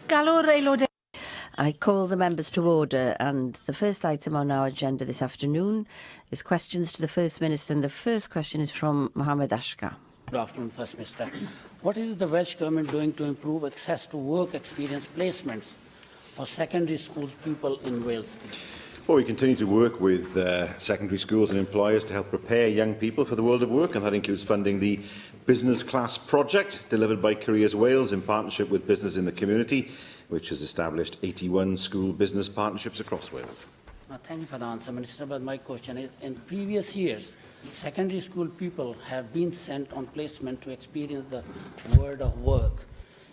Galw'r aelodau. I call the members to order, and the first item on our agenda this afternoon is questions to the First Minister, and the first question is from Mohammed Ashkar. Good afternoon, First Minister. What is the Welsh Government doing to improve access to work experience placements for secondary school pupils in Wales, please? Well, we continue to work with secondary schools and employers to help prepare young people for the world of work, and that includes funding the Business Class project delivered by Careers Wales in partnership with Business in the Community, which has established 81 school business partnerships across Wales. Thank you for the answer, Minister. But my question is, in previous years, secondary school people have been sent on placement to experience the world of work.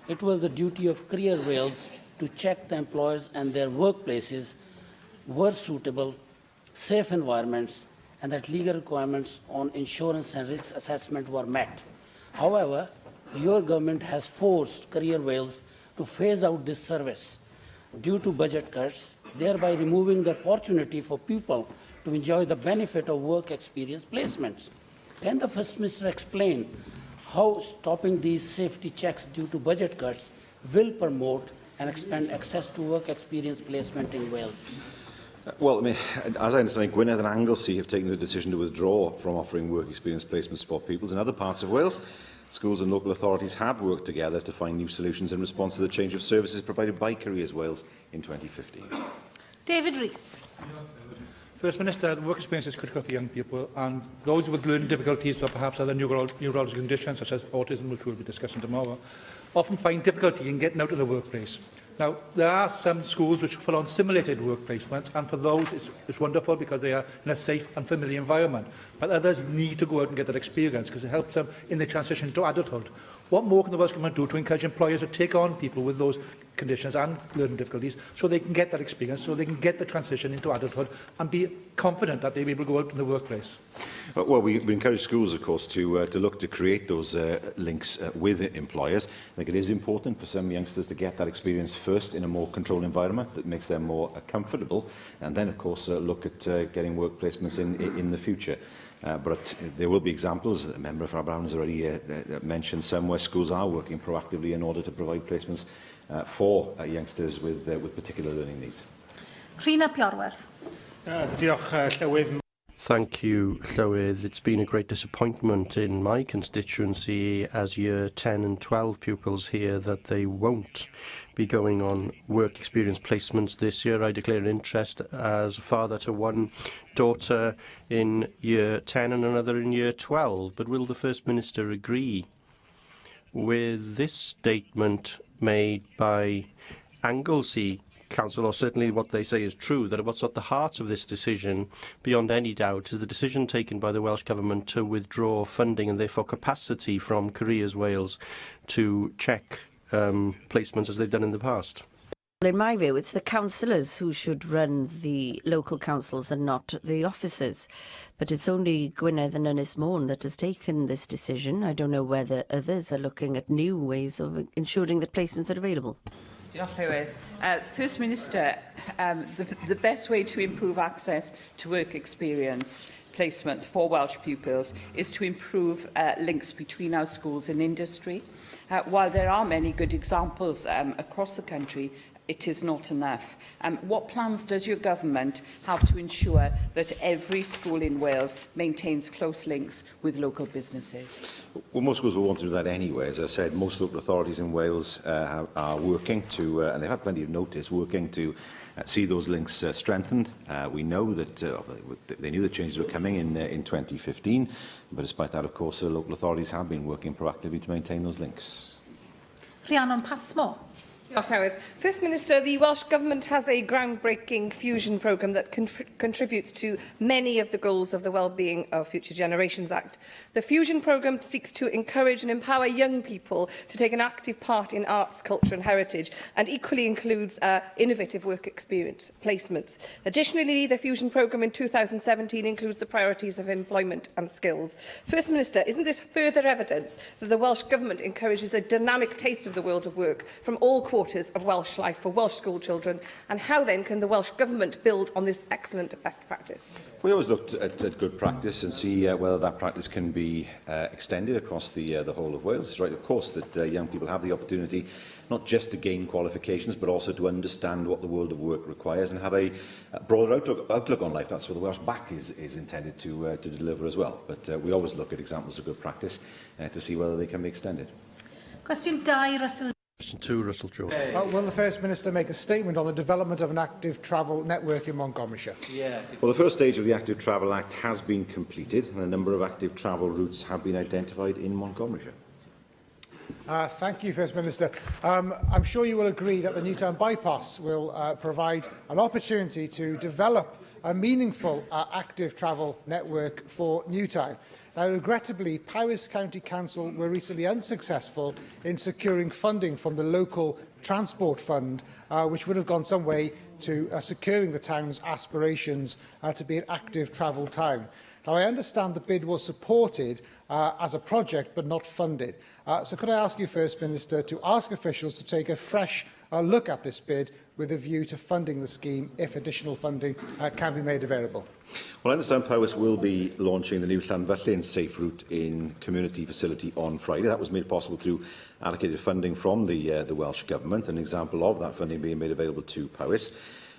It was the duty of Career Wales to check the employers and their workplaces were suitable, safe environments, and that legal requirements on insurance and risk assessment were met. However, your government has forced Career Wales to phase out this service due to budget cuts, thereby removing the opportunity for people to enjoy the benefit of work experience placements. Can the First Minister explain how stopping these safety checks due to budget cuts will promote and expand access to work experience placement in Wales? Well, I mean, as I understand, Gwynedd and Anglesey have taken the decision to withdraw from offering work experience placements for pupils. In other parts of Wales, schools and local authorities have worked together to find new solutions in response to the change of services provided by Careers Wales in 2015. David Rees. First Minister, the work experience is critical for young people, and those with learning difficulties or perhaps other neurological conditions such as autism, which we'll be discussing tomorrow, often find difficulty in getting out of the workplace. Now, there are some schools which put on simulated work placements, and for those it's wonderful because they are in a safe and familiar environment. But others need to go out and get that experience because it helps them in the transition to adulthood. What more can the Welsh Government do to encourage employers to take on people with those conditions and learning difficulties so they can get that experience, so they can get the transition into adulthood and be confident that they'll be able to go out in the workplace? Well, we encourage schools, of course, to look to create those links with employers. I think it is important for some youngsters to get that experience first in a more controlled environment that makes them more comfortable, and then, of course, look at getting work placements in the future. But there will be examples, the member for Aberfan has already mentioned some, where schools are working proactively in order to provide placements for youngsters with particular learning needs. Rhina Piorwerth. Diolch, Llywydd. Thank you, Llywydd. It's been a great disappointment in my constituency as Year 10 and 12 pupils hear that they won't be going on work experience placements this year. I declare an interest as a father to one daughter in Year 10 and another in Year 12. But will the First Minister agree with this statement made by Anglesey Council, or certainly what they say is true, that what's at the heart of this decision, beyond any doubt, is the decision taken by the Welsh Government to withdraw funding and therefore capacity from Careers Wales to check placements as they've done in the past? In my view, it's the councillors who should run the local councils and not the officers. But it's only Gwynedd and Ynys Môn that has taken this decision. I don't know whether others are looking at new ways of ensuring that placements are available. Diolch, Llywydd. First Minister, the best way to improve access to work experience placements for Welsh pupils is to improve links between our schools and industry. While there are many good examples across the country, it is not enough. What plans does your government have to ensure that every school in Wales maintains close links with local businesses? Well, most schools will want to do that anyway. As I said, most local authorities in Wales are working to, and they've had plenty of notice, working to see those links strengthened. We know that they knew the changes were coming in 2015, but despite that, of course, local authorities have been working proactively to maintain those links. Rhiannon Passmore. First Minister, the Welsh Government has a groundbreaking fusion programme that contributes to many of the goals of the Wellbeing of Future Generations Act. The fusion programme seeks to encourage and empower young people to take an active part in arts, culture and heritage, and equally includes innovative work experience placements. Additionally, the fusion programme in 2017 includes the priorities of employment and skills. First Minister, isn't this further evidence that the Welsh Government encourages a dynamic taste of the world of work from all quarters supporters of Welsh life for Welsh school children, and how then can the Welsh Government build on this excellent best practice? We always look at good practice and see whether that practice can be extended across the whole of Wales. It's right, of course, that young people have the opportunity not just to gain qualifications, but also to understand what the world of work requires and have a broader outlook on life. That's what the Welsh Back is intended to deliver as well. But we always look at examples of good practice to see whether they can be extended. Cwestiwn 2, Russell. Question 2, Russell Jones. Will the First Minister make a statement on the development of an active travel network in Montgomeryshire? Well, the first stage of the Active Travel Act has been completed and a number of active travel routes have been identified in Montgomeryshire. Thank you, First Minister. I'm sure you will agree that the Newtown Bypass will provide an opportunity to develop a meaningful active travel network for Newtown. Now, regrettably, Powys County Council were recently unsuccessful in securing funding from the local transport fund, which would have gone some way to securing the town's aspirations to be an active travel town. Now, I understand the bid was supported as a project but not funded. So could I ask you, First Minister, to ask officials to take a fresh look at this bid with a view to funding the scheme if additional funding can be made available? Well, I understand Powys will be launching the new Llanfyllin Safe Route in community facility on Friday. That was made possible through allocated funding from the Welsh Government, an example of that funding being made available to Powys.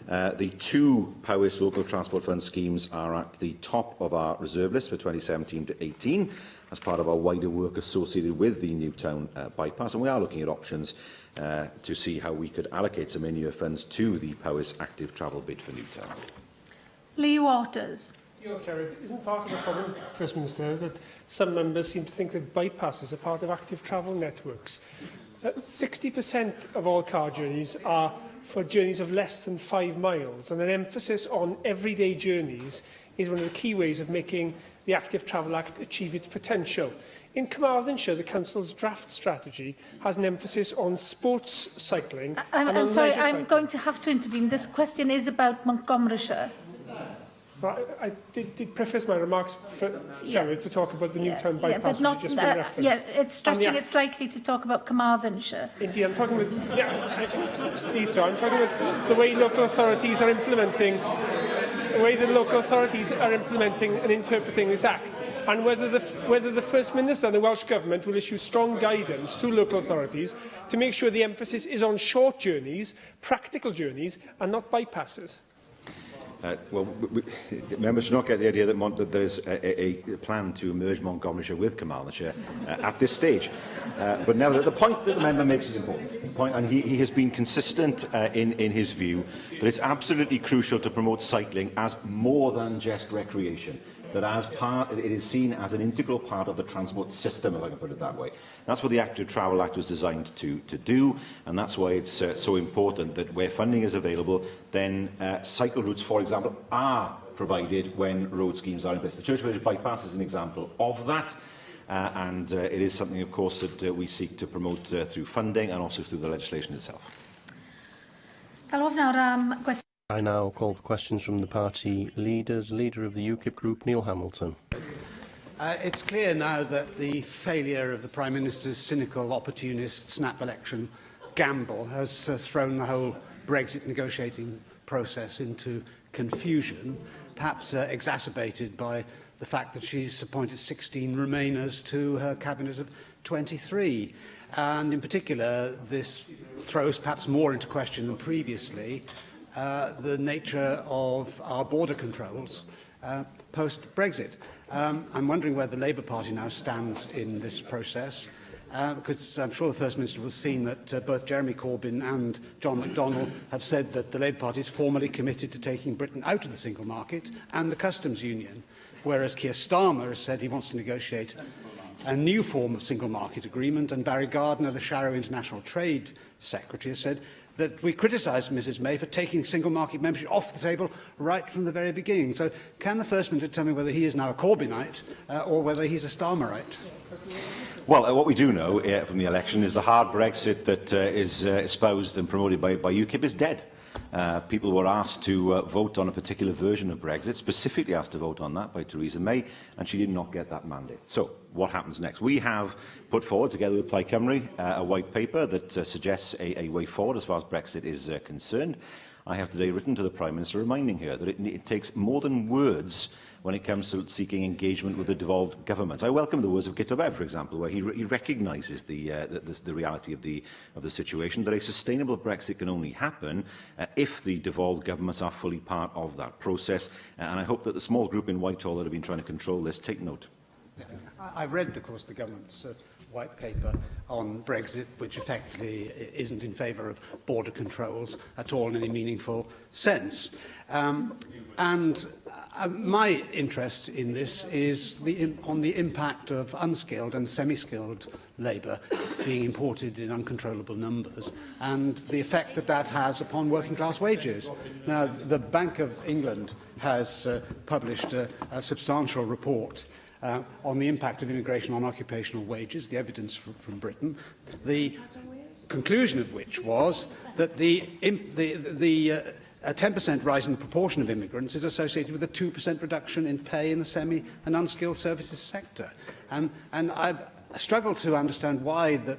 The 2 Powys Local Transport Fund schemes are at the top of our reserve list for 2017 to 18 as part of our wider work associated with the Newtown bypass, and we are looking at options to see how we could allocate some in-year funds to the Powys active travel bid for Newtown. Lee Waters. Isn't part of the problem, First Minister, that some members seem to think that bypasses are part of active travel networks? 60% of all car journeys are for journeys of less than 5 miles, and an emphasis on everyday journeys is one of the key ways of making the Active Travel Act achieve its potential. In Carmarthenshire, the Council's draft strategy has an emphasis on sports cycling and on I'm sorry, leisure I'm cycling. going to have to intervene. This question is about Montgomeryshire. I did preface my remarks to talk about the Newtown bypass, but not, which has just been referenced. it's stretching it slightly to talk about Carmarthenshire. Indeed, I'm talking about, indeed, so I'm talking about the way local authorities are implementing, and interpreting this Act, and whether the First Minister and the Welsh Government will issue strong guidance to local authorities to make sure the emphasis is on short journeys, practical journeys, and not bypasses. Well, members should not get the idea that there is a plan to merge Montgomeryshire with Carmarthenshire at this stage. But now, the point that the member makes is important. And he has been consistent in his view that it's absolutely crucial to promote cycling as more than just recreation. That it is seen as an integral part of the transport system, if I can put it that way. That's what the Active Travel Act was designed to do, and that's why it's so important that where funding is available, then cycle routes, for example, are provided when road schemes are in place. The Church Village Bypass is an example of that, and it is something, of course, that we seek to promote through funding and also through the legislation itself. I now call for questions from the party leaders. Leader of the UKIP group, Neil Hamilton. It's clear now that the failure of the Prime Minister's cynical, opportunist snap election gamble has thrown the whole Brexit negotiating process into confusion, perhaps exacerbated by the fact that she's appointed 16 Remainers to her cabinet of 23. And in particular, this throws perhaps more into question than previously the nature of our border controls post-Brexit. I'm wondering where the Labour Party now stands in this process, because I'm sure the First Minister will have seen that both Jeremy Corbyn and John McDonnell have said that the Labour Party is formally committed to taking Britain out of the single market and the customs union, whereas Keir Starmer has said he wants to negotiate a new form of single market agreement, and Barry Gardiner, the Sharrow International Trade Secretary, has said that we criticise Mrs May for taking single market membership off the table right from the very beginning. So can the First Minister tell me whether he is now a Corbynite or whether he's a Starmerite? Well, what we do know from the election is the hard Brexit that is espoused and promoted by UKIP is dead. People were asked to vote on a particular version of Brexit, specifically asked to vote on that by Theresa May, and she did not get that mandate. So, what happens next? We have put forward, together with Plaid Cymru, a white paper that suggests a way forward as far as Brexit is concerned. I have today written to the Prime Minister reminding her that it takes more than words when it comes to seeking engagement with the devolved governments. I welcome the words of Gyto Bev, for example, where he recognises the reality of the situation, that a sustainable Brexit can only happen if the devolved governments are fully part of that process. And I hope that the small group in Whitehall that have been trying to control this take note. Yeah. I read, of course, the government's white paper on Brexit, which effectively isn't in favour of border controls at all in any meaningful sense. My interest in this is on the impact of unskilled and semi-skilled labour being imported in uncontrollable numbers, and the effect that that has upon working class wages. Now, the Bank of England has published a substantial report on the impact of immigration on occupational wages, the evidence from Britain, the conclusion of which was that a 10% rise in the proportion of immigrants is associated with a 2% reduction in pay in the semi- and unskilled services sector. And I struggle to understand why the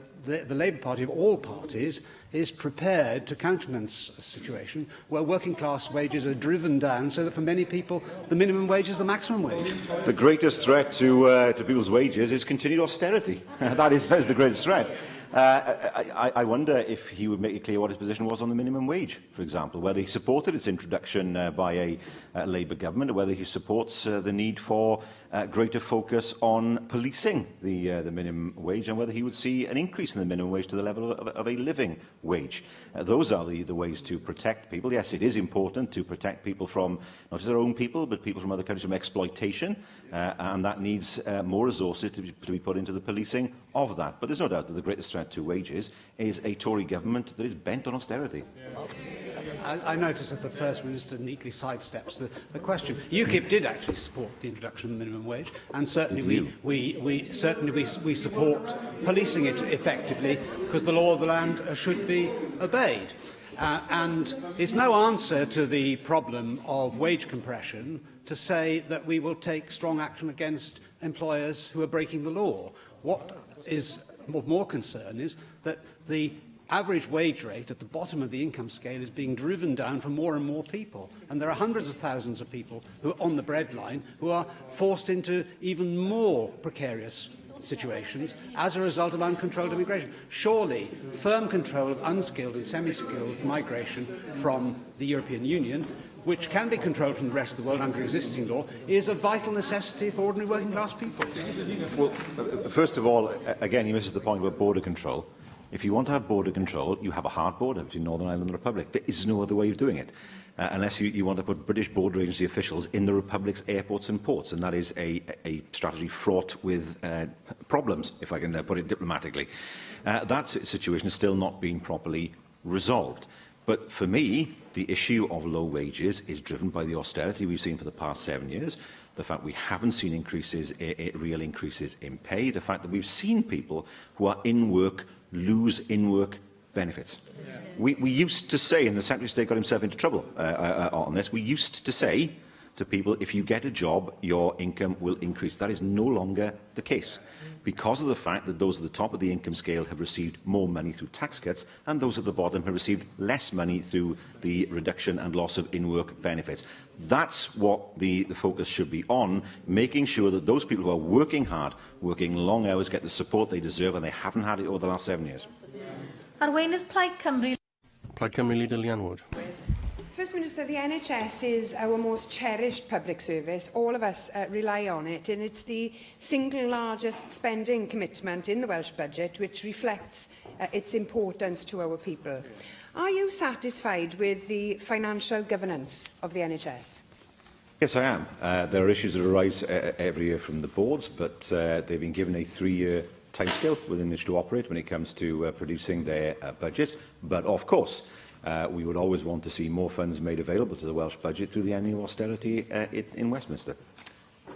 Labour Party of all parties is prepared to countenance a situation where working class wages are driven down so that for many people the minimum wage is the maximum wage. The greatest threat to people's wages is continued austerity. that is the greatest threat. I wonder if he would make it clear what his position was on the minimum wage, for example, whether he supported its introduction by a Labour government, or whether he supports the need for greater focus on policing the minimum wage, and whether he would see an increase in the minimum wage to the level of a living wage. Those are the ways to protect people. Yes, it is important to protect people from not just their own people, but people from other countries from exploitation, and that needs more resources to be put into the policing of that. But there's no doubt that the greatest threat to wages is a Tory government that is bent on austerity. I notice that the First Minister neatly sidesteps the question. UKIP did actually support the introduction of the minimum wage, and certainly we support policing it effectively, because the law of the land should be obeyed. And it's no answer to the problem of wage compression to say that we will take strong action against employers who are breaking the law. What is of more concern is that the average wage rate at the bottom of the income scale is being driven down for more and more people. And there are hundreds of thousands of people who are on the breadline who are forced into even more precarious situations as a result of uncontrolled immigration. Surely, firm control of unskilled and semi-skilled migration from the European Union, which can be controlled from the rest of the world under existing law, is a vital necessity for ordinary working class people. Well, first of all, again, he misses the point about border control. If you want to have border control, you have a hard border between Northern Ireland and the Republic. There is no other way of doing it, unless you want to put British border agency officials in the Republic's airports and ports, and that is a strategy fraught with problems, if I can put it diplomatically. That situation has still not been properly resolved. But for me, the issue of low wages is driven by the austerity we've seen for the past 7 years, the fact we haven't seen real increases in pay, the fact that we've seen people who are in work lose in-work benefits. We used to say, and the Secretary of State got himself into trouble on this, we used to say to people, if you get a job, your income will increase. That is no longer the case, because of the fact that those at the top of the income scale have received more money through tax cuts, and those at the bottom have received less money through the reduction and loss of in-work benefits. That's what the focus should be on, making sure that those people who are working hard, working long hours, get the support they deserve, and they haven't had it over the last 7 years. Arweinydd Plaid Cymru. Plaid Cymru leader Leanne Wood. First Minister, the NHS is our most cherished public service. All of us rely on it, and it's the single largest spending commitment in the Welsh budget, which reflects its importance to our people. Are you satisfied with the financial governance of the NHS? Yes, I am. There are issues that arise every year from the boards, but they've been given a 3-year timescale within which to operate when it comes to producing their budgets. But of course, we would always want to see more funds made available to the Welsh budget through the annual austerity in Westminster.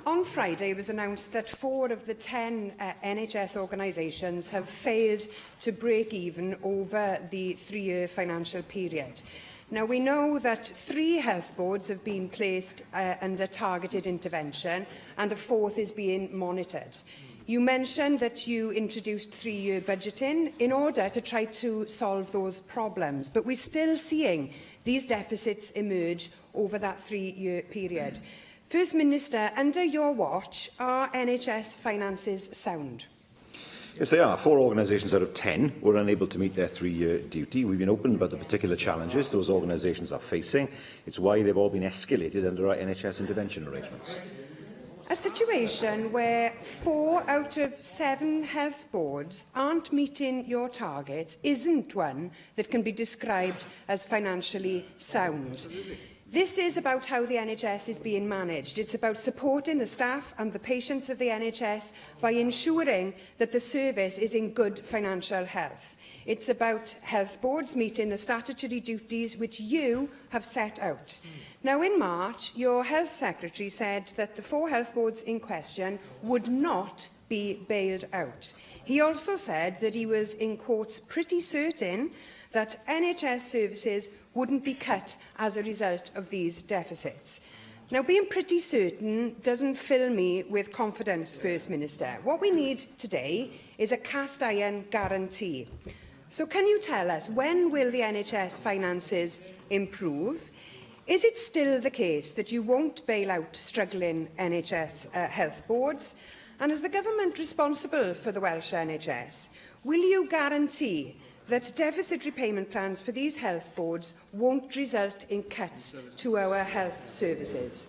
On Friday, it was announced that 4 of the 10 NHS organisations have failed to break even over the 3-year financial period. Now, we know that 3 health boards have been placed under targeted intervention and a 4th is being monitored. You mentioned that you introduced 3-year budgeting in order to try to solve those problems, but we're still seeing these deficits emerge over that 3-year period. First Minister, under your watch, are NHS finances sound? Yes, they are. 4 organisations out of 10 were unable to meet their 3-year duty. We've been open about the particular challenges those organisations are facing. It's why they've all been escalated under our NHS intervention arrangements. A situation where 4 out of 7 health boards aren't meeting your targets isn't one that can be described as financially sound. This is about how the NHS is being managed. It's about supporting the staff and the patients of the NHS by ensuring that the service is in good financial health. It's about health boards meeting the statutory duties which you have set out. Now, in March, your Health Secretary said that the 4 health boards in question would not be bailed out. He also said that he was, in quotes, pretty certain that NHS services wouldn't be cut as a result of these deficits. Now, being pretty certain doesn't fill me with confidence, First Minister. What we need today is a cast-iron guarantee. So can you tell us, when will the NHS finances improve? Is it still the case that you won't bail out struggling NHS health boards? And as the government responsible for the Welsh NHS, will you guarantee that deficit repayment plans for these health boards won't result in cuts to our health services?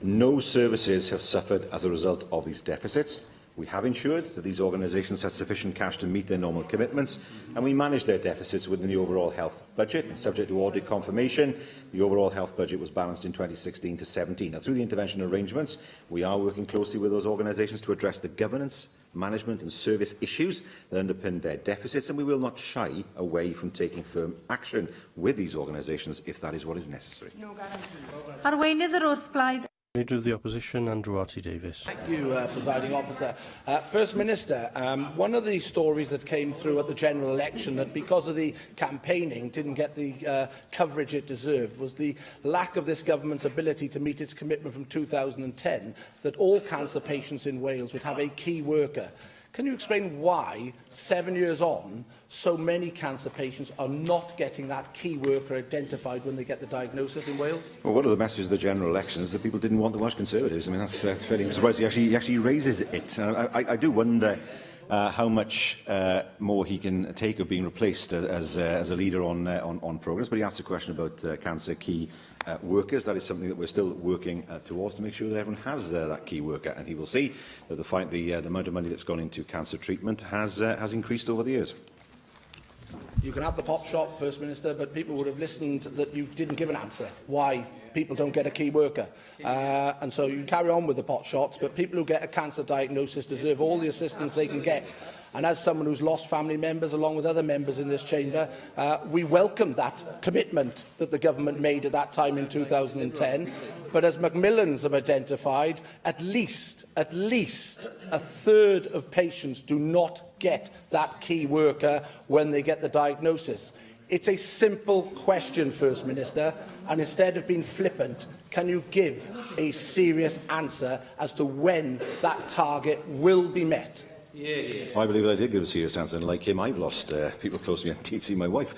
No services have suffered as a result of these deficits. We have ensured that these organisations had sufficient cash to meet their normal commitments, and we manage their deficits within the overall health budget. Subject to audit confirmation, the overall health budget was balanced in 2016 to 17. Now, through the intervention arrangements, we are working closely with those organisations to address the governance, management and service issues that underpin their deficits, and we will not shy away from taking firm action with these organisations if that is what is necessary. No guarantee. Arweinydd yr wrth blaid. Leader of the Opposition, Andrew Arty-Davies. Thank you, Presiding Officer. First Minister, one of the stories that came through at the general election that because of the campaigning didn't get the coverage it deserved was the lack of this government's ability to meet its commitment from 2010 that all cancer patients in Wales would have a key worker. Can you explain why, 7 years on, so many cancer patients are not getting that key worker identified when they get the diagnosis in Wales? Well, one of the messages of the general election is that people didn't want the Welsh Conservatives. I mean, that's fairly surprising. He actually raises it. I do wonder how much more he can take of being replaced as a leader on programmes. But he asked a question about cancer key workers. That is something that we're still working towards to make sure that everyone has that key worker. And he will see that the amount of money that's gone into cancer treatment has increased over the years. You can have the pot shot, First Minister, but people would have listened that you didn't give an answer why people don't get a key worker. And so you can carry on with the pot shots, but people who get a cancer diagnosis deserve all the assistance they can get. And as someone who's lost family members, along with other members in this chamber, we welcome that commitment that the government made at that time in 2010. But as Macmillans have identified, at least a third of patients do not get that key worker when they get the diagnosis. It's a simple question, First Minister, and instead of being flippant, can you give a serious answer as to when that target will be met? I believe that I did give a serious answer, and like him, I've lost people close to me. Indeed, see my wife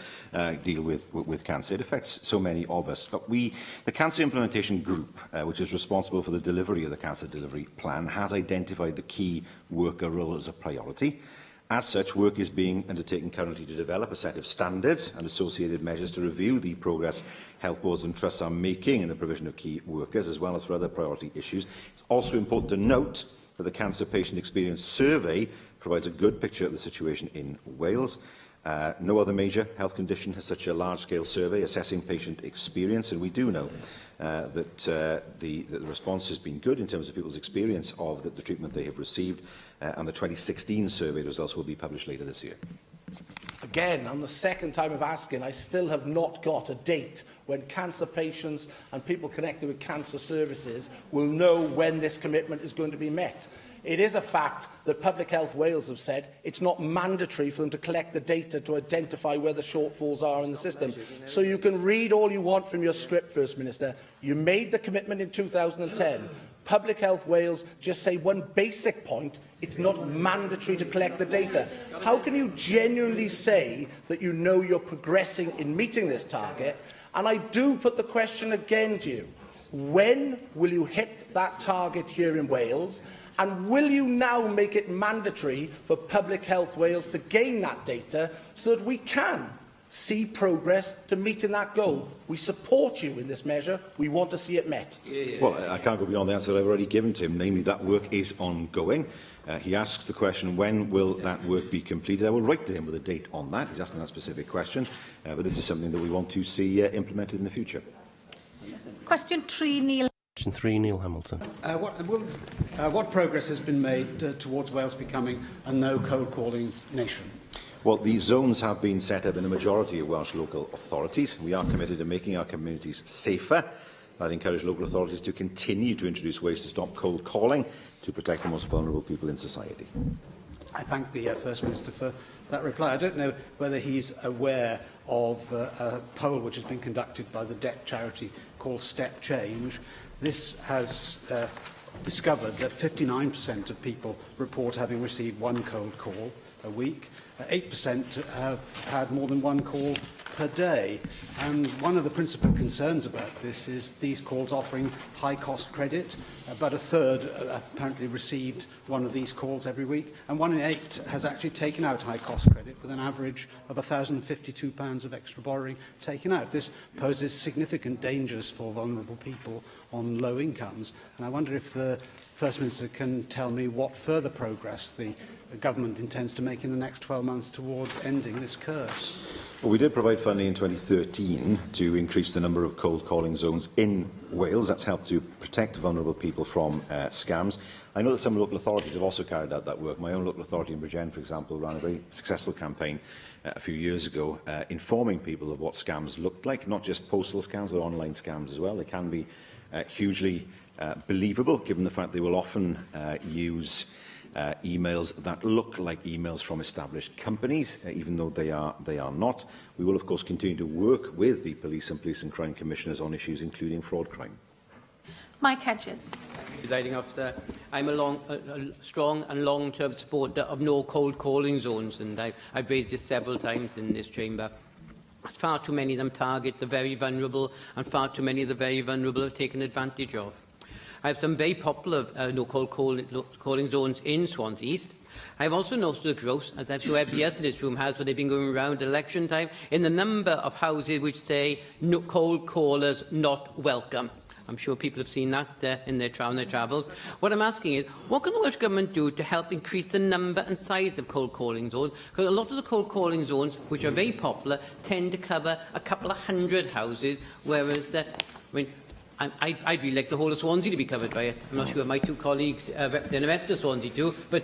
deal with cancer. It affects so many of us. But the Cancer Implementation Group, which is responsible for the delivery of the Cancer Delivery Plan, has identified the key worker role as a priority. As such, work is being undertaken currently to develop a set of standards and associated measures to review the progress health boards and trusts are making in the provision of key workers, as well as for other priority issues. It's also important to note that the Cancer Patient Experience Survey provides a good picture of the situation in Wales. No other major health condition has such a large-scale survey assessing patient experience, and we do know that the response has been good in terms of people's experience of the treatment they have received, and the 2016 survey results will be published later this year. Again, on the second time of asking, I still have not got a date when cancer patients and people connected with cancer services will know when this commitment is going to be met. It is a fact that Public Health Wales have said it's not mandatory for them to collect the data to identify where the shortfalls are in the system. So you can read all you want from your script, First Minister. You made the commitment in 2010. Public Health Wales just say one basic point: it's not mandatory to collect the data. How can you genuinely say that you know you're progressing in meeting this target? And I do put the question again to you: when will you hit that target here in Wales? And will you now make it mandatory for Public Health Wales to gain that data so that we can see progress to meeting that goal? We support you in this measure. We want to see it met. Well, I can't go beyond the answer I've already given to him, namely that work is ongoing. He asks the question, when will that work be completed? I will write to him with a date on that. He's asked me that specific question, but this is something that we want to see implemented in the future. Question 3, Neil. Question 3, Neil Hamilton. What progress has been made towards Wales becoming a no cold calling nation? Well, the zones have been set up in a majority of Welsh local authorities. We are committed to making our communities safer. I'd encourage local authorities to continue to introduce ways to stop cold calling to protect the most vulnerable people in society. I thank the First Minister for that reply. I don't know whether he's aware of a poll which has been conducted by the debt charity called Step Change. This has discovered that 59% of people report having received one cold call a week. 8% have had more than one call per day. And one of the principal concerns about this is these calls offering high-cost credit. About a third apparently received one of these calls every week, and 1 in 8 has actually taken out high-cost credit with an average of £1,052 of extra borrowing taken out. This poses significant dangers for vulnerable people on low incomes. And I wonder if the First Minister can tell me what further progress the government intends to make in the next 12 months towards ending this curse. Well, we did provide funding in 2013 to increase the number of cold calling zones in Wales. That's helped to protect vulnerable people from scams. I know that some local authorities have also carried out that work. My own local authority in Bridgend, for example, ran a very successful campaign a few years ago, informing people of what scams looked like, not just postal scams, but online scams as well. They can be hugely believable, given the fact they will often use emails that look like emails from established companies, even though they are not. We will, of course, continue to work with the police and crime commissioners on issues including fraud crime. Mike Hedges. Presiding Officer, I'm a strong and long-term supporter of no cold calling zones, and I've raised this several times in this chamber. Far too many of them target the very vulnerable, and far too many of the very vulnerable are taken advantage of. I have some very popular no-cold calling zones in Swansea East. I have also noticed a growth, as I'm sure everybody else in this room has, when they've been going around at election time, in the number of houses which say no cold callers not welcome. I'm sure people have seen that in their travels. What I'm asking is, what can the Welsh Government do to help increase the number and size of cold calling zones? Because a lot of the cold calling zones, which are very popular, tend to cover a couple of hundred houses, whereas I'd really like the whole of Swansea to be covered by it. I'm not sure my two colleagues represent the rest of Swansea too, but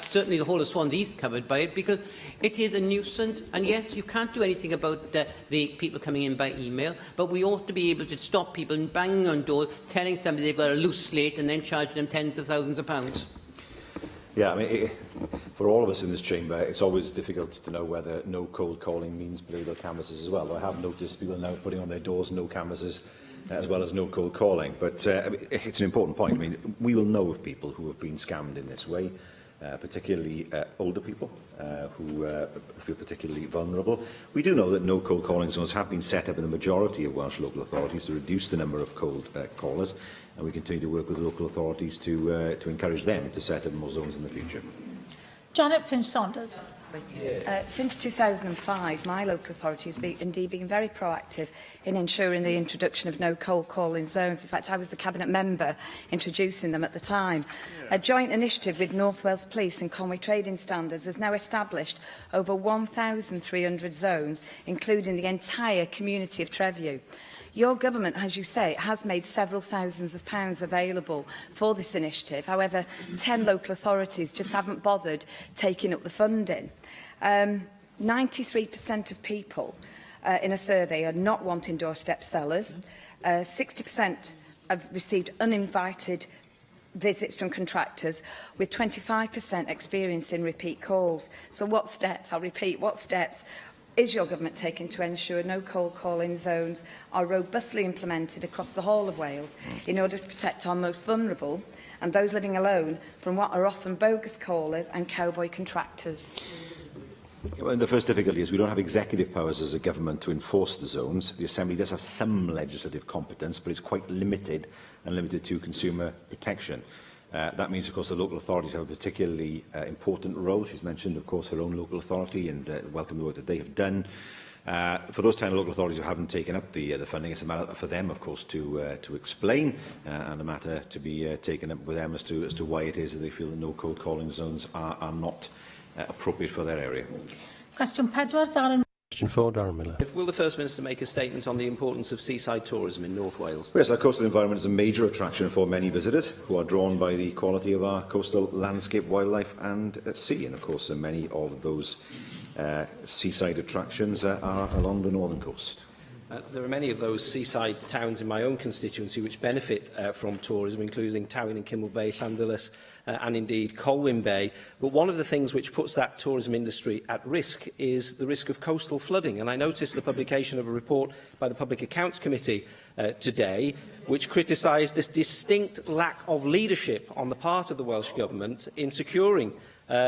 certainly the whole of Swansea is covered by it, because it is a nuisance. And yes, you can't do anything about the people coming in by email, but we ought to be able to stop people banging on doors, telling somebody they've got a loose slate and then charging them tens of thousands of pounds. Yeah, I mean, for all of us in this chamber, it's always difficult to know whether no cold calling means political canvases as well. I have noticed people now putting on their doors no canvases, as well as no cold calling. But it's an important point. I mean, we will know of people who have been scammed in this way, particularly older people who feel particularly vulnerable. We do know that no cold calling zones have been set up in the majority of Welsh local authorities to reduce the number of cold callers, and we continue to work with local authorities to encourage them to set up more zones in the future. Janet Finch-Saunders. Since 2005, my local authority has indeed been very proactive in ensuring the introduction of no cold calling zones. In fact, I was the Cabinet member introducing them at the time. A joint initiative with North Wales Police and Conwy Trading Standards has now established over 1,300 zones, including the entire community of Treviw. Your government, as you say, has made several thousands of pounds available for this initiative. However, 10 local authorities just haven't bothered taking up the funding. 93% of people in a survey are not wanting doorstep sellers. 60% have received uninvited visits from contractors, with 25% experiencing repeat calls. So what steps, I'll repeat, what steps is your government taking to ensure no cold calling zones are robustly implemented across the whole of Wales in order to protect our most vulnerable and those living alone from what are often bogus callers and cowboy contractors? Well, the first difficulty is we don't have executive powers as a government to enforce the zones. The Assembly does have some legislative competence, but it's quite limited and limited to consumer protection. That means, of course, the local authorities have a particularly important role. She's mentioned, of course, her own local authority and welcome the work that they have done. For those 10 local authorities who haven't taken up the funding, it's a matter for them, of course, to explain and a matter to be taken up with them as to why it is that they feel that no cold calling zones are not appropriate for their area. Question 4, Darren. Question 4, Darren Miller. Will the First Minister make a statement on the importance of seaside tourism in North Wales? Yes, our coastal environment is a major attraction for many visitors who are drawn by the quality of our coastal landscape, wildlife and sea. And of course, many of those seaside attractions are along the northern coast. There are many of those seaside towns in my own constituency which benefit from tourism, including Tywyn and Kimmel Bay, Llandrillas and indeed Colwyn Bay. But one of the things which puts that tourism industry at risk is the risk of coastal flooding. And I noticed the publication of a report by the Public Accounts Committee today, which criticised this distinct lack of leadership on the part of the Welsh Government in securing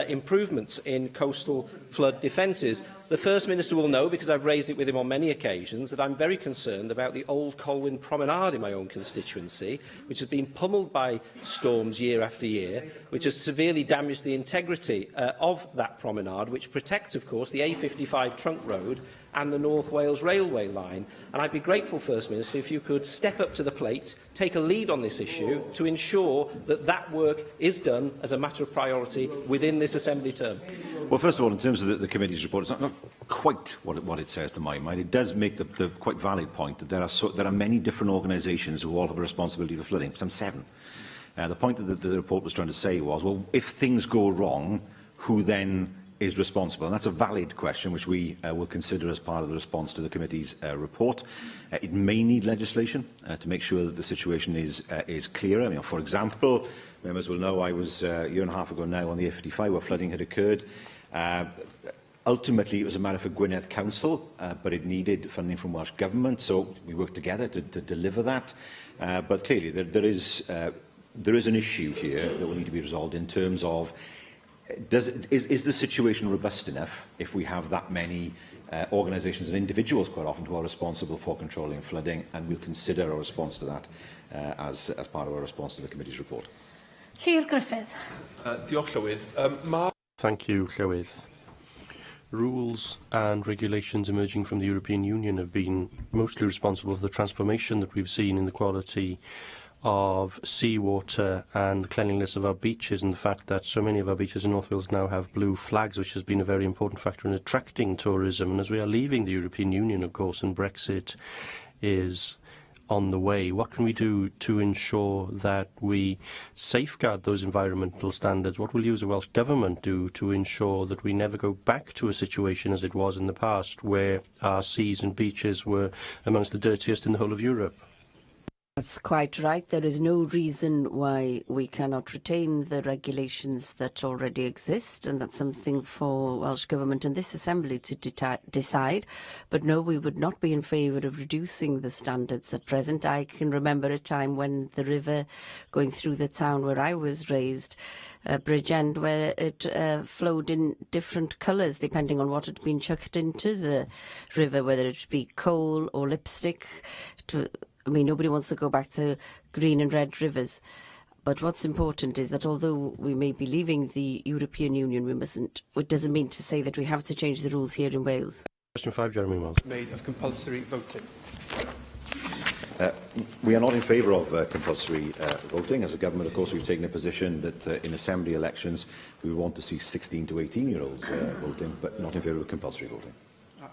improvements in coastal flood defences. The First Minister will know, because I've raised it with him on many occasions, that I'm very concerned about the old Colwyn Promenade in my own constituency, which has been pummelled by storms year after year, which has severely damaged the integrity of that promenade, which protects, of course, the A55 trunk road and the North Wales railway line. And I'd be grateful, First Minister, if you could step up to the plate, take a lead on this issue to ensure that that work is done as a matter of priority within this Assembly term. Well, first of all, in terms of the committee's report, it's not quite what it says to my mind. It does make the quite valid point that there are many different organisations who all have a responsibility for flooding, some 7. The point that the report was trying to say was, well, if things go wrong, who then is responsible? And that's a valid question which we will consider as part of the response to the committee's report. It may need legislation to make sure that the situation is clearer. I mean, for example, members will know I was a year and a half ago now on the A55 where flooding had occurred. Ultimately, it was a matter for Gwynedd Council, but it needed funding from Welsh Government, so we worked together to deliver that. But clearly, there is an issue here that will need to be resolved in terms of is the situation robust enough if we have that many organisations and individuals quite often who are responsible for controlling flooding, and we'll consider our response to that as part of our response to the committee's report. Llyr Griffith. Diolch, Llywydd. Thank you, Llywydd. Rules and regulations emerging from the European Union have been mostly responsible for the transformation that we've seen in the quality of seawater and the cleanliness of our beaches, and the fact that so many of our beaches in North Wales now have blue flags, which has been a very important factor in attracting tourism. And as we are leaving the European Union, of course, and Brexit is on the way, what can we do to ensure that we safeguard those environmental standards? What will you as a Welsh Government do to ensure that we never go back to a situation as it was in the past, where our seas and beaches were amongst the dirtiest in the whole of Europe? That's quite right. There is no reason why we cannot retain the regulations that already exist, and that's something for Welsh Government and this Assembly to decide. But no, we would not be in favour of reducing the standards at present. I can remember a time when the river going through the town where I was raised, Bridgend, where it flowed in different colours depending on what had been chucked into the river, whether it be coal or lipstick. I mean, nobody wants to go back to green and red rivers. But what's important is that although we may be leaving the European Union, it doesn't mean to say that we have to change the rules here in Wales. Question 5, Jeremy Wells. Made of compulsory voting. We are not in favour of compulsory voting. As a government, of course, we've taken a position that in Assembly elections we want to see 16 to 18-year-olds voting, but not in favour of compulsory voting.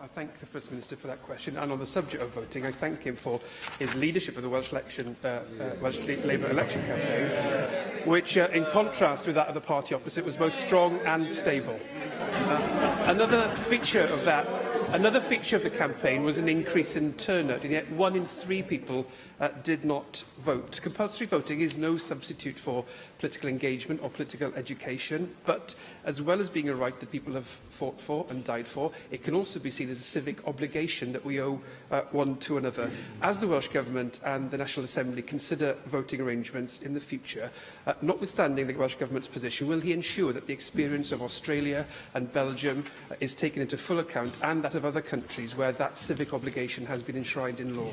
I thank the First Minister for that question. And on the subject of voting, I thank him for his leadership of the Welsh Labour election campaign, which, in contrast with that of the party opposite, was both strong and stable. Another feature of the campaign was an increase in turnout, and yet 1 in 3 people did not vote. Compulsory voting is no substitute for political engagement or political education, but as well as being a right that people have fought for and died for, it can also be seen as a civic obligation that we owe one to another. As the Welsh Government and the National Assembly consider voting arrangements in the future, notwithstanding the Welsh Government's position, will he ensure that the experience of Australia and Belgium is taken into full account, and that of other countries where that civic obligation has been enshrined in law?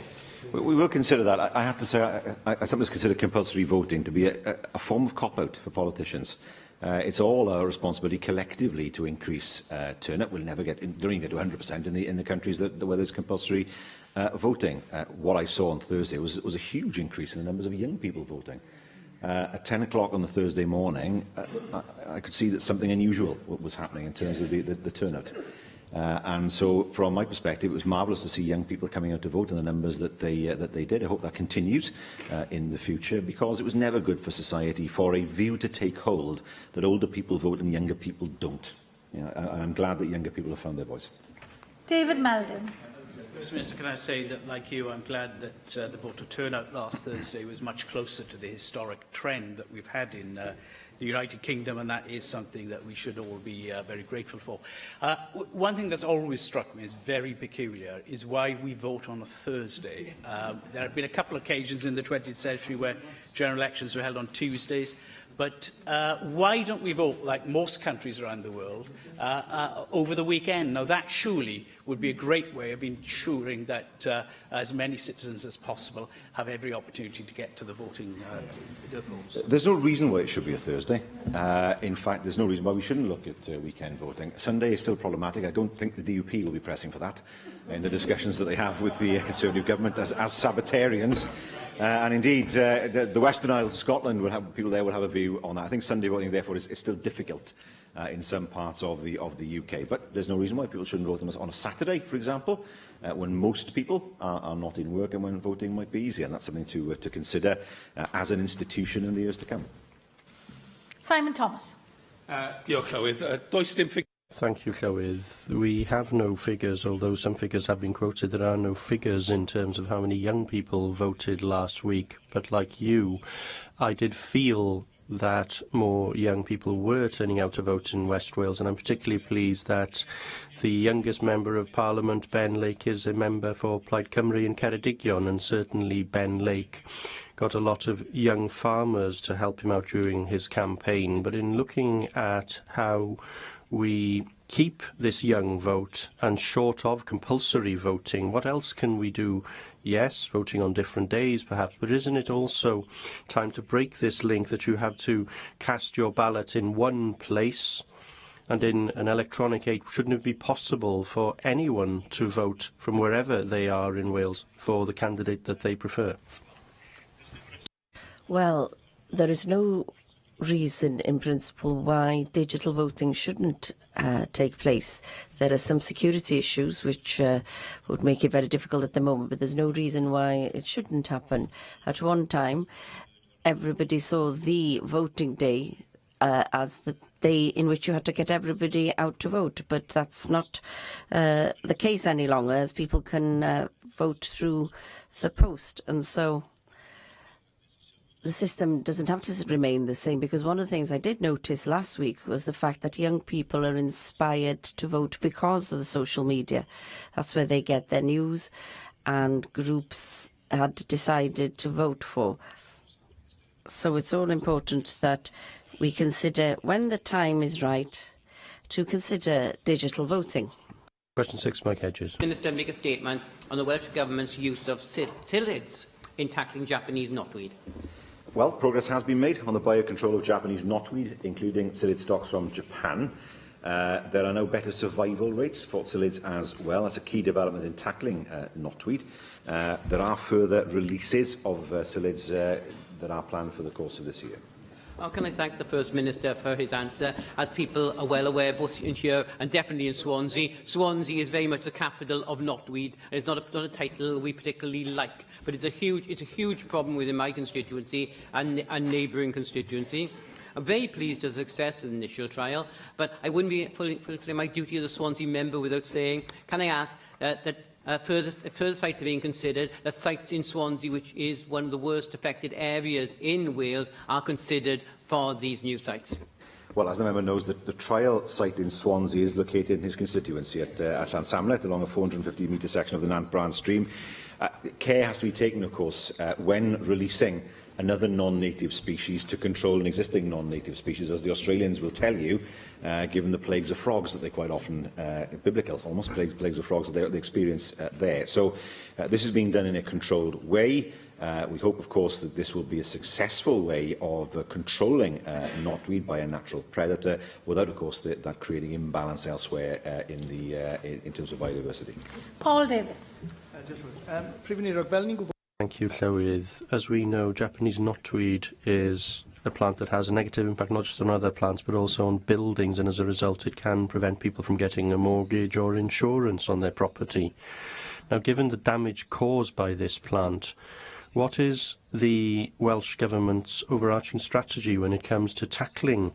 We will consider that. I have to say, I sometimes consider compulsory voting to be a form of cop-out for politicians. It's all our responsibility collectively to increase turnout. We'll never don't even get to 100% in the countries where there's compulsory voting. What I saw on Thursday was a huge increase in the numbers of young people voting. At 10 o'clock on the Thursday morning, I could see that something unusual was happening in terms of the turnout. And so, from my perspective, it was marvellous to see young people coming out to vote in the numbers that they did. I hope that continues in the future, because it was never good for society for a view to take hold that older people vote and younger people don't. I'm glad that younger people have found their voice. David Meldon. First Minister, can I say that, like you, I'm glad that the voter turnout last Thursday was much closer to the historic trend that we've had in the United Kingdom, and that is something that we should all be very grateful for. One thing that's always struck me as very peculiar is why we vote on a Thursday. There have been a couple of occasions in the 20th century where general elections were held on Tuesdays, but why don't we vote, like most countries around the world, over the weekend? Now, that surely would be a great way of ensuring that as many citizens as possible have every opportunity to get to the voting polls. There's no reason why it should be a Thursday. In fact, there's no reason why we shouldn't look at weekend voting. Sunday is still problematic. I don't think the DUP will be pressing for that in the discussions that they have with the Conservative government as Sabbatarians. And indeed, the Western Isles of Scotland people there will have a view on that. I think Sunday voting, therefore, is still difficult in some parts of the UK. But there's no reason why people shouldn't vote on a Saturday, for example, when most people are not in work and when voting might be easier. And that's something to consider as an institution in the years to come. Simon Thomas. Diolch, Llywydd. Thank you, Llywydd. We have no figures, although some figures have been quoted. There are no figures in terms of how many young people voted last week. But like you, I did feel that more young people were turning out to vote in West Wales, and I'm particularly pleased that the youngest Member of Parliament, Ben Lake, is a member for Plaid Cymru in Ceredigion, and certainly Ben Lake got a lot of young farmers to help him out during his campaign. But in looking at how we keep this young vote, and short of compulsory voting, what else can we do? Yes, voting on different days perhaps, but isn't it also time to break this link that you have to cast your ballot in one place? And in an electronic age, shouldn't it be possible for anyone to vote from wherever they are in Wales for the candidate that they prefer? Well, there is no reason in principle why digital voting shouldn't take place. There are some security issues which would make it very difficult at the moment, but there's no reason why it shouldn't happen. At one time, everybody saw the voting day as the day in which you had to get everybody out to vote, but that's not the case any longer, as people can vote through the post. And so the system doesn't have to remain the same, because one of the things I did notice last week was the fact that young people are inspired to vote because of social media. That's where they get their news, and groups had decided to vote for. So it's all important that we consider, when the time is right, to consider digital voting. Question 6, Mike Hedges. Minister, make a statement on the Welsh Government's use of psyllids in tackling Japanese knotweed. Well, progress has been made on the biocontrol of Japanese knotweed, including psyllid stocks from Japan. There are now better survival rates for psyllids as well. That's a key development in tackling knotweed. There are further releases of psyllids that are planned for the course of this year. How can I thank the First Minister for his answer? As people are well aware, both in here and definitely in Swansea, Swansea is very much the capital of knotweed. It's not a title we particularly like, but it's a huge problem within my constituency and neighbouring constituency. I'm very pleased with the success of the initial trial, but I wouldn't be fulfilling my duty as a Swansea member without saying, can I ask that further sites are being considered, that sites in Swansea, which is one of the worst affected areas in Wales, are considered for these new sites? Well, as the member knows, the trial site in Swansea is located in his constituency at Llansamlet, along a 450-metre section of the Nant Bran stream. Care has to be taken, of course, when releasing another non-native species to control an existing non-native species, as the Australians will tell you, given the plagues of frogs that they quite often, biblical, almost plagues of frogs that they experience there. So this is being done in a controlled way. We hope, of course, that this will be a successful way of controlling knotweed by a natural predator, without, of course, that creating imbalance elsewhere in terms of biodiversity. Paul Davis. Thank you, Llywydd. As we know, Japanese knotweed is a plant that has a negative impact not just on other plants but also on buildings, and as a result it can prevent people from getting a mortgage or insurance on their property. Now, given the damage caused by this plant, what is the Welsh Government's overarching strategy when it comes to tackling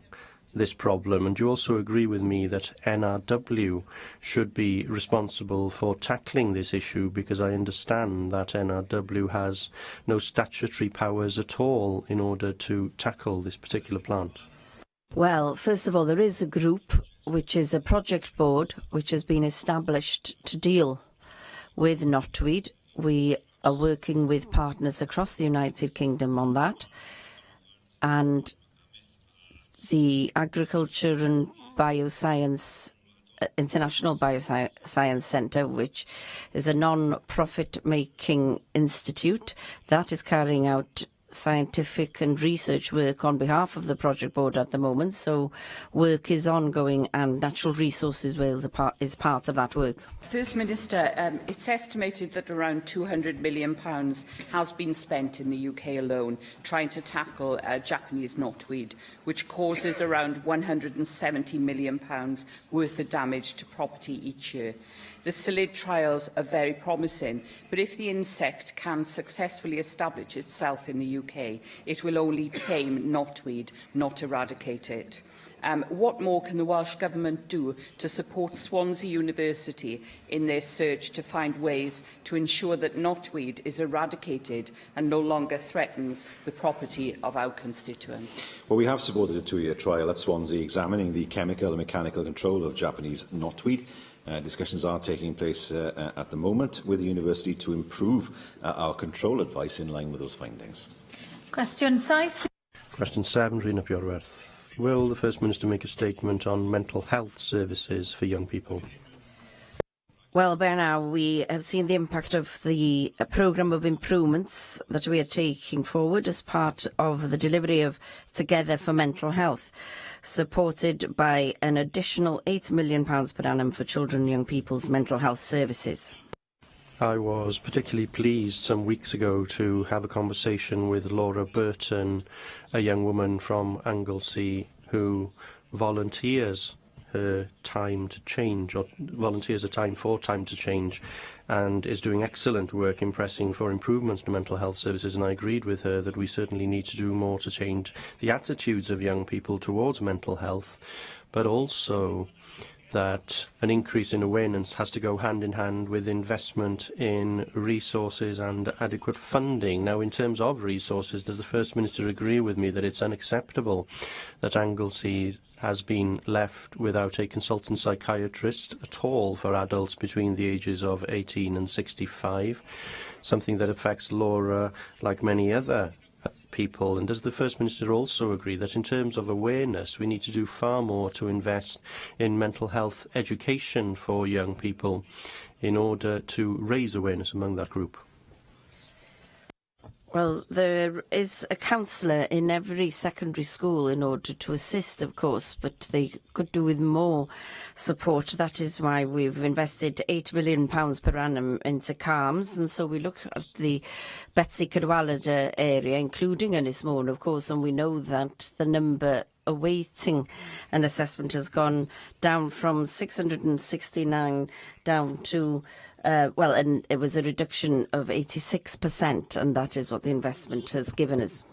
this problem? And do you also agree with me that NRW should be responsible for tackling this issue, because I understand that NRW has no statutory powers at all in order to tackle this particular plant? Well, first of all, there is a group, which is a project board, which has been established to deal with knotweed. We are working with partners across the United Kingdom on that, and the Agriculture and Bioscience International Bioscience Centre, which is a non-profit making institute that is carrying out scientific and research work on behalf of the project board at the moment. So work is ongoing, and Natural Resources Wales is part of that work. First Minister, it's estimated that around £200 million has been spent in the UK alone trying to tackle Japanese knotweed, which causes around £170 million worth of damage to property each year. The Salid trials are very promising, but if the insect can successfully establish itself in the UK, it will only tame knotweed, not eradicate it. What more can the Welsh Government do to support Swansea University in their search to find ways to ensure that knotweed is eradicated and no longer threatens the property of our constituents? Well, we have supported a 2-year trial at Swansea examining the chemical and mechanical control of Japanese knotweed. Discussions are taking place at the moment with the university to improve our control advice in line with those findings. Question 7. Question 7, Rhina Bjorwerth. Will the First Minister make a statement on mental health services for young people? Well, by now we have seen the impact of the programme of improvements that we are taking forward as part of the delivery of Together for Mental Health, supported by an additional £8 million per annum for children and young people's mental health services. I was particularly pleased some weeks ago to have a conversation with Laura Burton, a young woman from Anglesey who volunteers her time to change, or volunteers a time for time to change, and is doing excellent work in pressing for improvements to mental health services. And I agreed with her that we certainly need to do more to change the attitudes of young people towards mental health, but also that an increase in awareness has to go hand in hand with investment in resources and adequate funding. Now, in terms of resources, does the First Minister agree with me that it's unacceptable that Anglesey has been left without a consultant psychiatrist at all for adults between the ages of 18 and 65, something that affects Laura like many other people? And does the First Minister also agree that in terms of awareness we need to do far more to invest in mental health education for young people in order to raise awareness among that group? Well, there is a counsellor in every secondary school in order to assist, of course, but they could do with more support. That is why we've invested £8 million per annum into CALMS, and so we look at the Betsy Cadwaladr area, including Ynys Môn, of course, and we know that the number awaiting an assessment has gone down from 669 down to and it was a reduction of 86%, and that is what the investment has given us.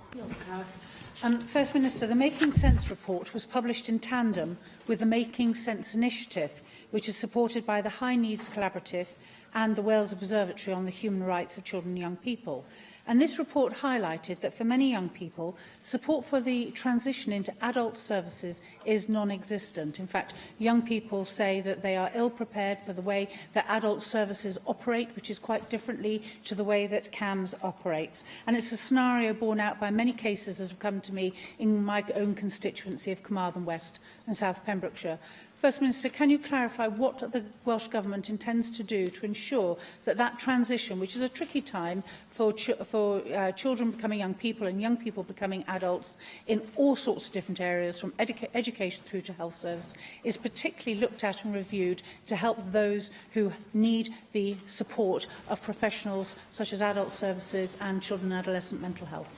First Minister, the Making Sense report was published in tandem with the Making Sense initiative, which is supported by the High Needs Collaborative and the Wales Observatory on the Human Rights of Children and Young People. And this report highlighted that for many young people, support for the transition into adult services is non-existent. In fact, young people say that they are ill-prepared for the way that adult services operate, which is quite differently to the way that CAMS operates. And it's a scenario borne out by many cases that have come to me in my own constituency of Carmarthen West and South Pembrokeshire. First Minister, can you clarify what the Welsh Government intends to do to ensure that that transition, which is a tricky time for children becoming young people and young people becoming adults in all sorts of different areas, from education through to health service, is particularly looked at and reviewed to help those who need the support of professionals such as adult services and children and adolescent mental health?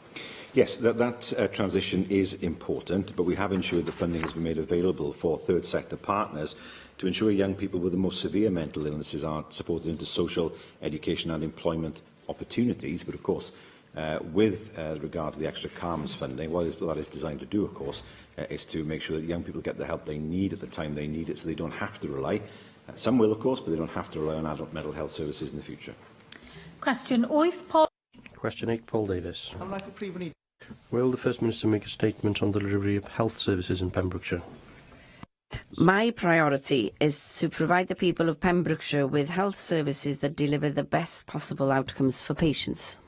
Yes, that transition is important, but we have ensured the funding has been made available for third sector partners to ensure young people with the most severe mental illnesses are supported into social, education and employment opportunities. But of course, with regard to the extra CAMS funding, what that is designed to do, of course, is to make sure that young people get the help they need at the time they need it, so they don't have to rely. Some will, of course, but they don't have to rely on adult mental health services in the future. Question 8, Paul. Question 8, Paul Davis. Will the First Minister make a statement on the delivery of health services in Pembrokeshire? My priority is to provide the people of Pembrokeshire with health services that deliver the best possible outcomes for patients.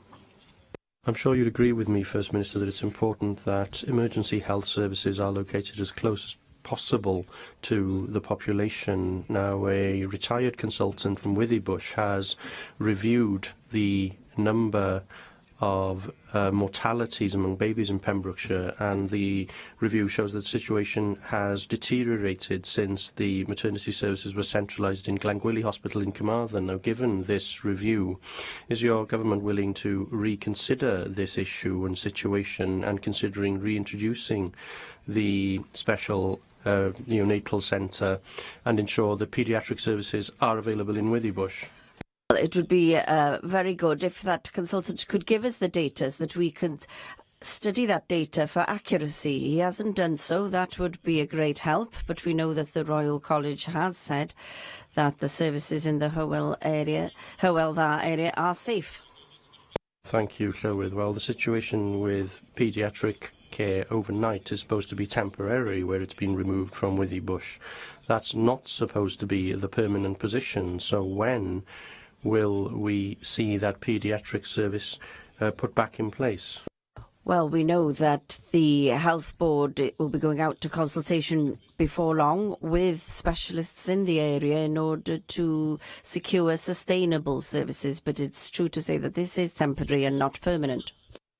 I'm sure you'd agree with me, First Minister, that it's important that emergency health services are located as close as possible to the population. Now, a retired consultant from Withybush has reviewed the number of mortalities among babies in Pembrokeshire, and the review shows that the situation has deteriorated since the maternity services were centralised in Glangwili Hospital in Carmarthen. Now, given this review, is your government willing to reconsider this issue and situation and considering reintroducing the special neonatal centre and ensure that paediatric services are available in Withybush? It would be very good if that consultant could give us the data so that we can study that data for accuracy. He hasn't done so. That would be a great help, but we know that the Royal College has said that the services in the Hywel Dda area are safe. Thank you, Llywydd. Well, the situation with paediatric care overnight is supposed to be temporary, where it's been removed from Withybush. That's not supposed to be the permanent position. So when will we see that paediatric service put back in place? Well, we know that the Health Board will be going out to consultation before long with specialists in the area in order to secure sustainable services, but it's true to say that this is temporary and not permanent.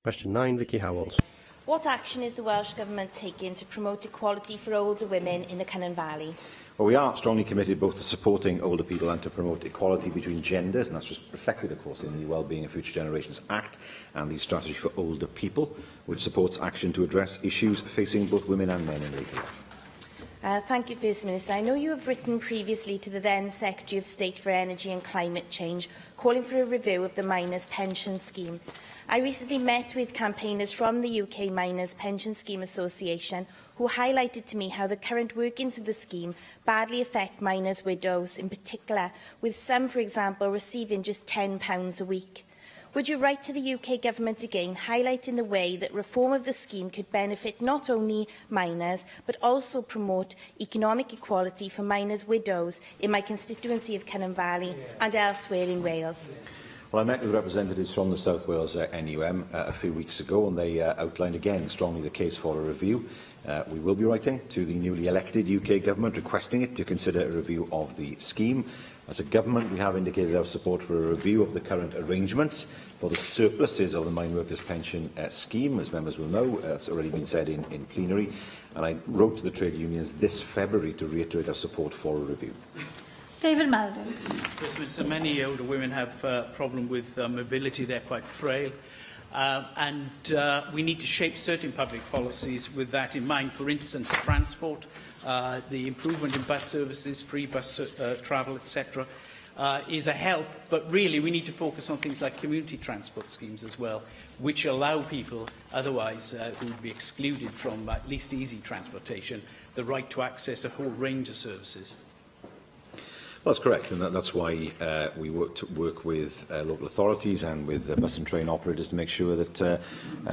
Question 9, Vicky Howells. What action is the Welsh Government taking to promote equality for older women in the Cynon Valley? Well, we are strongly committed both to supporting older people and to promote equality between genders, and that's just reflected, of course, in the Wellbeing of Future Generations Act and the Strategy for Older People, which supports action to address issues facing both women and men in later life. Thank you, First Minister. I know you have written previously to the then Secretary of State for Energy and Climate Change, calling for a review of the miners' pension scheme. I recently met with campaigners from the UK Miners' Pension Scheme Association, who highlighted to me how the current workings of the scheme badly affect miners' widows in particular, with some, for example, receiving just £10 a week. Would you write to the UK Government again, highlighting the way that reform of the scheme could benefit not only miners, but also promote economic equality for miners' widows in my constituency of Cynon Valley and elsewhere in Wales? Well, I met with representatives from the South Wales NUM a few weeks ago, and they outlined again strongly the case for a review. We will be writing to the newly elected UK Government requesting it to consider a review of the scheme. As a government, we have indicated our support for a review of the current arrangements for the surpluses of the Mine Workers Pension Scheme. As members will know, that's already been said in plenary, and I wrote to the trade unions this February to reiterate our support for a review. David Meldon. First Minister, many older women have a problem with mobility. They're quite frail. And we need to shape certain public policies with that in mind. For instance, transport, the improvement in bus services, free bus travel, etc. is a help, but really we need to focus on things like community transport schemes as well, which allow people otherwise who would be excluded from at least easy transportation the right to access a whole range of services. That's correct, and that's why we work with local authorities and with bus and train operators to make sure that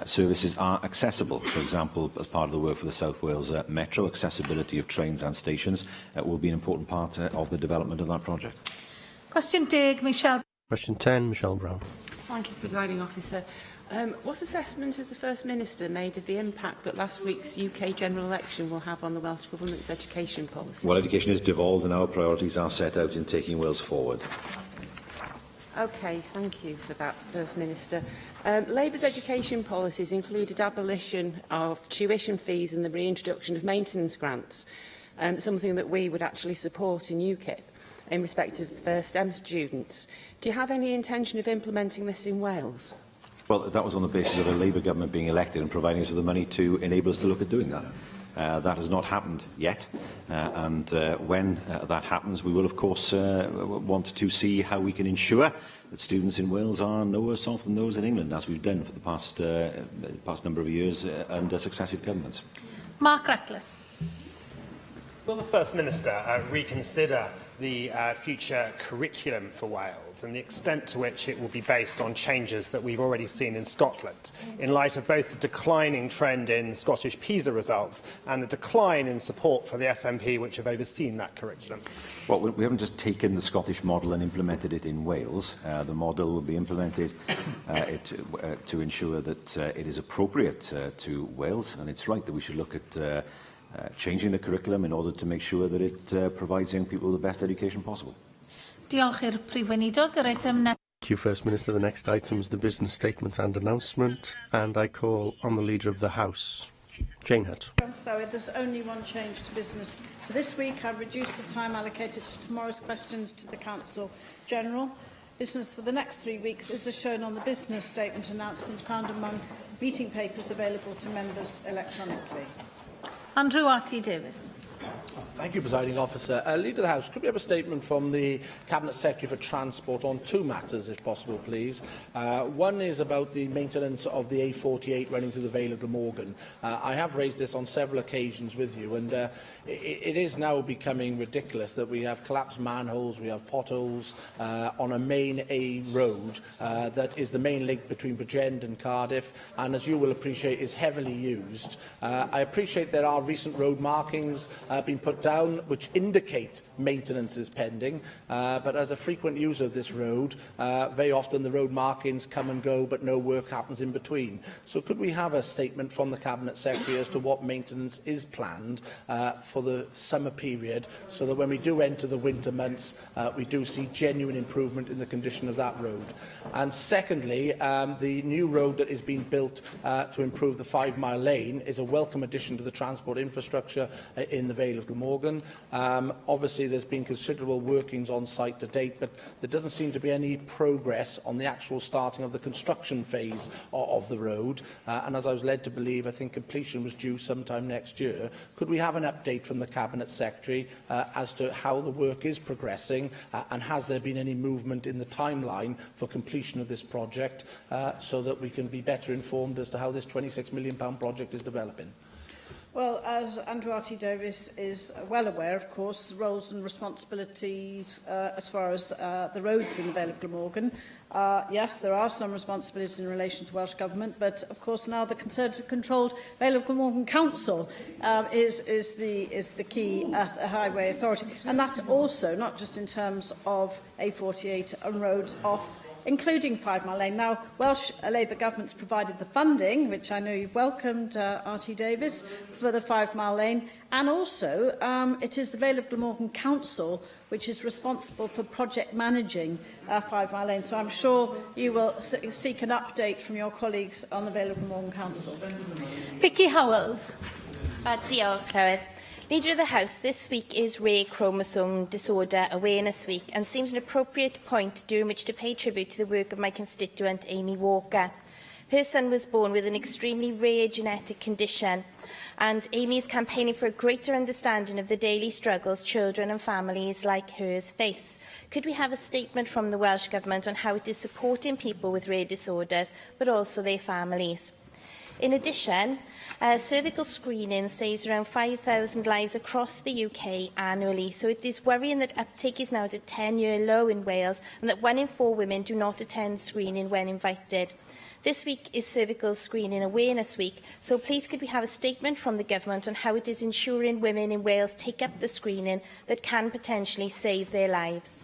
services are accessible. For example, as part of the work for the South Wales Metro, accessibility of trains and stations will be an important part of the development of that project. Question 10, Michelle. Question 10, Michelle Brown. Thank you, Presiding Officer. What assessment has the First Minister made of the impact that last week's UK general election will have on the Welsh Government's education policy? Well, education is devolved and our priorities are set out in taking Wales forward. OK, thank you for that, First Minister. Labour's education policies included abolition of tuition fees and the reintroduction of maintenance grants, something that we would actually support in UKIP in respect of STEM students. Do you have any intention of implementing this in Wales? Well, that was on the basis of a Labour government being elected and providing us with the money to enable us to look at doing that. That has not happened yet, and when that happens, we will, of course, want to see how we can ensure that students in Wales are no worse off than those in England, as we've done for the past number of years under successive governments. Mark Reckless. Will the First Minister reconsider the future curriculum for Wales and the extent to which it will be based on changes that we've already seen in Scotland, in light of both the declining trend in Scottish PISA results and the decline in support for the SNP which have overseen that curriculum? Well, we haven't just taken the Scottish model and implemented it in Wales. The model will be implemented to ensure that it is appropriate to Wales, and it's right that we should look at changing the curriculum in order to make sure that it provides young people the best education possible. Diolch i'r Prif Weinidog. Yr eitem Thank you, First Minister. The next item is the business statement and announcement, and I call on the Leader of the House, Jane Hutt. There's only one change to business for this week. I've reduced the time allocated to tomorrow's questions to the Council General. Business for the next 3 weeks is as shown on the business statement announcement found among meeting papers available to members electronically. Andrew Arty-Davis. Thank you, Presiding Officer. Leader of the House, could we have a statement from the Cabinet Secretary for Transport on two matters, if possible, please? One is about the maintenance of the A48 running through the Vale of Glamorgan. I have raised this on several occasions with you, and it is now becoming ridiculous that we have collapsed manholes, we have potholes on a main A road that is the main link between Bridgend and Cardiff, and as you will appreciate, is heavily used. I appreciate there are recent road markings being put down which indicate maintenance is pending, but as a frequent user of this road, very often the road markings come and go but no work happens in between. So could we have a statement from the Cabinet Secretary as to what maintenance is planned for the summer period, so that when we do enter the winter months we do see genuine improvement in the condition of that road? And secondly, the new road that is being built to improve the 5 Mile Lane is a welcome addition to the transport infrastructure in the Vale of Glamorgan. Obviously there's been considerable workings on site to date, but there doesn't seem to be any progress on the actual starting of the construction phase of the road, and as I was led to believe, I think completion was due sometime next year. Could we have an update from the Cabinet Secretary as to how the work is progressing, and has there been any movement in the timeline for completion of this project, so that we can be better informed as to how this £26 million project is developing? Well, as Andrew Arty-Davis is well aware, of course, roles and responsibilities as far as the roads in the Vale of Glamorgan. Yes, there are some responsibilities in relation to Welsh Government, but of course now the Conservative-controlled Vale of Glamorgan Council is the key highway authority. And that also, not just in terms of A48 and roads off, including 5 Mile Lane. Now, Welsh Labour government's provided the funding, which I know you've welcomed, Arty-Davis, for the 5 Mile Lane, and also it is the Vale of Glamorgan Council which is responsible for project managing 5 Mile Lane. So I'm sure you will seek an update from your colleagues on the Vale of Glamorgan Council. Vicky Howells. Diolch, Llywydd. Leader of the House, this week is Rare Chromosome Disorder Awareness Week and seems an appropriate point during which to pay tribute to the work of my constituent Amy Walker, Her son was born with an extremely rare genetic condition, and Amy is campaigning for a greater understanding of the daily struggles children and families like hers face. Could we have a statement from the Welsh Government on how it is supporting people with rare disorders, but also their families? In addition, cervical screening saves around 5,000 lives across the UK annually, so it is worrying that uptake is now at a 10-year low in Wales and that 1 in 4 women do not attend screening when invited. This week is Cervical Screening Awareness Week, so please could we have a statement from the Government on how it is ensuring women in Wales take up the screening that can potentially save their lives?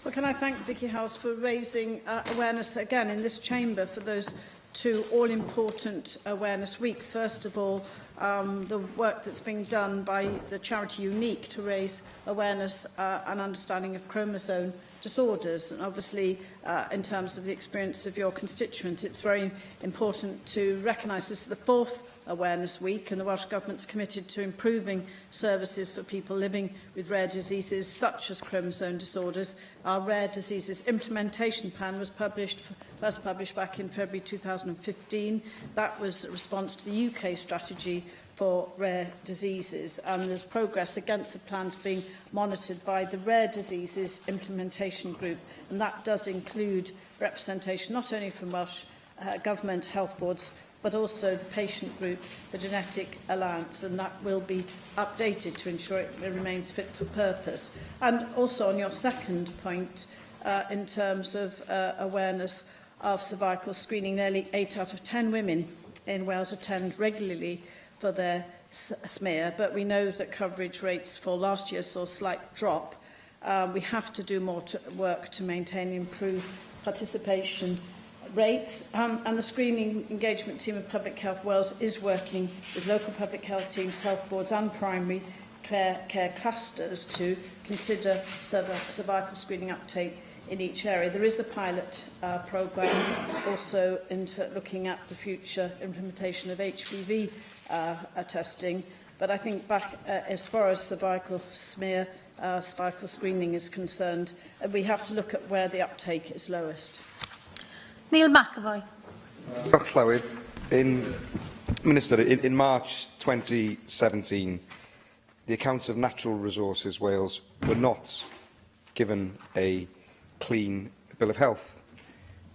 Well, can I thank Vicky House for raising awareness again in this chamber for those 2 all-important awareness weeks. First of all, the work that's being done by the charity Unique to raise awareness and understanding of chromosome disorders. And obviously, in terms of the experience of your constituent, it's very important to recognise this is the 4th Awareness Week, and the Welsh Government's committed to improving services for people living with rare diseases such as chromosome disorders. Our Rare Diseases Implementation Plan was first published back in February 2015. That was a response to the UK strategy for rare diseases, and there's progress against the plans being monitored by the Rare Diseases Implementation Group, and that does include representation not only from Welsh Government health boards, but also the patient group, the Genetic Alliance, and that will be updated to ensure it remains fit for purpose. And also on your second point, in terms of awareness of cervical screening, nearly 8 out of 10 women in Wales attend regularly for their smear, but we know that coverage rates for last year saw a slight drop. We have to do more work to maintain and improve participation rates, and the Screening Engagement Team of Public Health Wales is working with local public health teams, health boards and primary care clusters to consider cervical screening uptake in each area. There is a pilot programme also into looking at the future implementation of HPV testing, but I think back as far as cervical smear, cervical screening is concerned, we have to look at where the uptake is lowest. Neil McAvoy. Minister, in March 2017, the accounts of Natural Resources Wales were not given a clean bill of health.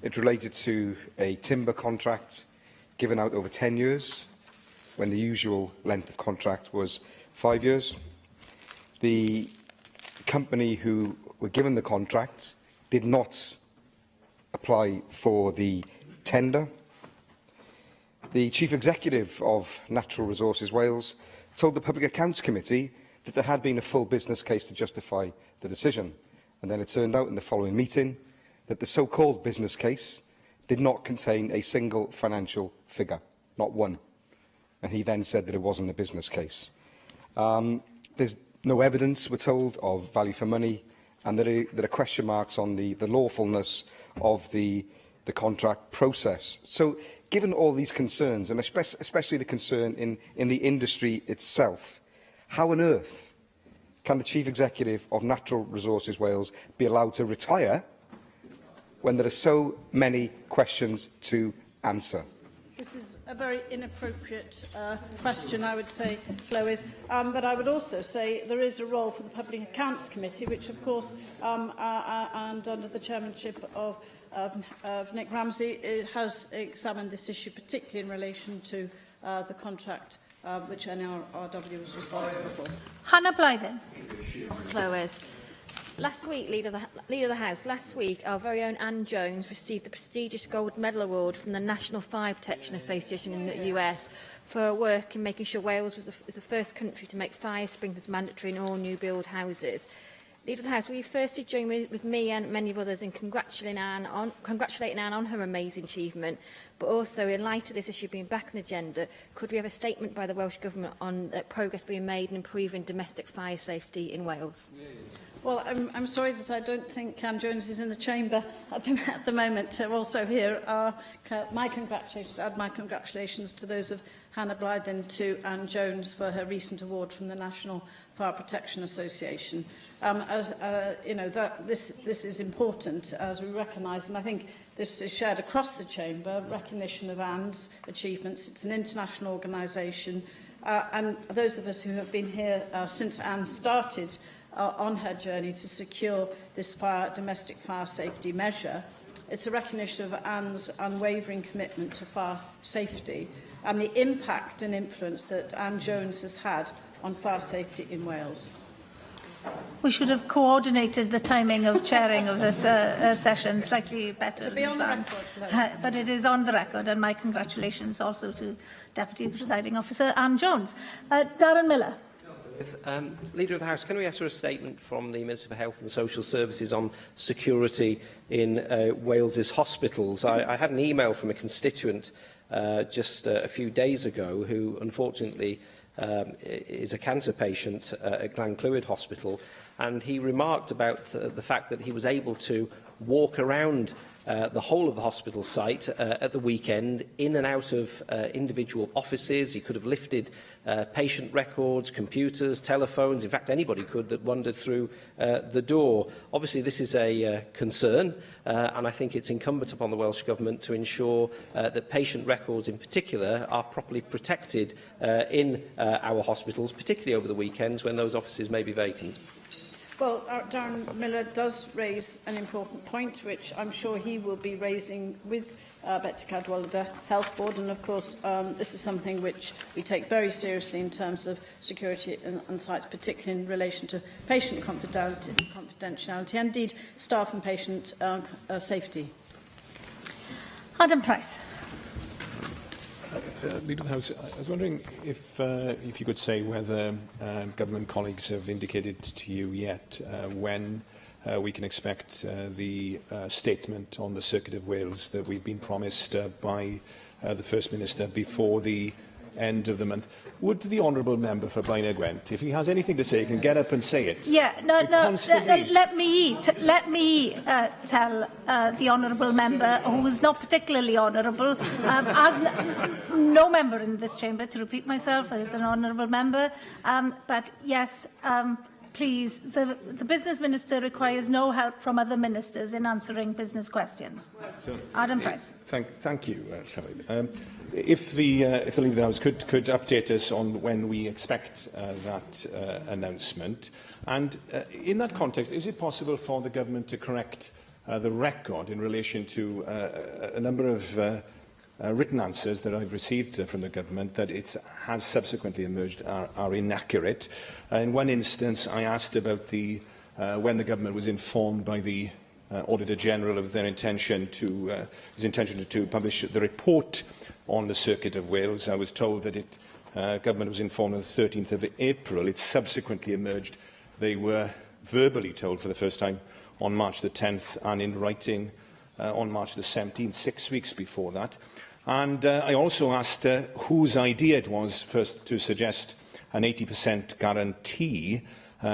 It related to a timber contract given out over 10 years, when the usual length of contract was 5 years. The company who were given the contract did not apply for the tender. The Chief Executive of Natural Resources Wales told the Public Accounts Committee that there had been a full business case to justify the decision, and then it turned out in the following meeting that the so-called business case did not contain a single financial figure, not one, and he then said that it wasn't a business case. There's no evidence, we're told, of value for money, and there are question marks on the lawfulness of the contract process. So, given all these concerns, and especially the concern in the industry itself, how on earth can the Chief Executive of Natural Resources Wales be allowed to retire when there are so many questions to answer? This is a very inappropriate question, I would say, Llywydd. But I would also say there is a role for the Public Accounts Committee, which, of course, and under the chairmanship of Nick Ramsey, has examined this issue, particularly in relation to the contract which NRRW was responsible for. Hannah Blythen. Llywydd. Last week, Leader of the House, our very own Anne Jones received the prestigious Gold Medal Award from the National Fire Protection Association in the US for her work in making sure Wales was the first country to make fire sprinklers mandatory in all new build houses. Leader of the House, will you firstly join with me and many of others in congratulating Anne on her amazing achievement, but also in light of this issue being back on the agenda, could we have a statement by the Welsh Government on progress being made in improving domestic fire safety in Wales? Well, I'm sorry that I don't think Anne Jones is in the chamber at the moment. Also here are my congratulations to those of Hannah Blythe and to Anne Jones for her recent award from the National Fire Protection Association. This is important as we recognise, and I think this is shared across the chamber, recognition of Anne's achievements. It's an international organisation, and those of us who have been here since Anne started on her journey to secure this domestic fire safety measure, it's a recognition of Anne's unwavering commitment to fire safety and the impact and influence that Anne Jones has had on fire safety in Wales. We should have coordinated the timing of chairing of this session slightly better. To be on the record, but it is on the record, and my congratulations also to Deputy Presiding Officer Anne Jones. Darren Miller. Leader of the House, can we ask for a statement from the Minister for Health and Social Services on security in Wales's hospitals? I had an email from a constituent just a few days ago who unfortunately is a cancer patient at Glenclwyd Hospital, and he remarked about the fact that he was able to walk around the whole of the hospital site at the weekend, in and out of individual offices. He could have lifted patient records, computers, telephones, in fact anybody could that wandered through the door. Obviously this is a concern, and I think it's incumbent upon the Welsh Government to ensure that patient records in particular are properly protected in our hospitals, particularly over the weekends when those offices may be vacant. Well, Darren Miller does raise an important point, which I'm sure he will be raising with Betsy Cadwallader Health Board, and of course this is something which we take very seriously in terms of security on sites, particularly in relation to patient confidentiality, and indeed staff and patient safety. Adam Price. Leader of the House, I was wondering if you could say whether government colleagues have indicated to you yet when we can expect the statement on the Circuit of Wales that we've been promised by the First Minister before the end of the month. Would the honourable member for Blaenau Gwent, if he has anything to say, can get up and say it? Yeah, let me tell the honourable member, who is not particularly honourable, as no member in this chamber, to repeat myself, as an honourable member, but yes, please, the Business Minister requires no help from other ministers in answering business questions. So, Adam Price. Thank you, Shelley. If the Leader of the House could update us on when we expect that announcement, and in that context, is it possible for the government to correct the record in relation to a number of written answers that I've received from the government that it has subsequently emerged are inaccurate? In one instance, I asked about when the government was informed by the Auditor General of their intention to publish the report on the Circuit of Wales. I was told that government was informed on the 13th of April. It subsequently emerged they were verbally told for the first time on March the 10th and in writing on March the 17th, 6 weeks before that. And I also asked whose idea it was first to suggest an 80% guarantee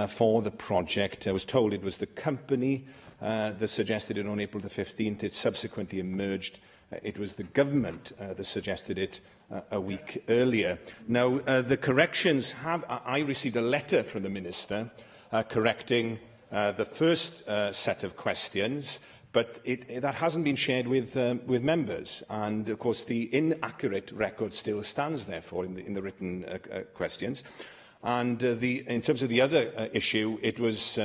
for the project. I was told it was the company that suggested it on April the 15th. It subsequently emerged it was the government that suggested it a week earlier. Now, the corrections I received a letter from the Minister correcting the first set of questions, but that hasn't been shared with members. And, of course, the inaccurate record still stands, therefore, in the written questions. And in terms of the other issue, it was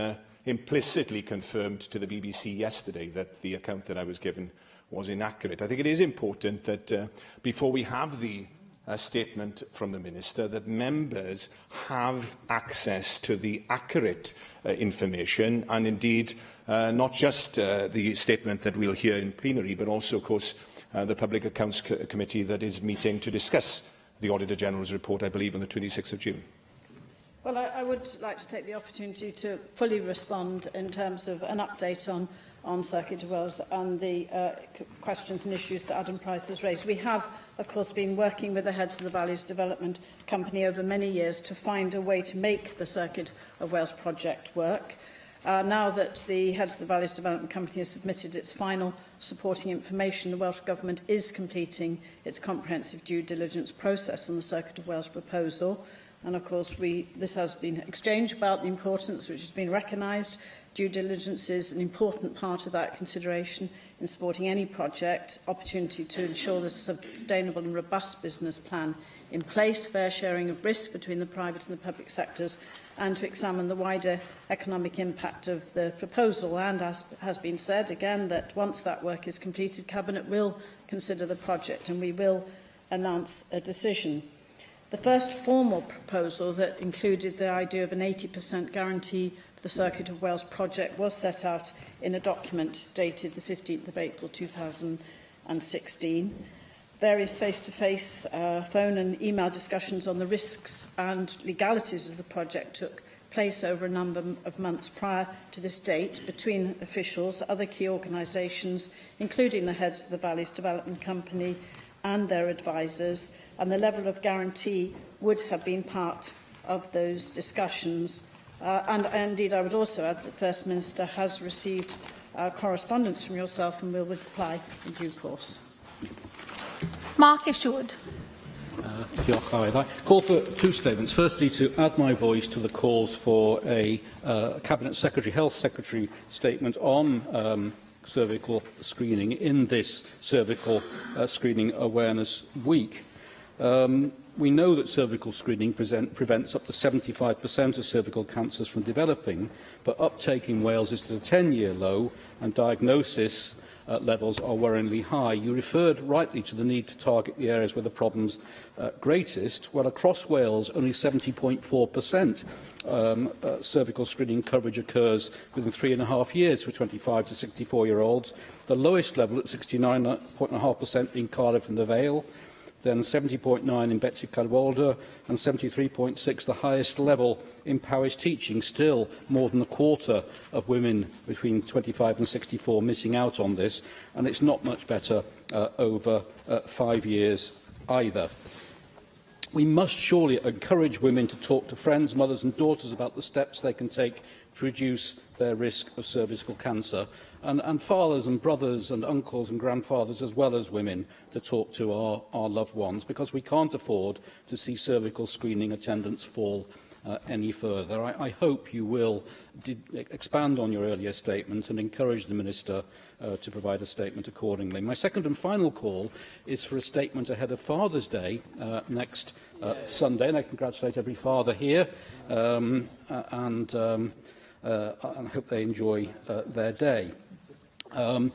implicitly confirmed to the BBC yesterday that the account that I was given was inaccurate. I think it is important that before we have the statement from the Minister, that members have access to the accurate information, and indeed not just the statement that we'll hear in plenary, but also, of course, the Public Accounts Committee that is meeting to discuss the Auditor General's report, I believe, on the 26th of June. Well, I would like to take the opportunity to fully respond in terms of an update on Circuit of Wales and the questions and issues that Adam Price has raised. We have, of course, been working with the heads of the Valleys Development Company over many years to find a way to make the Circuit of Wales project work. Now that the Heads of the Valleys Development Company has submitted its final supporting information, the Welsh Government is completing its comprehensive due diligence process on the Circuit of Wales proposal. And of course, this has been exchanged about the importance which has been recognised. Due diligence is an important part of that consideration in supporting any project, opportunity to ensure there's a sustainable and robust business plan in place, fair sharing of risk between the private and the public sectors, and to examine the wider economic impact of the proposal. And as has been said again, that once that work is completed, Cabinet will consider the project and we will announce a decision. The first formal proposal that included the idea of an 80% guarantee for the Circuit of Wales project was set out in a document dated the 15th of April 2016. Various face-to-face phone and email discussions on the risks and legalities of the project took place over a number of months prior to this date between officials, other key organisations, including the heads of the Valleys Development Company and their advisers, and the level of guarantee would have been part of those discussions. And indeed, I would also add that the First Minister has received correspondence from yourself and will reply in due course. Mark Isherwood. I call for two statements. Firstly, to add my voice to the calls for a Cabinet Secretary, Health Secretary statement on cervical screening in this Cervical Screening Awareness Week. We know that cervical screening prevents up to 75% of cervical cancers from developing, but uptake in Wales is at a 10-year low and diagnosis levels are worryingly high. You referred rightly to the need to target the areas where the problem's greatest. Well, across Wales, only 70.4% cervical screening coverage occurs within 3.5 years for 25 to 64-year-olds. The lowest level at 69.5% in Cardiff and the Vale, then 70.9 in Betsi Cadwaladr and 73.6 the highest level in parish teaching. Still, more than a quarter of women between 25 and 64 missing out on this, and it's not much better over 5 years either. We must surely encourage women to talk to friends, mothers and daughters about the steps they can take to reduce their risk of cervical cancer, and fathers and brothers and uncles and grandfathers, as well as women, to talk to our loved ones, because we can't afford to see cervical screening attendance fall any further. I hope you will expand on your earlier statement and encourage the Minister to provide a statement accordingly. My second and final call is for a statement ahead of Father's Day next Sunday, and I congratulate every father here and I hope they enjoy their day. On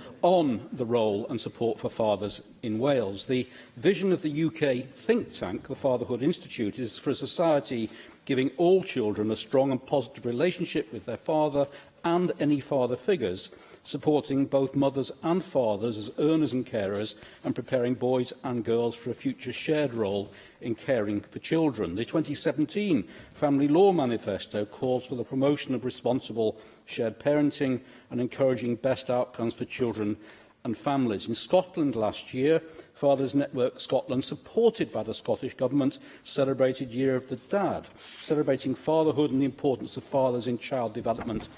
the role and support for fathers in Wales. The vision of the UK think tank, the Fatherhood Institute, is for a society giving all children a strong and positive relationship with their father and any father figures, supporting both mothers and fathers as earners and carers, and preparing boys and girls for a future shared role in caring for children. The 2017 Family Law Manifesto calls for the promotion of responsible shared parenting and encouraging best outcomes for children and families. In Scotland last year, Fathers Network Scotland, supported by the Scottish Government, celebrated Year of the Dad, celebrating fatherhood and the importance of fathers in child development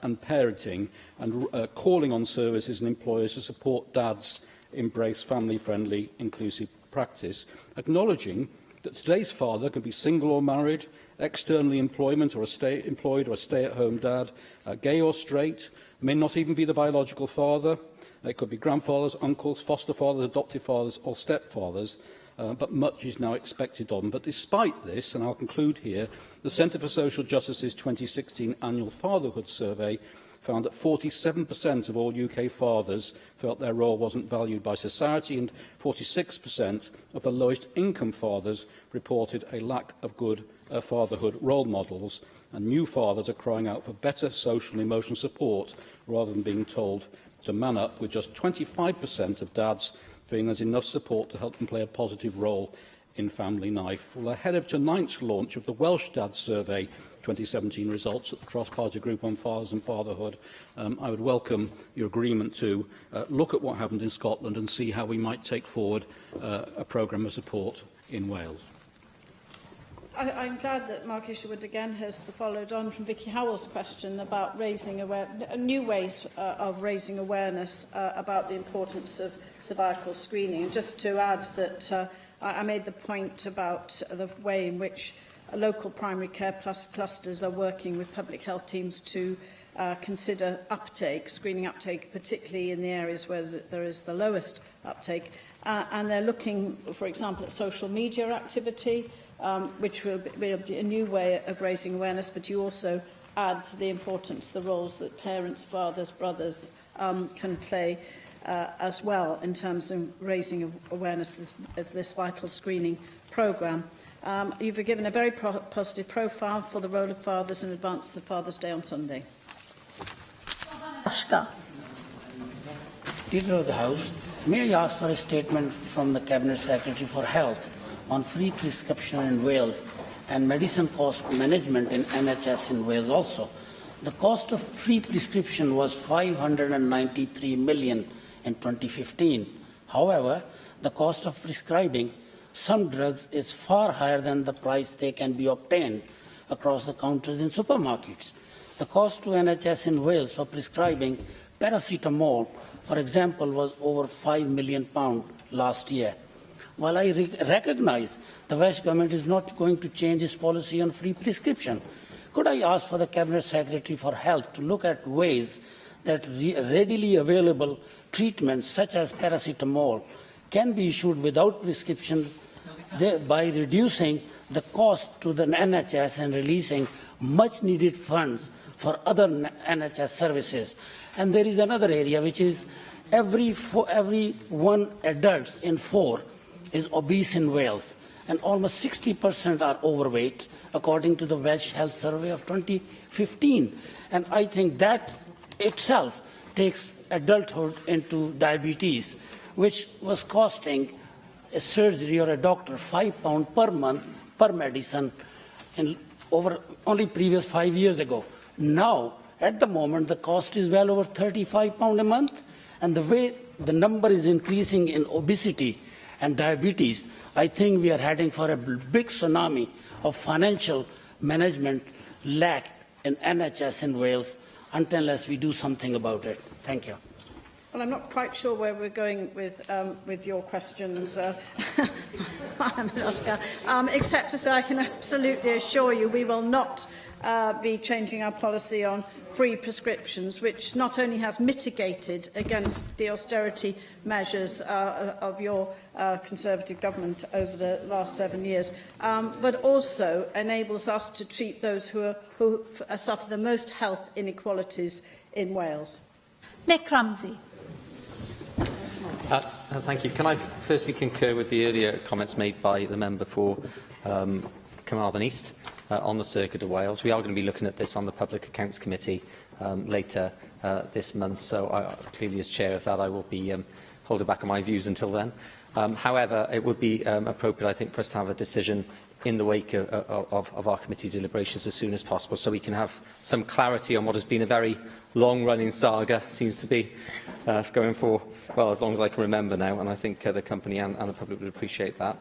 and parenting, and calling on services and employers to support dads embrace family-friendly, inclusive practice, acknowledging that today's father can be single or married, externally employed or a stay-at-home dad, gay or straight, may not even be the biological father. It could be grandfathers, uncles, foster fathers, adoptive fathers or stepfathers, but much is now expected of them. But despite this, and I'll conclude here, the Centre for Social Justice's 2016 annual fatherhood survey found that 47% of all UK fathers felt their role wasn't valued by society, and 46% of the lowest income fathers reported a lack of good fatherhood role models, and new fathers are crying out for better social and emotional support rather than being told to man up, with just 25% of dads feeling there's enough support to help them play a positive role in family life. Well, ahead of tonight's launch of the Welsh Dads Survey 2017 results at the Cross-Party Group on Fathers and Fatherhood, I would welcome your agreement to look at what happened in Scotland and see how we might take forward a programme of support in Wales. I'm glad that Mark Isherwood again has followed on from Vicky Howell's question about raising new ways of raising awareness about the importance of cervical screening. And just to add that I made the point about the way in which local primary care clusters are working with public health teams to consider screening uptake, particularly in the areas where there is the lowest uptake. And they're looking, for example, at social media activity, which will be a new way of raising awareness, but you also add to the importance, the roles that parents, fathers, brothers can play as well in terms of raising awareness of this vital screening programme. You've given a very positive profile for the role of fathers in advance of Father's Day on Sunday. Leader of the House, may I ask for a statement from the Cabinet Secretary for Health on free prescription in Wales and medicine cost management in NHS in Wales also. The cost of free prescription was £593 million in 2015. However, the cost of prescribing some drugs is far higher than the price they can be obtained across the counters in supermarkets. The cost to NHS in Wales for prescribing paracetamol, for example, was over £5 million last year. While I recognise the Welsh Government is not going to change its policy on free prescription, could I ask for the Cabinet Secretary for Health to look at ways that readily available treatments such as paracetamol can be issued without prescription, thereby reducing the cost to the NHS and releasing much-needed funds for other NHS services. And there is another area which is every one adult in 4 is obese in Wales, and almost 60% are overweight, according to the Welsh Health Survey of 2015. And I think that itself takes adulthood into diabetes, which was costing a surgery or a doctor £5 per month per medicine over only previous 5 years ago. Now, at the moment, the cost is well over £35 a month, and the way the number is increasing in obesity and diabetes, I think we are heading for a big tsunami of financial management lack in NHS in Wales unless we do something about it. Thank you. Well, I'm not quite sure where we're going with your questions, except to say I can absolutely assure you we will not be changing our policy on free prescriptions, which not only has mitigated against the austerity measures of your Conservative government over the last 7 years, but also enables us to treat those who suffer the most health inequalities in Wales. Nick Ramsey. Thank you. Can I firstly concur with the earlier comments made by the member for Carmarthen East on the Circuit of Wales? We are going to be looking at this on the Public Accounts Committee later this month, so clearly as chair of that I will be holding back on my views until then. However, it would be appropriate, I think, for us to have a decision in the wake of our committee deliberations as soon as possible, so we can have some clarity on what has been a very long-running saga, seems to be going for, well, as long as I can remember now, and I think the company and the public would appreciate that.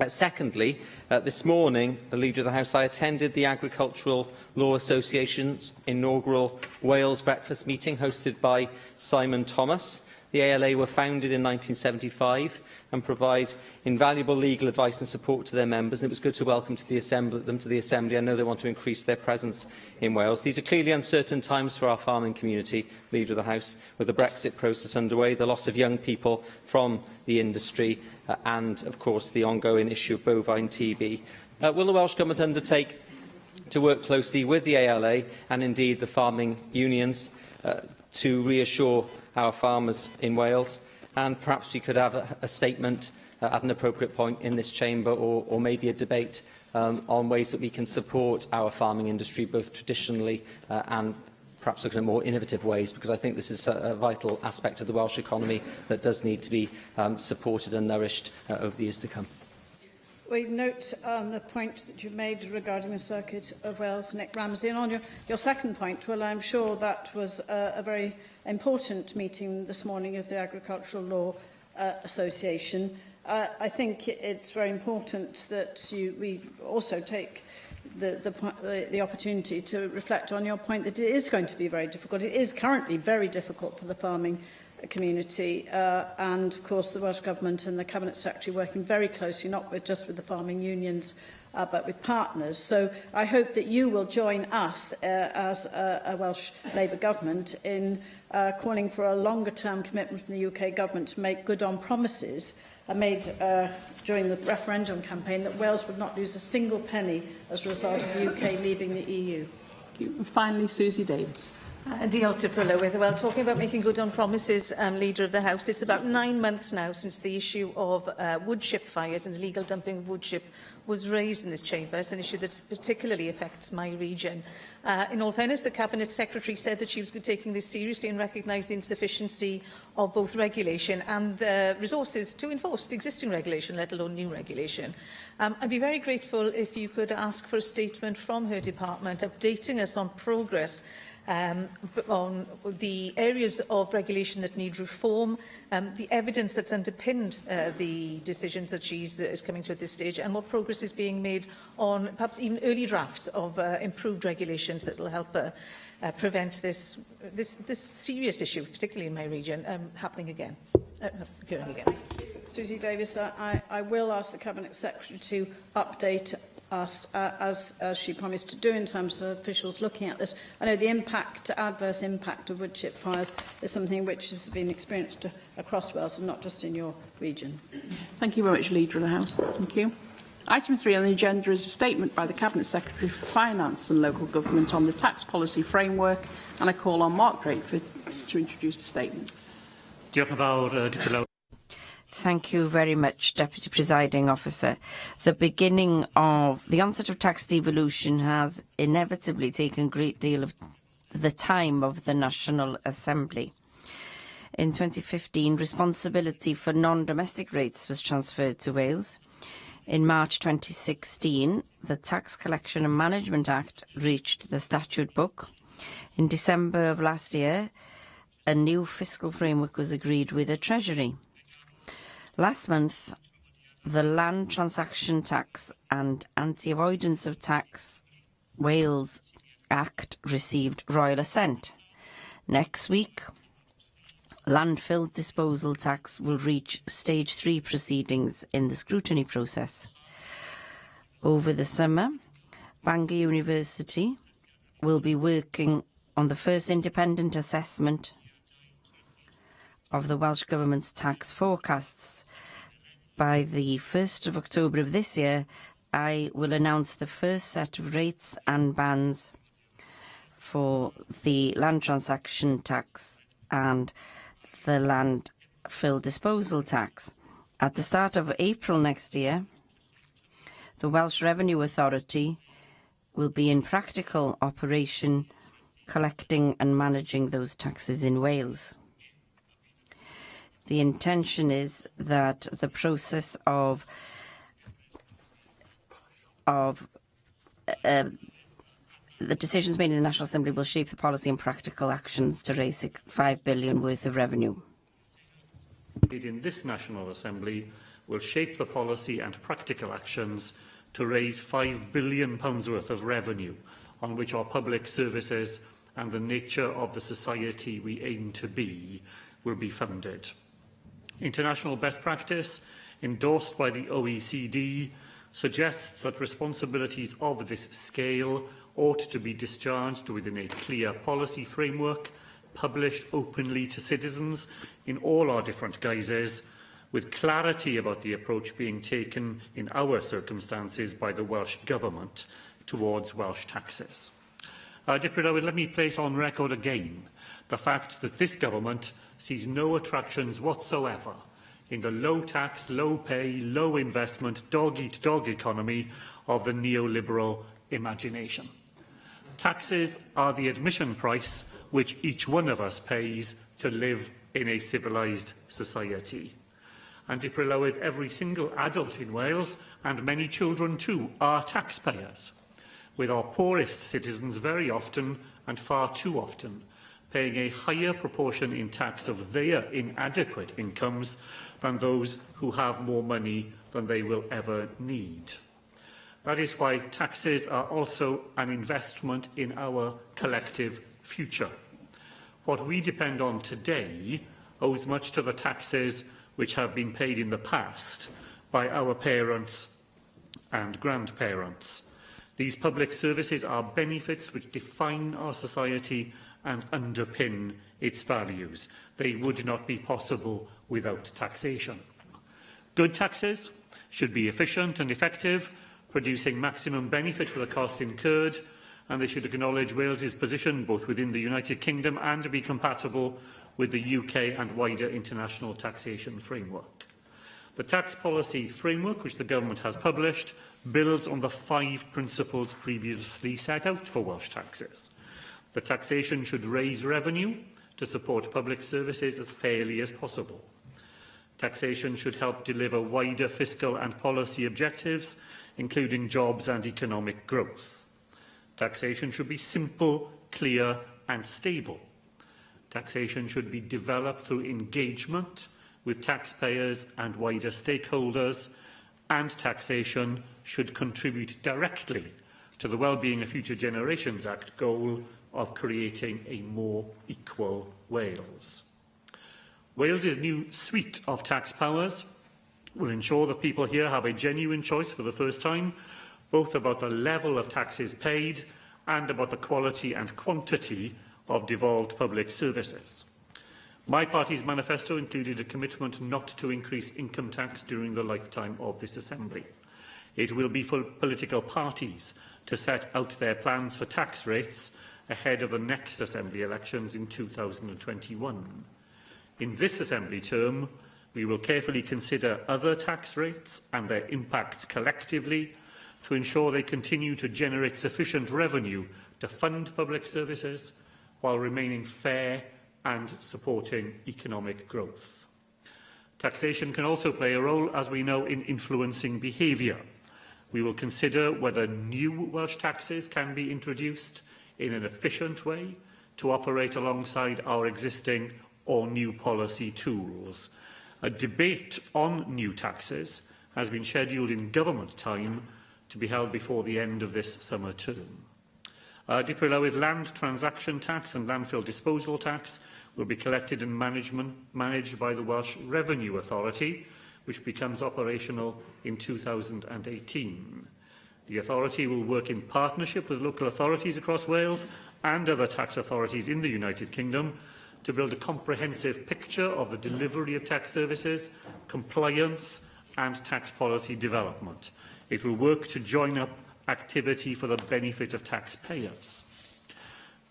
Secondly, this morning, the Leader of the House, I attended the Agricultural Law Association's inaugural Wales breakfast meeting hosted by Simon Thomas. The ALA were founded in 1975 and provide invaluable legal advice and support to their members, and it was good to welcome them to the Assembly. I know they want to increase their presence in Wales. These are clearly uncertain times for our farming community, Leader of the House, with the Brexit process underway, the loss of young people from the industry, and, of course, the ongoing issue of bovine TB. Will the Welsh Government undertake to work closely with the ALA and, indeed, the farming unions to reassure our farmers in Wales? And perhaps we could have a statement at an appropriate point in this chamber, or maybe a debate on ways that we can support our farming industry, both traditionally and perhaps looking at more innovative ways, because I think this is a vital aspect of the Welsh economy that does need to be supported and nourished over the years to come. We note on the point that you made regarding the Circuit of Wales, Nick Ramsey, and on your second point, well, I'm sure that was a very important meeting this morning of the Agricultural Law Association. I think it's very important that we also take the opportunity to reflect on your point that it is going to be very difficult. It is currently very difficult for the farming community, and of course the Welsh Government and the Cabinet Secretary working very closely, not just with the farming unions, but with partners. So I hope that you will join us as a Welsh Labour Government in calling for a longer-term commitment from the UK Government to make good on promises made during the referendum campaign that Wales would not lose a single penny as a result of the UK leaving the EU. And finally, Susie Davis. Diolch Dipper Lywydd. Well, talking about making good on promises, Leader of the House, it's about 9 months now since the issue of wood chip fires and illegal dumping of wood chip was raised in this chamber. It's an issue that particularly affects my region. In all fairness, the Cabinet Secretary said that she was taking this seriously and recognised the insufficiency of both regulation and the resources to enforce the existing regulation, let alone new regulation. I'd be very grateful if you could ask for a statement from her department updating us on progress on the areas of regulation that need reform, the evidence that's underpinned the decisions that is coming to at this stage, and what progress is being made on perhaps even early drafts of improved regulations that will help prevent this serious issue, particularly in my region, happening again, occurring again. Susie Davis, I will ask the Cabinet Secretary to update us, as she promised to do, in terms of officials looking at this. I know the adverse impact of wood chip fires is something which has been experienced across Wales and not just in your region. Thank you very much, Leader of the House. Thank you. Item 3 on the agenda is a statement by the Cabinet Secretary for Finance and Local Government on the tax policy framework, and I call on Mark Drakeford to introduce the statement. Thank you very much, Deputy Presiding Officer. The onset of tax devolution has inevitably taken a great deal of the time of the National Assembly. In 2015, responsibility for non-domestic rates was transferred to Wales. In March 2016, the Tax Collection and Management Act reached the statute book. In December of last year, a new fiscal framework was agreed with the Treasury. Last month, the Land Transaction Tax and Anti-Avoidance of Tax Wales Act received royal assent. Next week, landfill disposal tax will reach Stage 3 proceedings in the scrutiny process. Over the summer, Bangor University will be working on the first independent assessment of the Welsh Government's tax forecasts. By the 1st of October of this year, I will announce the first set of rates and bans for the land transaction tax and the landfill disposal tax. At the start of April next year, the Welsh Revenue Authority will be in practical operation collecting and managing those taxes in Wales. The intention is that the process of the decisions made in the National Assembly will shape the policy and practical actions to raise £5 billion worth of revenue. In this National Assembly will shape the policy and practical actions to raise £5 billion worth of revenue on which our public services and the nature of the society we aim to be will be funded. International best practice, endorsed by the OECD, suggests that responsibilities of this scale ought to be discharged within a clear policy framework, published openly to citizens in all our different guises, with clarity about the approach being taken in our circumstances by the Welsh Government towards Welsh taxes. Let me place on record again the fact that this Government sees no attractions whatsoever in the low-tax, low-pay, low-investment, dog-eat-dog economy of the neoliberal imagination. Taxes are the admission price which each one of us pays to live in a civilised society. And with every single adult in Wales, and many children too, are taxpayers, with our poorest citizens very often, and far too often, paying a higher proportion in tax of their inadequate incomes than those who have more money than they will ever need. That is why taxes are also an investment in our collective future. What we depend on today owes much to the taxes which have been paid in the past by our parents and grandparents. These public services are benefits which define our society and underpin its values. They would not be possible without taxation. Good taxes should be efficient and effective, producing maximum benefit for the cost incurred, and they should acknowledge Wales's position both within the United Kingdom and be compatible with the UK and wider international taxation framework. The tax policy framework, which the Government has published, builds on the 5 principles previously set out for Welsh taxes. The taxation should raise revenue to support public services as fairly as possible. Taxation should help deliver wider fiscal and policy objectives, including jobs and economic growth. Taxation should be simple, clear and stable. Taxation should be developed through engagement with taxpayers and wider stakeholders, and taxation should contribute directly to the Wellbeing of Future Generations Act goal of creating a more equal Wales. Wales's new suite of tax powers will ensure that people here have a genuine choice for the first time, both about the level of taxes paid and about the quality and quantity of devolved public services. My party's manifesto included a commitment not to increase income tax during the lifetime of this Assembly. It will be for political parties to set out their plans for tax rates ahead of the next Assembly elections in 2021. In this Assembly term, we will carefully consider other tax rates and their impacts collectively to ensure they continue to generate sufficient revenue to fund public services while remaining fair and supporting economic growth. Taxation can also play a role, as we know, in influencing behaviour. We will consider whether new Welsh taxes can be introduced in an efficient way to operate alongside our existing or new policy tools. A debate on new taxes has been scheduled in government time to be held before the end of this summer term. With land transaction tax and landfill disposal tax will be collected and managed by the Welsh Revenue Authority, which becomes operational in 2018. The authority will work in partnership with local authorities across Wales and other tax authorities in the United Kingdom to build a comprehensive picture of the delivery of tax services, compliance and tax policy development. It will work to join up activity for the benefit of taxpayers.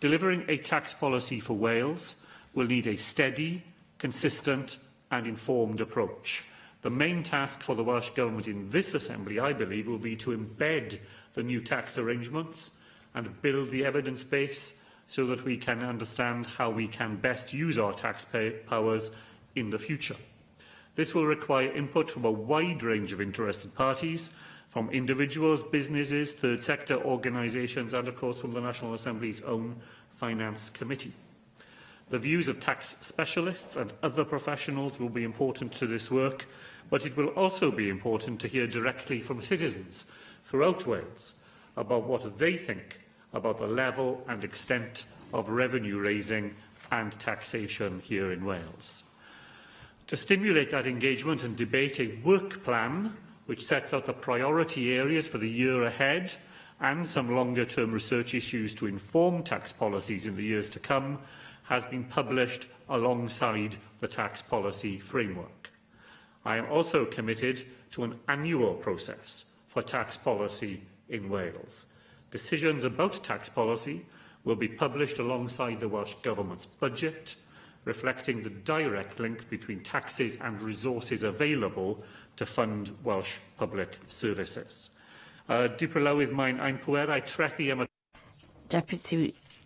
Delivering a tax policy for Wales will need a steady, consistent and informed approach. The main task for the Welsh Government in this Assembly, I believe, will be to embed the new tax arrangements and build the evidence base so that we can understand how we can best use our tax powers in the future. This will require input from a wide range of interested parties, from individuals, businesses, third sector organisations and, of course, from the National Assembly's own Finance Committee. The views of tax specialists and other professionals will be important to this work, but it will also be important to hear directly from citizens throughout Wales about what they think about the level and extent of revenue raising and taxation here in Wales. To stimulate that engagement and debate, a work plan which sets out the priority areas for the year ahead and some longer-term research issues to inform tax policies in the years to come has been published alongside the tax policy framework. I am also committed to an annual process for tax policy in Wales. Decisions about tax policy will be published alongside the Welsh Government's budget, reflecting the direct link between taxes and resources available to fund Welsh public services. Deputy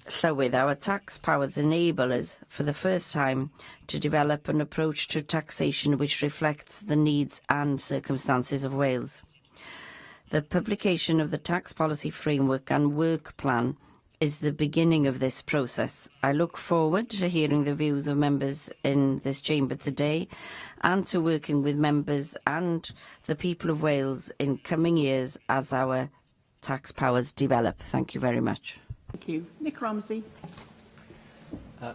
Llywydd, our tax powers enable us, for the first time, to develop an approach to taxation which reflects the needs and circumstances of Wales. The publication of the tax policy framework and work plan is the beginning of this process. I look forward to hearing the views of members in this chamber today and to working with members and the people of Wales in coming years as our tax powers develop. Thank you very much. Thank you. Nick Ramsey.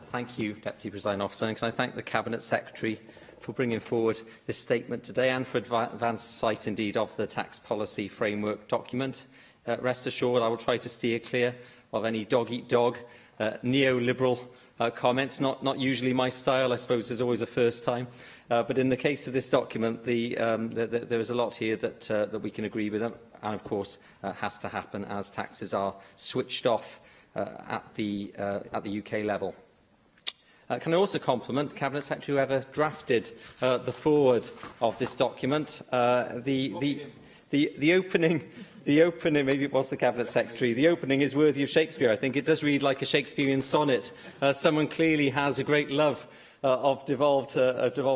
Thank you, Deputy Presiding Officer. And can I thank the Cabinet Secretary for bringing forward this statement today and for advanced sight, indeed, of the tax policy framework document. Rest assured, I will try to steer clear of any dog-eat-dog, neoliberal comments. Not usually my style, I suppose there's always a first time. But in the case of this document, there is a lot here that we can agree with, and of course has to happen as taxes are switched off at the UK level. Can I also compliment the Cabinet Secretary whoever drafted the foreword of this document? The opening, maybe it was the Cabinet Secretary, the opening is worthy of Shakespeare. I think it does read like a Shakespearean sonnet. Someone clearly has a great love of devolved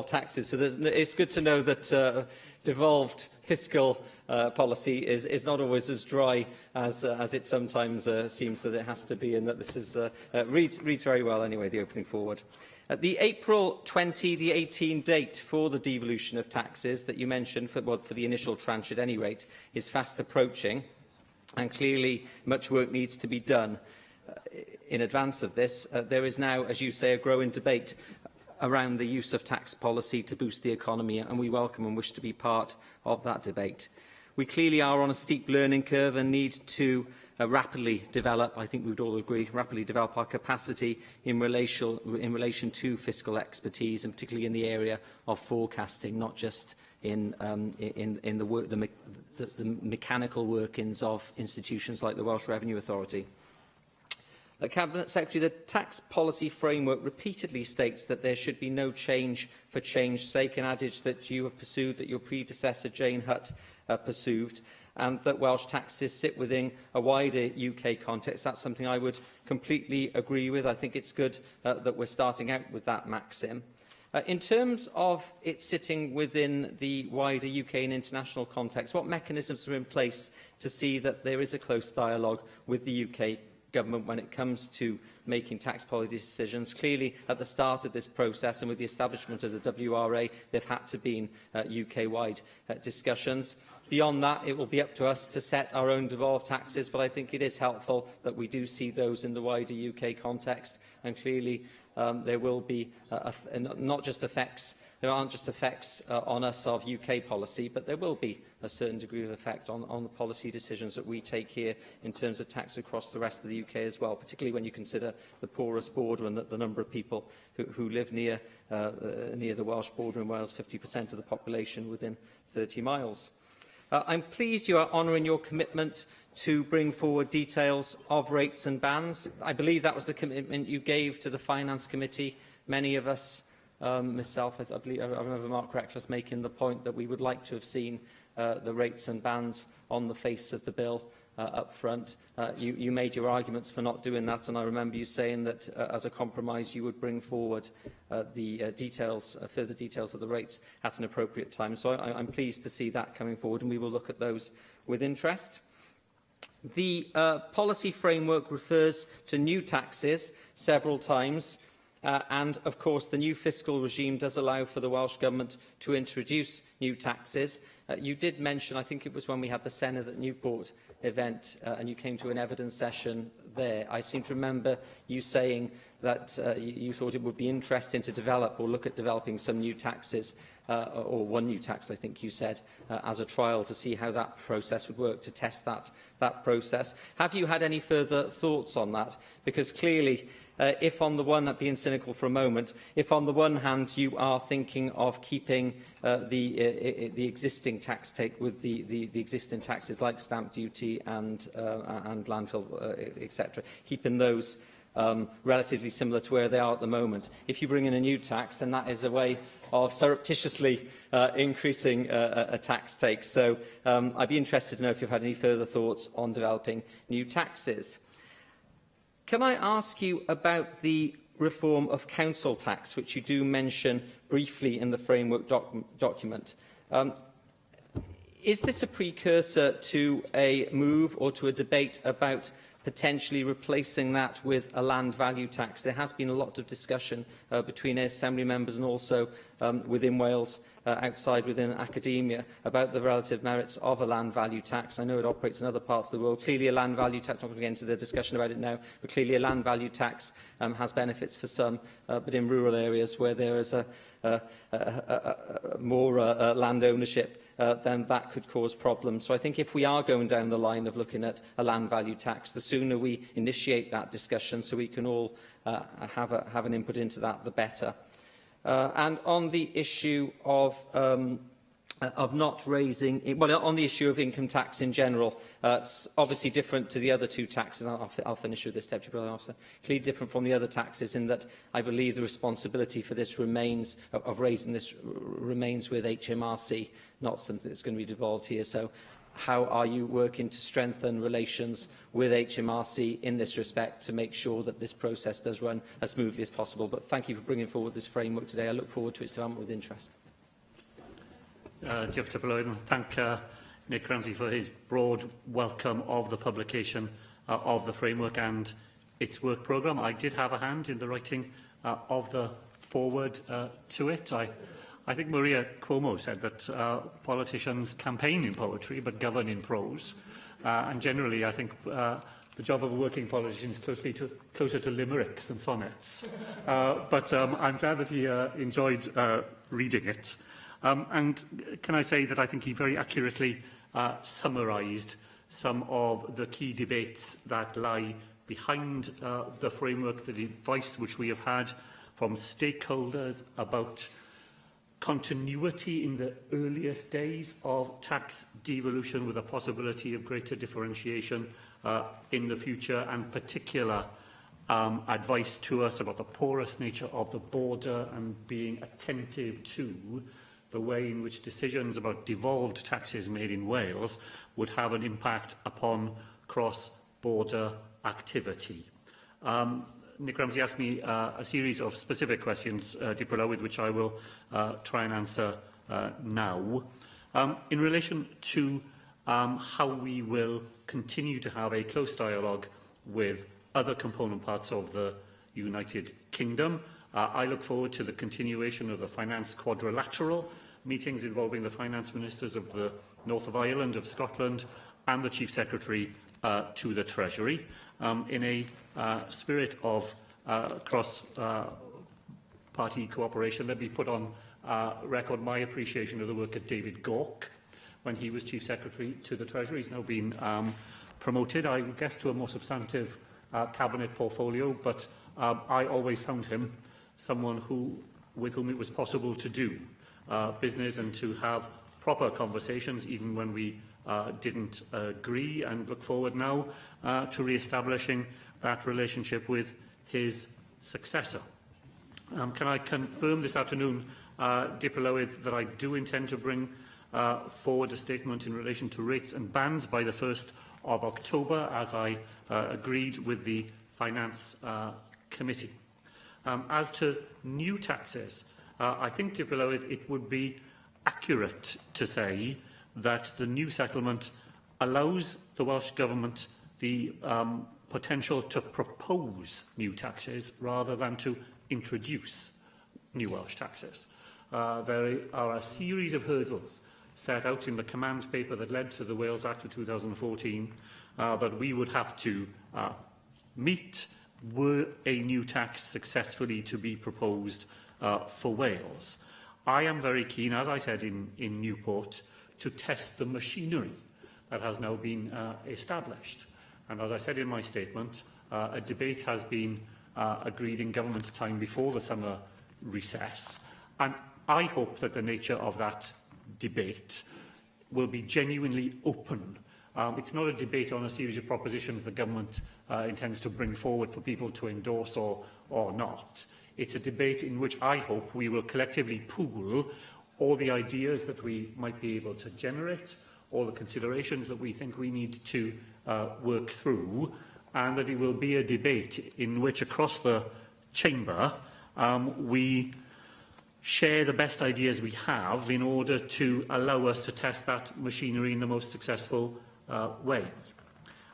taxes. So it's good to know that devolved fiscal policy is not always as dry as it sometimes seems that it has to be, and that this is reads very well anyway, the opening forward. The April 2018 date for the devolution of taxes that you mentioned, for the initial tranche at any rate, is fast approaching, and clearly much work needs to be done in advance of this. There is now, as you say, a growing debate around the use of tax policy to boost the economy, and we welcome and wish to be part of that debate. We clearly are on a steep learning curve and need to rapidly develop, I think we would all agree, rapidly develop our capacity in relation to fiscal expertise, and particularly in the area of forecasting, not just in the mechanical workings of institutions like the Welsh Revenue Authority. The Cabinet Secretary, the tax policy framework repeatedly states that there should be no change for change's sake, an adage that you have pursued, that your predecessor Jane Hutt pursued, and that Welsh taxes sit within a wider UK context. That's something I would completely agree with. I think it's good that we're starting out with that maxim. In terms of it sitting within the wider UK and international context, what mechanisms are in place to see that there is a close dialogue with the UK government when it comes to making tax policy decisions? Clearly, at the start of this process and with the establishment of the WRA, there have had to be UK-wide discussions. Beyond that, it will be up to us to set our own devolved taxes, but I think it is helpful that we do see those in the wider UK context, and clearly there will be not just effects. There aren't just effects on us of UK policy, but there will be a certain degree of effect on the policy decisions that we take here in terms of tax across the rest of the UK as well, particularly when you consider the porous border and the number of people who live near the Welsh border in Wales, 50% of the population within 30 miles. I'm pleased you are honouring your commitment to bring forward details of rates and bans. I believe that was the commitment you gave to the Finance Committee. Many of us, myself, I remember Mark Reckless making the point that we would like to have seen the rates and bans on the face of the bill up front. You made your arguments for not doing that, and I remember you saying that as a compromise you would bring forward the further details of the rates at an appropriate time. So I'm pleased to see that coming forward, and we will look at those with interest. The policy framework refers to new taxes several times. And, of course, the new fiscal regime does allow for the Welsh Government to introduce new taxes. You did mention, I think it was when we had the Senedd at Newport event, and you came to an evidence session there. I seem to remember you saying that you thought it would be interesting to develop or look at developing some new taxes, or one new tax, I think you said, as a trial to see how that process would work, to test that process. Have you had any further thoughts on that? Because clearly, if on the one, being cynical for a moment, if on the one hand you are thinking of keeping the existing tax take with the existing taxes like stamp duty and landfill, etc., keeping those relatively similar to where they are at the moment. If you bring in a new tax, then that is a way of surreptitiously increasing a tax take. So I'd be interested to know if you've had any further thoughts on developing new taxes. Can I ask you about the reform of council tax, which you do mention briefly in the framework document? Is this a precursor to a move or to a debate about potentially replacing that with a land value tax. There has been a lot of discussion between Assembly members and also within Wales, outside within academia, about the relative merits of a land value tax. I know it operates in other parts of the world. Clearly a land value tax, not going to get into the discussion about it now, but clearly a land value tax has benefits for some, but in rural areas where there is more land ownership, then that could cause problems. So I think if we are going down the line of looking at a land value tax, the sooner we initiate that discussion so we can all have an input into that, the better. And on the issue of not raising, well, on the issue of income tax in general, it's obviously different to the other two taxes. I'll finish with this, Deputy Presiding Officer. Clearly different from the other taxes in that I believe the responsibility for this remains, of raising this, remains with HMRC, not something that's going to be devolved here. So how are you working to strengthen relations with HMRC in this respect to make sure that this process does run as smoothly as possible? But thank you for bringing forward this framework today. I look forward to its development with interest. Diolch Deputy Lloyd, and thank Nick Ramsey for his broad welcome of the publication of the framework and its work programme. I did have a hand in the writing of the foreword to it. I think Maria Cuomo said that politicians campaign in poetry but govern in prose. And generally, I think the job of a working politician is closer to limericks than sonnets. But I'm glad that he enjoyed reading it. And can I say that I think he very accurately summarised some of the key debates that lie behind the framework, the advice which we have had from stakeholders about continuity in the earliest days of tax devolution with a possibility of greater differentiation in the future, and particular advice to us about the porous nature of the border and being attentive to the way in which decisions about devolved taxes made in Wales would have an impact upon cross-border activity. Nick Ramsey asked me a series of specific questions, with which I will try and answer now. In relation to how we will continue to have a close dialogue with other component parts of the United Kingdom, I look forward to the continuation of the Finance Quadrilateral meetings involving the Finance Ministers of the North of Ireland, of Scotland and the Chief Secretary to the Treasury in a spirit of cross-party cooperation. Let me put on record my appreciation of the work of David Gawke when he was Chief Secretary to the Treasury. He's now been promoted, I guess, to a more substantive cabinet portfolio, but I always found him someone with whom it was possible to do business and to have proper conversations, even when we didn't agree, and look forward now to re-establishing that relationship with his successor. Can I confirm this afternoon, Dipolowyd, that I do intend to bring forward a statement in relation to rates and bans by the 1st of October, as I agreed with the Finance Committee. As to new taxes, I think, Dipolowyd, it would be accurate to say that the new settlement allows the Welsh Government the potential to propose new taxes rather than to introduce new Welsh taxes. There are a series of hurdles set out in the command paper that led to the Wales Act of 2014 that we would have to meet were a new tax successfully to be proposed for Wales. I am very keen, as I said in Newport, to test the machinery that has now been established. And as I said in my statement, a debate has been agreed in government time before the summer recess. And I hope that the nature of that debate will be genuinely open. It's not a debate on a series of propositions the government intends to bring forward for people to endorse or not. It's a debate in which I hope we will collectively pool all the ideas that we might be able to generate, all the considerations that we think we need to work through, and that it will be a debate in which, across the chamber, we share the best ideas we have in order to allow us to test that machinery in the most successful way.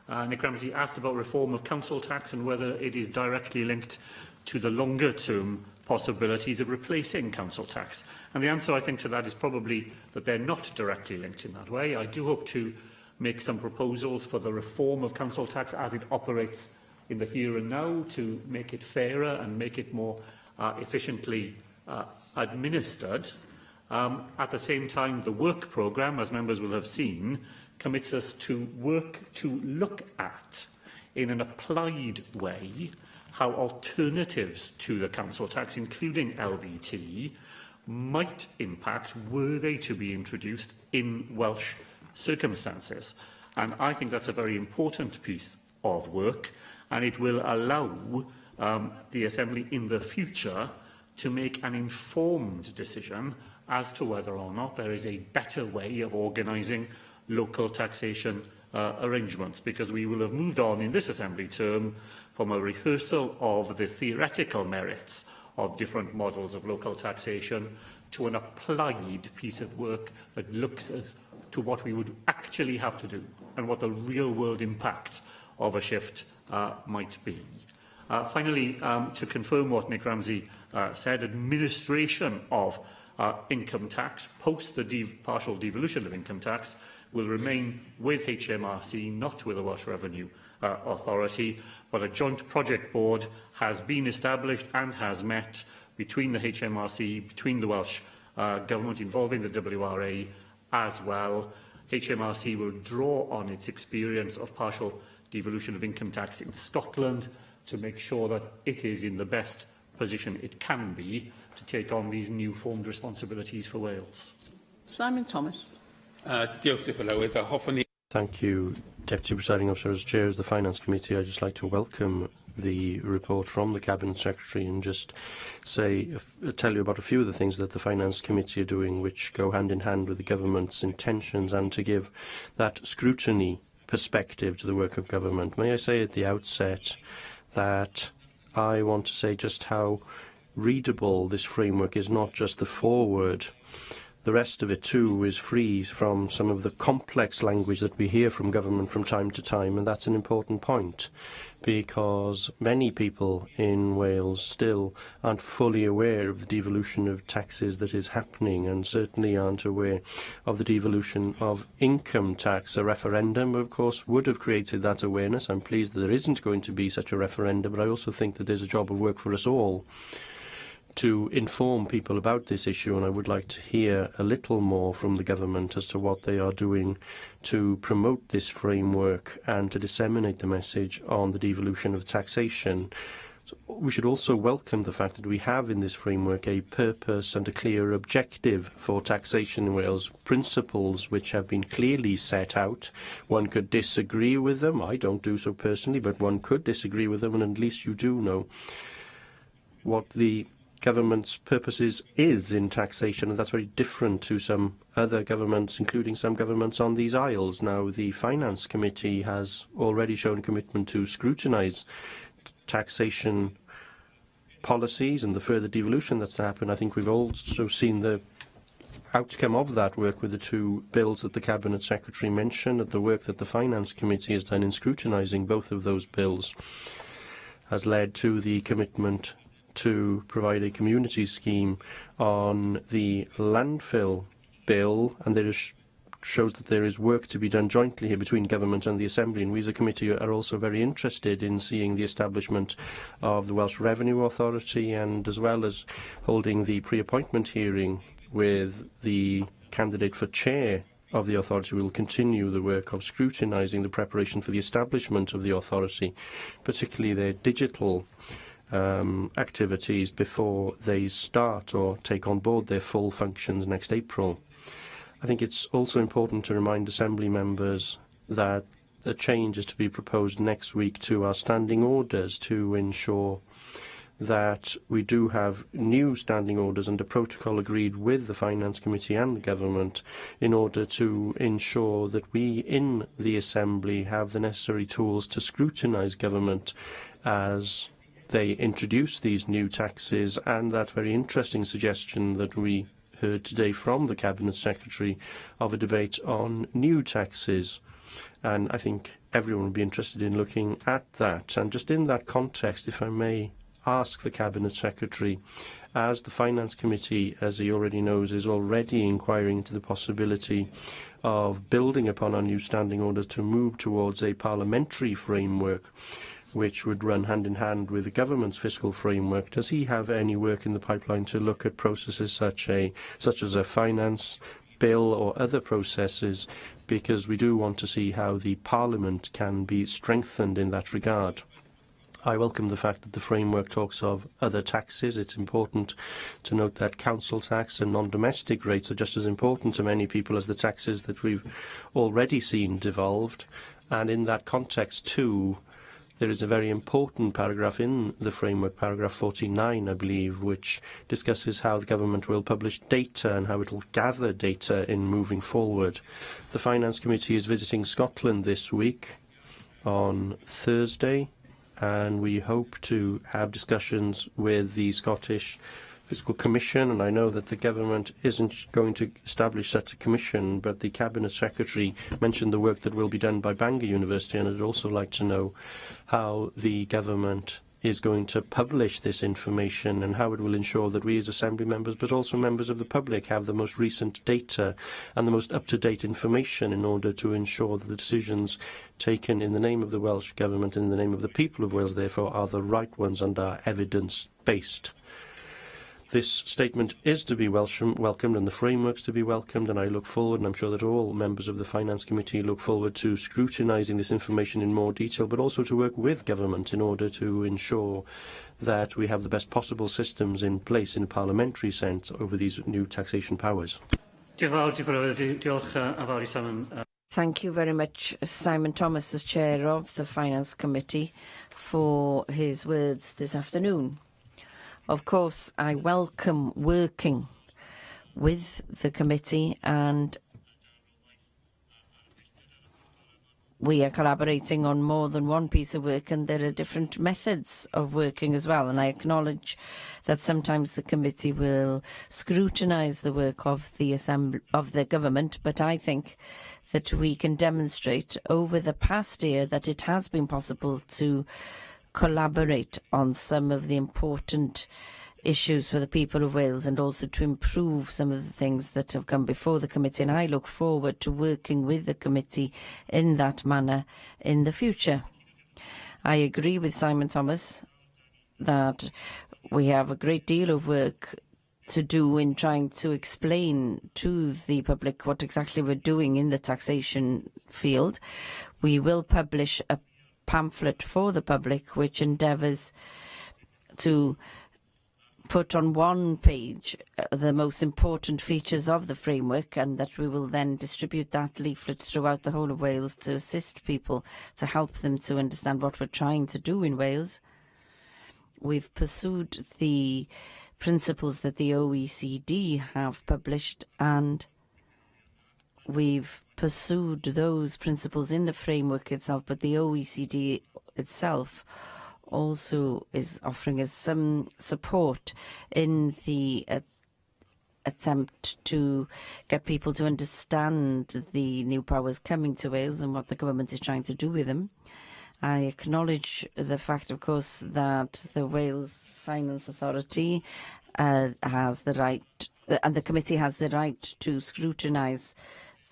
Nick Ramsey asked about reform of council tax and whether it is directly linked to the longer-term possibilities of replacing council tax. And the answer, I think, to that is probably that they're not directly linked in that way. I do hope to make some proposals for the reform of council tax as it operates in the here and now to make it fairer and make it more efficiently administered. At the same time, the work programme, as members will have seen, commits us to work to look at, in an applied way, how alternatives to the council tax, including LVT, might impact were they to be introduced in Welsh circumstances. And I think that's a very important piece of work, and it will allow the Assembly in the future to make an informed decision as to whether or not there is a better way of organising local taxation arrangements, because we will have moved on in this Assembly term from a rehearsal of the theoretical merits of different models of local taxation to an applied piece of work that looks as to what we would actually have to do and what the real-world impact of a shift might be. Finally, to confirm what Nick Ramsey said, administration of income tax post the partial devolution of income tax will remain with HMRC, not with the Welsh Revenue Authority, but a joint project board has been established and has met between the HMRC, between the Welsh Government involving the WRA as well. HMRC will draw on its experience of partial devolution of income tax in Scotland to make sure that it is in the best position it can be to take on these new formed responsibilities for Wales. Simon Thomas. Thank you, Deputy Presiding Officer. As Chair of the Finance Committee, I'd just like to welcome the report from the Cabinet Secretary and just tell you about a few of the things that the Finance Committee are doing which go hand in hand with the Government's intentions and to give that scrutiny perspective to the work of government. May I say at the outset that I want to say just how readable this framework is, not just the foreword. The rest of it, too, is free from some of the complex language that we hear from government from time to time, and that's an important point, because many people in Wales still aren't fully aware of the devolution of taxes that is happening, and certainly aren't aware of the devolution of income tax. A referendum, of course, would have created that awareness. I'm pleased that there isn't going to be such a referendum, but I also think that there's a job of work for us all to inform people about this issue, and I would like to hear a little more from the government as to what they are doing to promote this framework and to disseminate the message on the devolution of taxation. So we should also welcome the fact that we have in this framework a purpose and a clear objective for taxation in Wales, principles which have been clearly set out. One could disagree with them. I don't do so personally, but one could disagree with them, and at least you do know what the government's purposes is in taxation, and that's very different to some other governments, including some governments on these isles. Now, the Finance Committee has already shown commitment to scrutinise taxation policies and the further devolution that's to happen. I think we've also seen the outcome of that work with the two bills that the Cabinet Secretary mentioned, and the work that the Finance Committee has done in scrutinising both of those bills has led to the commitment to provide a community scheme on the landfill bill, and there shows that there is work to be done jointly here between government and the Assembly, and we as a committee are also very interested in seeing the establishment of the Welsh Revenue Authority, and as well as holding the pre-appointment hearing with the candidate for chair of the authority. We will continue the work of scrutinising the preparation for the establishment of the authority, particularly their digital activities before they start or take on board their full functions next April. I think it's also important to remind Assembly members that a change is to be proposed next week to our standing orders to ensure that we do have new standing orders and a protocol agreed with the Finance Committee and the Government in order to ensure that we in the Assembly have the necessary tools to scrutinise government as they introduce these new taxes, and that very interesting suggestion that we heard today from the Cabinet Secretary of a debate on new taxes. And I think everyone will be interested in looking at that. And just in that context, if I may ask the Cabinet Secretary, as the Finance Committee, as he already knows, is already inquiring into the possibility of building upon our new standing orders to move towards a parliamentary framework which would run hand in hand with the government's fiscal framework, does he have any work in the pipeline to look at processes such as a finance bill or other processes, because we do want to see how the Parliament can be strengthened in that regard? I welcome the fact that the framework talks of other taxes. It's important to note that council tax and non-domestic rates are just as important to many people as the taxes that we've already seen devolved. And in that context too, there is a very important paragraph in the framework, paragraph 49, I believe, which discusses how the government will publish data and how it will gather data in moving forward. The Finance Committee is visiting Scotland this week on Thursday, and we hope to have discussions with the Scottish Fiscal Commission, and I know that the government isn't going to establish such a commission, but the Cabinet Secretary mentioned the work that will be done by Bangor University, and I'd also like to know how the government is going to publish this information and how it will ensure that we as Assembly members, but also members of the public, have the most recent data and the most up-to-date information in order to ensure that the decisions taken in the name of the Welsh Government and in the name of the people of Wales, therefore, are the right ones and are evidence-based. This statement is to be welcomed and the framework's to be welcomed, and I look forward, and I'm sure that all members of the Finance Committee look forward to scrutinising this information in more detail, but also to work with government in order to ensure that we have the best possible systems in place in a parliamentary sense over these new taxation powers. Thank you very much, Simon Thomas, as Chair of the Finance Committee, for his words this afternoon. Of course, I welcome working with the committee, and we are collaborating on more than one piece of work, and there are different methods of working as well. And I acknowledge that sometimes the committee will scrutinise the work of the government, but I think that we can demonstrate over the past year that it has been possible to collaborate on some of the important issues for the people of Wales, and also to improve some of the things that have come before the committee. And I look forward to working with the committee in that manner in the future. I agree with Simon Thomas that we have a great deal of work to do in trying to explain to the public what exactly we're doing in the taxation field. We will publish a pamphlet for the public which endeavours to put on one page the most important features of the framework, and that we will then distribute that leaflet throughout the whole of Wales to assist people, to help them to understand what we're trying to do in Wales. We've pursued the principles that the OECD have published, and we've pursued those principles in the framework itself, but the OECD itself also is offering us some support in the attempt to get people to understand the new powers coming to Wales and what the government is trying to do with them. I acknowledge the fact, of course, that the Wales Finance Authority has the right, and the committee has the right, to scrutinise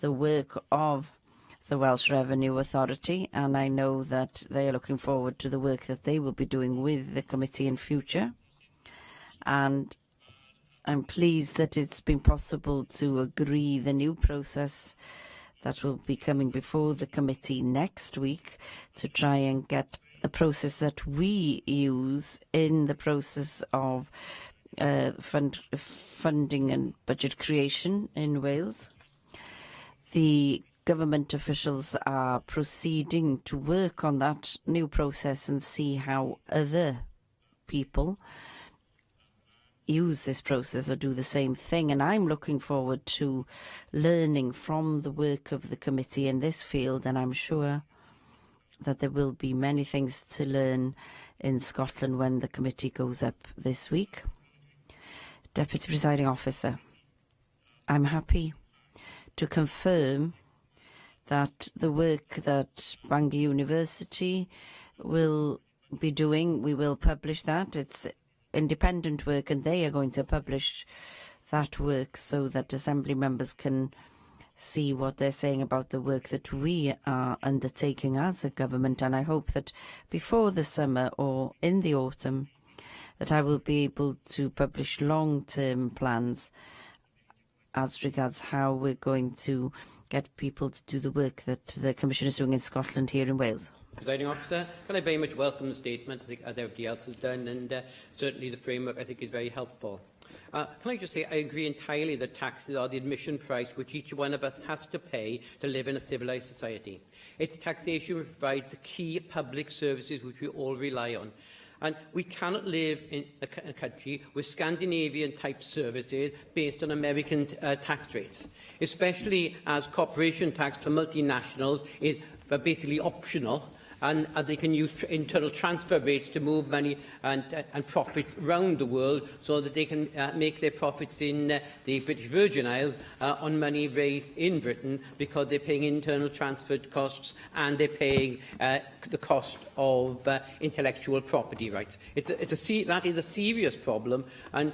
the work of the Welsh Revenue Authority, and I know that they are looking forward to the work that they will be doing with the committee in future. And I'm pleased that it's been possible to agree the new process that will be coming before the committee next week, to try and get the process that we use in the process of funding and budget creation in Wales. The government officials are proceeding to work on that new process and see how other people use this process or do the same thing. And I'm looking forward to learning from the work of the committee in this field, and I'm sure that there will be many things to learn in Scotland when the committee goes up this week. Deputy Presiding Officer, I'm happy to confirm that the work that Bangor University will be doing, we will publish that. It's independent work, and they are going to publish that work so that Assembly members can see what they're saying about the work that we are undertaking as a government. And I hope that before the summer or in the autumn that I will be able to publish long-term plans as regards how we're going to get people to do the work that the Commission is doing in Scotland here in Wales. Presiding Officer, can I very much welcome the statement, I think, as everybody else has done, and certainly the framework, I think, is very helpful. Can I just say I agree entirely that taxes are the admission price which each one of us has to pay to live in a civilised society. It's taxation which provides the key public services which we all rely on. And we cannot live in a country with Scandinavian-type services based on American tax rates, especially as corporation tax for multinationals is basically optional, and they can use internal transfer rates to move money and profit around the world so that they can make their profits in the British Virgin Isles on money raised in Britain, because they're paying internal transfer costs and they're paying the cost of intellectual property rights. That is a serious problem, and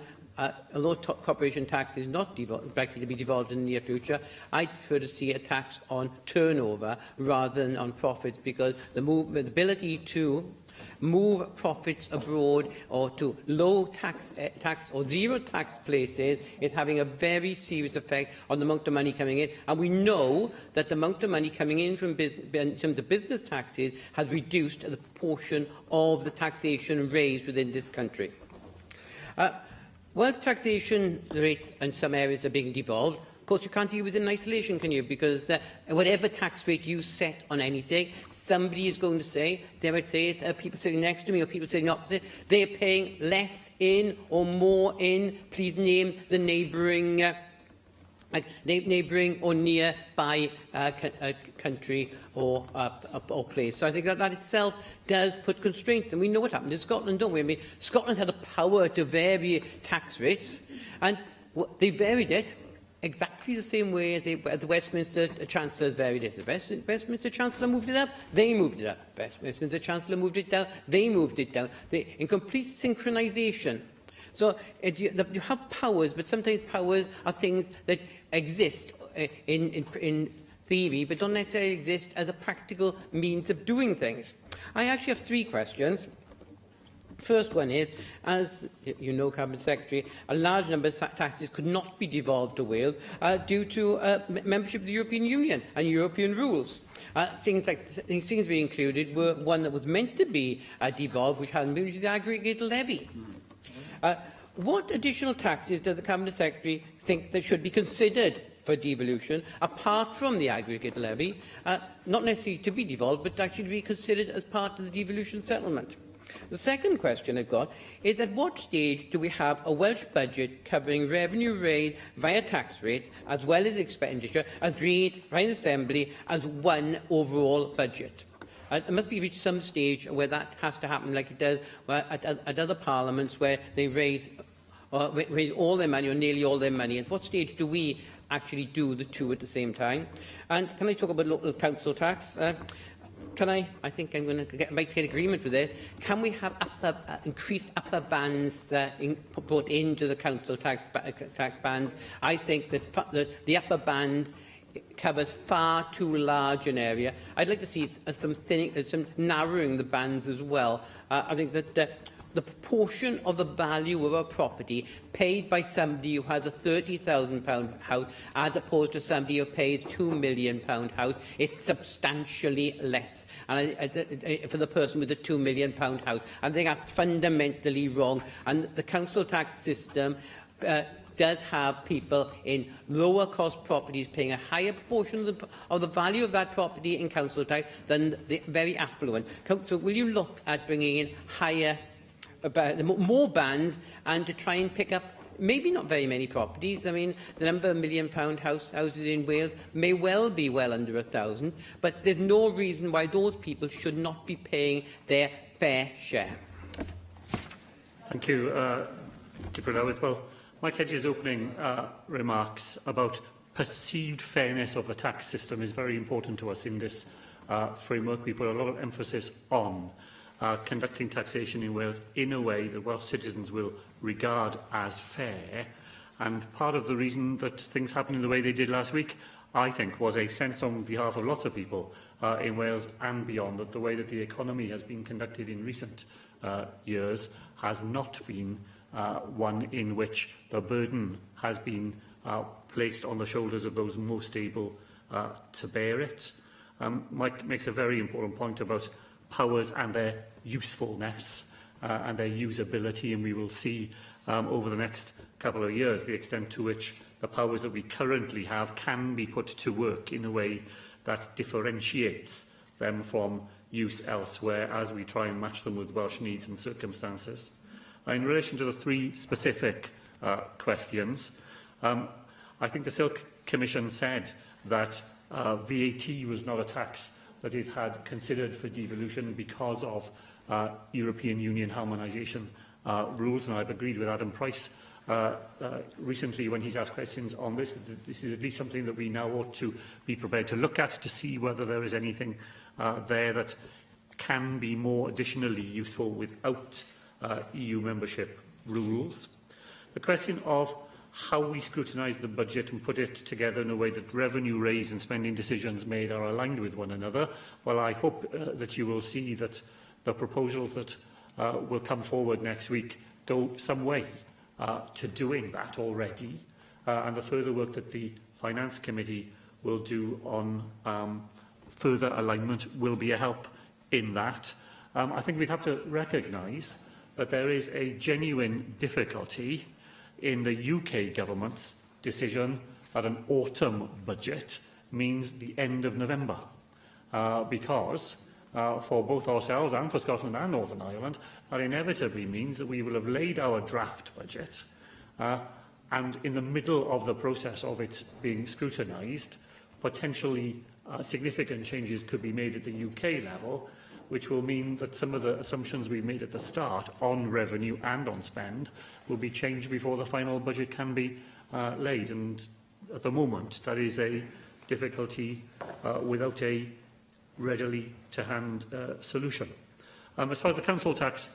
although corporation tax is not likely to be devolved in the near future, I'd prefer to see a tax on turnover rather than on profits, because the ability to move profits abroad or to low tax or zero tax places is having a very serious effect on the amount of money coming in. And we know that the amount of money coming in from in terms of business taxes has reduced the proportion of the taxation raised within this country. Whilst taxation rates in some areas are being devolved, of course you can't deal with it in isolation, can you? Because whatever tax rate you set on anything, somebody is going to say, dare I say it, people sitting next to me or people sitting opposite, they're paying less in or more in. Please name the neighbouring or nearby country or place. So I think that itself does put constraints, and we know what happened in Scotland, don't we? I mean, Scotland had the power to vary tax rates, and they varied it exactly the same way as the Westminster Chancellor varied it. The Westminster Chancellor moved it up, they moved it up. The Westminster Chancellor moved it down, they moved it down. In complete synchronisation. So you have powers, but sometimes powers are things that exist in theory, but don't necessarily exist as a practical means of doing things. I actually have 3 questions. First one is, as you know, Cabinet Secretary, a large number of taxes could not be devolved to Wales due to membership of the European Union and European rules. Things being included were one that was meant to be devolved, which hadn't been, which is the aggregate levy. What additional taxes does the Cabinet Secretary think that should be considered for devolution, apart from the aggregate levy, not necessarily to be devolved, but actually to be considered as part of the devolution settlement? The second question I've got is, at what stage do we have a Welsh budget covering revenue raised via tax rates as well as expenditure agreed by the Assembly as one overall budget? It must be reached some stage where that has to happen, like it does at other parliaments, where they raise all their money or nearly all their money. At what stage do we actually do the two at the same time? And can I talk about local council tax? I think I'm going to might get agreement with it. Can we have increased upper bands brought into the council tax bands? I think that the upper band covers far too large an area. I'd like to see some narrowing the bands as well. I think that the proportion of the value of a property paid by somebody who has a £30,000 house as opposed to somebody who pays £2 million house is substantially less. And for the person with a £2 million house, I think that's fundamentally wrong. And the council tax system does have people in lower cost properties paying a higher proportion of the value of that property in council tax than the very affluent. So will you look at bringing in more bands and to try and pick up maybe not very many properties? I mean, the number of £1 million houses in Wales may well be well under 1,000, but there's no reason why those people should not be paying their fair share. Thank you, Well, Mike Hedges' opening remarks about perceived fairness of the tax system is very important to us in this framework. We put a lot of emphasis on conducting taxation in Wales in a way that Welsh citizens will regard as fair. And part of the reason that things happened in the way they did last week, I think, was a sense on behalf of lots of people in Wales and beyond that the way that the economy has been conducted in recent years has not been one in which the burden has been placed on the shoulders of those most able to bear it. Mike makes a very important point about powers and their usefulness and their usability, and we will see over the next couple of years the extent to which the powers that we currently have can be put to work in a way that differentiates them from use elsewhere as we try and match them with Welsh needs and circumstances. In relation to the three specific questions, I think the Silk Commission said that VAT was not a tax that it had considered for devolution because of European Union harmonisation rules, and I've agreed with Adam Price recently when he's asked questions on this. This is at least something that we now ought to be prepared to look at to see whether there is anything there that can be more additionally useful without EU membership rules. The question of how we scrutinise the budget and put it together in a way that revenue raise and spending decisions made are aligned with one another, well, I hope that you will see that the proposals that will come forward next week go some way to doing that already, and the further work that the Finance Committee will do on further alignment will be a help in that. I think we'd have to recognise that there is a genuine difficulty in the UK government's decision that an autumn budget means the end of November, because for both ourselves and for Scotland and Northern Ireland, that inevitably means that we will have laid our draft budget and in the middle of the process of it being scrutinised, potentially significant changes could be made at the UK level, which will mean that some of the assumptions we made at the start on revenue and on spend will be changed before the final budget can be laid. And at the moment, that is a difficulty without a readily to hand solution. As far as the council tax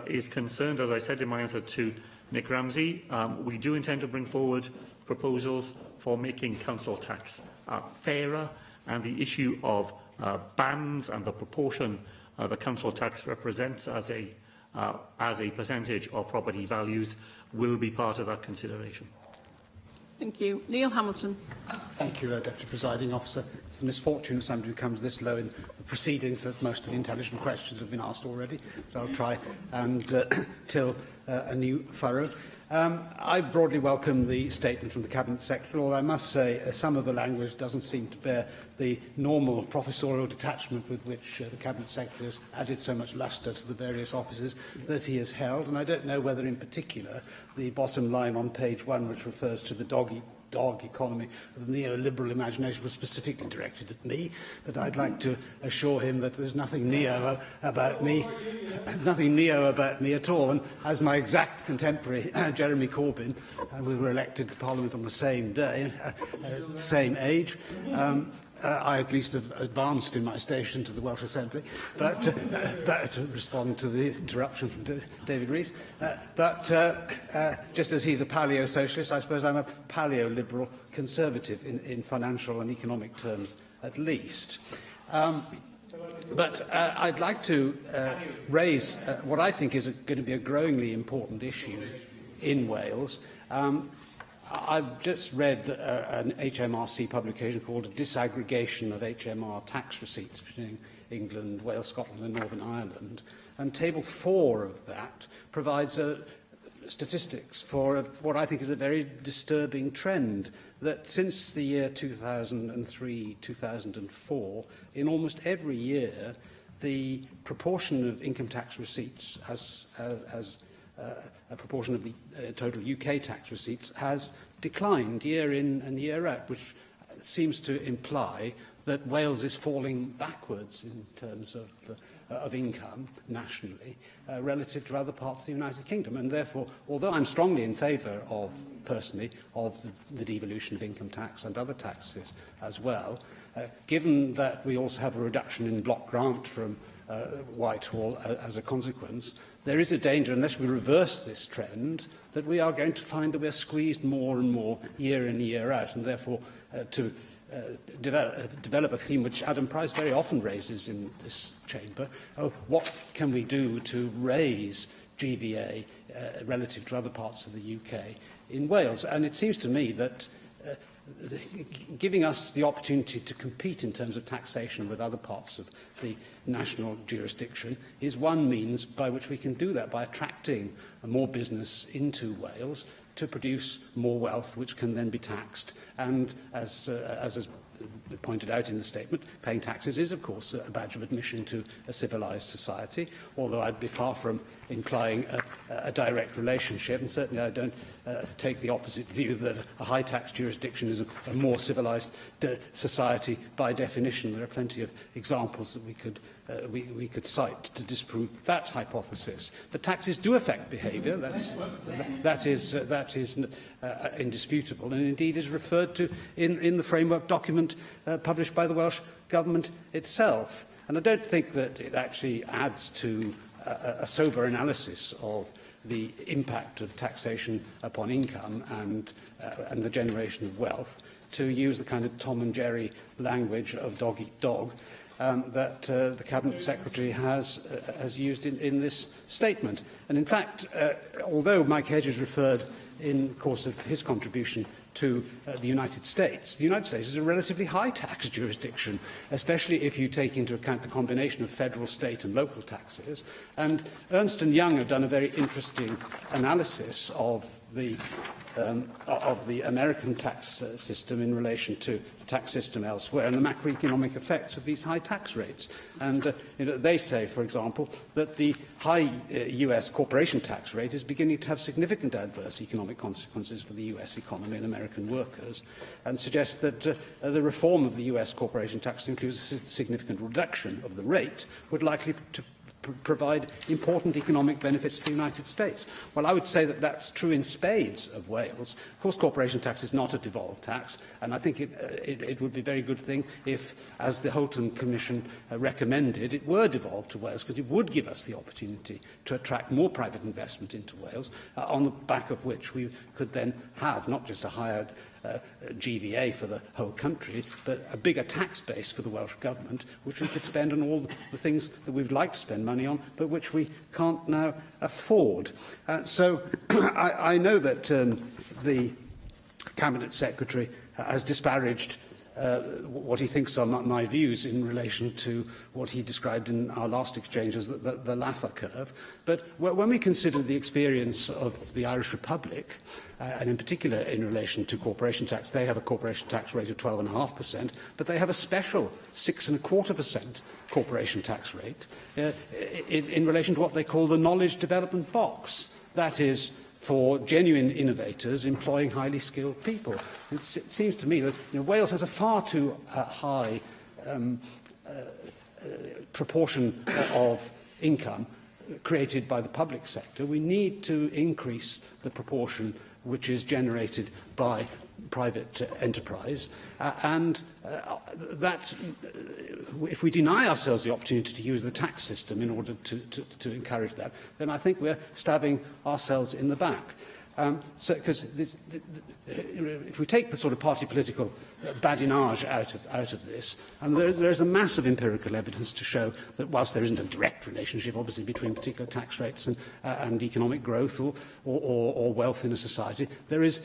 is concerned, as I said in my answer to Nick Ramsey, we do intend to bring forward proposals for making council tax fairer, and the issue of bands and the proportion the council tax represents as a percentage of property values will be part of that consideration. Thank you. Neil Hamilton. Thank you, Deputy Presiding Officer. It's the misfortune of somebody who comes this low in the proceedings that most of the intelligent questions have been asked already, but I'll try and till a new furrow. I broadly welcome the statement from the Cabinet Secretary, although I must say some of the language doesn't seem to bear the normal professorial detachment with which the Cabinet Secretary has added so much lustre to the various offices that he has held. And I don't know whether, in particular, the bottom line on page 1, which refers to the dog economy of the neoliberal imagination, was specifically directed at me, but I'd like to assure him that there's nothing neo about me, at all. And as my exact contemporary, Jeremy Corbyn, we were elected to Parliament on the same day, same age. I at least have advanced in my station to the Welsh Assembly, but to respond to the interruption from David Rees. Just as he's a paleo-socialist, I suppose I'm a paleo-liberal conservative in financial and economic terms, at least. I'd like to raise what I think is going to be a growingly important issue in Wales. I've just read an HMRC publication called A Disaggregation of HMR Tax Receipts between England, Wales, Scotland and Northern Ireland. And Table 4 of that provides statistics for what I think is a very disturbing trend, that since the year 2003-2004, in almost every year, the proportion of income tax receipts as a proportion of the total UK tax receipts has declined year in and year out, which seems to imply that Wales is falling backwards in terms of of income nationally relative to other parts of the United Kingdom. And therefore, although I'm strongly in favour of, personally, of the devolution of income tax and other taxes as well, given that we also have a reduction in block grant from Whitehall as a consequence, there is a danger, unless we reverse this trend, that we are going to find that we are squeezed more and more year in, year out, and therefore to develop a theme which Adam Price very often raises in this chamber. What can we do to raise GVA relative to other parts of the UK in Wales? And it seems to me that giving us the opportunity to compete in terms of taxation with other parts of the national jurisdiction is one means by which we can do that, by attracting more business into Wales to produce more wealth which can then be taxed. And as is pointed out in the statement, paying taxes is, of course, a badge of admission to a civilised society, although I'd be far from implying a direct relationship, and certainly I don't take the opposite view that a high-tax jurisdiction is a more civilised society by definition. There are plenty of examples that we could cite to disprove that hypothesis. But taxes do affect behaviour. That is indisputable, and indeed is referred to in the framework document published by the Welsh Government itself. And I don't think that it actually adds to a sober analysis of the impact of taxation upon income and the generation of wealth to use the kind of Tom and Jerry language of dog eat dog that the Cabinet Secretary has used in this statement. And in fact, although Mike Hedges referred in the course of his contribution to the United States is a relatively high-tax jurisdiction, especially if you take into account the combination of federal, state and local taxes. And Ernst & Young have done a very interesting analysis of the American tax system in relation to the tax system elsewhere and the macroeconomic effects of these high tax rates. And they say, for example, that the high US corporation tax rate is beginning to have significant adverse economic consequences for the US economy and American workers, and suggest that the reform of the US corporation tax includes a significant reduction of the rate, would likely to provide important economic benefits to the United States. Well, I would say that that's true in spades of Wales. Of course, corporation tax is not a devolved tax, and I think it would be a very good thing if, as the Holton Commission recommended, it were devolved to Wales, because it would give us the opportunity to attract more private investment into Wales, on the back of which we could then have not just a higher GVA for the whole country, but a bigger tax base for the Welsh Government, which we could spend on all the things that we would like to spend money on, but which we can't now afford. So I know that the Cabinet Secretary has disparaged what he thinks are my views in relation to what he described in our last exchange as the Laffer curve. But when we consider the experience of the Irish Republic, and in particular in relation to corporation tax, they have a corporation tax rate of 12.5%, but they have a special 6.25% corporation tax rate in relation to what they call the knowledge development box. That is, for genuine innovators employing highly skilled people. It seems to me that Wales has a far too high proportion of income created by the public sector. We need to increase the proportion which is generated by private enterprise, and that if we deny ourselves the opportunity to use the tax system in order to encourage that, then I think we're stabbing ourselves in the back. Because if we take the sort of party political badinage out of this, there is a massive empirical evidence to show that whilst there isn't a direct relationship, obviously, between particular tax rates and economic growth or wealth in a society, there is,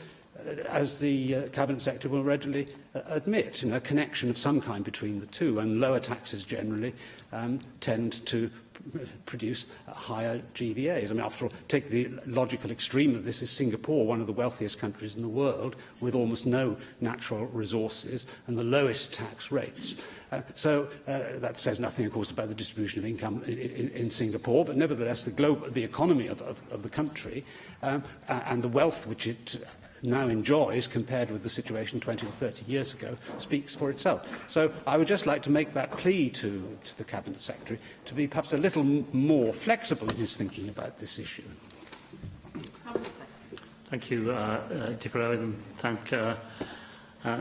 as the Cabinet Secretary will readily admit, a connection of some kind between the two, and lower taxes generally tend to produce higher GVAs. I mean, after all, take the logical extreme of this is Singapore, one of the wealthiest countries in the world, with almost no natural resources and the lowest tax rates. So that says nothing, of course, about the distribution of income in Singapore, but nevertheless, the economy of the country and the wealth which it now enjoys compared with the situation 20 or 30 years ago speaks for itself. So I would just like to make that plea to the Cabinet Secretary to be perhaps a little more flexible in his thinking about this issue. Thank you, Dipper Lewis, and thank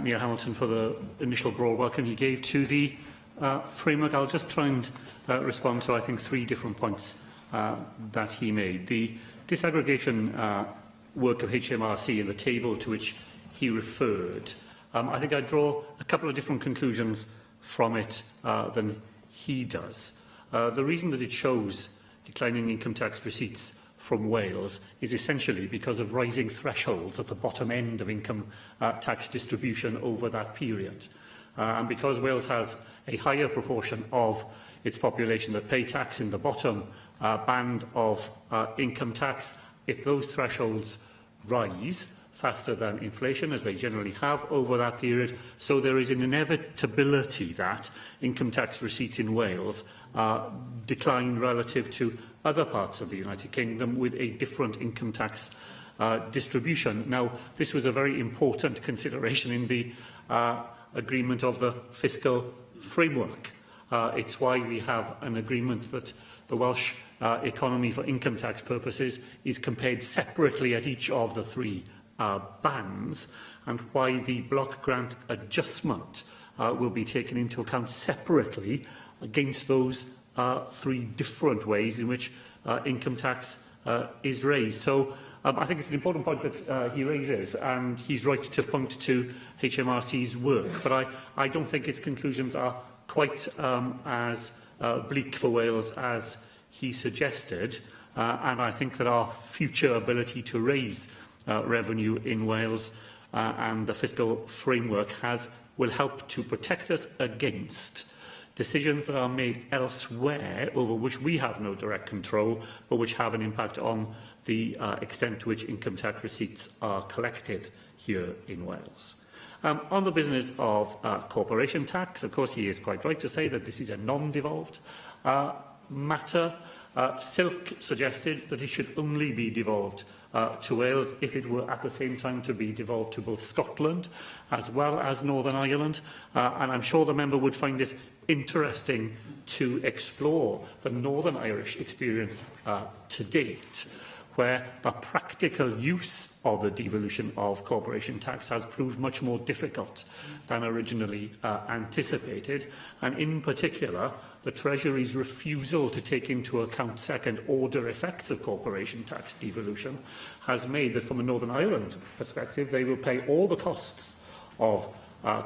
Neil Hamilton for the initial broad welcome he gave to the framework. I'll just try and respond to, I think, 3 different points that he made. The disaggregation work of HMRC and the table to which he referred, I think I draw a couple of different conclusions from it than he does. The reason that it shows declining income tax receipts from Wales is essentially because of rising thresholds at the bottom end of income tax distribution over that period. And because Wales has a higher proportion of its population that pay tax in the bottom band of income tax, if those thresholds rise faster than inflation, as they generally have over that period, so there is an inevitability that income tax receipts in Wales decline relative to other parts of the United Kingdom with a different income tax distribution. Now, this was a very important consideration in the agreement of the fiscal framework. It's why we have an agreement that the Welsh economy for income tax purposes is compared separately at each of the 3 bands, and why the block grant adjustment will be taken into account separately against those 3 different ways in which income tax is raised. So I think it's an important point that he raises, and he's right to point to HMRC's work, but I don't think its conclusions are quite as bleak for Wales as he suggested, and I think that our future ability to raise revenue in Wales and the fiscal framework will help to protect us against decisions that are made elsewhere over which we have no direct control, but which have an impact on the extent to which income tax receipts are collected here in Wales. On the business of corporation tax, of course, he is quite right to say that this is a non-devolved matter. Silk suggested that it should only be devolved to Wales if it were at the same time to be devolved to both Scotland as well as Northern Ireland. And I'm sure the member would find it interesting to explore the Northern Irish experience to date, where the practical use of the devolution of corporation tax has proved much more difficult than originally anticipated, and in particular, the Treasury's refusal to take into account second-order effects of corporation tax devolution has made that, from a Northern Ireland perspective, they will pay all the costs of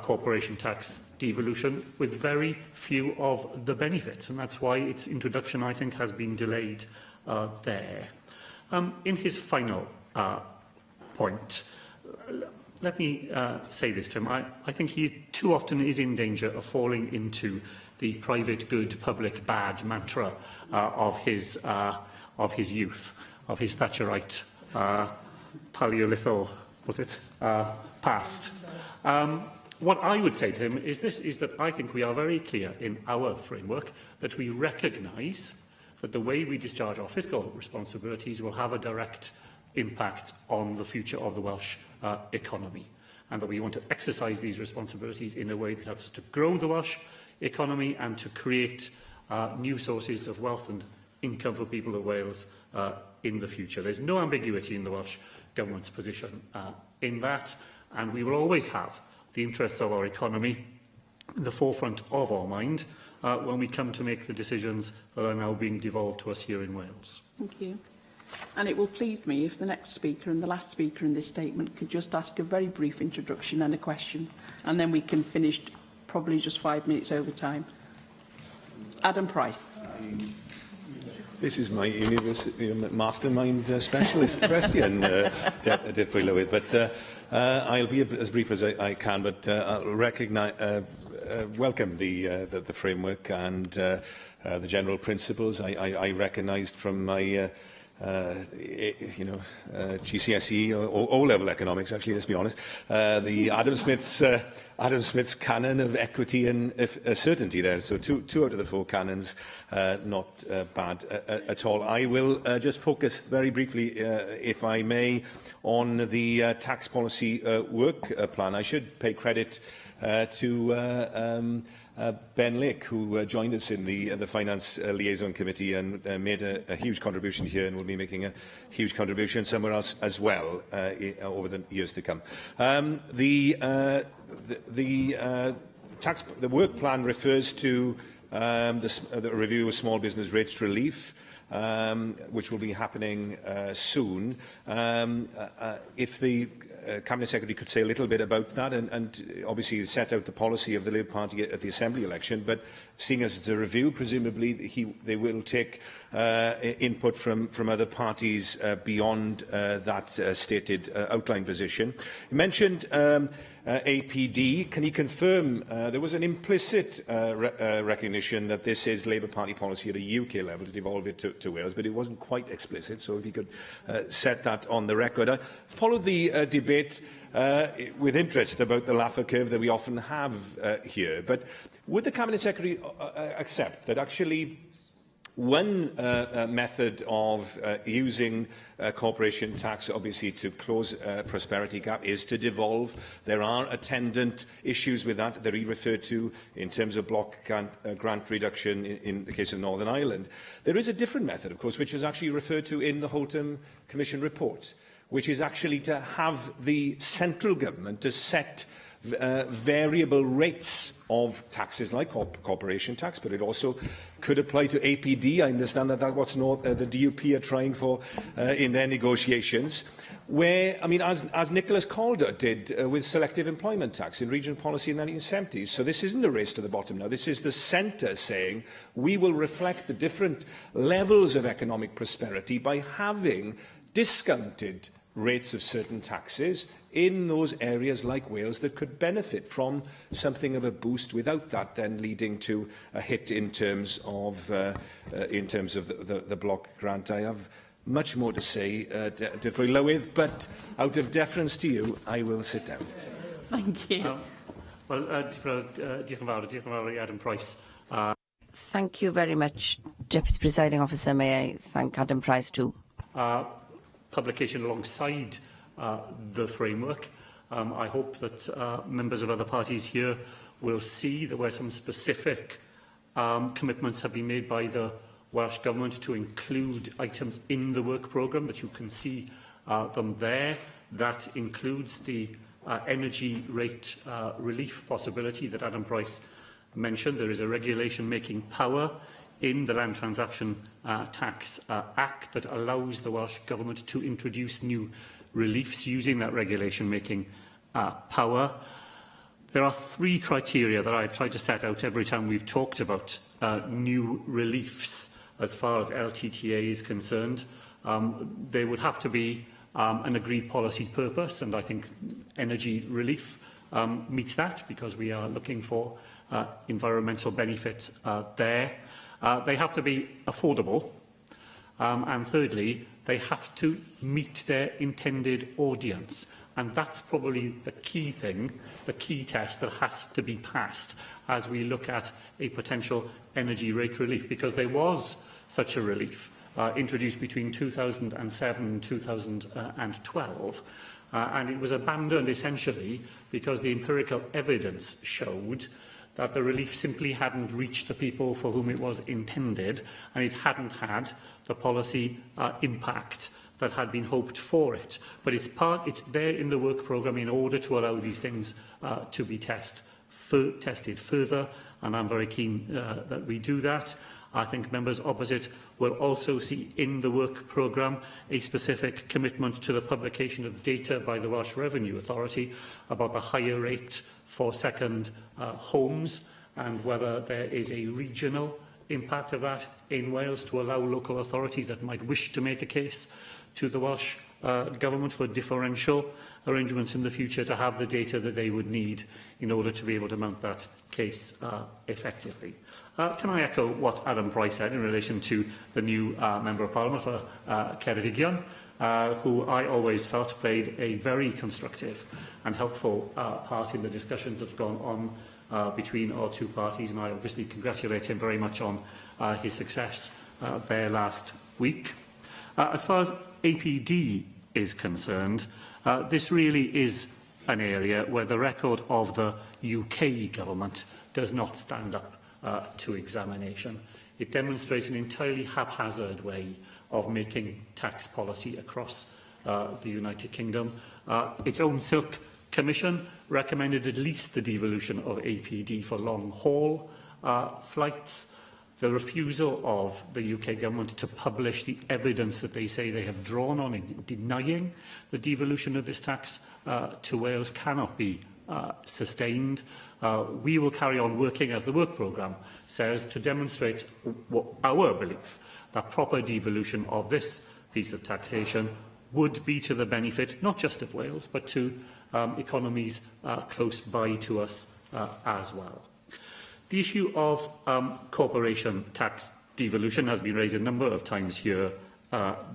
corporation tax devolution with very few of the benefits, and that's why its introduction, I think, has been delayed there. In his final point, let me say this to him. I think he too often is in danger of falling into the private good, public bad mantra of his youth, of his Thatcherite Paleolithic, past. What I would say to him is that I think we are very clear in our framework that we recognise that the way we discharge our fiscal responsibilities will have a direct impact on the future of the Welsh economy, and that we want to exercise these responsibilities in a way that helps us to grow the Welsh economy and to create new sources of wealth and income for people of Wales in the future. There's no ambiguity in the Welsh Government's position in that, and we will always have the interests of our economy in the forefront of our mind when we come to make the decisions that are now being devolved to us here in Wales. Thank you. And it will please me if the next speaker and the last speaker in this statement could just ask a very brief introduction and a question, and then we can finish probably just 5 minutes over time. Adam Price. This is my university mastermind specialist question, Deputy Lewis, but I'll be as brief as I can, but I'll welcome the framework and the general principles. I recognised from my GCSE or O-level economics, actually, let's be honest. The Adam Smith's canon of equity and certainty there. So two out of the 4 canons, not bad at all. I will just focus very briefly, if I may, on the tax policy work plan. I should pay credit to Ben Lake, who joined us in the Finance Liaison Committee and made a huge contribution here and will be making a huge contribution somewhere else as well over the years to come. The work plan refers to the review of small business rates relief, which will be happening soon. If the Cabinet Secretary could say a little bit about that and obviously set out the policy of the Labour Party at the Assembly election, but seeing as it's a review, presumably they will take input from other parties beyond that stated outline position. You mentioned APD. Can he confirm there was an implicit recognition that this is Labour Party policy at a UK level to devolve it to Wales, but it wasn't quite explicit, so if he could set that on the record. I followed the debate with interest about the Laffer curve that we often have here, but would the Cabinet Secretary accept that actually one method of using corporation tax, obviously, to close a prosperity gap is to devolve? There are attendant issues with that that he referred to in terms of block grant reduction in the case of Northern Ireland. There is a different method, of course, which is actually referred to in the Holtham Commission report, which is actually to have the central government to set variable rates of taxes like corporation tax, but it also could apply to APD. I understand that that's what the DUP are trying for in their negotiations, where, I mean, as Nicholas Calder did with selective employment tax in regional policy in the 1970s. So this isn't a race to the bottom now. This is the centre saying we will reflect the different levels of economic prosperity by having discounted rates of certain taxes in those areas like Wales that could benefit from something of a boost without that then leading to a hit in terms of the block grant. I have much more to say, Deirdre Lywydd, but out of deference to you, I will sit down. Thank you. Diolch yn fawr i Adam Price. Thank you very much, Deputy Presiding Officer. May I thank Adam Price too. Publication alongside the framework. I hope that members of other parties here will see there were some specific commitments have been made by the Welsh Government to include items in the work programme, that you can see them there. That includes the energy rate relief possibility that Adam Price mentioned. There is a regulation-making power in the Land Transaction Tax Act that allows the Welsh Government to introduce new reliefs using that regulation-making power. There are 3 criteria that I try to set out every time we've talked about new reliefs as far as LTTA is concerned. They would have to be an agreed policy purpose, and I think energy relief meets that because we are looking for environmental benefit there. They have to be affordable, and thirdly, they have to meet their intended audience. And that's probably the key thing, the key test that has to be passed as we look at a potential energy rate relief, because there was such a relief introduced between 2007 and 2012, and it was abandoned essentially because the empirical evidence showed that the relief simply hadn't reached the people for whom it was intended, and it hadn't had the policy impact that had been hoped for it. But it's there in the work programme in order to allow these things to be tested further, and I'm very keen that we do that. I think members opposite will also see in the work programme a specific commitment to the publication of data by the Welsh Revenue Authority about the higher rate for second homes and whether there is a regional impact of that in Wales to allow local authorities that might wish to make a case to the Welsh government for differential arrangements in the future to have the data that they would need in order to be able to mount that case effectively. Can I echo what Adam Price said in relation to the new Member of Parliament for Ceredigion, who I always felt played a very constructive and helpful part in the discussions that have gone on between our two parties, and I obviously congratulate him very much on his success there last week. As far as APD is concerned, this really is an area where the record of the UK government does not stand up to examination. It demonstrates an entirely haphazard way of making tax policy across the United Kingdom. Its own Silk Commission recommended at least the devolution of APD for long-haul flights. The refusal of the UK government to publish the evidence that they say they have drawn on in denying the devolution of this tax to Wales cannot be sustained. We will carry on working, as the work programme says, to demonstrate our belief that proper devolution of this piece of taxation would be to the benefit not just of Wales, but to economies close by to us as well. The issue of corporation tax devolution has been raised a number of times here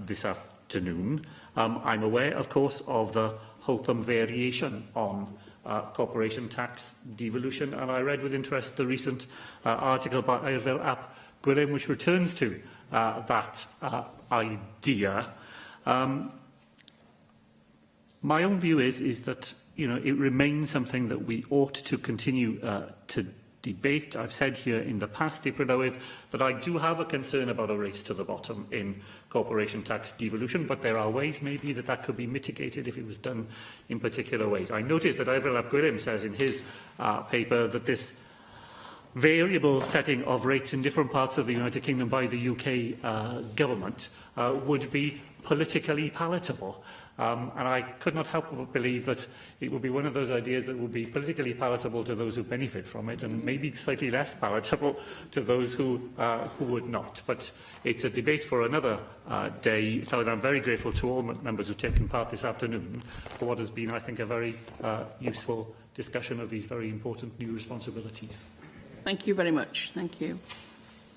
this afternoon. I'm aware, of course, of the Holtham variation on corporation tax devolution, and I read with interest the recent article by Airfel Ap Gwilym, which returns to that idea. My own view is that it remains something that we ought to continue to debate. I've said here in the past, that I do have a concern about a race to the bottom in corporation tax devolution, but there are ways maybe that could be mitigated if it was done in particular ways. I noticed that Airfel Ap Gwilym says in his paper that this variable setting of rates in different parts of the United Kingdom by the UK government would be politically palatable. And I could not help but believe that it would be one of those ideas that would be politically palatable to those who benefit from it, and maybe slightly less palatable to those who would not. But it's a debate for another day. So I'm very grateful to all members who have taken part this afternoon for what has been, I think, a very useful discussion of these very important new responsibilities. Thank you very much. Thank you.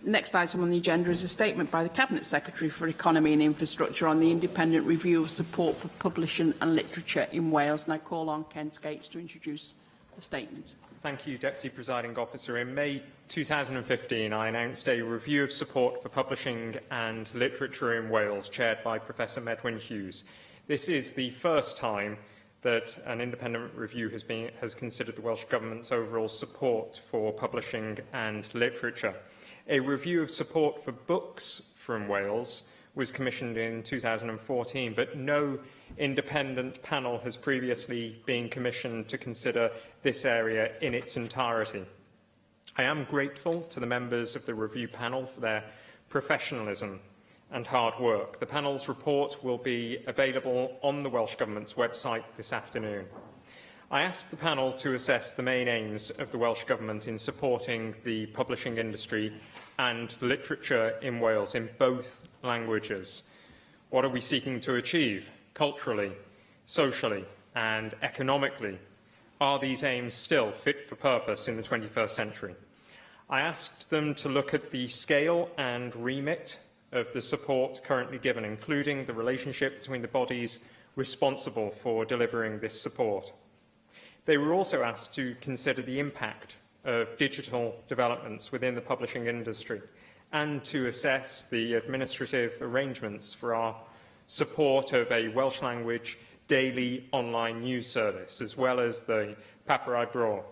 Next item on the agenda is a statement by the Cabinet Secretary for Economy and Infrastructure on the independent review of support for publishing and literature in Wales. And I call on Ken Skates to introduce the statement. Thank you, Deputy Presiding Officer. In May 2015, I announced a review of support for publishing and literature in Wales, chaired by Professor Medwyn Hughes. This is the first time that an independent review has considered the Welsh Government's overall support for publishing and literature. A review of support for books from Wales was commissioned in 2014, but no independent panel has previously been commissioned to consider this area in its entirety. I am grateful to the members of the review panel for their professionalism and hard work. The panel's report will be available on the Welsh Government's website this afternoon. I asked the panel to assess the main aims of the Welsh Government in supporting the publishing industry and literature in Wales in both languages. What are we seeking to achieve culturally, socially and economically? Are these aims still fit for purpose in the 21st century? I asked them to look at the scale and remit of the support currently given, including the relationship between the bodies responsible for delivering this support. They were also asked to consider the impact of digital developments within the publishing industry and to assess the administrative arrangements for our support of a Welsh language daily online news service, as well as the Papurau Bro.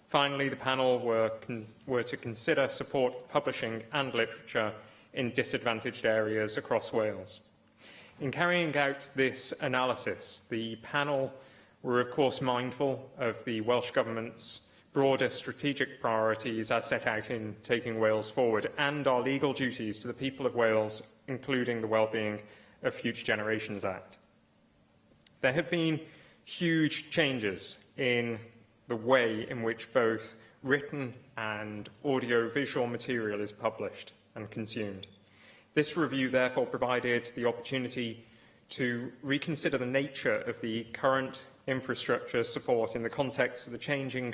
Finally, the panel were to consider support for publishing and literature in disadvantaged areas across Wales. In carrying out this analysis, the panel were of course mindful of the Welsh Government's broader strategic priorities as set out in Taking Wales Forward and our legal duties to the people of Wales, including the Wellbeing of Future Generations Act. There have been huge changes in the way in which both written and audio-visual material is published and consumed. This review therefore provided the opportunity to reconsider the nature of the current infrastructure support in the context of the changing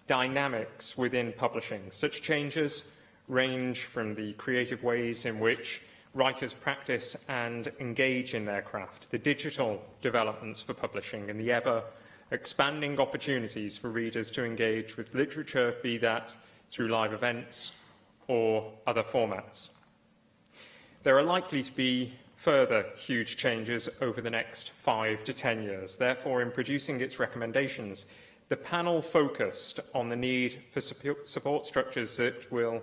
dynamics within publishing. Such changes range from the creative ways in which writers practice and engage in their craft, the digital developments for publishing, and the ever-expanding opportunities for readers to engage with literature, be that through live events or other formats. There are likely to be further huge changes over the next 5 to 10 years. Therefore, in producing its recommendations, the panel focused on the need for support structures that will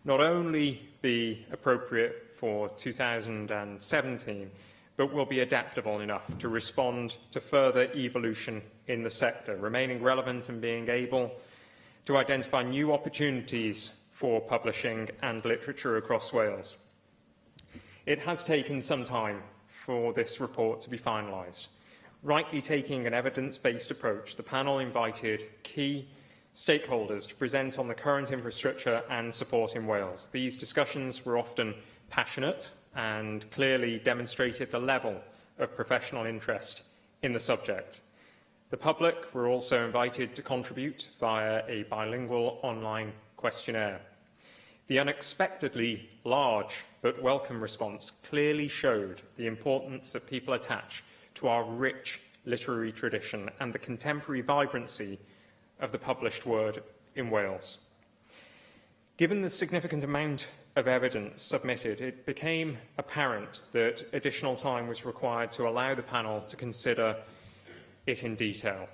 not only be appropriate for 2017, but will be adaptable enough to respond to further evolution in the sector, remaining relevant and being able to identify new opportunities for publishing and literature across Wales. It has taken some time for this report to be finalised. Rightly taking an evidence-based approach, the panel invited key stakeholders to present on the current infrastructure and support in Wales. These discussions were often passionate and clearly demonstrated the level of professional interest in the subject. The public were also invited to contribute via a bilingual online questionnaire. The unexpectedly large but welcome response clearly showed the importance that people attach to our rich literary tradition and the contemporary vibrancy of the published word in Wales. Given the significant amount of evidence submitted, it became apparent that additional time was required to allow the panel to consider it in detail.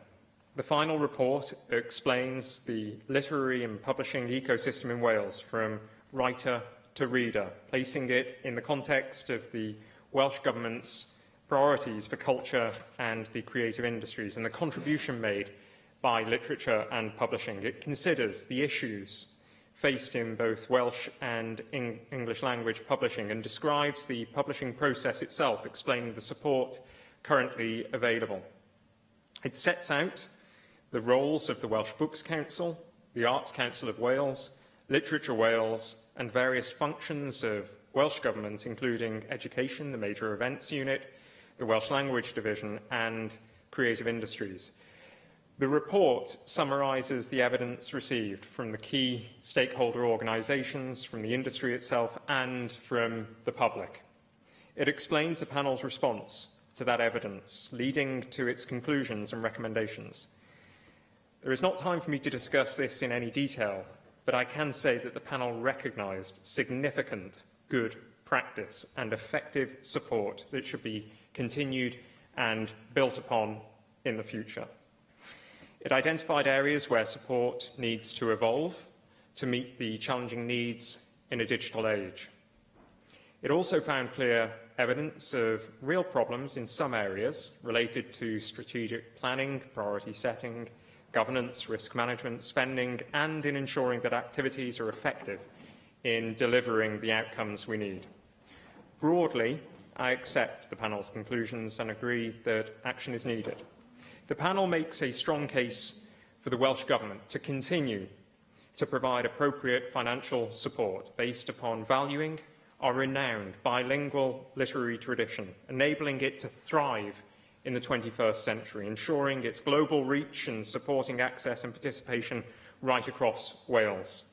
The final report explains the literary and publishing ecosystem in Wales from writer to reader, placing it in the context of the Welsh Government's priorities for culture and the creative industries and the contribution made by literature and publishing. It considers the issues faced in both Welsh and English language publishing and describes the publishing process itself, explaining the support currently available. It sets out the roles of the Welsh Books Council, the Arts Council of Wales, Literature Wales, and various functions of Welsh Government, including education, the major events unit, the Welsh Language Division, and creative industries. The report summarises the evidence received from the key stakeholder organisations, from the industry itself, and from the public. It explains the panel's response to that evidence, leading to its conclusions and recommendations. There is not time for me to discuss this in any detail, but I can say that the panel recognised significant good practice and effective support that should be continued and built upon in the future. It identified areas where support needs to evolve to meet the challenging needs in a digital age. It also found clear evidence of real problems in some areas related to strategic planning, priority setting, governance, risk management, spending, and in ensuring that activities are effective in delivering the outcomes we need. Broadly, I accept the panel's conclusions and agree that action is needed. The panel makes a strong case for the Welsh Government to continue to provide appropriate financial support based upon valuing our renowned bilingual literary tradition, enabling it to thrive in the 21st century, ensuring its global reach and supporting access and participation right across Wales.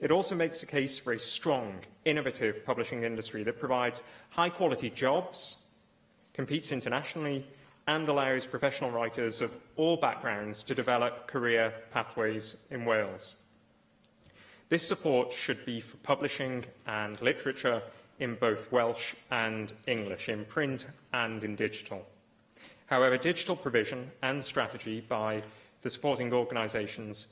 It also makes a case for a strong, innovative publishing industry that provides high-quality jobs, competes internationally, and allows professional writers of all backgrounds to develop career pathways in Wales. This support should be for publishing and literature in both Welsh and English, in print and in digital. However, digital provision and strategy by the supporting organisations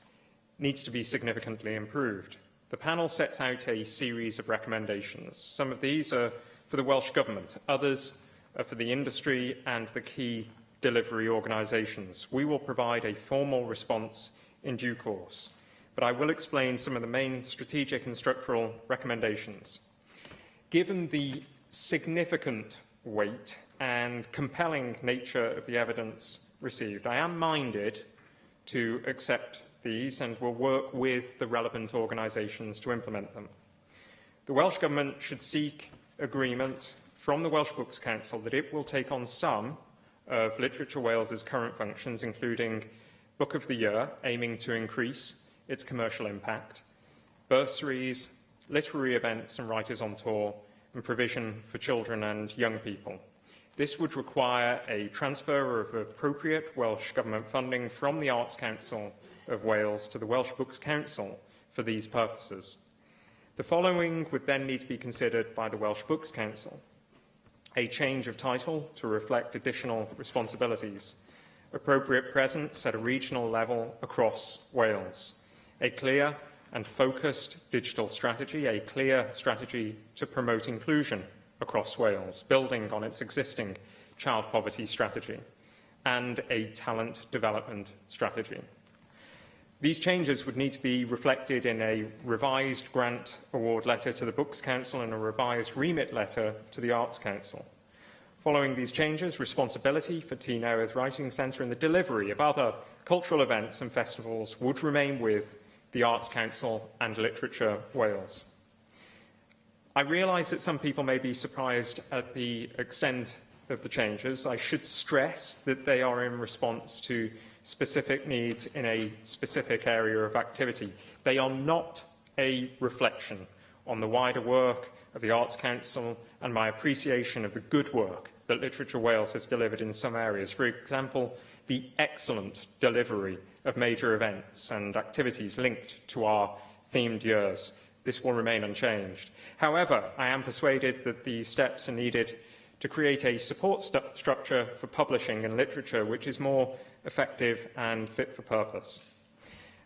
needs to be significantly improved. The panel sets out a series of recommendations. Some of these are for the Welsh Government, others are for the industry and the key delivery organisations. We will provide a formal response in due course, but I will explain some of the main strategic and structural recommendations. Given the significant weight and compelling nature of the evidence received, I am minded to accept these and will work with the relevant organisations to implement them. The Welsh Government should seek agreement from the Welsh Books Council that it will take on some of Literature Wales's current functions, including Book of the Year, aiming to increase its commercial impact, bursaries, literary events and writers on tour, and provision for children and young people. This would require a transfer of appropriate Welsh Government funding from the Arts Council of Wales to the Welsh Books Council for these purposes. The following would then need to be considered by the Welsh Books Council: a change of title to reflect additional responsibilities, appropriate presence at a regional level across Wales, a clear and focused digital strategy, a clear strategy to promote inclusion across Wales, building on its existing child poverty strategy, and a talent development strategy. These changes would need to be reflected in a revised grant award letter to the Books Council and a revised remit letter to the Arts Council. Following these changes, responsibility for Tŷ Newydd Writing Centre and the delivery of other cultural events and festivals would remain with the Arts Council and Literature Wales. I realise that some people may be surprised at the extent of the changes. I should stress that they are in response to specific needs in a specific area of activity. They are not a reflection on the wider work of the Arts Council and my appreciation of the good work that Literature Wales has delivered in some areas. For example, the excellent delivery of major events and activities linked to our themed years. This will remain unchanged. However, I am persuaded that these steps are needed to create a support structure for publishing and literature which is more effective and fit for purpose.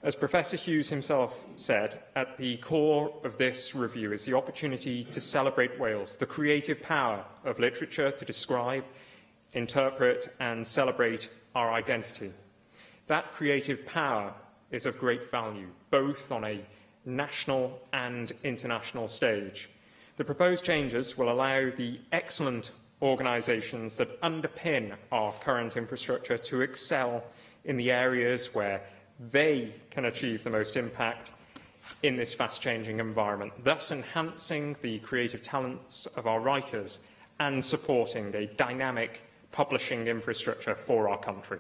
As Professor Hughes himself said, at the core of this review is the opportunity to celebrate Wales, the creative power of literature to describe, interpret and celebrate our identity. That creative power is of great value, both on a national and international stage. The proposed changes will allow the excellent organisations that underpin our current infrastructure to excel in the areas where they can achieve the most impact in this fast-changing environment, thus enhancing the creative talents of our writers and supporting a dynamic publishing infrastructure for our country.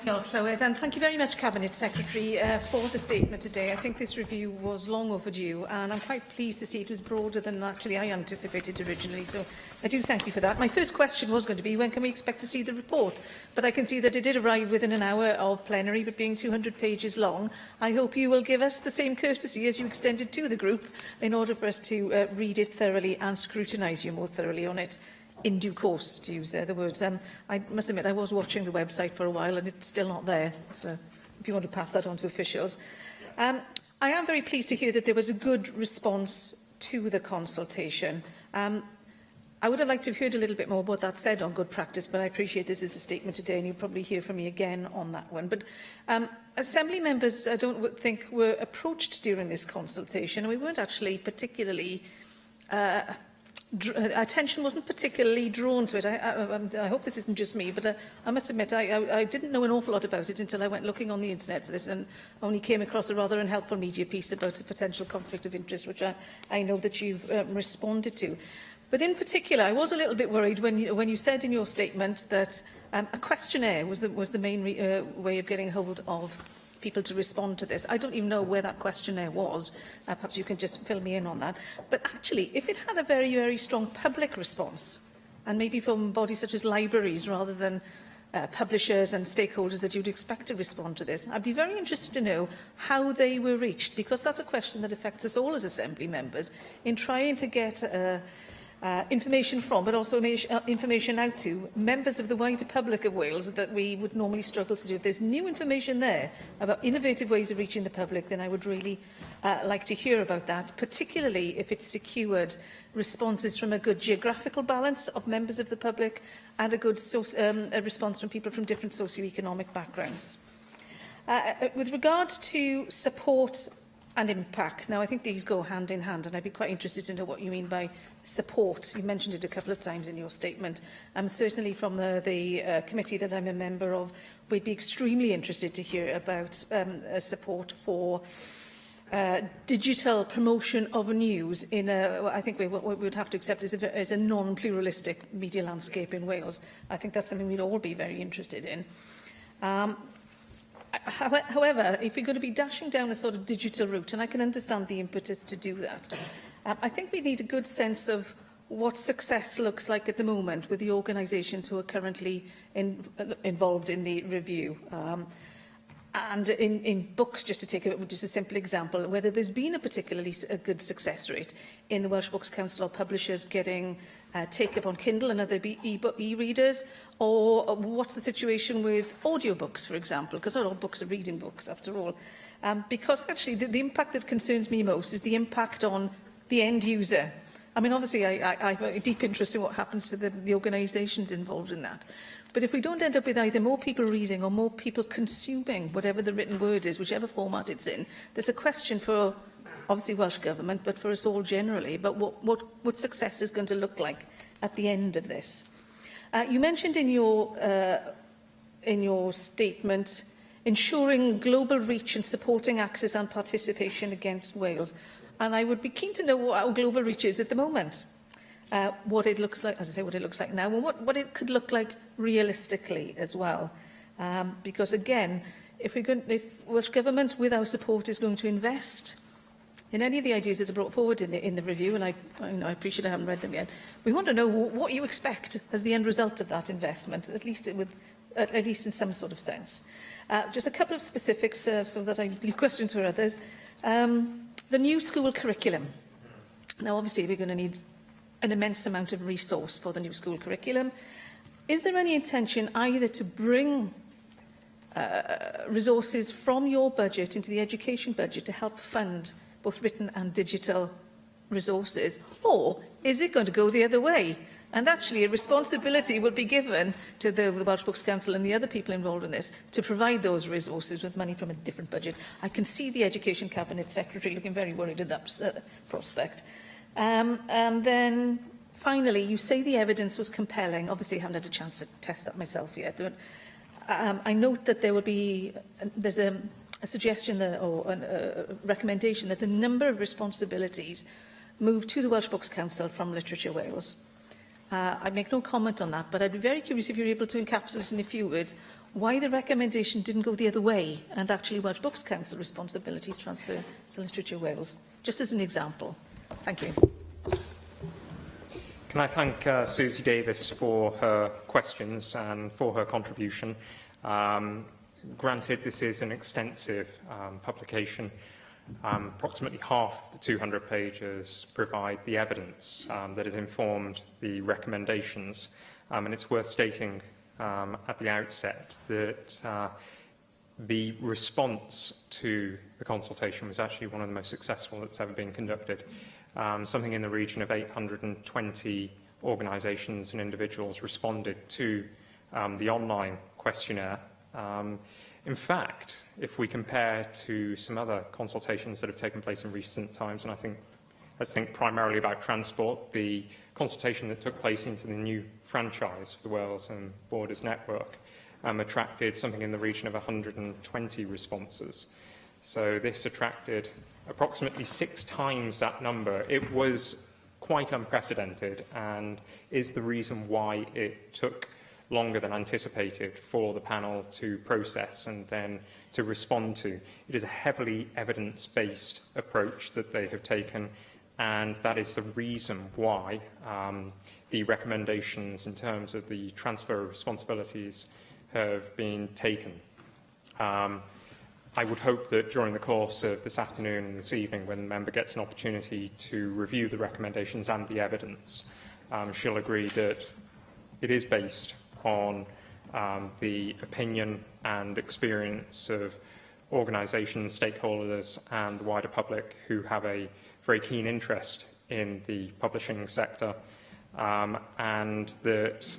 And thank you very much, Cabinet Secretary, for the statement today. I think this review was long overdue, and I'm quite pleased to see it was broader than actually I anticipated originally, so I do thank you for that. My first question was going to be, when can we expect to see the report? But I can see that it did arrive within an hour of plenary, but being 200 pages long, I hope you will give us the same courtesy as you extended to the group in order for us to read it thoroughly and scrutinise you more thoroughly on it in due course, to use the words. I must admit, I was watching the website for a while and it's still not there, if you want to pass that on to officials. I am very pleased to hear that there was a good response to the consultation. I would have liked to have heard a little bit more what that said on good practice, but I appreciate this is a statement today and you'll probably hear from me again on that one. But Assembly members, I don't think, were approached during this consultation. We weren't actually particularly... attention wasn't particularly drawn to it. I hope this isn't just me, but I must admit I didn't know an awful lot about it until I went looking on the internet for this and only came across a rather unhelpful media piece about a potential conflict of interest, which I know that you've responded to. But in particular, I was a little bit worried when you said in your statement that a questionnaire was the main way of getting hold of people to respond to this. I don't even know where that questionnaire was. Perhaps you can just fill me in on that. But actually, if it had a very, very strong public response, and maybe from bodies such as libraries rather than publishers and stakeholders that you'd expect to respond to this, I'd be very interested to know how they were reached, because that's a question that affects us all as Assembly members in trying to get information from, but also information out to members of the wider public of Wales that we would normally struggle to do. If there's new information there about innovative ways of reaching the public, then I would really like to hear about that, particularly if it's secured responses from a good geographical balance of members of the public and a good a response from people from different socio-economic backgrounds. With regard to support and impact, now I think these go hand in hand, and I'd be quite interested to know what you mean by support. You mentioned it a couple of times in your statement. Certainly from the committee that I'm a member of, we'd be extremely interested to hear about support for digital promotion of news in a, I think what we would have to accept as a non-pluralistic media landscape in Wales. I think that's something we'd all be very interested in. However, if we're going to be dashing down a sort of digital route, and I can understand the impetus to do that, I think we need a good sense of what success looks like at the moment with the organisations who are currently involved in the review. And in books, just to take just a simple example, whether there's been a particularly good success rate in the Welsh Books Council or publishers getting take-up on Kindle and other e-readers, or what's the situation with audiobooks, for example, because not all books are reading books, after all. Because actually the impact that concerns me most is the impact on the end user. I mean, obviously, I have a deep interest in what happens to the organisations involved in that. But if we don't end up with either more people reading or more people consuming whatever the written word is, whichever format it's in, there's a question for, obviously, Welsh Government, but for us all generally, about what success is going to look like at the end of this. You mentioned in your statement ensuring global reach and supporting access and participation against Wales. And I would be keen to know what our global reach is at the moment. What it looks like, as I say, what it looks like now, and what it could look like realistically as well. Because again, if Welsh Government, with our support, is going to invest in any of the ideas that are brought forward in the review, and I appreciate I haven't read them yet, we want to know what you expect as the end result of that investment, at least in some sort of sense. Just a couple of specifics, so that I leave questions for others. The new school curriculum. Now, obviously, we're going to need an immense amount of resource for the new school curriculum. Is there any intention either to bring resources from your budget into the education budget to help fund both written and digital resources, or is it going to go the other way? And actually, a responsibility will be given to the Welsh Books Council and the other people involved in this to provide those resources with money from a different budget. I can see the Education Cabinet Secretary looking very worried at that prospect. And then, finally, you say the evidence was compelling. Obviously, I haven't had a chance to test that myself yet. But, I note that there's a suggestion or a recommendation that a number of responsibilities move to the Welsh Books Council from Literature Wales. I make no comment on that, but I'd be very curious if you're able to encapsulate in a few words why the recommendation didn't go the other way and actually Welsh Books Council responsibilities transfer to Literature Wales, just as an example. Thank you. Can I thank Susie Davis for her questions and for her contribution. Granted, this is an extensive publication. Approximately half of the 200 pages provide the evidence that has informed the recommendations. And it's worth stating at the outset that the response to the consultation was actually one of the most successful that's ever been conducted. Something in the region of 820 organisations and individuals responded to the online questionnaire. In fact, if we compare to some other consultations that have taken place in recent times, and let's think primarily about transport, the consultation that took place into the new franchise for the Wales and Borders network attracted something in the region of 120 responses. So this attracted approximately 6 times that number. It was quite unprecedented and is the reason why it took longer than anticipated for the panel to process and then to respond to. It is a heavily evidence-based approach that they have taken, and that is the reason why the recommendations in terms of the transfer of responsibilities have been taken. I would hope that during the course of this afternoon and this evening, when the member gets an opportunity to review the recommendations and the evidence, she'll agree that it is based on the opinion and experience of organisations, stakeholders and the wider public who have a very keen interest in the publishing sector, and that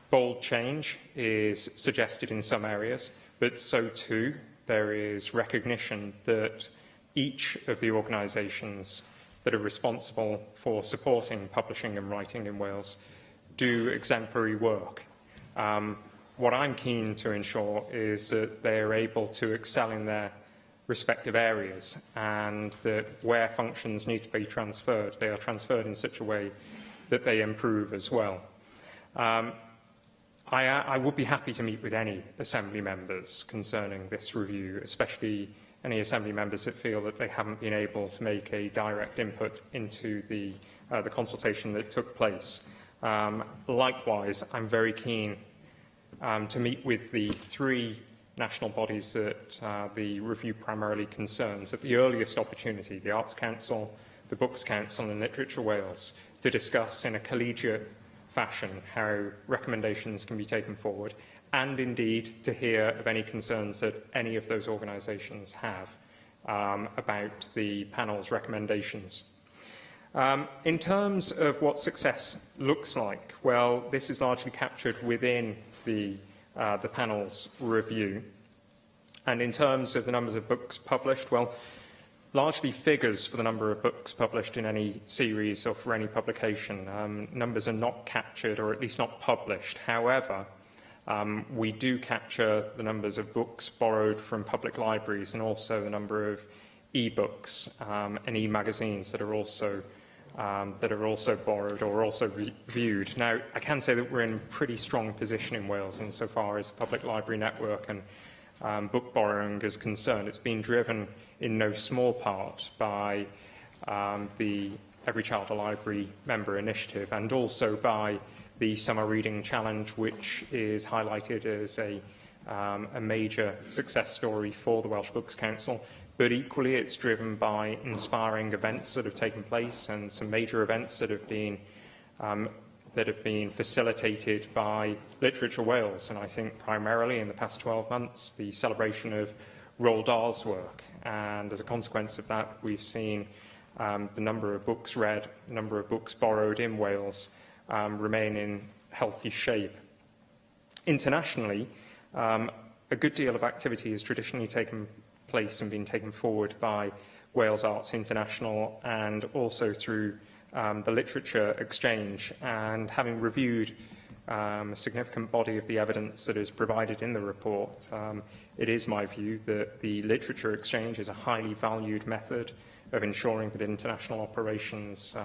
bold change is suggested in some areas, but so too there is recognition that each of the organisations that are responsible for supporting publishing and writing in Wales do exemplary work. What I'm keen to ensure is that they are able to excel in their respective areas, and that where functions need to be transferred, they are transferred in such a way that they improve as well. I would be happy to meet with any Assembly members concerning this review, especially any Assembly members that feel that they haven't been able to make a direct input into the consultation that took place. Likewise, I'm very keen to meet with the 3 national bodies that the review primarily concerns at the earliest opportunity, the Arts Council, the Books Council and Literature Wales, to discuss in a collegiate fashion how recommendations can be taken forward, and indeed to hear of any concerns that any of those organisations have about the panel's recommendations. In terms of what success looks like, well, this is largely captured within the panel's review. And in terms of the numbers of books published, well, largely figures for the number of books published in any series or for any publication. Numbers are not captured, or at least not published. However, we do capture the numbers of books borrowed from public libraries, and also the number of e-books and e-magazines that are also borrowed or also viewed. Now, I can say that we're in a pretty strong position in Wales insofar as the public library network and book borrowing is concerned. It's been driven in no small part by the Every Child a Library member initiative, and also by the Summer Reading Challenge, which is highlighted as a major success story for the Welsh Books Council. But equally, it's driven by inspiring events that have taken place, and some major events that have been facilitated by Literature Wales. And I think primarily in the past 12 months, the celebration of Roald Dahl's work. And as a consequence of that, we've seen the number of books read, the number of books borrowed in Wales remain in healthy shape. Internationally, a good deal of activity has traditionally taken place and been taken forward by Wales Arts International, and also through the Literature Exchange. And having reviewed a significant body of the evidence that is provided in the report, it is my view that the Literature Exchange is a highly valued method of ensuring that international operations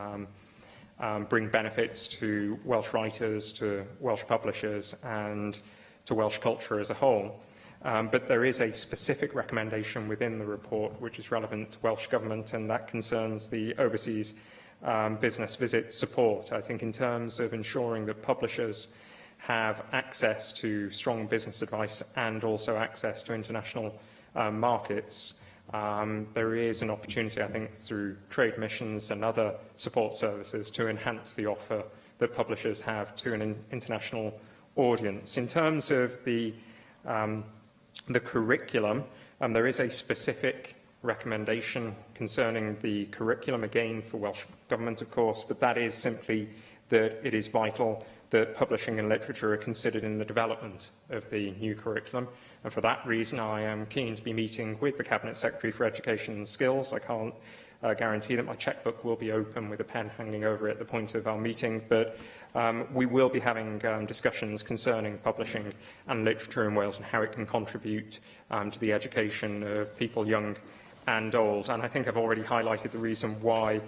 bring benefits to Welsh writers, to Welsh publishers, and to Welsh culture as a whole. But there is a specific recommendation within the report which is relevant to Welsh Government, and that concerns the overseas business visit support. I think in terms of ensuring that publishers have access to strong business advice and also access to international markets, there is an opportunity, I think, through trade missions and other support services to enhance the offer that publishers have to an international audience. In terms of the curriculum, there is a specific recommendation concerning the curriculum, again for Welsh Government, of course, but that is simply that it is vital that publishing and literature are considered in the development of the new curriculum. And for that reason, I am keen to be meeting with the Cabinet Secretary for Education and Skills. I can't guarantee that my chequebook will be open with a pen hanging over it at the point of our meeting, but we will be having discussions concerning publishing and literature in Wales and how it can contribute to the education of people young and old. And I think I've already highlighted the reason why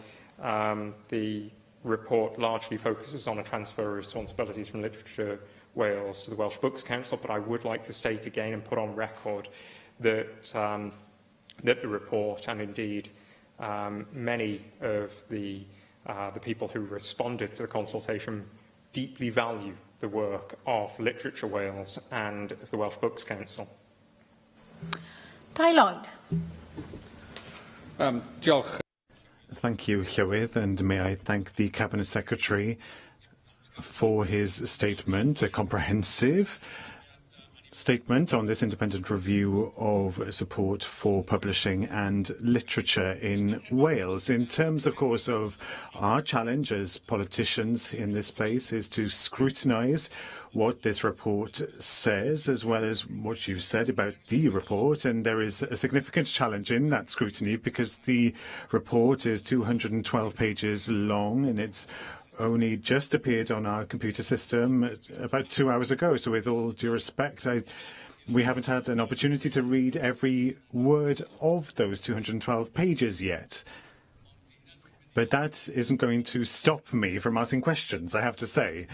the report largely focuses on a transfer of responsibilities from Literature Wales to the Welsh Books Council, but I would like to state again and put on record that, that the report, and indeed many of the people who responded to the consultation, deeply value the work of Literature Wales and of the Welsh Books Council. Dai Lloyd. Diolch. Thank you, Llywydd, and may I thank the Cabinet Secretary for his statement, a comprehensive statement on this independent review of support for publishing and literature in Wales. In terms, of course, of our challenge as politicians in this place is to scrutinise what this report says, as well as what you've said about the report. And there is a significant challenge in that scrutiny because the report is 212 pages long and it's only just appeared on our computer system about 2 hours ago. So with all due respect, we haven't had an opportunity to read every word of those 212 pages yet. But that isn't going to stop me from asking questions, I have to say.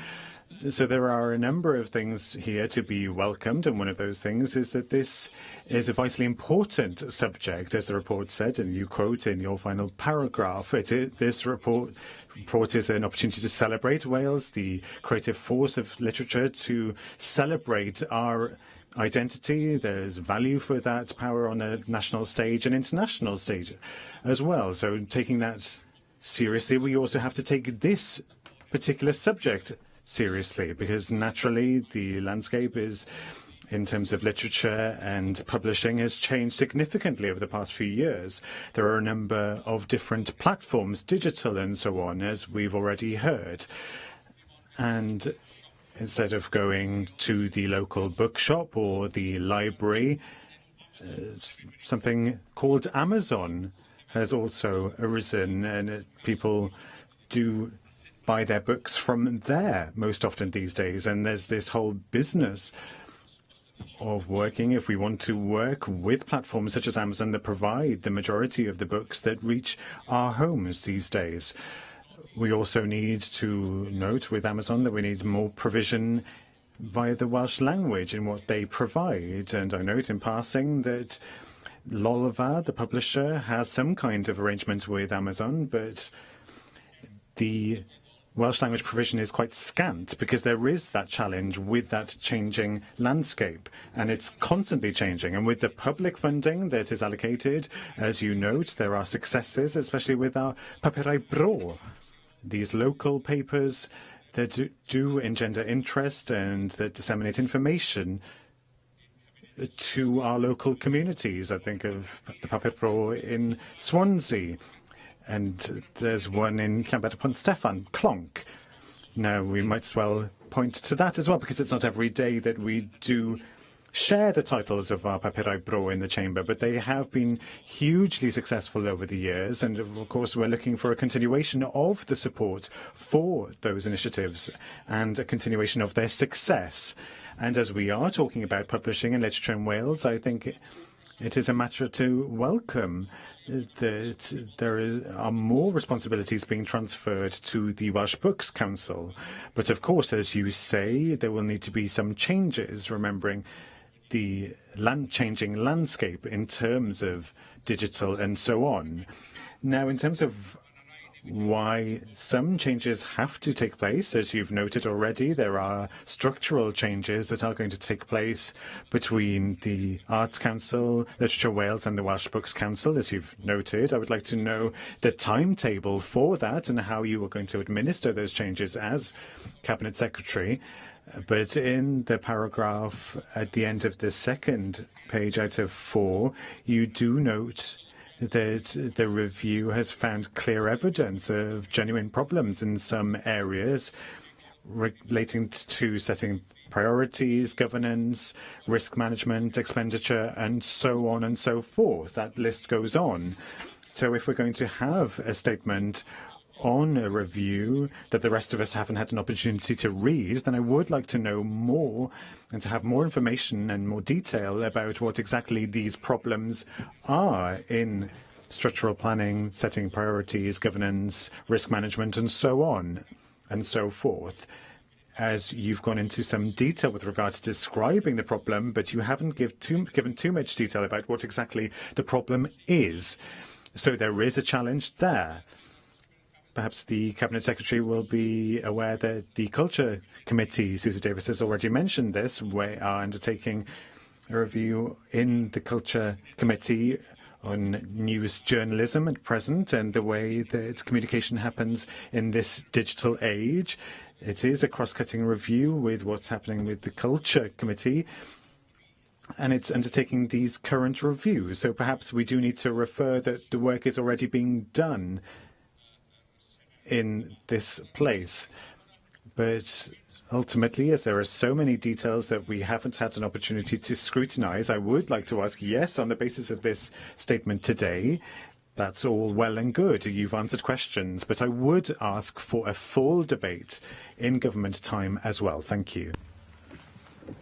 So there are a number of things here to be welcomed, and one of those things is that this is a vitally important subject, as the report said, and you quote in your final paragraph. This report is an opportunity to celebrate Wales, the creative force of literature, to celebrate our identity. There's value for that power on a national stage and international stage as well. So taking that seriously, we also have to take this particular subject seriously, because naturally the landscape is, in terms of literature and publishing, has changed significantly over the past few years. There are a number of different platforms, digital and so on, as we've already heard. And instead of going to the local bookshop or the library, something called Amazon has also arisen, and people do buy their books from there most often these days. And there's this whole business of working, if we want to work with platforms such as Amazon that provide the majority of the books that reach our homes these days. We also need to note with Amazon that we need more provision via the Welsh language in what they provide. And I note in passing that Lolfa, the publisher, has some kind of arrangement with Amazon, but the Welsh language provision is quite scant because there is that challenge with that changing landscape, and it's constantly changing. And with the public funding that is allocated, as you note, there are successes, especially with our Papurau Bro, these local papers that do engender interest and that disseminate information to our local communities. I think of the Papur Bro in Swansea, and there's one in Llanbed upon Steffan, Clonc. Now, we might as well point to that as well, because it's not every day that we do share the titles of our Papurau Bro in the chamber, but they have been hugely successful over the years, and of course we're looking for a continuation of the support for those initiatives and a continuation of their success. And as we are talking about publishing and literature in Wales, I think it is a matter to welcome that there are more responsibilities being transferred to the Welsh Books Council. But of course, as you say, there will need to be some changes, remembering the changing landscape in terms of digital and so on. Now, in terms of why some changes have to take place, as you've noted already, there are structural changes that are going to take place between the Arts Council, Literature Wales and the Welsh Books Council, as you've noted. I would like to know the timetable for that and how you are going to administer those changes as Cabinet Secretary. But in the paragraph at the end of the second page out of 4, you do note that the review has found clear evidence of genuine problems in some areas relating to setting priorities, governance, risk management, expenditure, and so on and so forth. That list goes on. So if we're going to have a statement on a review that the rest of us haven't had an opportunity to read, then I would like to know more and to have more information and more detail about what exactly these problems are in structural planning, setting priorities, governance, risk management, and so on and so forth. As you've gone into some detail with regards to describing the problem, but you haven't given too much detail about what exactly the problem is. So there is a challenge there. Perhaps the Cabinet Secretary will be aware that the Culture Committee, Susie Davis has already mentioned this, we are undertaking a review in the Culture Committee on news journalism at present and the way that communication happens in this digital age. It is a cross-cutting review with what's happening with the Culture Committee, and it's undertaking these current reviews. So perhaps we do need to refer that the work is already being done in this place. But ultimately, as there are so many details that we haven't had an opportunity to scrutinise, I would like to ask, yes, on the basis of this statement today, that's all well and good. You've answered questions, but I would ask for a full debate in government time as well. Thank you.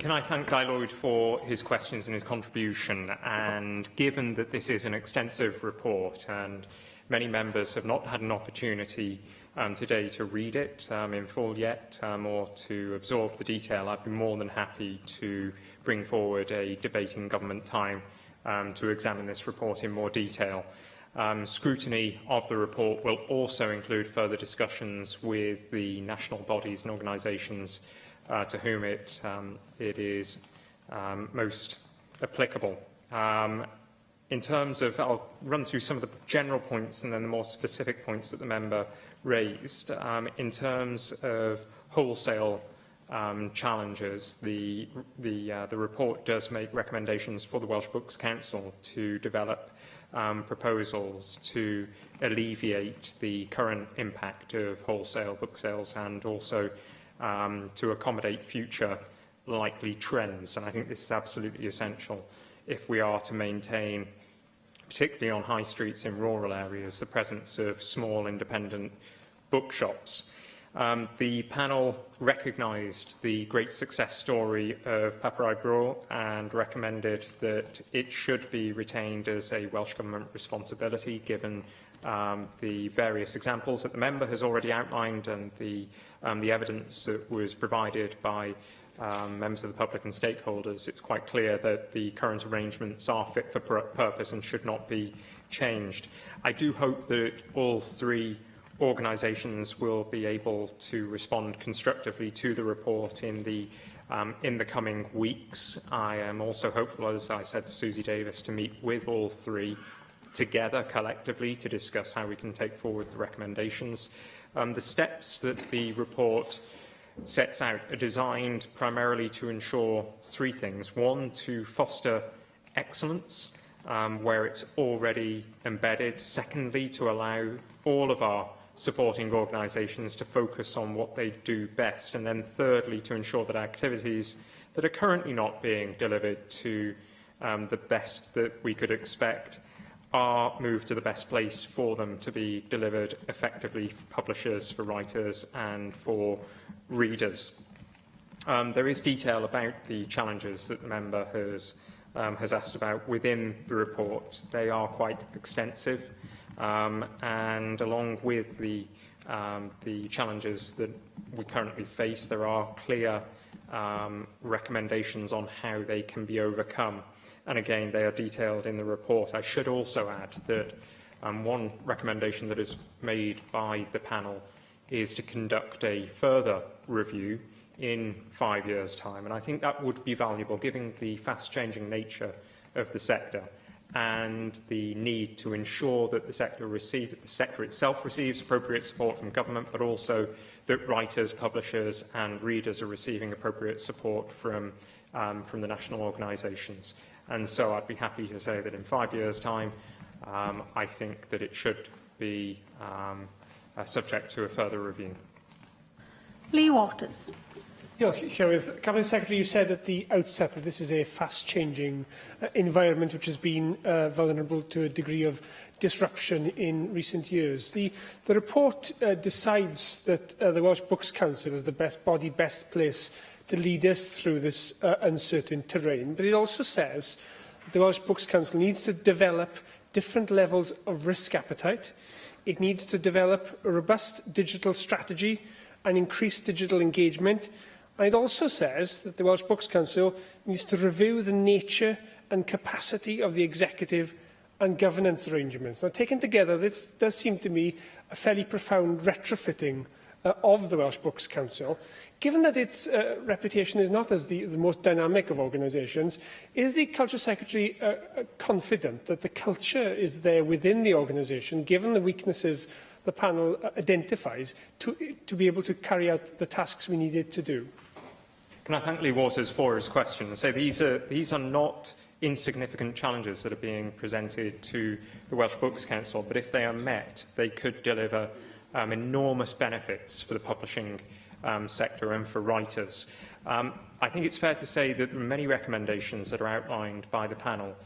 Can I thank Guy Lloyd for his questions and his contribution? And given that this is an extensive report and many members have not had an opportunity today to read it in full yet or to absorb the detail, I'd be more than happy to bring forward a debate in government time to examine this report in more detail. Scrutiny of the report will also include further discussions with the national bodies and organisations to whom it is most applicable. In terms of, I'll run through some of the general points and then the more specific points that the member raised. In terms of wholesale challenges, the report does make recommendations for the Welsh Books Council to develop proposals to alleviate the current impact of wholesale book sales and also to accommodate future likely trends. And I think this is absolutely essential if we are to maintain, particularly on high streets in rural areas, the presence of small independent bookshops. The panel recognised the great success story of Papau Bro and recommended that it should be retained as a Welsh Government responsibility, given the various examples that the member has already outlined and the evidence that was provided by members of the public and stakeholders. It's quite clear that the current arrangements are fit for purpose and should not be changed. I do hope that all three organisations will be able to respond constructively to the report in the coming weeks. I am also hopeful, as I said to Susie Davis, to meet with all three together collectively to discuss how we can take forward the recommendations. The steps that the report sets out are designed primarily to ensure three things. One, to foster excellence where it's already embedded. Secondly, to allow all of our supporting organisations to focus on what they do best. And then thirdly, to ensure that activities that are currently not being delivered to the best that we could expect are moved to the best place for them to be delivered effectively for publishers, for writers and for readers. There is detail about the challenges that the member has asked about within the report. They are quite extensive, and along with the challenges that we currently face, there are clear recommendations on how they can be overcome. And again, they are detailed in the report. I should also add that one recommendation that is made by the panel is to conduct a further review in 5 years' time. And I think that would be valuable, given the fast-changing nature of the sector and the need to ensure that the sector itself receives appropriate support from government, but also that writers, publishers and readers are receiving appropriate support from the national organisations. And so I'd be happy to say that in 5 years' time, I think that it should be subject to a further review. Lee Waters. Llywydd, Cabinet Secretary, you said at the outset that this is a fast-changing environment which has been vulnerable to a degree of disruption in recent years. The report decides that the Welsh Books Council is the best place to lead us through this uncertain terrain, but it also says that the Welsh Books Council needs to develop different levels of risk appetite. It needs to develop a robust digital strategy and increase digital engagement. And it also says that the Welsh Books Council needs to review the nature and capacity of the executive and governance arrangements. Now, taken together, this does seem to me a fairly profound retrofitting of the Welsh Books Council. Given that its reputation is not as the most dynamic of organisations, is the Culture Secretary confident that the culture is there within the organisation, given the weaknesses the panel identifies, to be able to carry out the tasks we need it to do? Can I thank Lee Waters for his question and say these are not insignificant challenges that are being presented to the Welsh Books Council, but if they are met, they could deliver enormous benefits for the publishing sector and for writers. I think it's fair to say that many recommendations that are outlined by the panel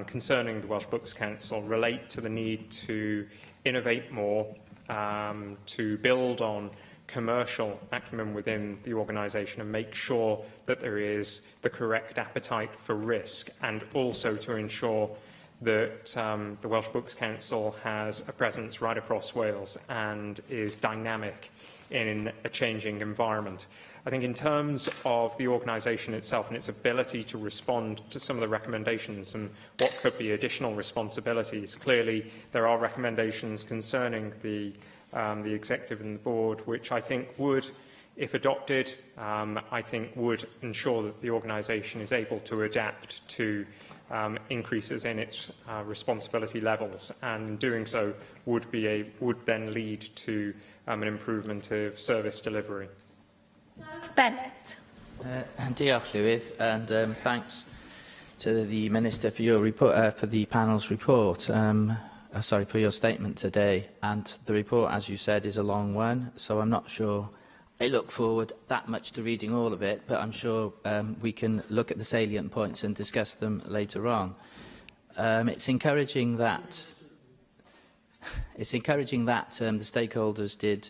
concerning the Welsh Books Council relate to the need to innovate more, to build on commercial acumen within the organisation and make sure that there is the correct appetite for risk, and also to ensure that the Welsh Books Council has a presence right across Wales and is dynamic in a changing environment. I think in terms of the organisation itself and its ability to respond to some of the recommendations and what could be additional responsibilities, clearly there are recommendations concerning the Executive and the Board, which I think would, if adopted, I think would ensure that the organisation is able to adapt to increases in its responsibility levels, and in doing so would then lead to an improvement of service delivery. Bennett. Diolch, Llywydd, and thanks to the Minister for your report, for the panel's report. Sorry, for your statement today. And the report, as you said, is a long one, so I'm not sure I look forward that much to reading all of it, but I'm sure we can look at the salient points and discuss them later on. It's encouraging that the stakeholders did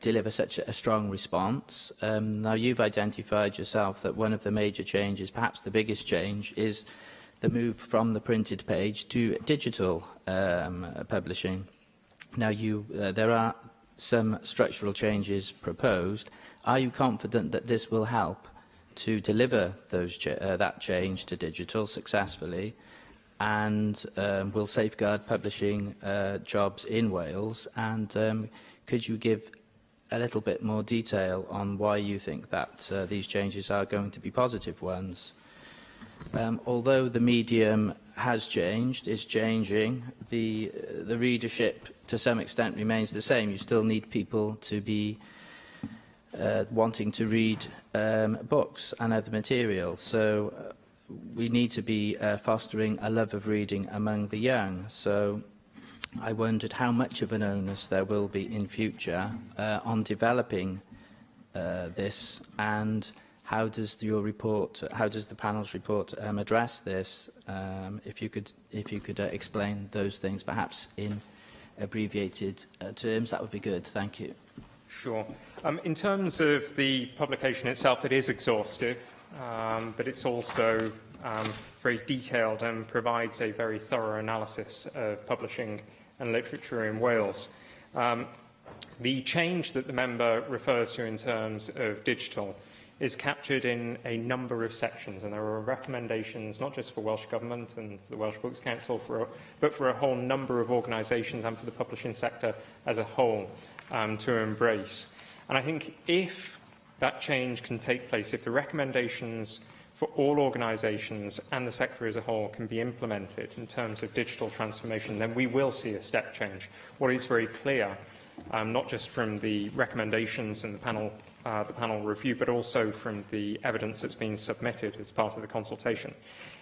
deliver such a strong response. Now, you've identified yourself that one of the major changes, perhaps the biggest change, is the move from the printed page to digital publishing. Now, there are some structural changes proposed. Are you confident that this will help to deliver that change to digital successfully, and will safeguard publishing jobs in Wales? And could you give a little bit more detail on why you think that these changes are going to be positive ones? Although the medium has changed, is changing, the readership to some extent remains the same. You still need people to be wanting to read books and other material. So we need to be fostering a love of reading among the young. So I wondered how much of an onus there will be in future on developing this, and how does the panel's report address this? If you could explain those things, perhaps in abbreviated terms, that would be good. Thank you. Sure. In terms of the publication itself, it is exhaustive, but it's also very detailed and provides a very thorough analysis of publishing and literature in Wales. The change that the member refers to in terms of digital is captured in a number of sections, and there are recommendations not just for Welsh Government and the Welsh Books Council, but for a whole number of organisations and for the publishing sector as a whole to embrace. And I think if that change can take place, if the recommendations for all organisations and the sector as a whole can be implemented in terms of digital transformation, then we will see a step change. What is very clear, not just from the recommendations and the panel review, but also from the evidence that's been submitted as part of the consultation,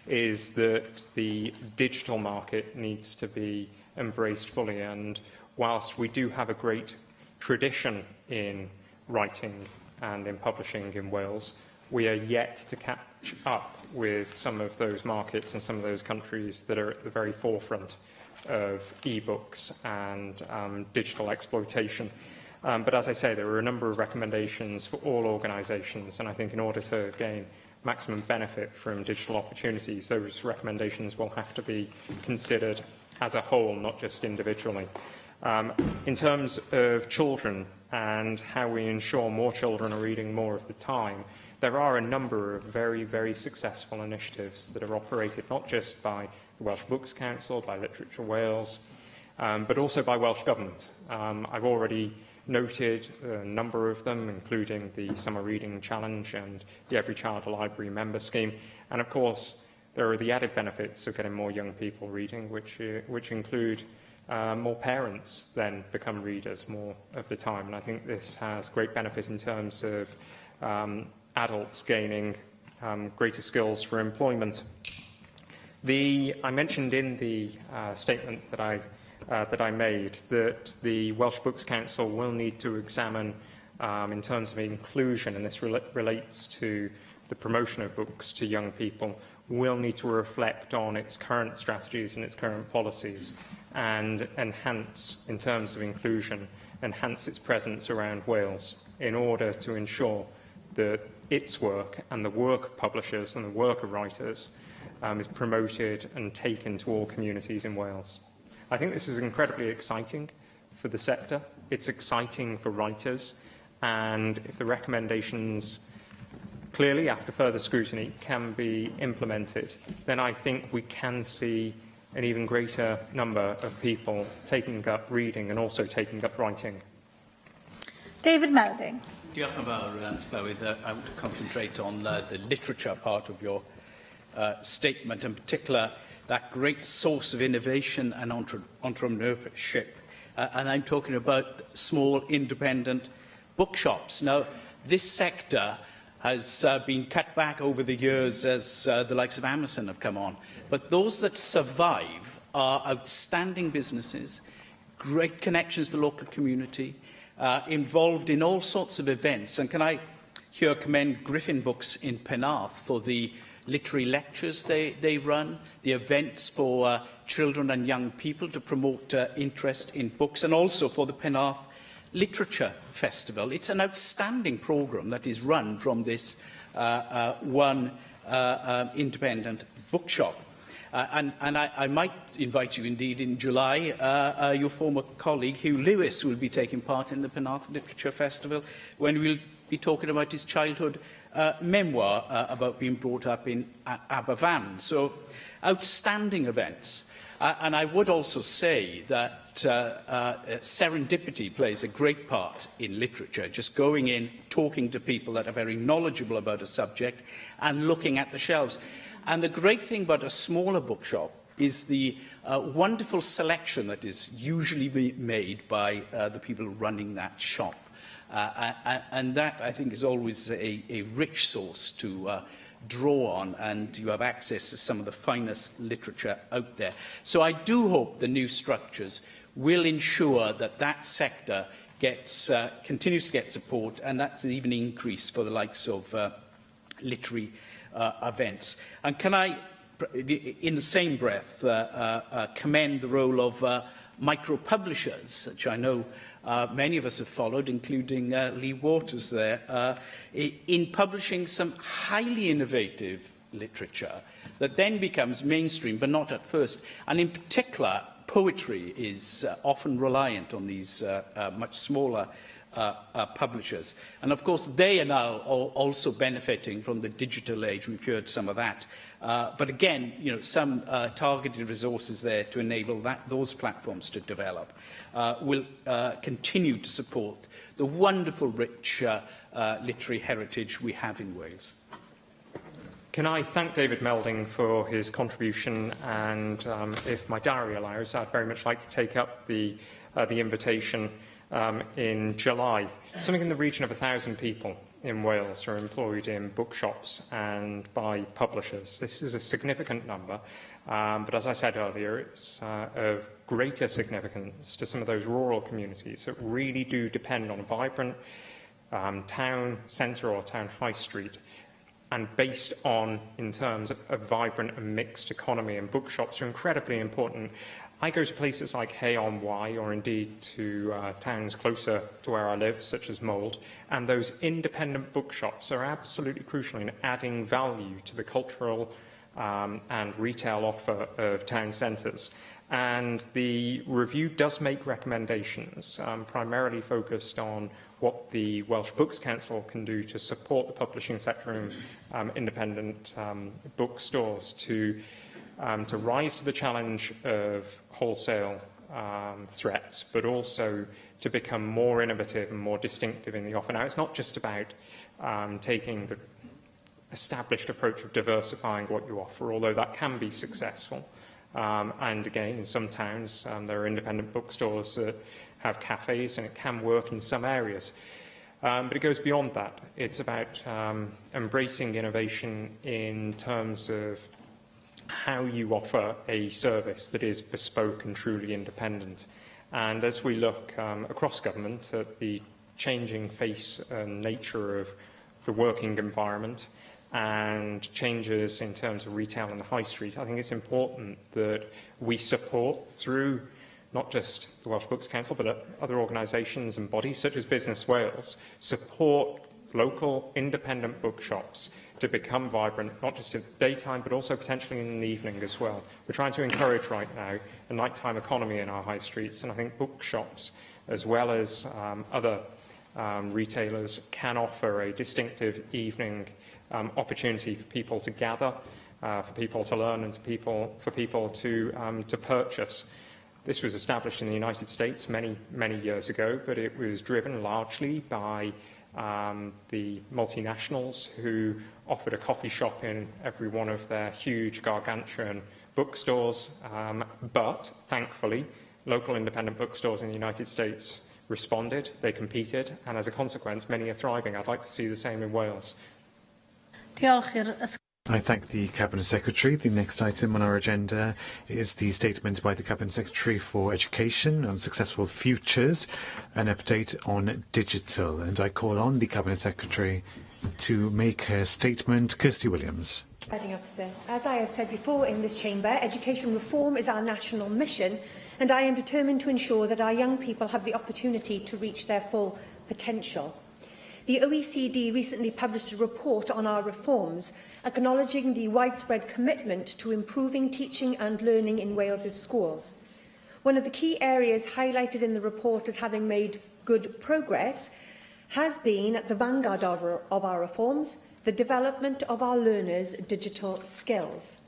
is that the digital market needs to be embraced fully. And whilst we do have a great tradition in writing and in publishing in Wales, we are yet to catch up with some of those markets and some of those countries that are at the very forefront of e-books and digital exploitation. But as I say, there are a number of recommendations for all organisations, and I think in order to gain maximum benefit from digital opportunities, those recommendations will have to be considered as a whole, not just individually. In terms of children and how we ensure more children are reading more of the time, there are a number of very, very successful initiatives that are operated not just by the Welsh Books Council, by Literature Wales, but also by Welsh Government. I've already noted a number of them, including the Summer Reading Challenge and the Every Child a Library member scheme. And of course, there are the added benefits of getting more young people reading, which include more parents then become readers more of the time. And I think this has great benefit in terms of adults gaining greater skills for employment. I mentioned in the statement that I made that the Welsh Books Council will need to examine, in terms of inclusion, and this relates to the promotion of books to young people, will need to reflect on its current strategies and its current policies and enhance, in terms of inclusion, enhance its presence around Wales in order to ensure that its work and the work of publishers and the work of writers is promoted and taken to all communities in Wales. I think this is incredibly exciting for the sector. It's exciting for writers, and if the recommendations clearly, after further scrutiny, can be implemented, then I think we can see an even greater number of people taking up reading and also taking up writing. David Melding. Diolch yn fawr, Llywydd. I want to concentrate on the literature part of your statement, in particular that great source of innovation and entrepreneurship. And I'm talking about small independent bookshops. Now, this sector has been cut back over the years as the likes of Amazon have come on. But those that survive are outstanding businesses, great connections to the local community, involved in all sorts of events. And can I here commend Griffin Books in Penarth for the literary lectures they run, the events for children and young people to promote interest in books, and also for the Penarth Literature Festival. It's an outstanding programme that is run from this one independent bookshop. And I might invite you indeed in July, your former colleague Hugh Lewis will be taking part in the Penarth Literature Festival when we'll be talking about his childhood memoir about being brought up in Aberfan. So, outstanding events. And I would also say that serendipity plays a great part in literature, just going in, talking to people that are very knowledgeable about a subject and looking at the shelves. And the great thing about a smaller bookshop is the wonderful selection that is usually made by the people running that shop. And that, I think, is always a rich source to draw on, and you have access to some of the finest literature out there. So I do hope the new structures will ensure that that sector gets, continues to get support, and that's an even increase for the likes of literary events. And can I, in the same breath, commend the role of micro-publishers, which I know many of us have followed, including Lee Waters there, in publishing some highly innovative literature that then becomes mainstream, but not at first. And in particular, poetry is often reliant on these much smaller publishers. And of course, they are now also benefiting from the digital age. We've heard some of that. But again, you know, some targeted resources there to enable those platforms to develop will continue to support the wonderful, rich literary heritage we have in Wales. Can I thank David Melding for his contribution, and if my diary allows, I'd very much like to take up the invitation in July. Something in the region of 1,000 people in Wales are employed in bookshops and by publishers. This is a significant number, but as I said earlier, it's of greater significance to some of those rural communities that really do depend on a vibrant town centre or town high street, and based on, in terms of a vibrant and mixed economy, and bookshops are incredibly important. I go to places like Hay-on-Wye, or indeed to towns closer to where I live, such as Mould, and those independent bookshops are absolutely crucial in adding value to the cultural and retail offer of town centres. And the review does make recommendations, primarily focused on what the Welsh Books Council can do to support the publishing sector and independent bookstores to rise to the challenge of wholesale threats, but also to become more innovative and more distinctive in the offer. Now, it's not just about taking the established approach of diversifying what you offer, although that can be successful. And again, in some towns, there are independent bookstores that have cafes, and it can work in some areas. But it goes beyond that. It's about embracing innovation in terms of how you offer a service that is bespoke and truly independent. And as we look across government at the changing face and nature of the working environment and changes in terms of retail and the high street, I think it's important that we support, through not just the Welsh Books Council, but other organisations and bodies such as Business Wales, support local independent bookshops to become vibrant, not just in the daytime, but also potentially in the evening as well. We're trying to encourage right now a nighttime economy in our high streets, and I think bookshops, as well as other retailers, can offer a distinctive evening opportunity for people to gather, for people to learn, and for people to purchase. This was established in the United States many years ago, but it was driven largely by the multinationals who offered a coffee shop in every one of their huge gargantuan bookstores. But thankfully, local independent bookstores in the United States responded, they competed, and as a consequence, many are thriving. I'd like to see the same in Wales. I thank the Cabinet Secretary. The next item on our agenda is the statement by the Cabinet Secretary for Education on Successful Futures, an update on digital. And I call on the Cabinet Secretary to make her statement. Kirsty Williams. Presiding Officer, as I have said before in this chamber, education reform is our national mission, and I am determined to ensure that our young people have the opportunity to reach their full potential. The OECD recently published a report on our reforms, acknowledging the widespread commitment to improving teaching and learning in Wales's schools. One of the key areas highlighted in the report as having made good progress has been at the vanguard of our reforms, the development of our learners' digital skills.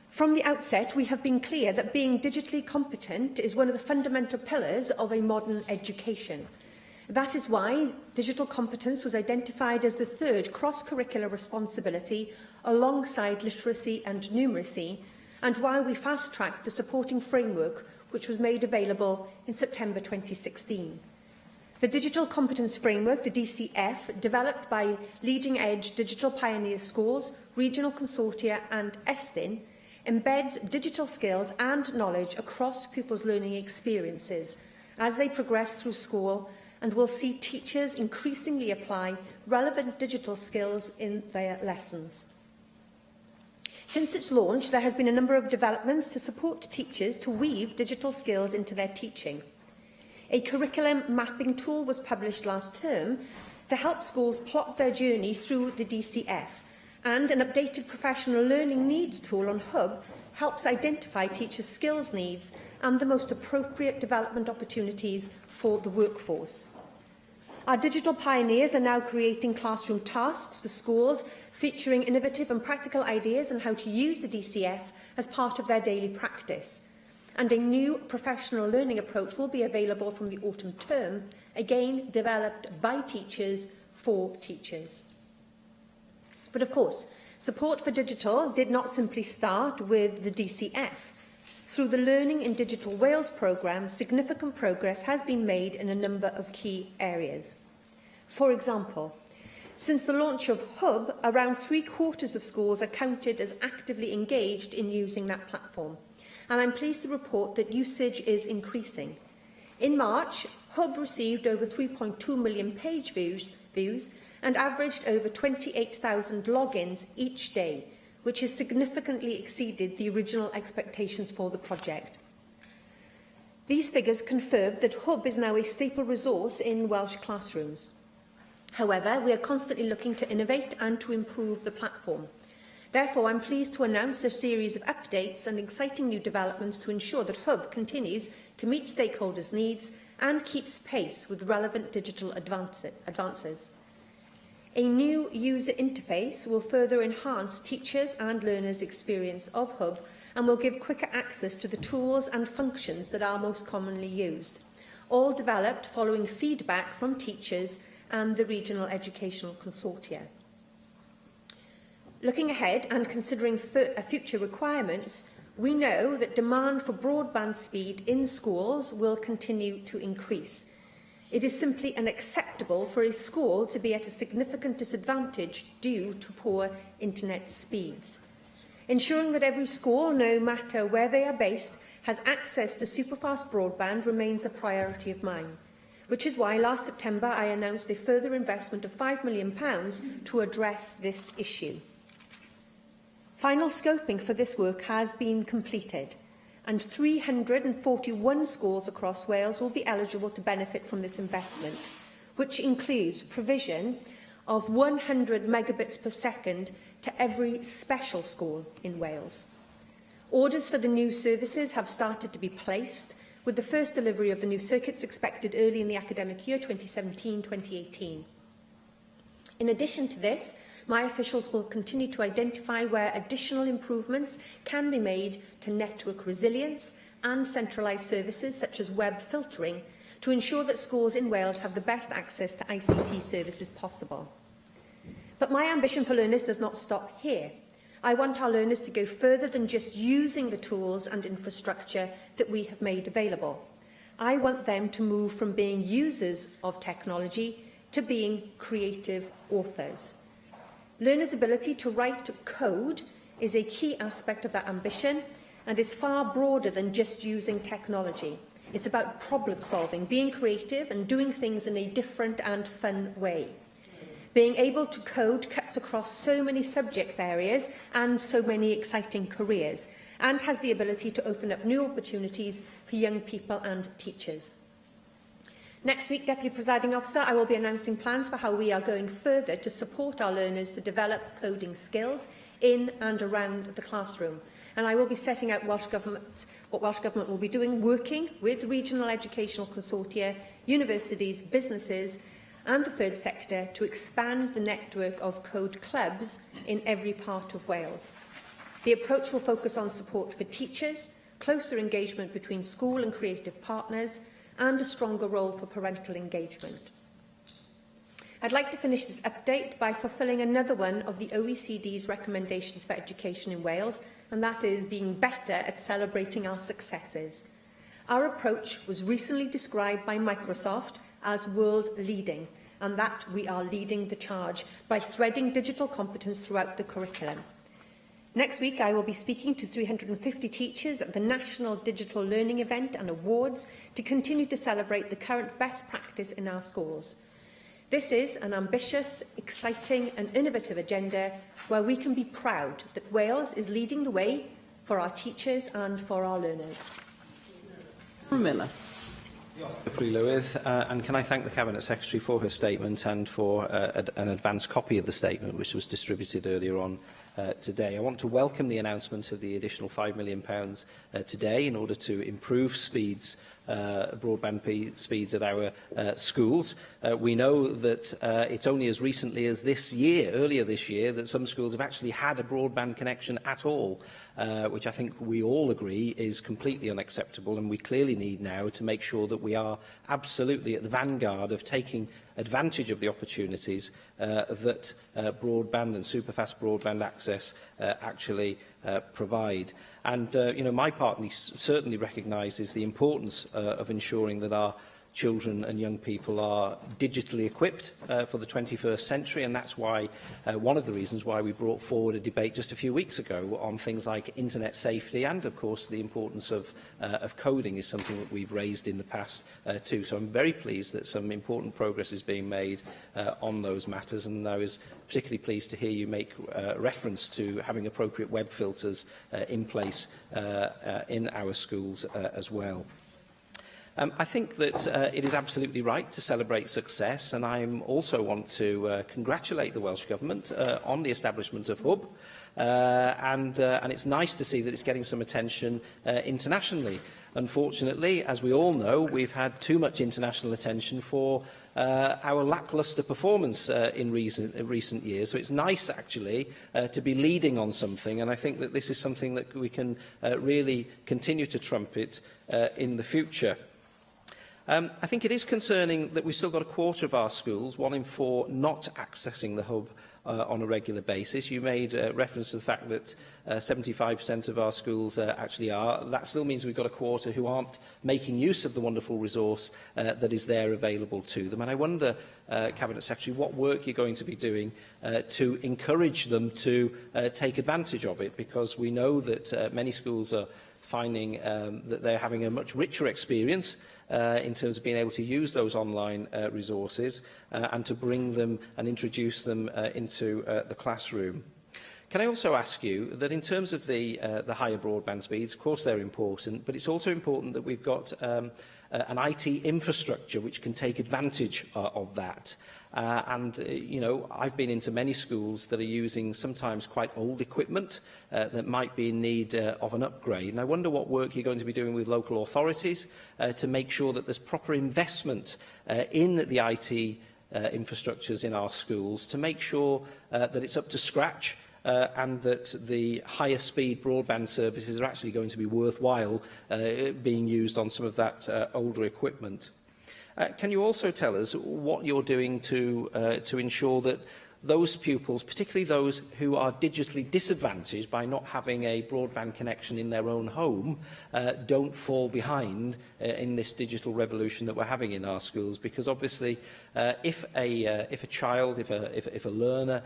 From the outset, we have been clear that being digitally competent is one of the fundamental pillars of a modern education. That is why digital competence was identified as the third cross-curricular responsibility alongside literacy and numeracy, and why we fast-tracked the supporting framework which was made available in September 2016. The Digital Competence Framework, the DCF, developed by Leading Edge Digital Pioneer Schools, Regional Consortia and Estin, embeds digital skills and knowledge across pupils' learning experiences as they progress through school, and will see teachers increasingly apply relevant digital skills in their lessons. Since its launch, there has been a number of developments to support teachers to weave digital skills into their teaching. A curriculum mapping tool was published last term to help schools plot their journey through the DCF, and an updated professional learning needs tool on Hub helps identify teachers' skills needs and the most appropriate development opportunities for the workforce. Our digital pioneers are now creating classroom tasks for schools featuring innovative and practical ideas on how to use the DCF as part of their daily practice. And a new professional learning approach will be available from the autumn term, again developed by teachers for teachers. But of course, support for digital did not simply start with the DCF. Through the Learning in Digital Wales programme, significant progress has been made in a number of key areas. For example, since the launch of Hub, around 3/4 of schools are counted as actively engaged in using that platform, and I'm pleased to report that usage is increasing. In March, Hub received over 3.2 million page views and averaged over 28,000 logins each day, which has significantly exceeded the original expectations for the project. These figures confirm that Hub is now a staple resource in Welsh classrooms. However, we are constantly looking to innovate and to improve the platform. Therefore, I'm pleased to announce a series of updates and exciting new developments to ensure that Hub continues to meet stakeholders' needs and keeps pace with relevant digital advances. A new user interface will further enhance teachers' and learners' experience of Hub and will give quicker access to the tools and functions that are most commonly used, all developed following feedback from teachers and the Regional Educational Consortia. Looking ahead and considering future requirements, we know that demand for broadband speed in schools will continue to increase. It is simply unacceptable for a school to be at a significant disadvantage due to poor internet speeds. Ensuring that every school, no matter where they are based, has access to superfast broadband remains a priority of mine, which is why last September I announced a further investment of £5 million to address this issue. Final scoping for this work has been completed, and 341 schools across Wales will be eligible to benefit from this investment, which includes provision of 100 megabits per second to every special school in Wales. Orders for the new services have started to be placed, with the first delivery of the new circuits expected early in the academic year 2017-2018. In addition to this, my officials will continue to identify where additional improvements can be made to network resilience and centralised services such as web filtering to ensure that schools in Wales have the best access to ICT services possible. But my ambition for learners does not stop here. I want our learners to go further than just using the tools and infrastructure that we have made available. I want them to move from being users of technology to being creative authors. Learners' ability to write code is a key aspect of that ambition and is far broader than just using technology. It's about problem solving, being creative and doing things in a different and fun way. Being able to code cuts across so many subject areas and so many exciting careers, and has the ability to open up new opportunities for young people and teachers. Next week, Deputy Presiding Officer, I will be announcing plans for how we are going further to support our learners to develop coding skills in and around the classroom. And I will be setting out what Welsh Government will be doing, working with regional educational consortia, universities, businesses and the third sector to expand the network of code clubs in every part of Wales. The approach will focus on support for teachers, closer engagement between school and creative partners, and a stronger role for parental engagement. I'd like to finish this update by fulfilling another one of the OECD's recommendations for education in Wales, and that is being better at celebrating our successes. Our approach was recently described by Microsoft as world-leading, and that we are leading the charge by threading digital competence throughout the curriculum. Next week, I will be speaking to 350 teachers at the National Digital Learning Event and Awards to continue to celebrate the current best practice in our schools. This is an ambitious, exciting and innovative agenda where we can be proud that Wales is leading the way for our teachers and for our learners. Miller. And can I thank the Cabinet Secretary for her statement and for an advance copy of the statement which was distributed earlier on today. I want to welcome the announcement of the additional £5 million today in order to improve broadband speeds at our schools. We know that it's only as recently as earlier this year, that some schools have actually had a broadband connection at all, which I think we all agree is completely unacceptable, and we clearly need now to make sure that we are absolutely at the vanguard of taking advantage of the opportunities that broadband and superfast broadband access actually provide. And my party certainly recognises the importance of ensuring that our children and young people are digitally equipped for the 21st century, and that's why one of the reasons why we brought forward a debate just a few weeks ago on things like internet safety, and of course the importance of coding is something that we've raised in the past too. So I'm very pleased that some important progress is being made on those matters, and I was particularly pleased to hear you make reference to having appropriate web filters in place in our schools as well. I think that it is absolutely right to celebrate success, and I also want to congratulate the Welsh Government on the establishment of Hub, and it's nice to see that it's getting some attention internationally. Unfortunately, as we all know, we've had too much international attention for our lacklustre performance in recent years. So it's nice, actually, to be leading on something, and I think that this is something that we can really continue to trumpet in the future. I think it is concerning that we've still got a quarter of our schools, 1 in 4, not accessing the Hub on a regular basis. You made reference to the fact that 75% of our schools actually are. That still means we've got a quarter who aren't making use of the wonderful resource that is there available to them. And I wonder, Cabinet Secretary, what work you're going to be doing to encourage them to take advantage of it, because we know that many schools are finding that they're having a much richer experience in terms of being able to use those online resources and to bring them and introduce them into the classroom. Can I also ask you that in terms of the higher broadband speeds, of course they're important, but it's also important that we've got an IT infrastructure which can take advantage of that. You know, I've been into many schools that are using sometimes quite old equipment that might be in need of an upgrade. And I wonder what work you're going to be doing with local authorities to make sure that there's proper investment in the IT infrastructures in our schools to make sure that it's up to scratch and that the higher speed broadband services are actually going to be worthwhile being used on some of that older equipment. Can you also tell us what you're doing to ensure that those pupils, particularly those who are digitally disadvantaged by not having a broadband connection in their own home, don't fall behind in this digital revolution that we're having in our schools? Because obviously, if a child, if a learner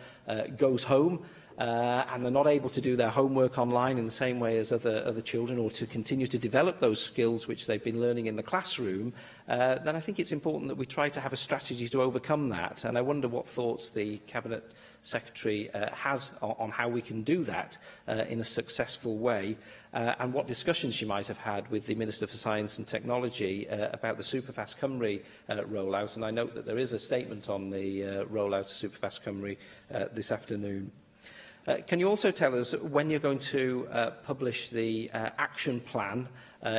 goes home and they're not able to do their homework online in the same way as other children, or to continue to develop those skills which they've been learning in the classroom, then I think it's important that we try to have a strategy to overcome that. And I wonder what thoughts the Cabinet Secretary has on how we can do that in a successful way, and what discussions she might have had with the Minister for Science and Technology about the Superfast Cymru rollout. And I note that there is a statement on the rollout of Superfast Cymru this afternoon. Can you also tell us when you're going to publish the action plan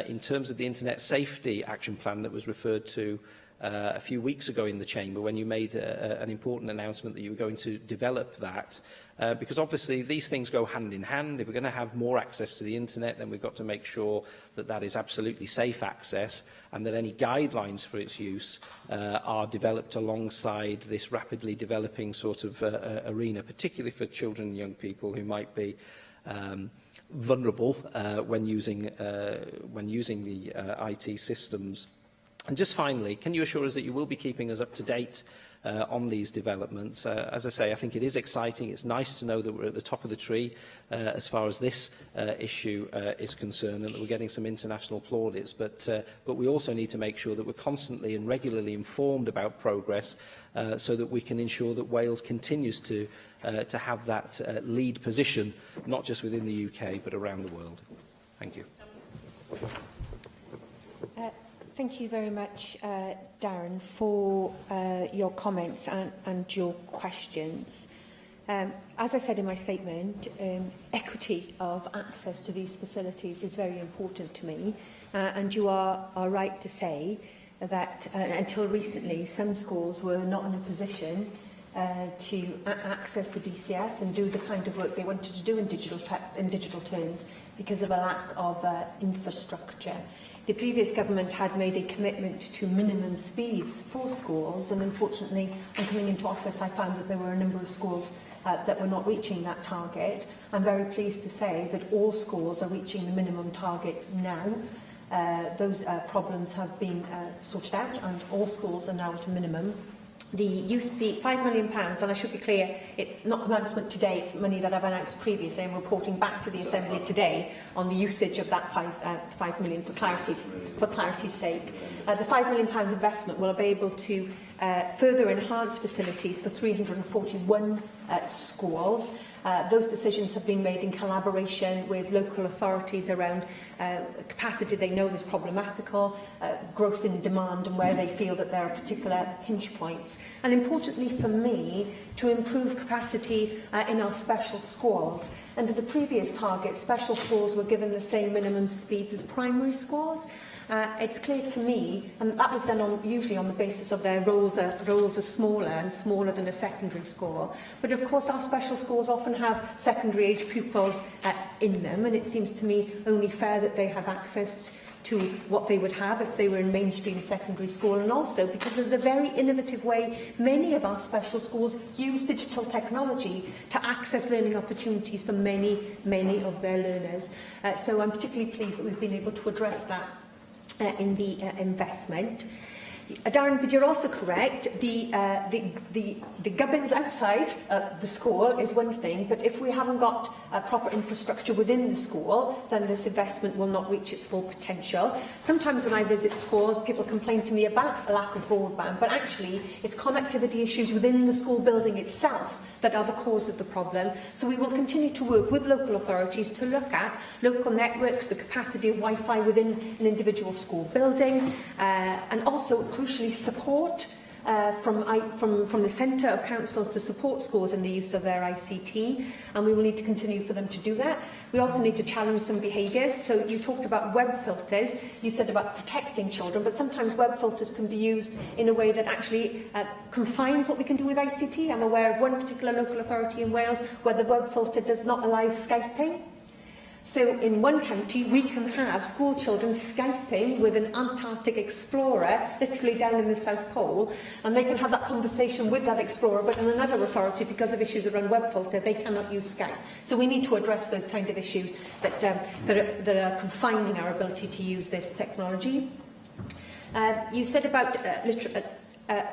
in terms of the Internet Safety Action Plan that was referred to a few weeks ago in the Chamber, when you made an important announcement that you were going to develop that? Because obviously these things go hand in hand. If we're going to have more access to the Internet, then we've got to make sure that that is absolutely safe access, and that any guidelines for its use are developed alongside this rapidly developing sort of arena, particularly for children and young people who might be vulnerable when using the IT systems. And just finally, can you assure us that you will be keeping us up to date on these developments? As I say, I think it is exciting. It's nice to know that we're at the top of the tree as far as this issue is concerned, and that we're getting some international plaudits. But we also need to make sure that we're constantly and regularly informed about progress, so that we can ensure that Wales continues to have that lead position, not just within the UK, but around the world. Thank you. Thank you very much, Darren, for your comments and your questions. As I said in my statement, equity of access to these facilities is very important to me, and you are right to say that until recently some schools were not in a position to access the DCF and do the kind of work they wanted to do in digital terms because of a lack of infrastructure. The previous government had made a commitment to minimum speeds for schools, and unfortunately, on coming into office, I found that there were a number of schools that were not reaching that target. I'm very pleased to say that all schools are reaching the minimum target now. Those problems have been sorted out, and all schools are now at a minimum. The £5 million, and I should be clear, it's not an announcement today, it's money that I've announced previously. I'm reporting back to the Assembly today on the usage of that £5 million for clarity's sake. The £5 million investment will be able to further enhance facilities for 341 schools. Those decisions have been made in collaboration with local authorities around capacity they know is problematical, growth in demand, and where they feel that there are particular pinch points. And importantly for me, to improve capacity in our special schools. Under the previous target, special schools were given the same minimum speeds as primary schools. It's clear to me, and that was done usually on the basis of their roles are smaller and smaller than a secondary school. But of course our special schools often have secondary age pupils in them, and it seems to me only fair that they have access to what they would have if they were in mainstream secondary school, and also because of the very innovative way many of our special schools use digital technology to access learning opportunities for many of their learners. So I'm particularly pleased that we've been able to address that in the investment. Darren, but you're also correct. The gubbins outside the school is one thing, but if we haven't got proper infrastructure within the school, then this investment will not reach its full potential. Sometimes when I visit schools, people complain to me about a lack of broadband, but actually it's connectivity issues within the school building itself that are the cause of the problem. So we will continue to work with local authorities to look at local networks, the capacity of Wi-Fi within an individual school building, and also, crucially, support from the centre of councils to support schools in the use of their ICT, and we will need to continue for them to do that. We also need to challenge some behaviours. So you talked about web filters, you said about protecting children, but sometimes web filters can be used in a way that actually confines what we can do with ICT. I'm aware of one particular local authority in Wales where the web filter does not allow Skyping. So in one county, we can have school children Skyping with an Antarctic explorer, literally down in the South Pole, and they can have that conversation with that explorer, but in another authority, because of issues around web filter, they cannot use Skype. So we need to address those kind of issues that are confining our ability to use this technology. You said about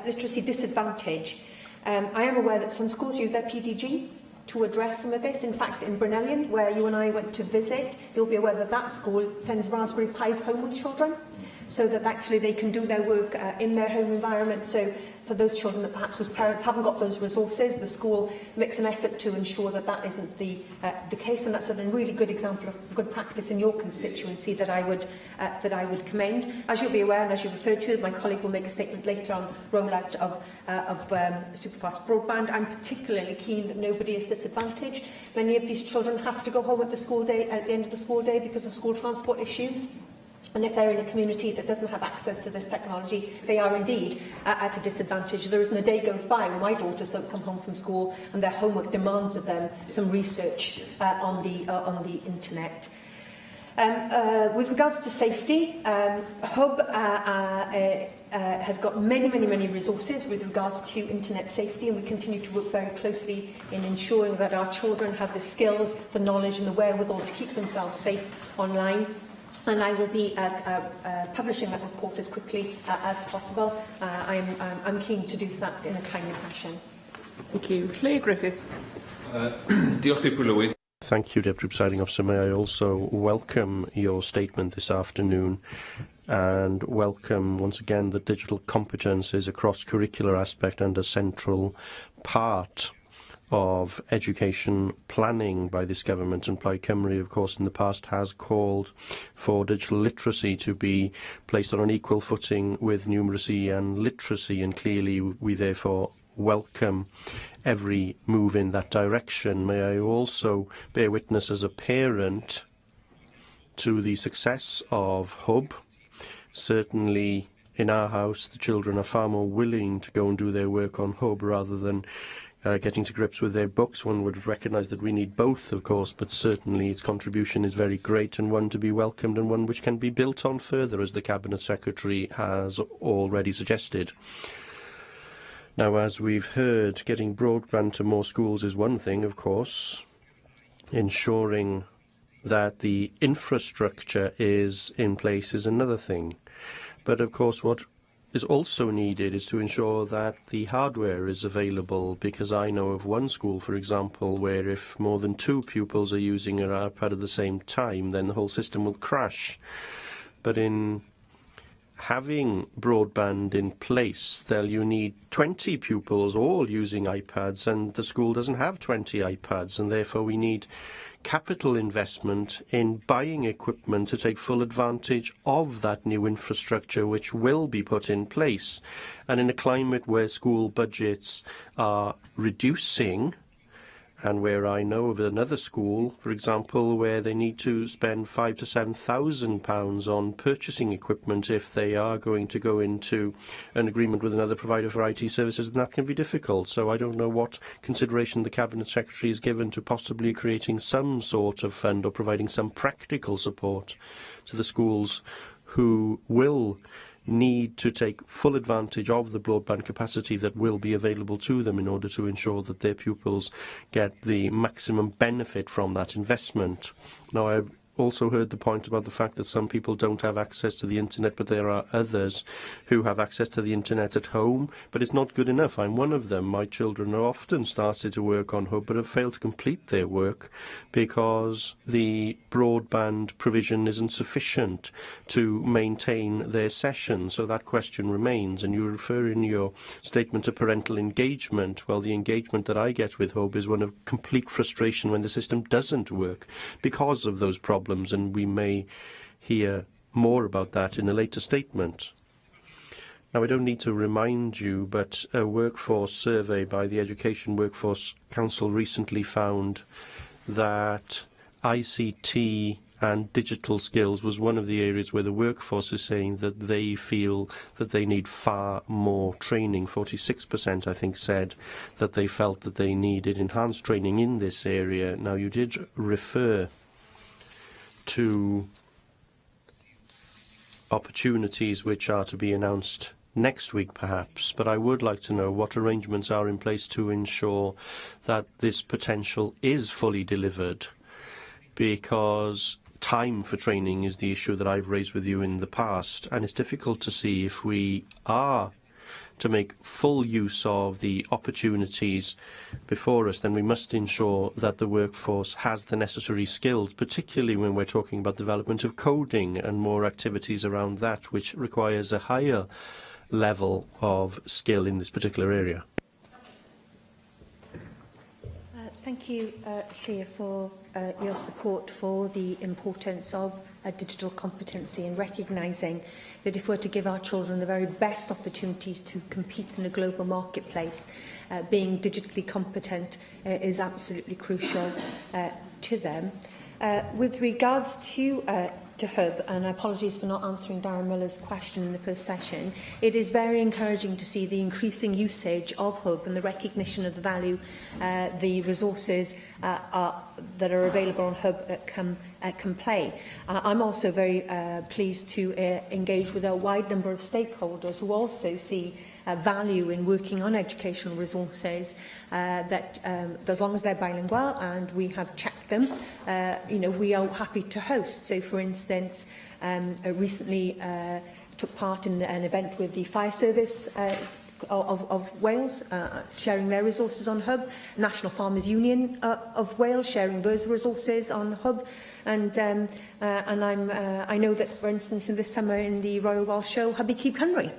literacy disadvantage. I am aware that some schools use their PDG to address some of this. In fact, in Brunellian, where you and I went to visit, you'll be aware that that school sends Raspberry Pis home with children, so that actually they can do their work in their home environment. So for those children that perhaps as parents haven't got those resources, the school makes an effort to ensure that that isn't the case, and that's a really good example of good practice in your constituency that I would commend. As you'll be aware, and as you referred to, my colleague will make a statement later on rollout of superfast broadband. I'm particularly keen that nobody is disadvantaged. Many of these children have to go home at the end of the school day because of school transport issues. And if they're in a community that doesn't have access to this technology, they are indeed at a disadvantage. There isn't a day goes by when my daughters don't come home from school and their homework demands of them some research on the internet. With regards to safety, Hub has got many resources with regards to internet safety, and we continue to work very closely in ensuring that our children have the skills, the knowledge and the wherewithal to keep themselves safe online. And I will be publishing that report as quickly as possible. I'm keen to do that in a timely fashion. Thank you. Claire Griffith. Thank you, Deputy Presiding Officer. May I also welcome your statement this afternoon and welcome once again that digital competence is a cross-curricular aspect and a central part of education planning by this government. And Plaid Cymru, of course, in the past has called for digital literacy to be placed on an equal footing with numeracy and literacy, and clearly we therefore welcome every move in that direction. May I also bear witness as a parent to the success of Hub. Certainly in our house the children are far more willing to go and do their work on Hub rather than getting to grips with their books. One would recognise that we need both, of course, but certainly its contribution is very great and one to be welcomed and one which can be built on further, as the Cabinet Secretary has already suggested. Now, as we've heard, getting broadband to more schools is one thing, of course. Ensuring that the infrastructure is in place is another thing. But, of course, what is also needed is to ensure that the hardware is available, because I know of one school, for example, where if more than 2 pupils are using an iPad at the same time, then the whole system will crash. But in having broadband in place, then you need 20 pupils all using iPads, and the school doesn't have 20 iPads, and therefore we need capital investment in buying equipment to take full advantage of that new infrastructure which will be put in place. And in a climate where school budgets are reducing, and where I know of another school, for example, where they need to spend £5,000 to £7,000 on purchasing equipment if they are going to go into an agreement with another provider for IT services, then that can be difficult. So I don't know what consideration the Cabinet Secretary has given to possibly creating some sort of fund or providing some practical support to the schools who will need to take full advantage of the broadband capacity that will be available to them in order to ensure that their pupils get the maximum benefit from that investment. Now, I've also heard the point about the fact that some people don't have access to the internet, but there are others who have access to the internet at home, but it's not good enough. I'm one of them. My children are often started to work on Hub, but have failed to complete their work because the broadband provision isn't sufficient to maintain their session. So that question remains. And you refer in your statement to parental engagement. Well, the engagement that I get with Hub is one of complete frustration when the system doesn't work because of those problems, and we may hear more about that in a later statement. Now, I don't need to remind you, but a workforce survey by the Education Workforce Council recently found that ICT and digital skills was one of the areas where the workforce is saying that they feel that they need far more training. 46%, I think, said that they felt that they needed enhanced training in this area. Now, you did refer to opportunities which are to be announced next week, perhaps, but I would like to know what arrangements are in place to ensure that this potential is fully delivered, because time for training is the issue that I've raised with you in the past, and it's difficult to see if we are to make full use of the opportunities before us, then we must ensure that the workforce has the necessary skills, particularly when we're talking about development of coding and more activities around that, which requires a higher level of skill in this particular area. Thank you, Llia, for your support for the importance of digital competency and recognising that if we're to give our children the very best opportunities to compete in a global marketplace, being digitally competent is absolutely crucial to them. With regards to Hub, and apologies for not answering Darren Miller's question in the first session, it is very encouraging to see the increasing usage of Hub and the recognition of the value the resources that are available on Hub can play. I'm also very pleased to engage with a wide number of stakeholders who also see value in working on educational resources that as long as they're bilingual and we have checked them, we are happy to host. So, for instance, recently took part in an event with the Fire Service of Wales, sharing their resources on Hub, National Farmers Union of Wales sharing those resources on Hub, and I know that, for instance, in this summer in the Royal Welsh Show, Hubby Keep Cymru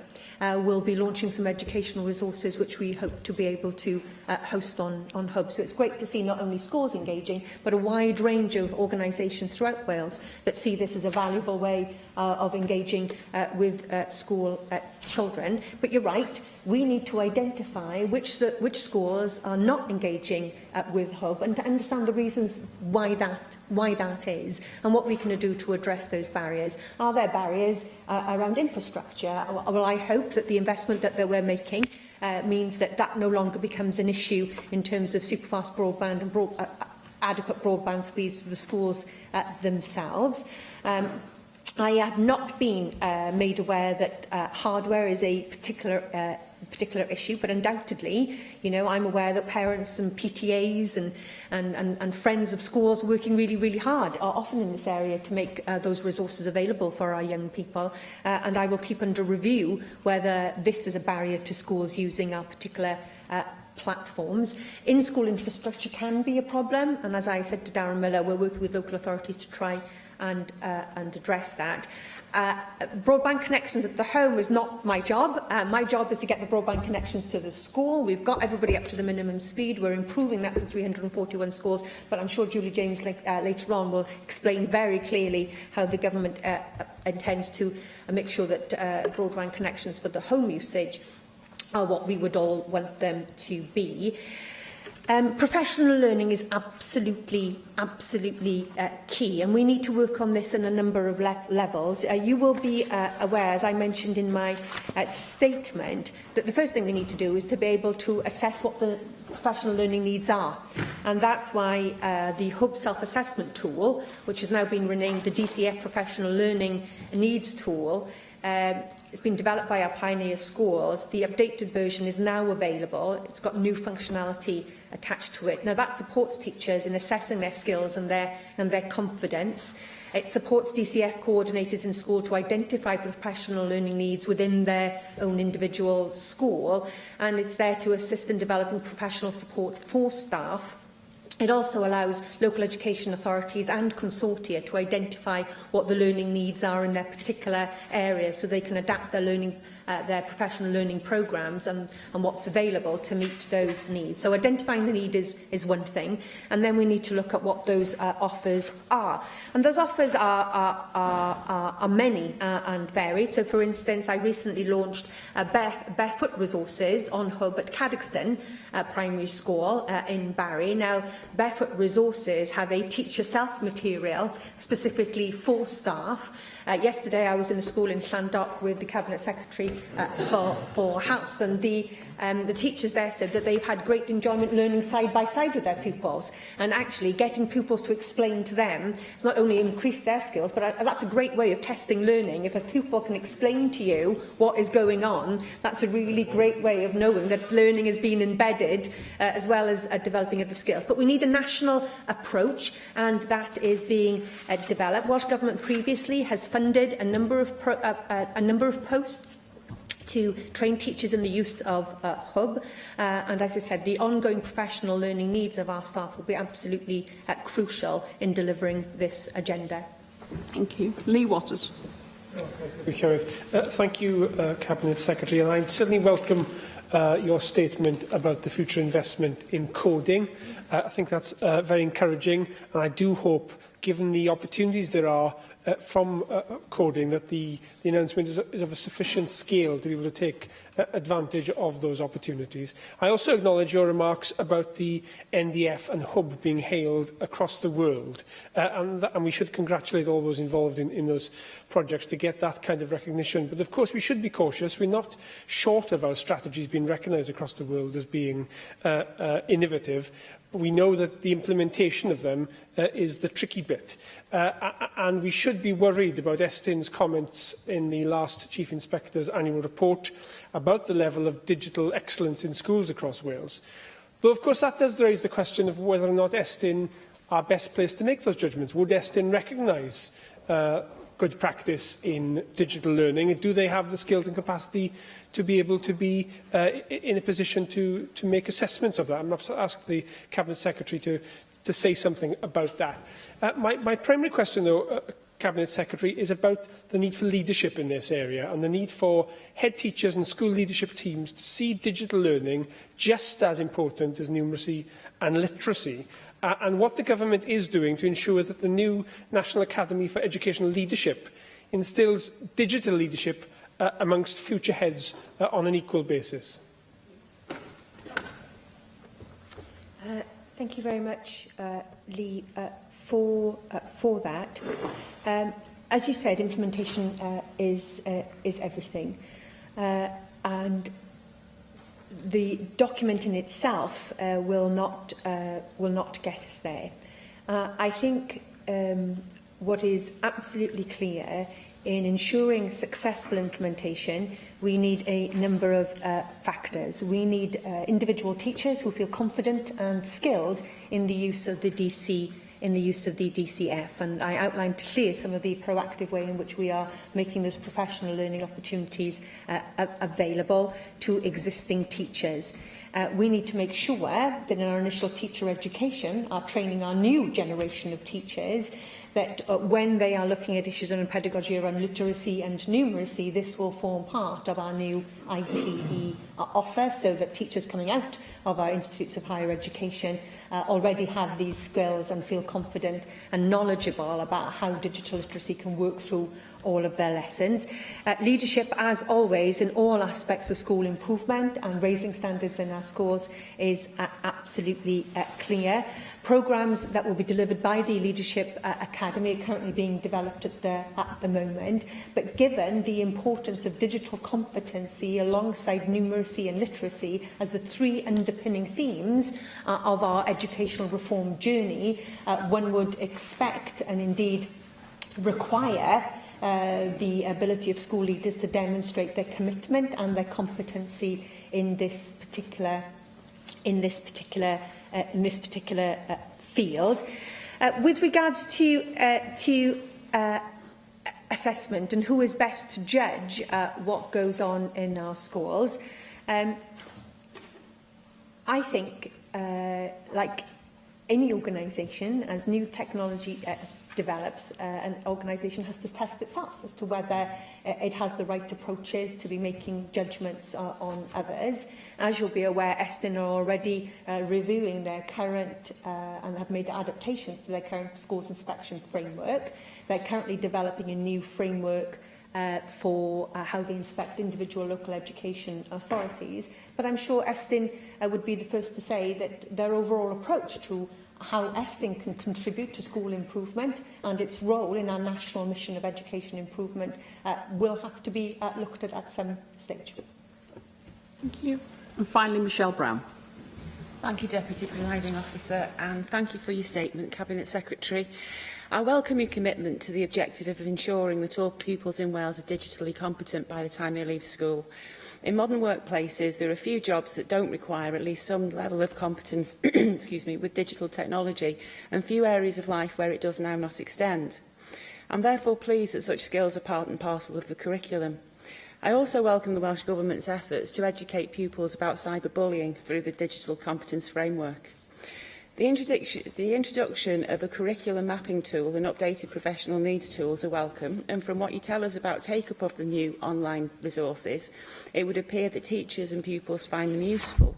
will be launching some educational resources which we hope to be able to host on Hub. So it's great to see not only schools engaging, but a wide range of organisations throughout Wales that see this as a valuable way of engaging with school children. But you're right, we need to identify which schools are not engaging with Hub and to understand the reasons why that is and what we can do to address those barriers. Are there barriers around infrastructure? Well, I hope that the investment that we're making means that no longer becomes an issue in terms of superfast broadband and adequate broadband speeds for the schools themselves. I have not been made aware that hardware is a particular issue, but undoubtedly, I'm aware that parents and PTAs and friends of schools are working really, really hard, often in this area, to make those resources available for our young people. And I will keep under review whether this is a barrier to schools using our particular platforms. In-school infrastructure can be a problem, and as I said to Darren Miller, we're working with local authorities to try and address that. Broadband connections at the home is not my job. My job is to get the broadband connections to the school. We've got everybody up to the minimum speed. We're improving that for 341 schools, but I'm sure Julie James later on will explain very clearly how the government intends to make sure that broadband connections for the home usage are what we would all want them to be. Professional learning is absolutely key, and we need to work on this in a number of levels. You will be aware, as I mentioned in my statement, that the first thing we need to do is to be able to assess what the professional learning needs are. And that's why the Hub self-assessment tool, which has now been renamed the DCF Professional Learning Needs Tool, It's been developed by our pioneer schools. The updated version is now available. It's got new functionality attached to it. Now, that supports teachers in assessing their skills and their confidence. It supports DCF coordinators in school to identify professional learning needs within their own individual school, and it's there to assist in developing professional support for staff. It also allows local education authorities and consortia to identify what the learning needs are in their particular areas, so they can adapt their their professional learning programmes and what's available to meet those needs. So identifying the need is one thing, and then we need to look at what those offers are. And those offers are many and varied. So, for instance, I recently launched Barefoot Resources on Hub at Cadoxton Primary School in Barry. Now, Barefoot Resources have a teach-yourself material specifically for staff. Yesterday I was in a school in Llandoch with the Cabinet Secretary for Health, and the teachers there said that they've had great enjoyment learning side by side with their pupils, and actually getting pupils to explain to them has not only increased their skills, but that's a great way of testing learning. If a pupil can explain to you what is going on, that's a really great way of knowing that learning has been embedded as well as developing other skills. But we need a national approach, and that is being developed. Welsh Government previously has funded a number of posts to train teachers in the use of Hub, and as I said, the ongoing professional learning needs of our staff will be absolutely crucial in delivering this agenda. Thank you. Lee Waters. Thank you, Cabinet Secretary, and I certainly welcome your statement about the future investment in coding. I think that's very encouraging, and I do hope, given the opportunities there are from coding, that the announcement is of a sufficient scale to be able to take advantage of those opportunities. I also acknowledge your remarks about the NDF and Hub being hailed across the world, and we should congratulate all those involved in those projects to get that kind of recognition. But of course we should be cautious. We're not short of our strategies being recognised across the world as being innovative. We know that the implementation of them is the tricky bit, and we should be worried about Estin's comments in the last Chief Inspector's annual report about the level of digital excellence in schools across Wales. Though, of course, that does raise the question of whether or not Estin are best placed to make those judgments. Would Estin recognise good practice in digital learning? Do they have the skills and capacity to be able to be in a position to make assessments of that? I'm not ask the Cabinet Secretary to say something about that. My primary question, though, Cabinet Secretary, is about the need for leadership in this area and the need for head teachers and school leadership teams to see digital learning just as important as numeracy and literacy, and what the government is doing to ensure that the new National Academy for Educational Leadership instills digital leadership amongst future heads on an equal basis. Thank you very much, Lee, for that. As you said, implementation is everything, and the document in itself will not get us there. I think what is absolutely clear in ensuring successful implementation, we need a number of factors. We need individual teachers who feel confident and skilled in the use of the DCF, and I outlined clearly some of the proactive way in which we are making those professional learning opportunities available to existing teachers. We need to make sure that in our initial teacher education, our training our new generation of teachers, that when they are looking at issues around pedagogy, around literacy and numeracy, this will form part of our new ITE offer, so that teachers coming out of our institutes of higher education already have these skills and feel confident and knowledgeable about how digital literacy can work through all of their lessons. Leadership, as always, in all aspects of school improvement and raising standards in our schools is absolutely clear. Programmes that will be delivered by the Leadership Academy are currently being developed at the moment, but given the importance of digital competency alongside numeracy and literacy as the three underpinning themes of our educational reform journey, one would expect and indeed require the ability of school leaders to demonstrate their commitment and their competency in this particular field. With regards to assessment and who is best to judge what goes on in our schools, I think, like any organisation, as new technology develops, an organisation has to test itself as to whether it has the right approaches to be making judgments on others. As you'll be aware, Estyn are already reviewing their current and have made adaptations to their current schools inspection framework. They're currently developing a new framework for how they inspect individual local education authorities. But I'm sure Estyn would be the first to say that their overall approach to how Estyn can contribute to school improvement and its role in our national mission of education improvement will have to be looked at some stage. Thank you. And finally, Michelle Brown. Thank you, Deputy Presiding Officer, and thank you for your statement, Cabinet Secretary. I welcome your commitment to the objective of ensuring that all pupils in Wales are digitally competent by the time they leave school. In modern workplaces, there are few jobs that don't require at least some level of competence with digital technology, and few areas of life where it does now not extend. I'm therefore pleased that such skills are part and parcel of the curriculum. I also welcome the Welsh Government's efforts to educate pupils about cyberbullying through the Digital Competence Framework. The introduction of a curriculum mapping tool and updated professional needs tools are welcome, and from what you tell us about take-up of the new online resources, it would appear that teachers and pupils find them useful.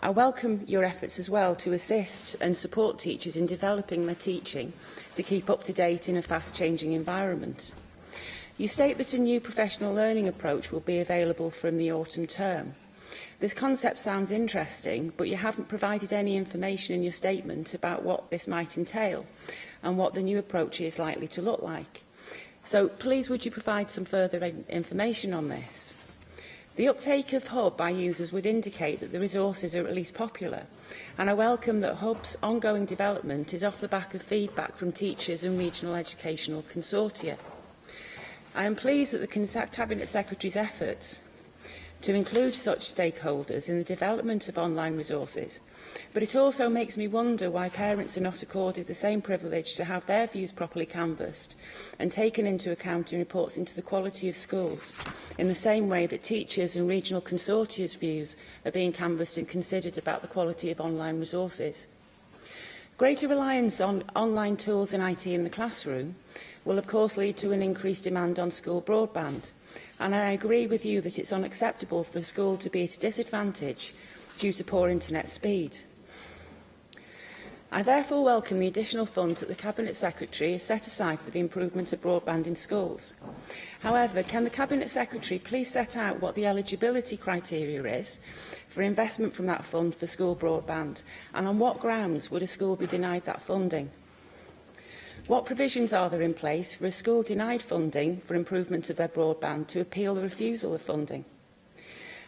I welcome your efforts as well to assist and support teachers in developing their teaching to keep up to date in a fast-changing environment. You state that a new professional learning approach will be available from the autumn term. This concept sounds interesting, but you haven't provided any information in your statement about what this might entail and what the new approach is likely to look like. So please would you provide some further information on this? The uptake of Hub by users would indicate that the resources are at least popular, and I welcome that Hub's ongoing development is off the back of feedback from teachers and regional educational consortia. I am pleased that the Cabinet Secretary's efforts to include such stakeholders in the development of online resources, but it also makes me wonder why parents are not accorded the same privilege to have their views properly canvassed and taken into account in reports into the quality of schools, in the same way that teachers and regional consortia's views are being canvassed and considered about the quality of online resources. Greater reliance on online tools and IT in the classroom will of course lead to an increased demand on school broadband, and I agree with you that it's unacceptable for a school to be at a disadvantage due to poor internet speed. I therefore welcome the additional funds that the Cabinet Secretary has set aside for the improvement of broadband in schools. However, can the Cabinet Secretary please set out what the eligibility criteria is for investment from that fund for school broadband, and on what grounds would a school be denied that funding? What provisions are there in place for a school denied funding for improvement of their broadband to appeal the refusal of funding?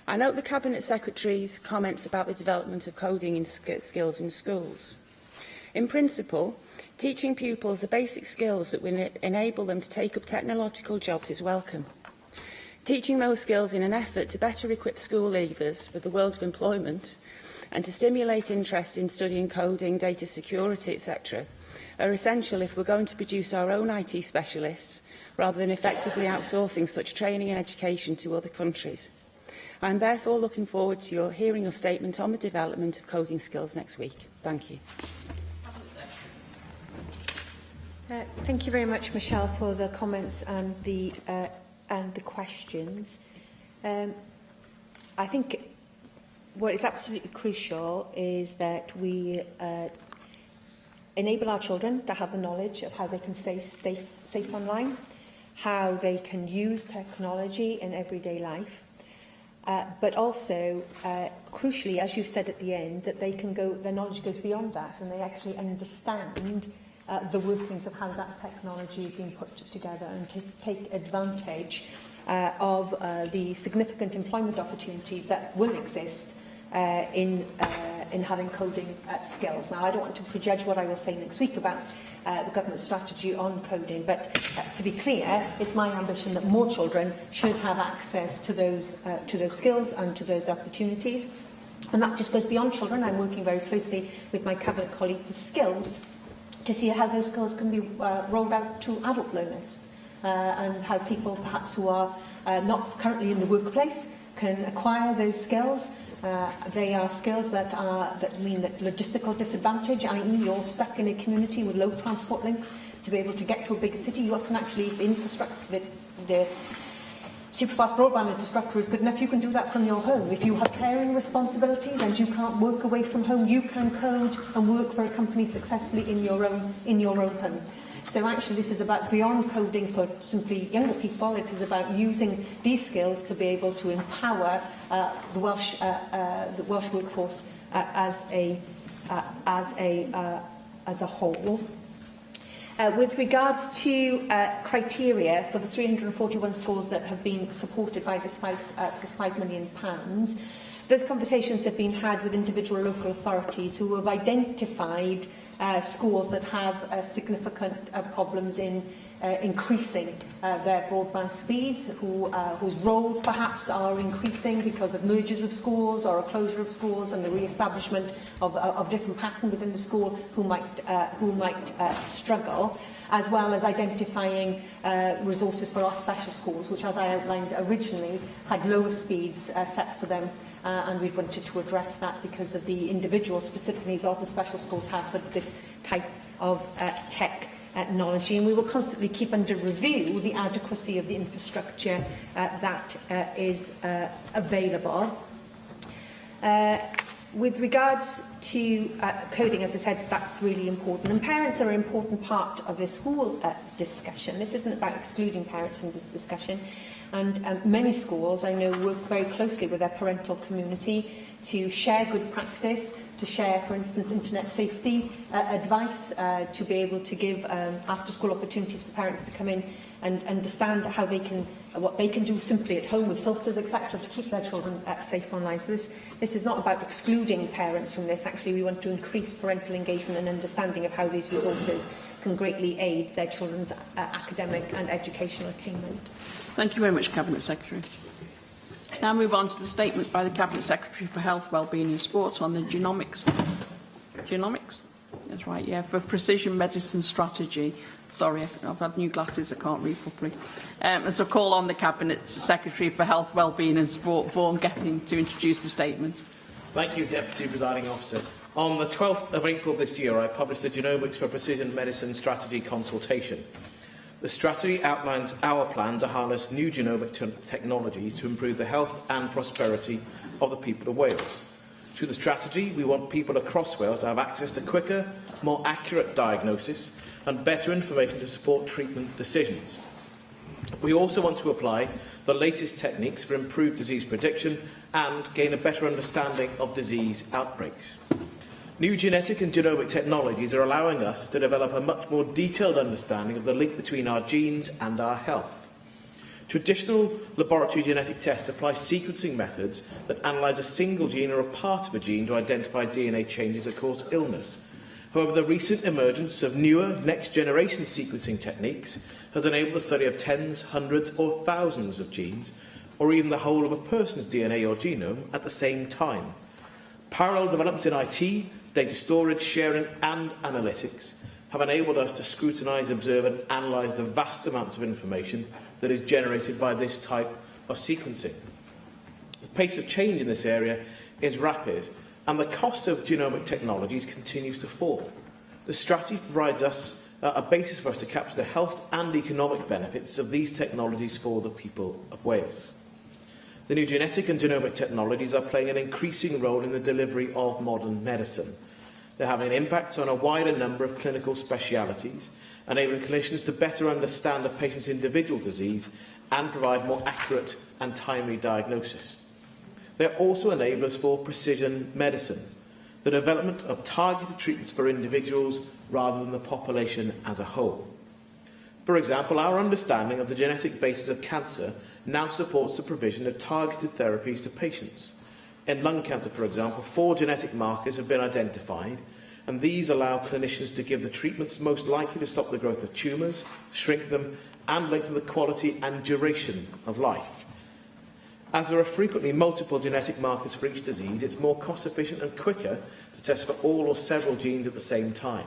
I note the Cabinet Secretary's comments about the development of coding skills in schools. In principle, teaching pupils the basic skills that will enable them to take up technological jobs is welcome. Teaching those skills in an effort to better equip school leavers for the world of employment and to stimulate interest in studying coding, data security, etc., are essential if we're going to produce our own IT specialists rather than effectively outsourcing such training and education to other countries. I am therefore looking forward to hearing your statement on the development of coding skills next week. Thank you. Thank you very much, Michelle, for the comments and the questions. I think what is absolutely crucial is that we enable our children to have the knowledge of how they can stay safe online, how they can use technology in everyday life, but also, crucially, as you've said at the end, that their knowledge goes beyond that and they actually understand the workings of how that technology is being put together and to take advantage of the significant employment opportunities that will exist in having coding skills. Now, I don't want to prejudge what I will say next week about the government strategy on coding. But to be clear, it's my ambition that more children should have access to those skills and to those opportunities. And that just goes beyond children. I'm working very closely with my Cabinet colleague for skills to see how those skills can be rolled out to adult learners and how people perhaps who are not currently in the workplace can acquire those skills. They are skills that mean that logistical disadvantage, i.e. you're stuck in a community with low transport links to be able to get to a bigger city. You can actually, if the infrastructure, the superfast broadband infrastructure is good enough, you can do that from your home. If you have caring responsibilities and you can't work away from home, you can code and work for a company successfully in your own home. So actually this is about beyond coding for simply younger people. It is about using these skills to be able to empower the Welsh workforce as a whole. With regards to criteria for the 341 schools that have been supported by this £5 million, those conversations have been had with individual local authorities who have identified schools that have significant problems in increasing their broadband speeds, whose roles perhaps are increasing because of mergers of schools or a closure of schools and the re-establishment of different patterns within the school who might struggle, as well as identifying resources for our special schools, which, as I outlined originally, had lower speeds set for them, and we wanted to address that because of the individual specific needs of the special schools have for this type of technology. And we will constantly keep under review the adequacy of the infrastructure that is available. With regards to coding, as I said, that's really important. And parents are an important part of this whole discussion. This isn't about excluding parents from this discussion. And many schools, I know, work very closely with their parental community to share good practice, to share, for instance, internet safety advice, to be able to give after-school opportunities for parents to come in and understand how they can, what they can do simply at home with filters, etc., to keep their children safe online. So this is not about excluding parents from this. Actually, we want to increase parental engagement and understanding of how these resources can greatly aid their children's academic and educational attainment. Thank you very much, Cabinet Secretary. Now move on to the statement by the Cabinet Secretary for Health, Wellbeing and Sport on the genomics? That's right, yeah, for precision medicine strategy. Sorry, I've had new glasses, I can't read properly. And so call on the Cabinet Secretary for Health, Wellbeing and Sport, Vaughan Gethin, to introduce the statement. Thank you, Deputy Presiding Officer. On the 12th of April this year, I published the Genomics for Precision Medicine Strategy consultation. The strategy outlines our plan to harness new genomic technologies to improve the health and prosperity of the people of Wales. Through the strategy, we want people across Wales to have access to quicker, more accurate diagnosis and better information to support treatment decisions. We also want to apply the latest techniques for improved disease prediction and gain a better understanding of disease outbreaks. New genetic and genomic technologies are allowing us to develop a much more detailed understanding of the link between our genes and our health. Traditional laboratory genetic tests apply sequencing methods that analyse a single gene or a part of a gene to identify DNA changes that cause illness. However, the recent emergence of newer, next-generation sequencing techniques has enabled the study of tens, hundreds or thousands of genes, or even the whole of a person's DNA or genome at the same time. Parallel developments in IT, data storage, sharing and analytics have enabled us to scrutinise, observe and analyse the vast amounts of information that is generated by this type of sequencing. The pace of change in this area is rapid and the cost of genomic technologies continues to fall. The strategy provides us a basis for us to capture the health and economic benefits of these technologies for the people of Wales. The new genetic and genomic technologies are playing an increasing role in the delivery of modern medicine. They're having an impact on a wider number of clinical specialities, enabling clinicians to better understand a patient's individual disease and provide more accurate and timely diagnosis. They're also enablers for precision medicine, the development of targeted treatments for individuals rather than the population as a whole. For example, our understanding of the genetic basis of cancer now supports the provision of targeted therapies to patients. In lung cancer, for example, 4 genetic markers have been identified, and these allow clinicians to give the treatments most likely to stop the growth of tumours, shrink them, and lengthen the quality and duration of life. As there are frequently multiple genetic markers for each disease, it's more cost-efficient and quicker to test for all or several genes at the same time.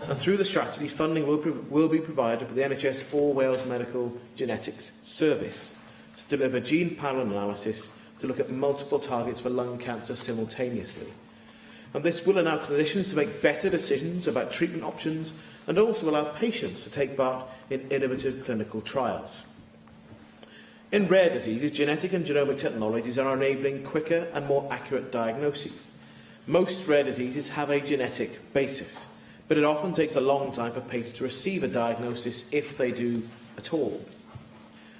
And through the strategy, funding will be provided for the NHS All Wales Medical Genetics Service to deliver gene panel analysis to look at multiple targets for lung cancer simultaneously. And this will allow clinicians to make better decisions about treatment options and also allow patients to take part in innovative clinical trials. In rare diseases, genetic and genomic technologies are enabling quicker and more accurate diagnoses. Most rare diseases have a genetic basis, but it often takes a long time for patients to receive a diagnosis, if they do at all.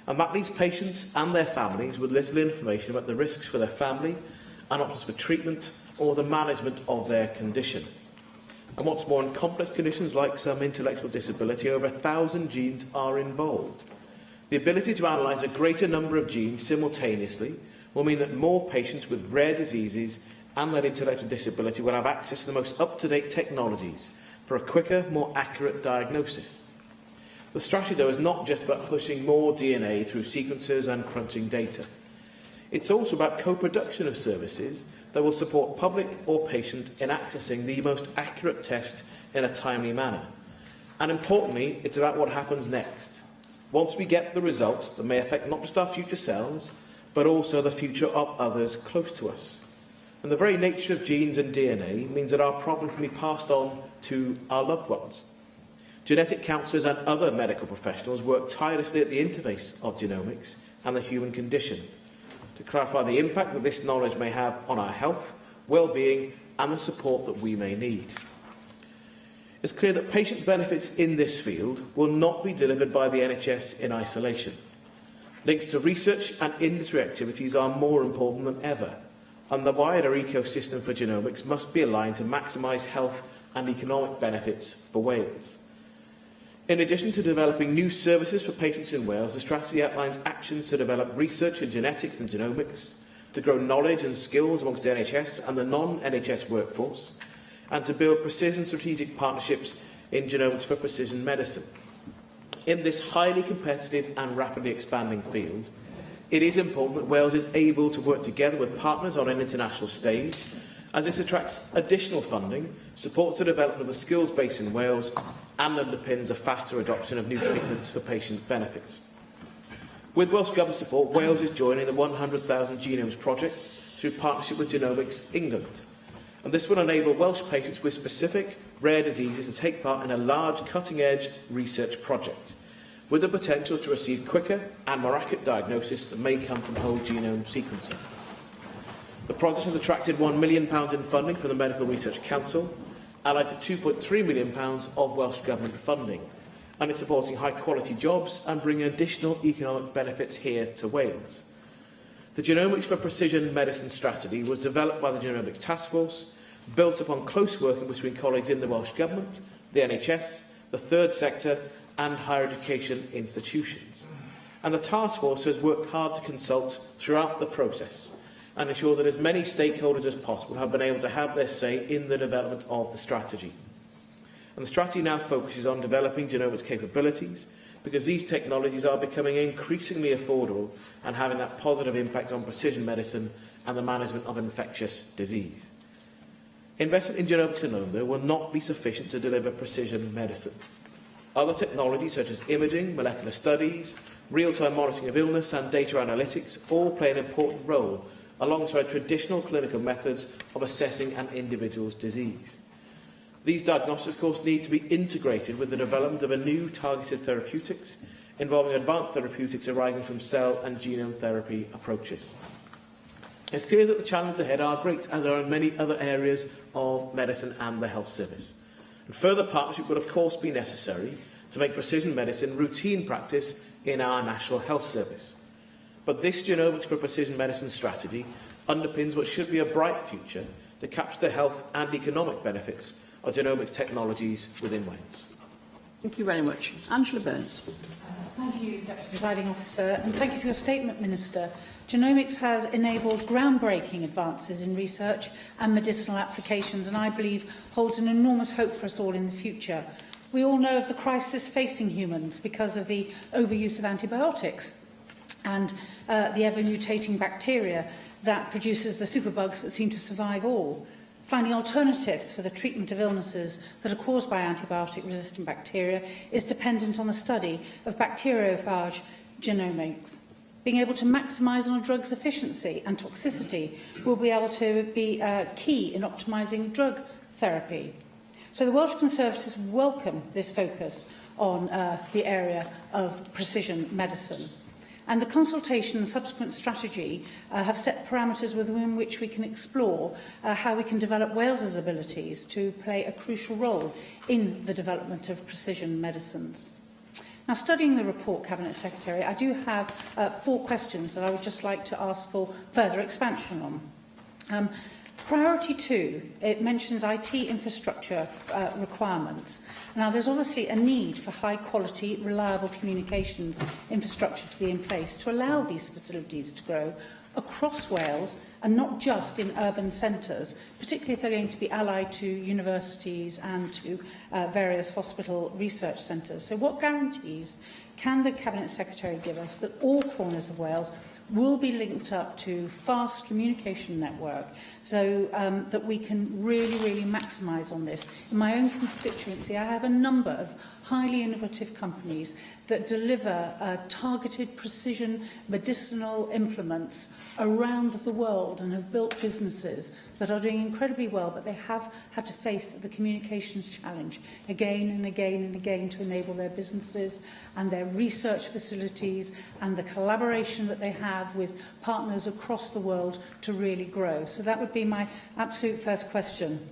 And that leaves patients and their families with little information about the risks for their family and options for treatment or the management of their condition. And what's more, in complex conditions like some intellectual disability, over 1,000 genes are involved. The ability to analyse a greater number of genes simultaneously will mean that more patients with rare diseases and their intellectual disability will have access to the most up-to-date technologies for a quicker, more accurate diagnosis. The strategy, though, is not just about pushing more DNA through sequencers and crunching data. It's also about co-production of services that will support public or patient in accessing the most accurate test in a timely manner. And importantly, it's about what happens next. Once we get the results that may affect not just our future selves, but also the future of others close to us. And the very nature of genes and DNA means that our problems can be passed on to our loved ones. Genetic counsellors and other medical professionals work tirelessly at the interface of genomics and the human condition to clarify the impact that this knowledge may have on our health, well-being and the support that we may need. It's clear that patient benefits in this field will not be delivered by the NHS in isolation. Links to research and industry activities are more important than ever, and the wider ecosystem for genomics must be aligned to maximise health and economic benefits for Wales. In addition to developing new services for patients in Wales, the strategy outlines actions to develop research in genetics and genomics, to grow knowledge and skills amongst the NHS and the non-NHS workforce, and to build precision strategic partnerships in genomics for precision medicine. In this highly competitive and rapidly expanding field, it is important that Wales is able to work together with partners on an international stage, as this attracts additional funding, supports the development of the skills base in Wales, and underpins a faster adoption of new treatments for patient benefits. With Welsh Government support, Wales is joining the 100,000 Genomes project through partnership with Genomics England. And this will enable Welsh patients with specific rare diseases to take part in a large cutting-edge research project, with the potential to receive quicker and more accurate diagnosis that may come from whole genome sequencing. The project has attracted £1 million in funding from the Medical Research Council, allied to £2.3 million of Welsh Government funding, and it's supporting high-quality jobs and bringing additional economic benefits here to Wales. The Genomics for Precision Medicine strategy was developed by the Genomics Task Force, built upon close working between colleagues in the Welsh Government, the NHS, the third sector and higher education institutions. And the Task Force has worked hard to consult throughout the process and ensure that as many stakeholders as possible have been able to have their say in the development of the strategy. And the strategy now focuses on developing genomics capabilities, because these technologies are becoming increasingly affordable and having that positive impact on precision medicine and the management of infectious disease. Investment in genomics alone, though, will not be sufficient to deliver precision medicine. Other technologies such as imaging, molecular studies, real-time monitoring of illness and data analytics all play an important role alongside traditional clinical methods of assessing an individual's disease. These diagnostics, of course, need to be integrated with the development of a new targeted therapeutics involving advanced therapeutics arising from cell and genome therapy approaches. It's clear that the challenges ahead are great, as are in many other areas of medicine and the health service. And further partnership will, of course, be necessary to make precision medicine routine practice in our National Health Service. But this Genomics for Precision Medicine strategy underpins what should be a bright future to capture the health and economic benefits of genomics technologies within Wales. Thank you very much. Angela Burns. Thank you, Deputy Presiding Officer, and thank you for your statement, Minister. Genomics has enabled groundbreaking advances in research and medicinal applications, and I believe holds an enormous hope for us all in the future. We all know of the crisis facing humans because of the overuse of antibiotics and the ever-mutating bacteria that produces the superbugs that seem to survive all. Finding alternatives for the treatment of illnesses that are caused by antibiotic-resistant bacteria is dependent on the study of bacteriophage genomics. Being able to maximise on a drug's efficiency and toxicity will be able to be key in optimising drug therapy. So the Welsh Conservatives welcome this focus on the area of precision medicine. And the consultation and subsequent strategy have set parameters within which we can explore how we can develop Wales's abilities to play a crucial role in the development of precision medicines. Now, studying the report, Cabinet Secretary, I do have 4 questions that I would just like to ask for further expansion on. Priority 2, it mentions IT infrastructure requirements. Now, there's obviously a need for high-quality, reliable communications infrastructure to be in place to allow these facilities to grow across Wales and not just in urban centres, particularly if they're going to be allied to universities and to various hospital research centres. So what guarantees can the Cabinet Secretary give us that all corners of Wales will be linked up to fast communication network so that we can really maximise on this? In my own constituency, I have a number of highly innovative companies that deliver targeted precision medicinal implements around the world and have built businesses that are doing incredibly well, but they have had to face the communications challenge again and again and again to enable their businesses and their research facilities and the collaboration that they have with partners across the world to really grow. So that would be my absolute first question.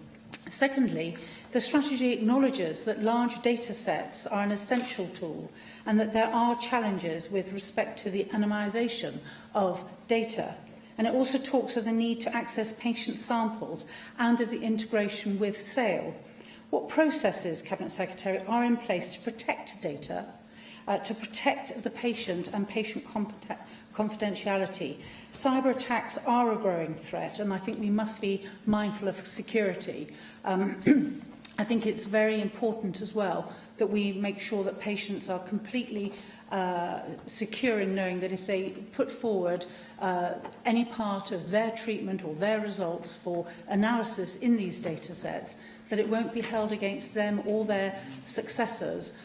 Secondly, the strategy acknowledges that large data sets are an essential tool and that there are challenges with respect to the anonymisation of data. And it also talks of the need to access patient samples and of the integration with SAIL. What processes, Cabinet Secretary, are in place to protect data, to protect the patient and patient confidentiality? Cyber attacks are a growing threat, and I think we must be mindful of security. I think it's very important as well that we make sure that patients are completely secure in knowing that if they put forward any part of their treatment or their results for analysis in these data sets, that it won't be held against them or their successors,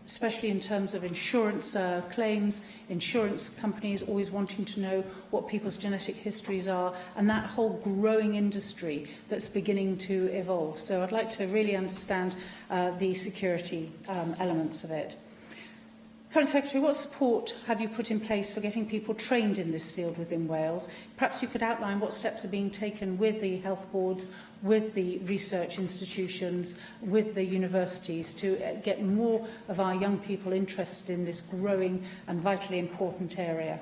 especially in terms of insurance claims, insurance companies always wanting to know what people's genetic histories are, and that whole growing industry that's beginning to evolve. So I'd like to really understand the security elements of it. Cabinet Secretary, what support have you put in place for getting people trained in this field within Wales? Perhaps you could outline what steps are being taken with the health boards, with the research institutions, with the universities to get more of our young people interested in this growing and vitally important area.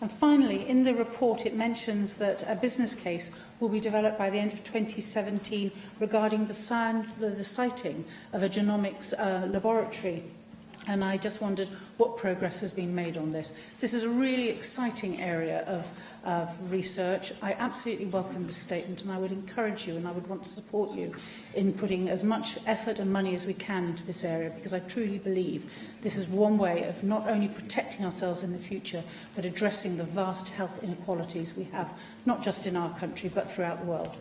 And finally, in the report it mentions that a business case will be developed by the end of 2017 regarding the siting of a genomics laboratory. And I just wondered what progress has been made on this. This is a really exciting area of research. I absolutely welcome this statement, and I would encourage you and I would want to support you in putting as much effort and money as we can into this area, because I truly believe this is one way of not only protecting ourselves in the future, but addressing the vast health inequalities we have, not just in our country, but throughout the world.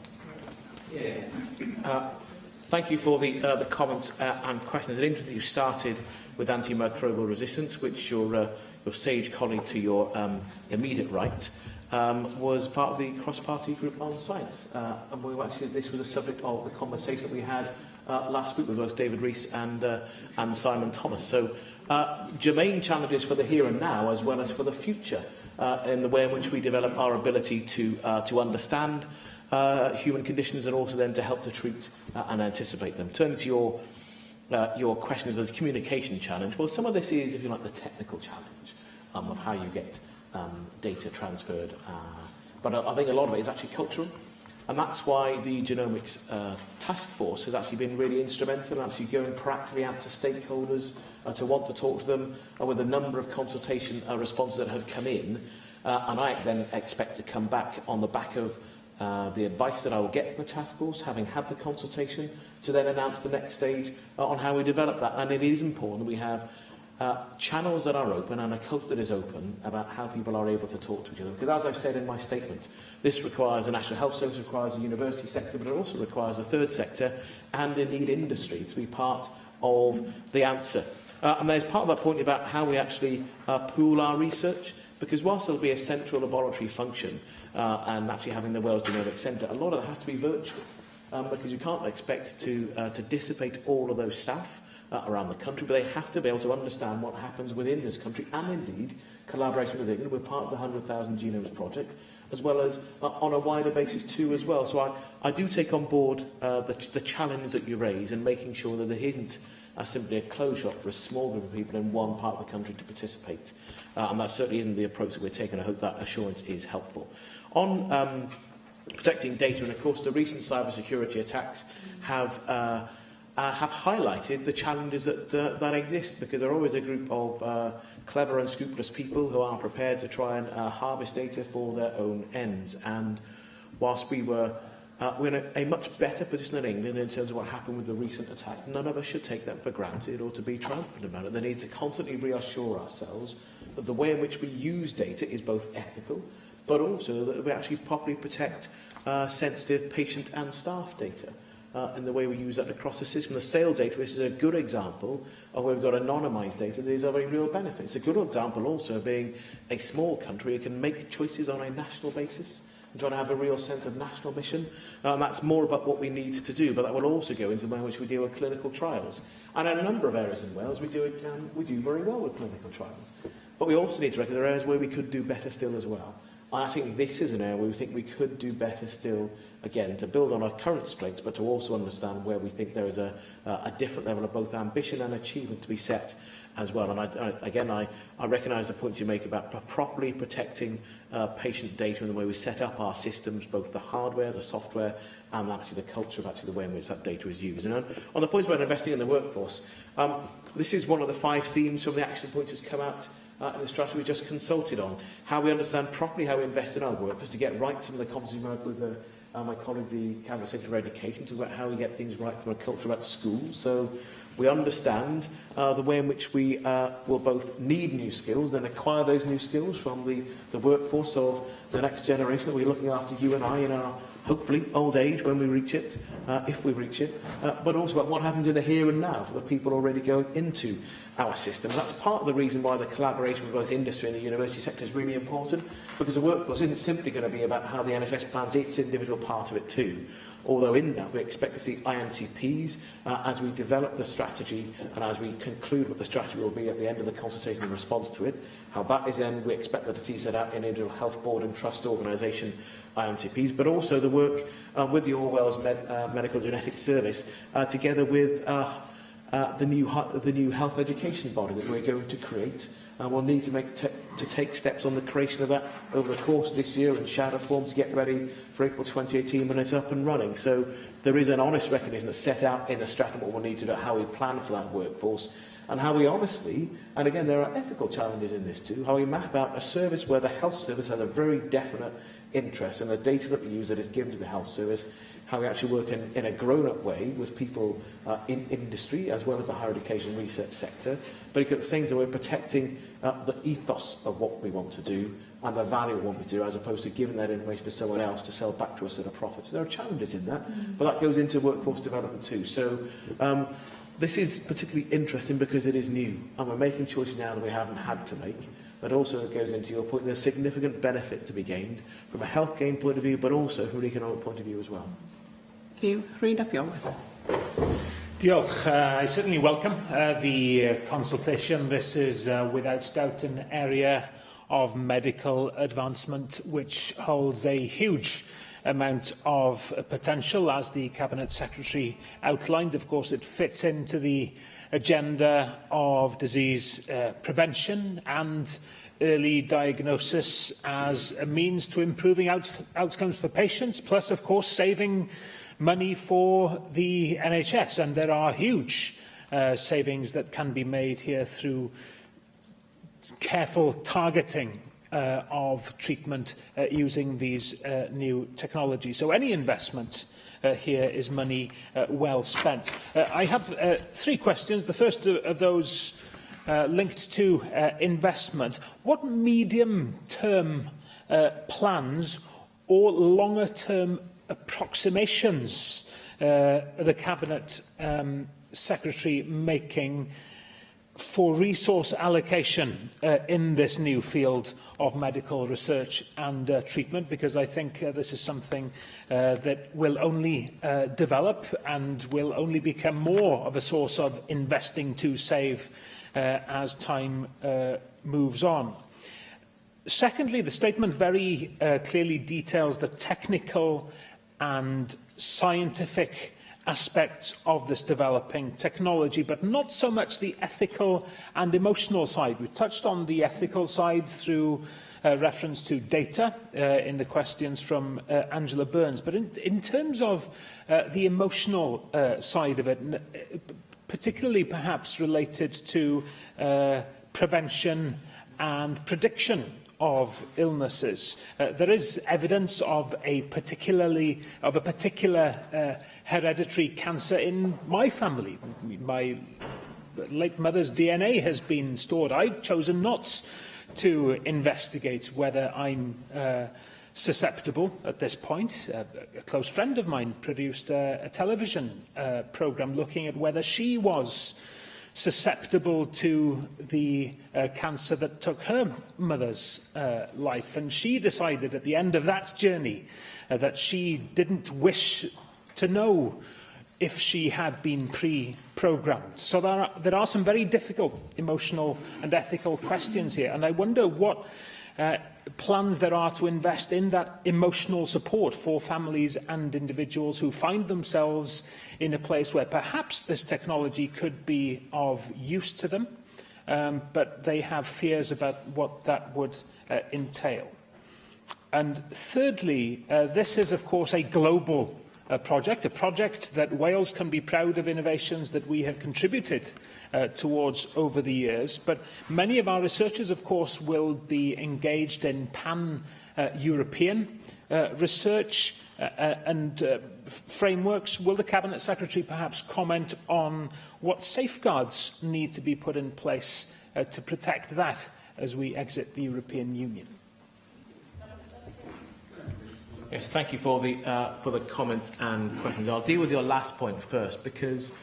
Thank you for the comments and questions. It's interesting that you started with antimicrobial resistance, which your sage colleague to your immediate right was part of the cross-party group on science. And this was a subject of the conversation that we had last week with both David Rees and Simon Thomas. So germane challenges for the here and now as well as for the future in the way in which we develop our ability to understand human conditions and also then to help to treat and anticipate them. Turning to your questions of the communication challenge, well, some of this is, if you like, the technical challenge of how you get data transferred. But I think a lot of it is actually cultural. And that's why the Genomics Task Force has actually been really instrumental in actually going proactively out to stakeholders to want to talk to them with a number of consultation responses that have come in. And I then expect to come back on the back of the advice that I will get from the task force, having had the consultation, to then announce the next stage on how we develop that. And it is important that we have channels that are open and a culture that is open about how people are able to talk to each other. Because as I've said in my statement, this requires the National Health Service, requires the university sector, but it also requires the third sector and indeed industry to be part of the answer. And there's part of that point about how we actually pool our research, because whilst there'll be a central laboratory function and actually having the Wales Genomics Centre, a lot of that has to be virtual, because you can't expect to dissipate all of those staff around the country, but they have to be able to understand what happens within this country and indeed collaboration with England. We're part of the 100,000 Genomes Project, as well as on a wider basis too as well. So I do take on board the challenge that you raise and making sure that there isn't simply a closed shop for a small group of people in one part of the country to participate. And that certainly isn't the approach that we're taking. I hope that assurance is helpful. On protecting data, and of course the recent cybersecurity attacks have highlighted the challenges that exist, because there are always a group of clever and scrupulous people who are prepared to try and harvest data for their own ends. And whilst we're in a much better position than England in terms of what happened with the recent attack, none of us should take that for granted or to be triumphant about it. There needs to constantly reassure ourselves that the way in which we use data is both ethical, but also that we actually properly protect sensitive patient and staff data. In the way we use that across the system. The sale data, which is a good example of where we've got anonymised data that is of a real benefit. It's a good example also of being a small country who can make choices on a national basis and trying to have a real sense of national mission. And that's more about what we need to do, but that will also go into the way in which we deal with clinical trials. And in a number of areas in Wales, we do very well with clinical trials. But we also need to recognise there are areas where we could do better still as well. And I think this is an area where we think we could do better still, again, to build on our current strengths, but to also understand where we think there is a different level of both ambition and achievement to be set as well. And I recognise the points you make about properly protecting patient data and the way we set up our systems, both the hardware, the software, and actually the culture of actually the way in which that data is used. And on the points about investing in the workforce, this is one of the 5 themes from the action points that's come out in the strategy we just consulted on. How we understand properly how we invest in our workers to get right some of the conversations we had with my colleague, the Cabinet Secretary for Education, to about how we get things right from a culture about schools. So we understand the way in which we will both need new skills and acquire those new skills from the workforce of the next generation that we're looking after you and I in our, hopefully, old age when we reach it, if we reach it, but also about what happens in the here and now for the people already going into our system. And that's part of the reason why the collaboration with both industry and the university sector is really important, because the workforce isn't simply going to be about how the NHS plans its individual part of it too. Although in that we expect to see IMTPs as we develop the strategy and as we conclude what the strategy will be at the end of the consultation in response to it. How that is then, we expect to see set out in individual health board and trust organisation IMTPs, but also the work with the All Wales Medical Genetics Service together with the new health education body that we're going to create. And we'll need to take steps on the creation of that over the course of this year in shadow form to get ready for April 2018 when it's up and running. So there is an honest recognition that's set out in the strategy what we'll need to do, how we plan for that workforce, and how we honestly, and again there are ethical challenges in this too, how we map out a service where the health service has a very definite interest in the data that we use that is given to the health service, how we actually work in a grown-up way with people in industry as well as the higher education research sector, but at the same time we're protecting the ethos of what we want to do and the value of what we do, as opposed to giving that information to someone else to sell back to us at a profit. So there are challenges in that, but that goes into workforce development too. So this is particularly interesting because it is new, and we're making choices now that we haven't had to make. But also goes into your point, there's significant benefit to be gained from a health gain point of view, but also from an economic point of view as well. Thank you. Rhys Iorwerth. Diolch. I certainly welcome the consultation. This is without doubt an area of medical advancement which holds a huge amount of potential, as the Cabinet Secretary outlined. Of course, it fits into the agenda of disease prevention and early diagnosis as a means to improving outcomes for patients, plus, of course, saving money for the NHS. And there are huge savings that can be made here through careful targeting of treatment using these new technologies. So any investment here is money well spent. I have 3 questions. The first of those linked to investment. What medium-term plans or longer-term approximations the Cabinet Secretary making for resource allocation in this new field of medical research and treatment? Because I think this is something that will only develop and will only become more of a source of investing to save as time moves on. Secondly, the statement very clearly details the technical and scientific aspects of this developing technology, but not so much the ethical and emotional side. We touched on the ethical side through reference to data in the questions from Angela Burns, but in terms of the emotional side of it, particularly perhaps related to prevention and prediction of illnesses. There is evidence of a particular hereditary cancer in my family. My late mother's DNA has been stored. I've chosen not to investigate whether I'm susceptible at this point. A close friend of mine produced a television programme looking at whether she was susceptible to the cancer that took her mother's life. And she decided at the end of that journey that she didn't wish to know if she had been pre-programmed. So there are some very difficult emotional and ethical questions here. And I wonder what plans there are to invest in that emotional support for families and individuals who find themselves in a place where perhaps this technology could be of use to them, but they have fears about what that would entail. And thirdly, this is, of course, a global a project that Wales can be proud of innovations that we have contributed towards over the years. But many of our researchers, of course, will be engaged in pan-European research and frameworks. Will the Cabinet Secretary perhaps comment on what safeguards need to be put in place to protect that as we exit the European Union? Yes, thank you for the comments and questions. I'll deal with your last point first, because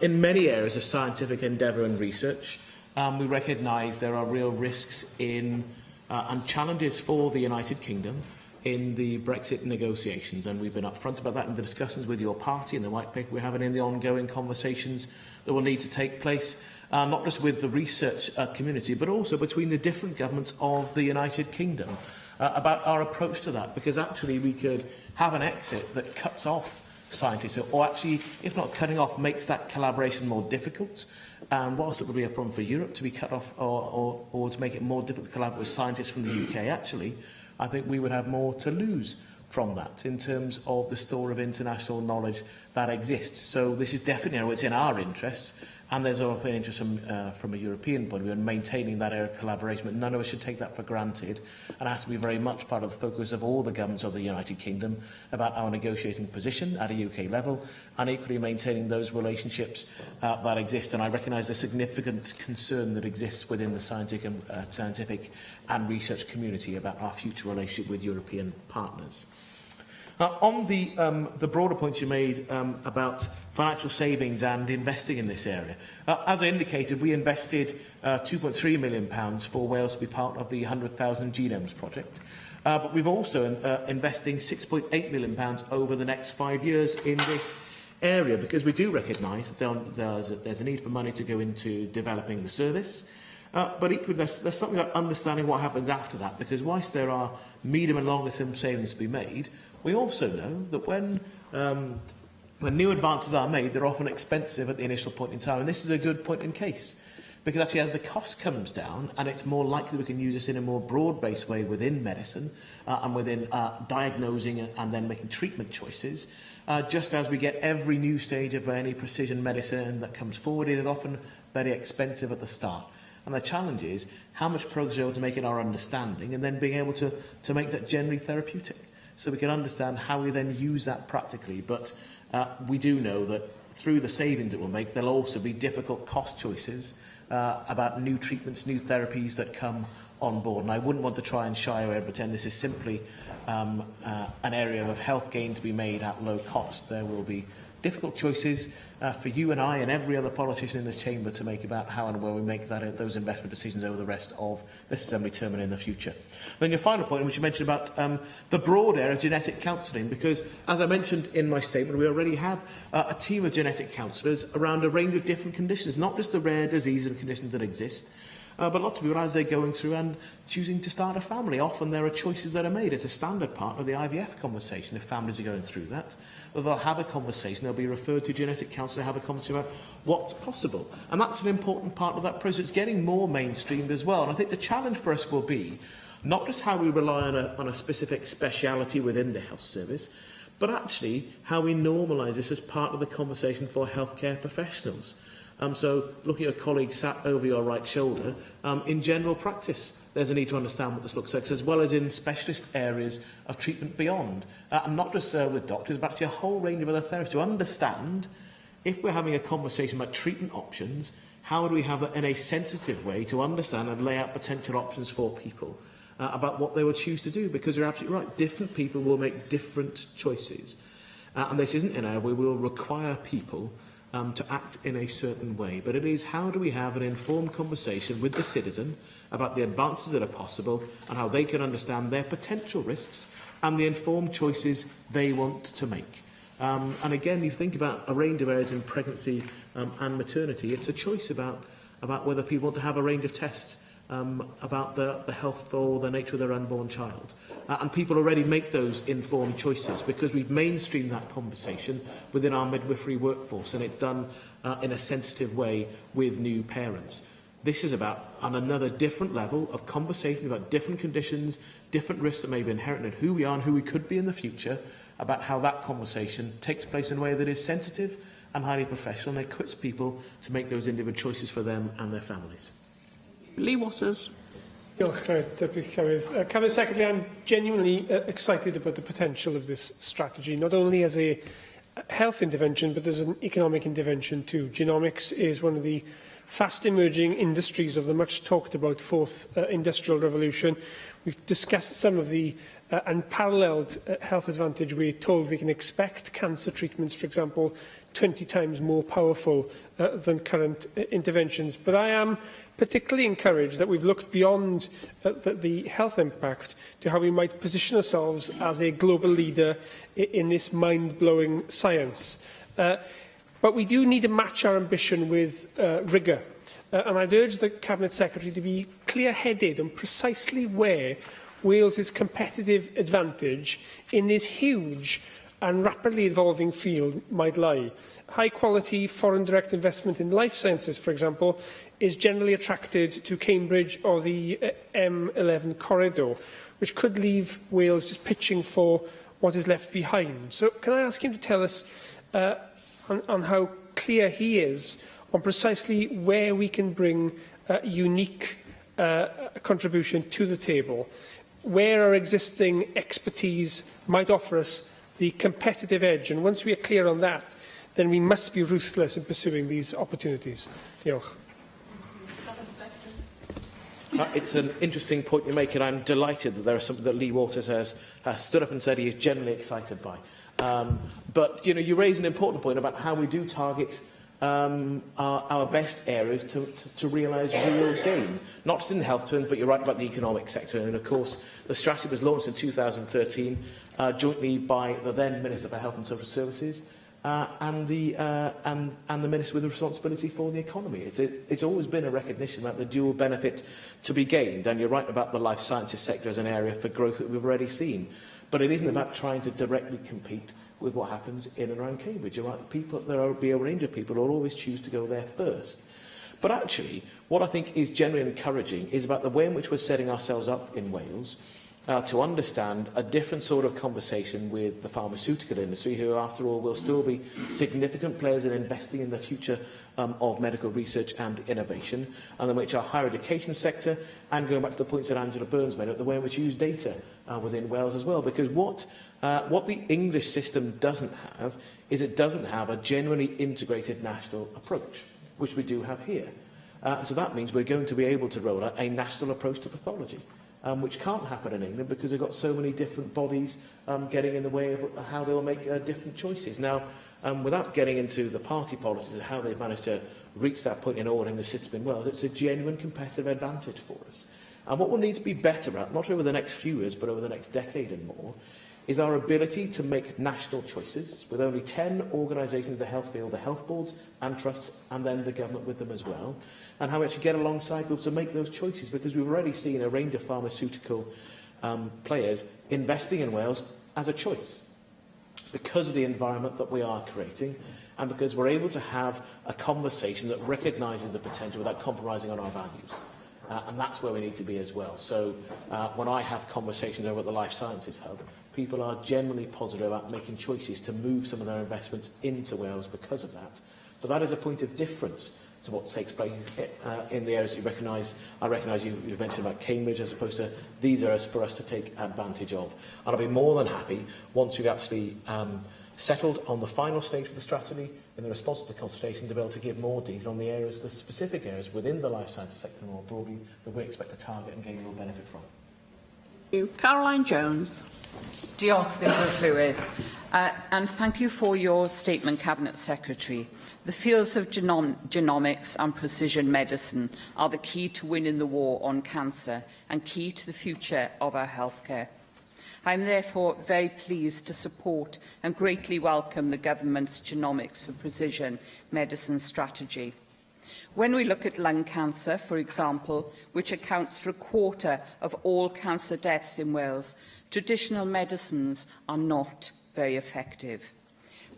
in many areas of scientific endeavour and research, we recognise there are real risks in and challenges for the United Kingdom in the Brexit negotiations, and we've been upfront about that in the discussions with your party and the white paper we're having in the ongoing conversations that will need to take place, not just with the research community, but also between the different governments of the United Kingdom. About our approach to that, because actually we could have an exit that cuts off scientists, or actually, if not cutting off, makes that collaboration more difficult. And whilst it would be a problem for Europe to be cut off or to make it more difficult to collaborate with scientists from the UK, actually, I think we would have more to lose from that in terms of the store of international knowledge that exists. So this is definitely it's in our interests, and there's also an interest from a European point of view in maintaining that area of collaboration, but none of us should take that for granted, and it has to be very much part of the focus of all the governments of the United Kingdom about our negotiating position at a UK level, and equally maintaining those relationships that exist. And I recognise the significant concern that exists within the scientific and research community about our future relationship with European partners. On the broader points you made about financial savings and investing in this area, as I indicated, we invested £2.3 million for Wales to be part of the 100,000 Genomes project. But we've also investing £6.8 million over the next 5 years in this area, because we do recognise that there's a need for money to go into developing the service. But equally, there's something about understanding what happens after that, because whilst there are medium and longer term savings to be made, we also know that when new advances are made, they're often expensive at the initial point in time, and this is a good point in case. Because actually, as the cost comes down, and it's more likely we can use this in a more broad-based way within medicine and within diagnosing and then making treatment choices, just as we get every new stage of any precision medicine that comes forward, it is often very expensive at the start. And the challenge is how much progress we're able to make in our understanding and then being able to make that generally therapeutic. So we can understand how we then use that practically. But we do know that through the savings it will make, there'll also be difficult cost choices about new treatments, new therapies that come on board. And I wouldn't want to try and shy away and pretend this is simply an area of health gain to be made at low cost. There will be difficult choices for you and I and every other politician in this chamber to make about how and where we make those investment decisions over the rest of this Assembly term and in the future. Then your final point, which you mentioned about the broad area of genetic counselling, because as I mentioned in my statement, we already have a team of genetic counsellors around a range of different conditions, not just the rare disease and conditions that exist, but lots of people as they're going through and choosing to start a family. Often there are choices that are made. It's a standard part of the IVF conversation if families are going through that. They'll have a conversation, they'll be referred to genetic counsellor, have a conversation about what's possible. And that's an important part of that process. It's getting more mainstreamed as well. And I think the challenge for us will be not just how we rely on a specific speciality within the health service, but actually how we normalise this as part of the conversation for healthcare professionals. So, looking at a colleague sat over your right shoulder, in general practice, there's a need to understand what this looks like, as well as in specialist areas of treatment beyond. And not just with doctors, but actually a whole range of other therapies. To understand, if we're having a conversation about treatment options, how do we have that in a sensitive way to understand and lay out potential options for people about what they would choose to do? Because you're absolutely right, different people will make different choices. And this isn't an area where we will require people to act in a certain way. But it is how do we have an informed conversation with the citizen about the advances that are possible and how they can understand their potential risks and the informed choices they want to make. And again, you think about a range of areas in pregnancy and maternity. It's a choice about whether people want to have a range of tests about the health or the nature of their unborn child. And people already make those informed choices because we've mainstreamed that conversation within our midwifery workforce, and it's done in a sensitive way with new parents. This is about, on another different level of conversation about different conditions, different risks that may be inherent in who we are and who we could be in the future, about how that conversation takes place in a way that is sensitive and highly professional and equips people to make those individual choices for them and their families. Lee Waters. Diolch, Deputy Llywydd. Cabinet Secretary, I'm genuinely excited about the potential of this strategy, not only as a health intervention, but as an economic intervention too. Genomics is one of the fast-emerging industries of the much-talked-about fourth industrial revolution. We've discussed some of the unparalleled health advantage we're told we can expect. Cancer treatments, for example, 20 times more powerful than current interventions. But I am particularly encouraged that we've looked beyond the health impact to how we might position ourselves as a global leader in this mind-blowing science. But we do need to match our ambition with rigour. And I'd urge the Cabinet Secretary to be clear-headed on precisely where Wales's competitive advantage in this huge and rapidly evolving field might lie. High-quality foreign direct investment in life sciences, for example, is generally attracted to Cambridge or the M11 corridor, which could leave Wales just pitching for what is left behind. So can I ask him to tell us on how clear he is on precisely where we can bring unique contribution to the table, where our existing expertise might offer us the competitive edge. And once we are clear on that, then we must be ruthless in pursuing these opportunities. Diolch. It's an interesting point you make, and I'm delighted that there are something that Lee Waters has stood up and said he is generally excited by. But you raise an important point about how we do target our best areas to realise real gain, not just in health terms, but you're right about the economic sector. And of course, the strategy was launched in 2013 jointly by the then Minister for Health and Social Services and the Minister with the responsibility for the economy. It's always been a recognition about the dual benefit to be gained, and you're right about the life sciences sector as an area for growth that we've already seen. But it isn't about trying to directly compete with what happens in and around Cambridge. You're right, there will be a range of people who will always choose to go there first. But actually, what I think is genuinely encouraging is about the way in which we're setting ourselves up in Wales to understand a different sort of conversation with the pharmaceutical industry, who, after all, will still be significant players in investing in the future of medical research and innovation, and in which our higher education sector, and going back to the points that Angela Burns made, the way in which you use data within Wales as well. Because what the English system doesn't have is it doesn't have a genuinely integrated national approach, which we do have here. So that means we're going to be able to roll out a national approach to pathology, which can't happen in England because they've got so many different bodies getting in the way of how they'll make different choices. Now, without getting into the party politics and how they've managed to reach that point in ordering the system in Wales, it's a genuine competitive advantage for us. And what we'll need to be better at, not over the next few years, but over the next decade and more, is our ability to make national choices with only 10 organisations in the health field, the health boards and trusts, and then the government with them as well, and how we actually get alongside people to make those choices, because we've already seen a range of pharmaceutical players investing in Wales as a choice because of the environment that we are creating, and because we're able to have a conversation that recognises the potential without compromising on our values. And that's where we need to be as well. So when I have conversations over at the Life Sciences Hub, people are generally positive about making choices to move some of their investments into Wales because of that. But that is a point of difference to what takes place in the areas you recognise. I recognise you've mentioned about Cambridge as opposed to these areas for us to take advantage of. And I'll be more than happy, once we've actually settled on the final stage of the strategy in the response to the consultation, to be able to give more detail on the areas, the specific areas within the life sciences sector more broadly that we expect to target and gain real benefit from. Thank you. Caroline Jones. Diolch, Deirdre Llywydd. And thank you for your statement, Cabinet Secretary. The fields of genomics and precision medicine are the key to winning the war on cancer and key to the future of our healthcare. I am therefore very pleased to support and greatly welcome the Government's Genomics for Precision Medicine strategy. When we look at lung cancer, for example, which accounts for a quarter of all cancer deaths in Wales, traditional medicines are not very effective.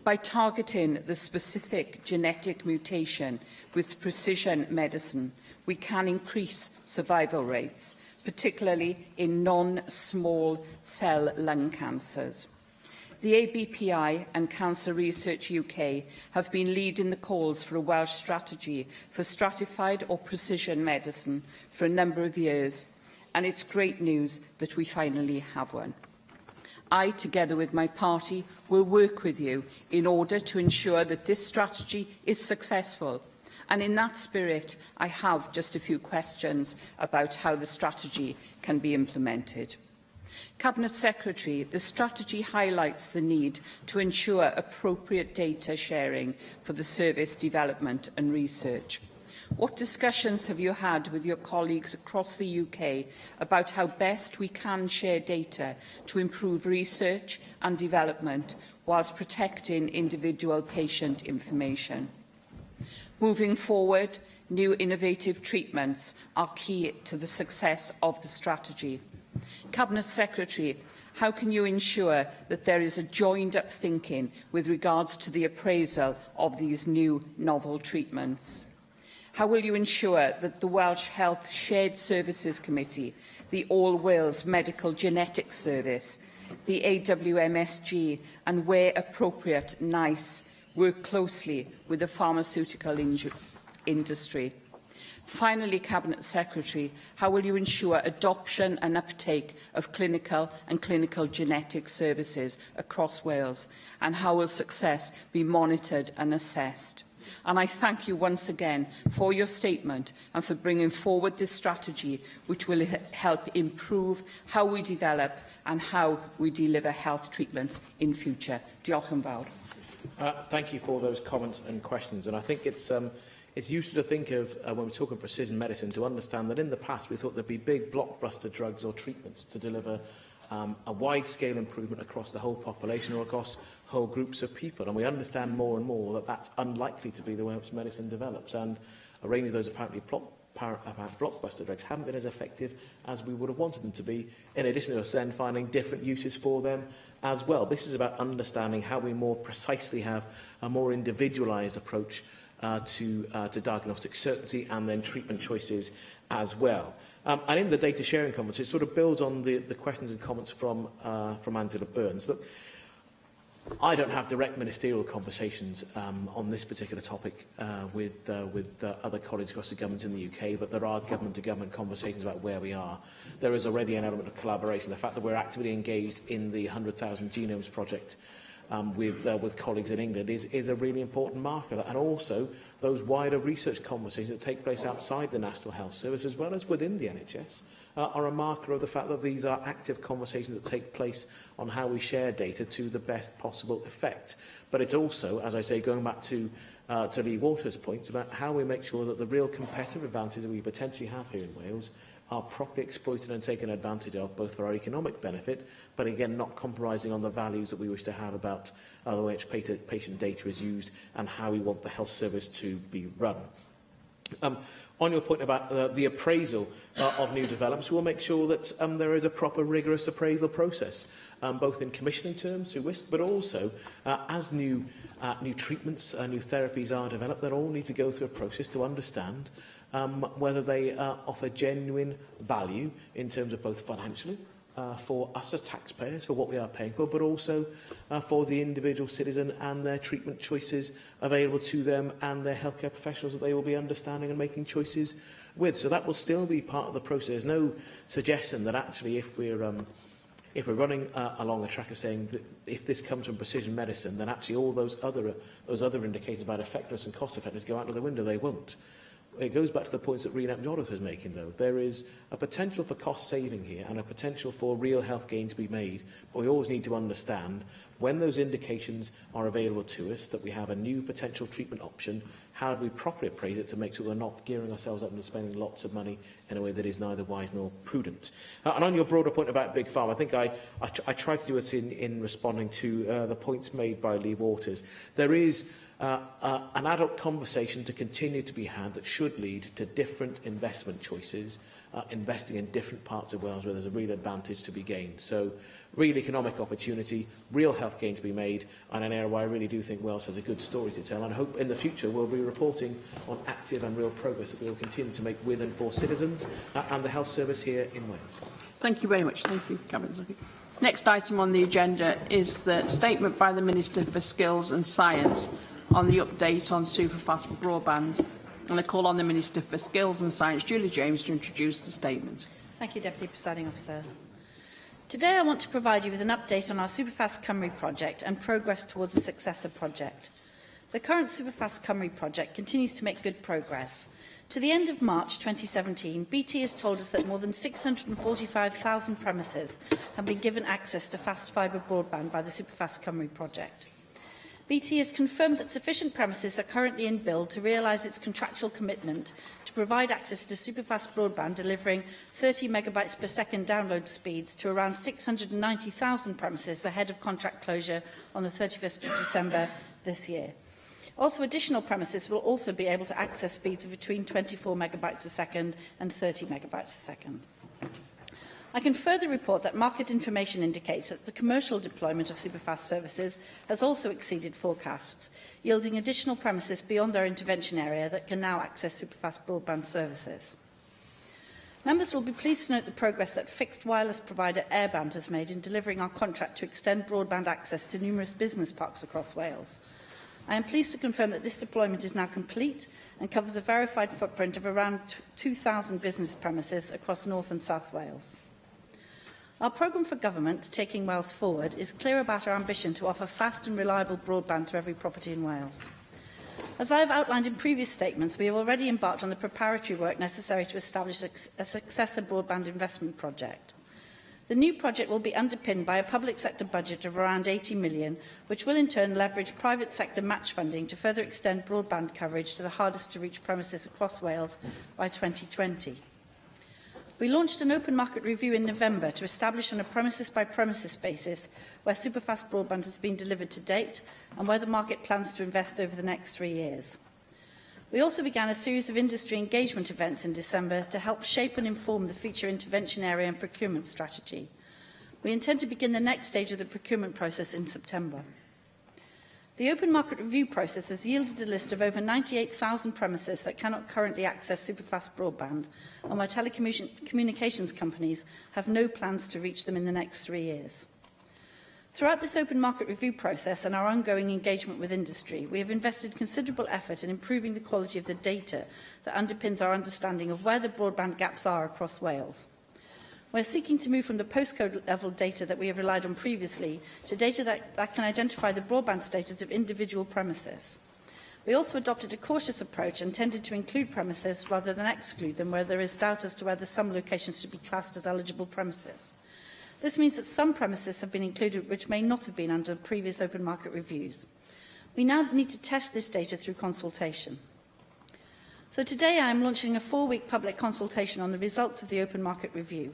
By targeting the specific genetic mutation with precision medicine, we can increase survival rates, particularly in non-small cell lung cancers. The ABPI and Cancer Research UK have been leading the calls for a Welsh strategy for stratified or precision medicine for a number of years, and it's great news that we finally have one. I, together with my party, will work with you in order to ensure that this strategy is successful. And in that spirit, I have just a few questions about how the strategy can be implemented. Cabinet Secretary, the strategy highlights the need to ensure appropriate data sharing for the service development and research. What discussions have you had with your colleagues across the UK about how best we can share data to improve research and development whilst protecting individual patient information? Moving forward, new innovative treatments are key to the success of the strategy. Cabinet Secretary, how can you ensure that there is a joined-up thinking with regards to the appraisal of these new novel treatments? How will you ensure that the Welsh Health Shared Services Committee, the All Wales Medical Genetics Service, the AWMSG and, where appropriate, NICE, work closely with the pharmaceutical industry? Finally, Cabinet Secretary, how will you ensure adoption and uptake of clinical and clinical genetic services across Wales? And how will success be monitored and assessed? And I thank you once again for your statement and for bringing forward this strategy, which will help improve how we develop and how we deliver health treatments in future. Diolch yn fawr. Thank you for those comments and questions. And I think it's useful to think of, when we're talking precision medicine, to understand that in the past we thought there'd be big blockbuster drugs or treatments to deliver a wide-scale improvement across the whole population or across whole groups of people. And we understand more and more that that's unlikely to be the way in which medicine develops. And a range of those apparently blockbuster drugs haven't been as effective as we would have wanted them to be, in addition to us then finding different uses for them as well. This is about understanding how we more precisely have a more individualised approach to diagnostic certainty and then treatment choices as well. And in the data sharing conference, it sort of builds on the questions and comments from Angela Burns. Look, I don't have direct ministerial conversations on this particular topic with other colleagues across the government in the UK, but there are government-to-government conversations about where we are. There is already an element of collaboration. The fact that we're actively engaged in the 100,000 Genomes project with colleagues in England is a really important marker of that. And also those wider research conversations that take place outside the National Health Service as well as within the NHS are a marker of the fact that these are active conversations that take place on how we share data to the best possible effect. But it's also, as I say, going back to Lee Waters' points about how we make sure that the real competitive advantages that we potentially have here in Wales are properly exploited and taken advantage of, both for our economic benefit, but again, not compromising on the values that we wish to have about the way in which patient data is used and how we want the health service to be run. On your point about the appraisal of new developments, we'll make sure that there is a proper, rigorous appraisal process, both in commissioning terms through WISC, but also as new treatments, new therapies are developed, they'll all need to go through a process to understand whether they offer genuine value in terms of both financially, for us as taxpayers, for what we are paying for, but also for the individual citizen and their treatment choices available to them and their healthcare professionals that they will be understanding and making choices with. So that will still be part of the process. There's no suggestion that actually if we're running along a track of saying that if this comes from precision medicine, then actually all those other indicators about effectiveness and cost effectiveness go out of the window. They won't. It goes back to the points that Rena Joris was making, though. There is a potential for cost saving here and a potential for real health gain to be made, but we always need to understand when those indications are available to us that we have a new potential treatment option, how do we properly appraise it to make sure we're not gearing ourselves up into spending lots of money in a way that is neither wise nor prudent. And on your broader point about Big Pharma, I think I tried to do it in responding to the points made by Lee Waters. There is an adult conversation to continue to be had that should lead to different investment choices, investing in different parts of Wales where there's a real advantage to be gained. So, real economic opportunity, real health gain to be made, and an area where I really do think Wales has a good story to tell. And I hope in the future we'll be reporting on active and real progress that we will continue to make with and for citizens and the health service here in Wales. Thank you very much. Thank you, Cabinet Secretary. Next item on the agenda is the statement by the Minister for Skills and Science on the update on superfast broadband. And I call on the Minister for Skills and Science, Julie James, to introduce the statement. Thank you, Deputy Presiding Officer. Today I want to provide you with an update on our Superfast Cymru project and progress towards a successor project. The current Superfast Cymru project continues to make good progress. To the end of March 2017, BT has told us that more than 645,000 premises have been given access to fast fibre broadband by the Superfast Cymru project. BT has confirmed that sufficient premises are currently in build to realise its contractual commitment to provide access to superfast broadband delivering 30 megabytes per second download speeds to around 690,000 premises ahead of contract closure on the 31st of December this year. Also, additional premises will also be able to access speeds of between 24 megabytes a second and 30 megabytes a second. I can further report that market information indicates that the commercial deployment of superfast services has also exceeded forecasts, yielding additional premises beyond our intervention area that can now access superfast broadband services. Members will be pleased to note the progress that fixed wireless provider Airband has made in delivering our contract to extend broadband access to numerous business parks across Wales. I am pleased to confirm that this deployment is now complete and covers a verified footprint of around 2,000 business premises across North and South Wales. Our programme for government, Taking Wales Forward, is clear about our ambition to offer fast and reliable broadband to every property in Wales. As I have outlined in previous statements, we have already embarked on the preparatory work necessary to establish a successor broadband investment project. The new project will be underpinned by a public sector budget of around 80 million, which will in turn leverage private sector match funding to further extend broadband coverage to the hardest to reach premises across Wales by 2020. We launched an open market review in November to establish on a premises-by-premises basis where superfast broadband has been delivered to date and where the market plans to invest over the next 3 years. We also began a series of industry engagement events in December to help shape and inform the future intervention area and procurement strategy. We intend to begin the next stage of the procurement process in September. The open market review process has yielded a list of over 98,000 premises that cannot currently access superfast broadband, and where telecommunications companies have no plans to reach them in the next 3 years. Throughout this open market review process and our ongoing engagement with industry, we have invested considerable effort in improving the quality of the data that underpins our understanding of where the broadband gaps are across Wales. We are seeking to move from the postcode level data that we have relied on previously to data that can identify the broadband status of individual premises. We also adopted a cautious approach intended to include premises rather than exclude them where there is doubt as to whether some locations should be classed as eligible premises. This means that some premises have been included which may not have been under previous open market reviews. We now need to test this data through consultation. So today I am launching a 4-week public consultation on the results of the open market review.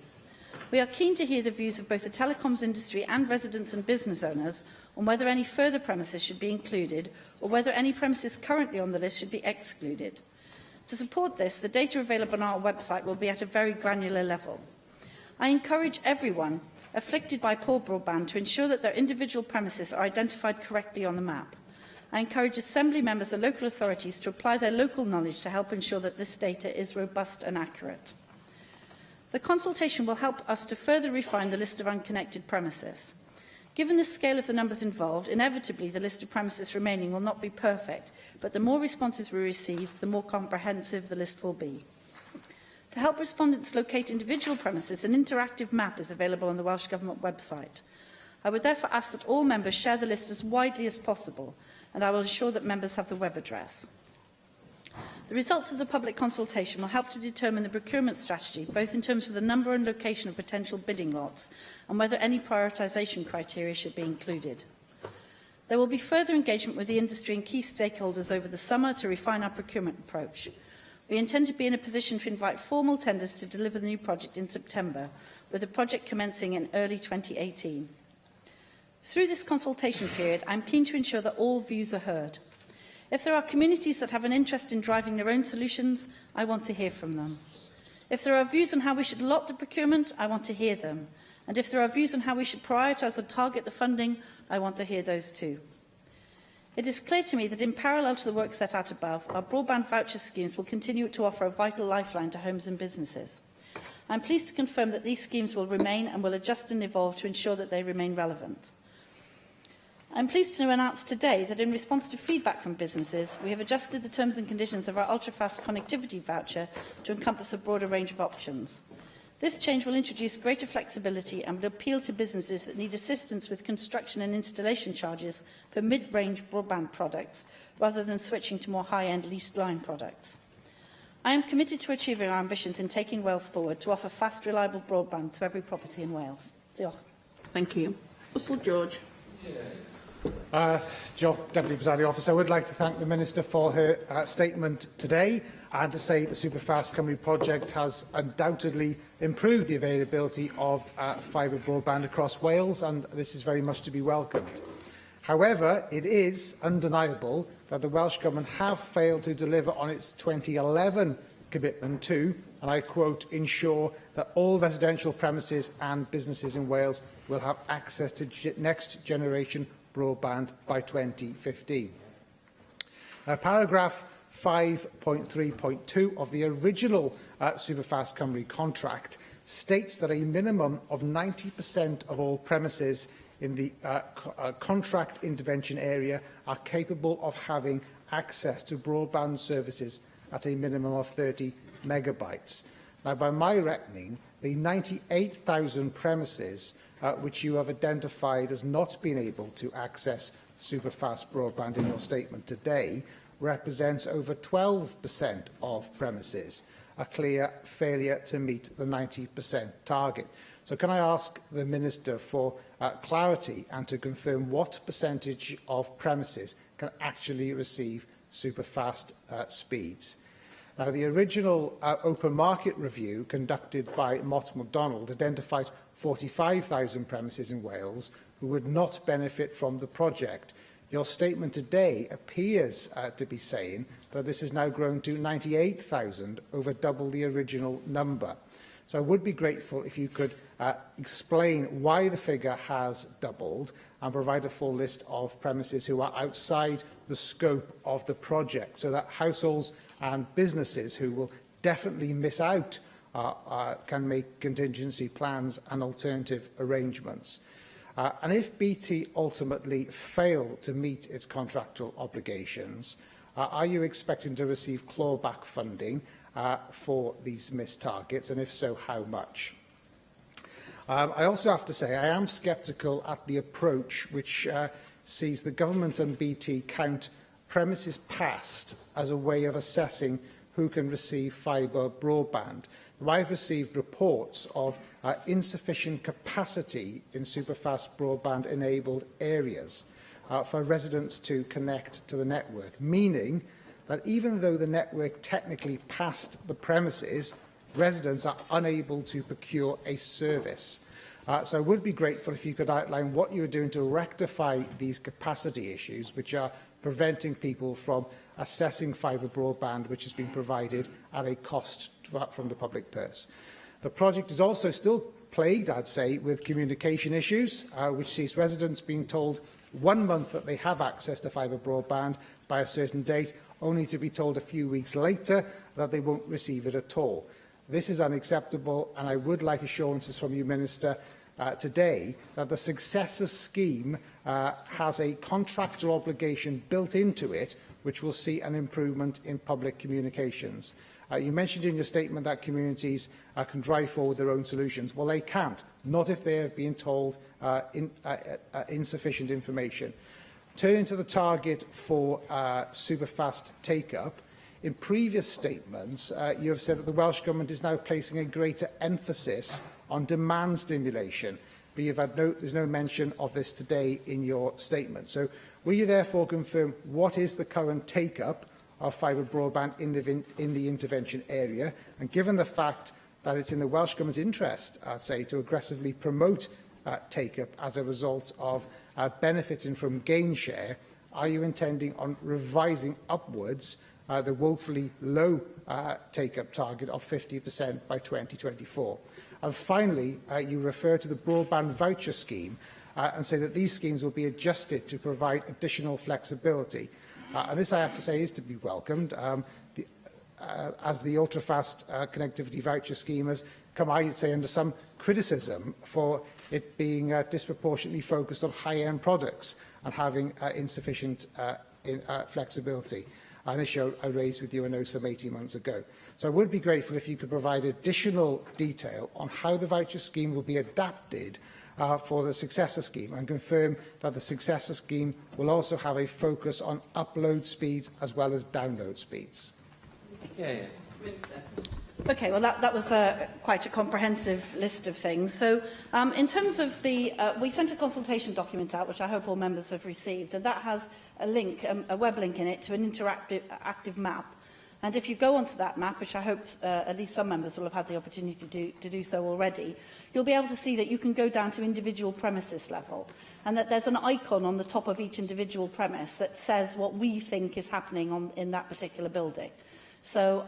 We are keen to hear the views of both the telecoms industry and residents and business owners on whether any further premises should be included or whether any premises currently on the list should be excluded. To support this, the data available on our website will be at a very granular level. I encourage everyone afflicted by poor broadband to ensure that their individual premises are identified correctly on the map. I encourage Assembly members and local authorities to apply their local knowledge to help ensure that this data is robust and accurate. The consultation will help us to further refine the list of unconnected premises. Given the scale of the numbers involved, inevitably the list of premises remaining will not be perfect, but the more responses we receive, the more comprehensive the list will be. To help respondents locate individual premises, an interactive map is available on the Welsh Government website. I would therefore ask that all members share the list as widely as possible, and I will ensure that members have the web address. The results of the public consultation will help to determine the procurement strategy, both in terms of the number and location of potential bidding lots, and whether any prioritisation criteria should be included. There will be further engagement with the industry and key stakeholders over the summer to refine our procurement approach. We intend to be in a position to invite formal tenders to deliver the new project in September, with the project commencing in early 2018. Through this consultation period, I am keen to ensure that all views are heard. If there are communities that have an interest in driving their own solutions, I want to hear from them. If there are views on how we should allot the procurement, I want to hear them. And if there are views on how we should prioritise and target the funding, I want to hear those too. It is clear to me that in parallel to the work set out above, our broadband voucher schemes will continue to offer a vital lifeline to homes and businesses. I am pleased to confirm that these schemes will remain and will adjust and evolve to ensure that they remain relevant. I am pleased to announce today that in response to feedback from businesses, we have adjusted the terms and conditions of our ultra-fast connectivity voucher to encompass a broader range of options. This change will introduce greater flexibility and will appeal to businesses that need assistance with construction and installation charges for mid-range broadband products, rather than switching to more high-end leased line products. I am committed to achieving our ambitions in taking Wales forward to offer fast, reliable broadband to every property in Wales. Diolch. Thank you. Russell George. Deputy Presiding Officer, I would like to thank the Minister for her statement today and to say the Superfast Cymru project has undoubtedly improved the availability of fibre broadband across Wales, and this is very much to be welcomed. However, it is undeniable that the Welsh Government have failed to deliver on its 2011 commitment to, and I quote, ensure that all residential premises and businesses in Wales will have access to next generation broadband by 2015. Paragraph 5.3.2 of the original Superfast Cymru contract states that a minimum of 90% of all premises in the contract intervention area are capable of having access to broadband services at a minimum of 30 megabytes. Now, by my reckoning, the 98,000 premises which you have identified as not being able to access superfast broadband in your statement today represents over 12% of premises, a clear failure to meet the 90% target. So can I ask the Minister for clarity and to confirm what percentage of premises can actually receive superfast speeds? Now, the original open market review conducted by Mott MacDonald identified 45,000 premises in Wales who would not benefit from the project. Your statement today appears to be saying that this has now grown to 98,000, over double the original number. So I would be grateful if you could explain why the figure has doubled and provide a full list of premises who are outside the scope of the project, so that households and businesses who will definitely miss out can make contingency plans and alternative arrangements. And if BT ultimately fail to meet its contractual obligations, are you expecting to receive clawback funding for these missed targets, and if so, how much? I also have to say I am sceptical at the approach which sees the government and BT count premises passed as a way of assessing who can receive fibre broadband. Now, I've received reports of insufficient capacity in superfast broadband-enabled areas for residents to connect to the network, meaning that even though the network technically passed the premises, residents are unable to procure a service. So I would be grateful if you could outline what you are doing to rectify these capacity issues, which are preventing people from assessing fibre broadband, which has been provided at a cost from the public purse. The project is also still plagued, I'd say, with communication issues, which sees residents being told 1 month that they have access to fibre broadband by a certain date, only to be told a few weeks later that they won't receive it at all. This is unacceptable, and I would like assurances from you, Minister, today that the successor scheme has a contractual obligation built into it which will see an improvement in public communications. You mentioned in your statement that communities can drive forward their own solutions. Well, they can't, not if they have been told insufficient information. Turning to the target for superfast take-up, in previous statements, you have said that the Welsh Government is now placing a greater emphasis on demand stimulation, but you've had there's no mention of this today in your statement. So will you therefore confirm what is the current take-up of fibre broadband in the intervention area? And given the fact that it's in the Welsh Government's interest, I'd say, to aggressively promote take-up as a result of benefiting from gain share, are you intending on revising upwards the woefully low take-up target of 50% by 2024? And finally, you refer to the broadband voucher scheme and say that these schemes will be adjusted to provide additional flexibility. And this, I have to say, is to be welcomed, as the ultra-fast connectivity voucher scheme has come, I would say, under some criticism for it being disproportionately focused on high-end products and having insufficient flexibility. An issue I raised with you, I know, some 18 months ago. So I would be grateful if you could provide additional detail on how the voucher scheme will be adapted for the successor scheme, and confirm that the successor scheme will also have a focus on upload speeds as well as download speeds. Okay, well, that was quite a comprehensive list of things. So in terms of the... we sent a consultation document out, which I hope all members have received, and that has a link, a web link in it, to an interactive map. And if you go onto that map, which I hope at least some members will have had the opportunity to do so already, you'll be able to see that you can go down to individual premises level, and that there's an icon on the top of each individual premise that says what we think is happening in that particular building. So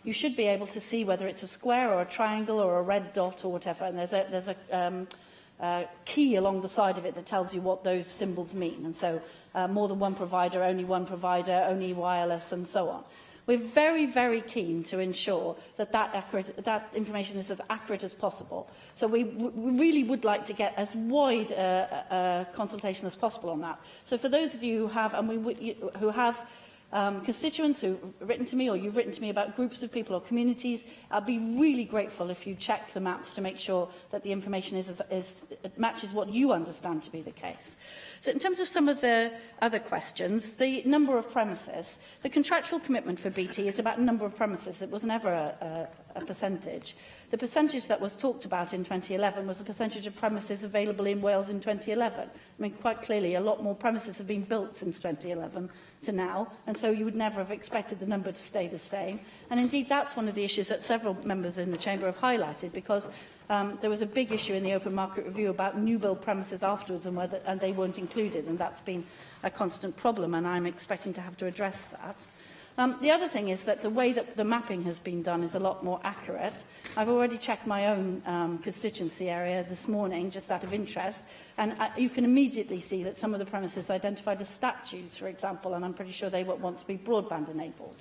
you should be able to see whether it's a square or a triangle or a red dot or whatever, and there's a key along the side of it that tells you what those symbols mean. And so more than one provider, only wireless, and so on. We're very, very keen to ensure that that information is as accurate as possible. So we really would like to get as wide a consultation as possible on that. So for those of you who have, who have constituents who've written to me, or you've written to me about groups of people or communities, I'd be really grateful if you check the maps to make sure that the information matches what you understand to be the case. So in terms of some of the other questions, the number of premises, the contractual commitment for BT is about number of premises. It was never a percentage. The percentage that was talked about in 2011 was the percentage of premises available in Wales in 2011. I mean, quite clearly, a lot more premises have been built since 2011 to now, and so you would never have expected the number to stay the same. And indeed, that's one of the issues that several members in the Chamber have highlighted, because there was a big issue in the Open Market Review about new build premises afterwards, and they weren't included, and that's been a constant problem, and I'm expecting to have to address that. The other thing is that the way that the mapping has been done is a lot more accurate. I've already checked my own constituency area this morning, just out of interest, and you can immediately see that some of the premises identified as statues, for example, and I'm pretty sure they want to be broadband enabled.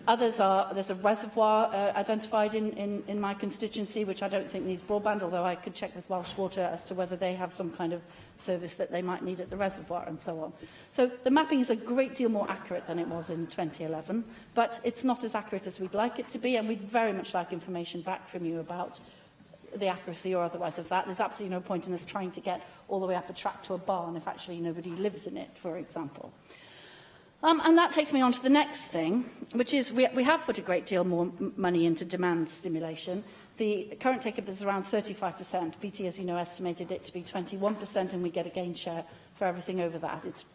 Others are, there's a reservoir identified in my constituency, which I don't think needs broadband, although I could check with Welsh Water as to whether they have some kind of service that they might need at the reservoir and so on. So the mapping is a great deal more accurate than it was in 2011, but it's not as accurate as we'd like it to be, and we'd very much like information back from you about the accuracy or otherwise of that. There's absolutely no point in us trying to get all the way up a track to a barn if actually nobody lives in it, for example. And that takes me on to the next thing, which is we have put a great deal more money into demand stimulation. The current take-up is around 35%. BT, as you know, estimated it to be 21%, and we get a gain share for everything over that. It's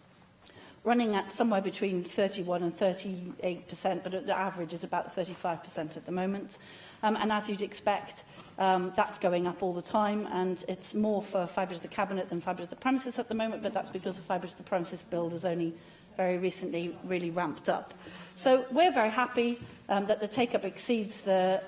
running at somewhere between 31% and 38%, but the average is about 35% at the moment. And as you'd expect, that's going up all the time, and it's more for fibre to the cabinet than fibre to the premises at the moment, but that's because the fibre to the premises build has only very recently really ramped up. So we're very happy that the take-up exceeds the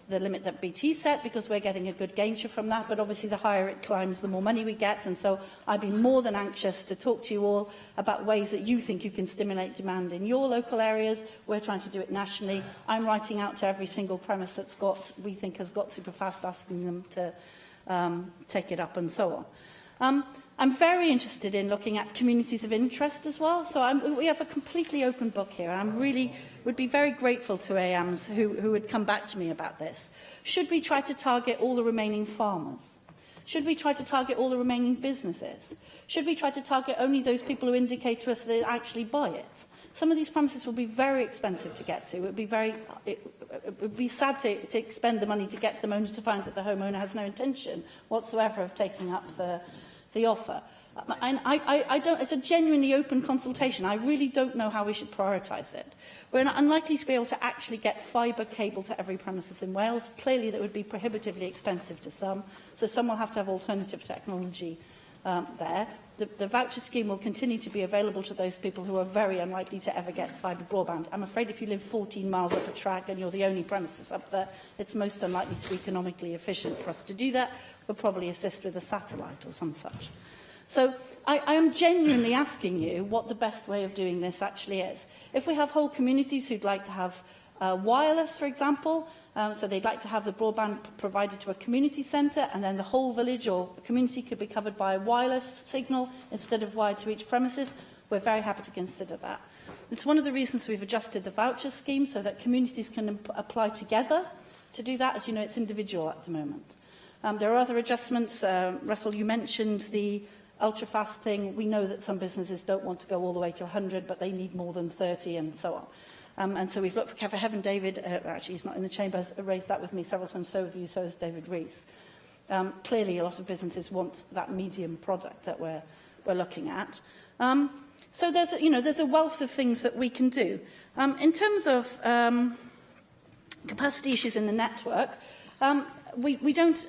limit that BT set, because we're getting a good gain share from that, but obviously the higher it climbs, the more money we get, and so I'd be more than anxious to talk to you all about ways that you think you can stimulate demand in your local areas. We're trying to do it nationally. I'm writing out to every single premise that's we think has got Superfast, asking them to take it up and so on. I'm very interested in looking at communities of interest as well. So we have a completely open book here. I really would be very grateful to AMs who would come back to me about this. Should we try to target all the remaining farmers? Should we try to target all the remaining businesses? Should we try to target only those people who indicate to us that they actually buy it? Some of these premises will be very expensive to get to. It would be sad to expend the money to get them, only to find that the homeowner has no intention whatsoever of taking up the offer. It's a genuinely open consultation. I really don't know how we should prioritise it. We're unlikely to be able to actually get fibre cable to every premises in Wales. Clearly, that would be prohibitively expensive to some, so some will have to have alternative technology there. The voucher scheme will continue to be available to those people who are very unlikely to ever get fibre broadband. I'm afraid if you live 14 miles up a track and you're the only premises up there, it's most unlikely to be economically efficient for us to do that. We'll probably assist with a satellite or some such. So I am genuinely asking you what the best way of doing this actually is. If we have whole communities who'd like to have wireless, for example, so they'd like to have the broadband provided to a community centre, and then the whole village or community could be covered by a wireless signal instead of wired to each premises, we're very happy to consider that. It's one of the reasons we've adjusted the voucher scheme so that communities can apply together to do that. As you know, it's individual at the moment. There are other adjustments. Russell, you mentioned the ultra-fast thing. We know that some businesses don't want to go all the way to 100, but they need more than 30 and so on. And so we've looked for Heaven David, actually he's not in the chamber, has raised that with me several times, so have you, so has David Rees. Clearly a lot of businesses want that medium product that we're looking at. So there's a wealth of things that we can do. In terms of capacity issues in the network, we don't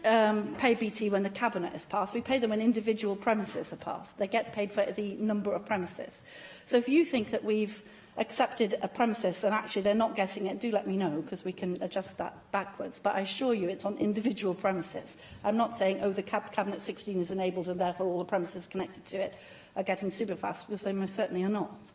pay BT when the cabinet is passed. We pay them when individual premises are passed. They get paid for the number of premises. So if you think that we've accepted a premises and actually they're not getting it, do let me know, because we can adjust that backwards. But I assure you it's on individual premises. I'm not saying, oh, the Cabinet 16 is enabled and therefore all the premises connected to it are getting Superfast, because they most certainly are not.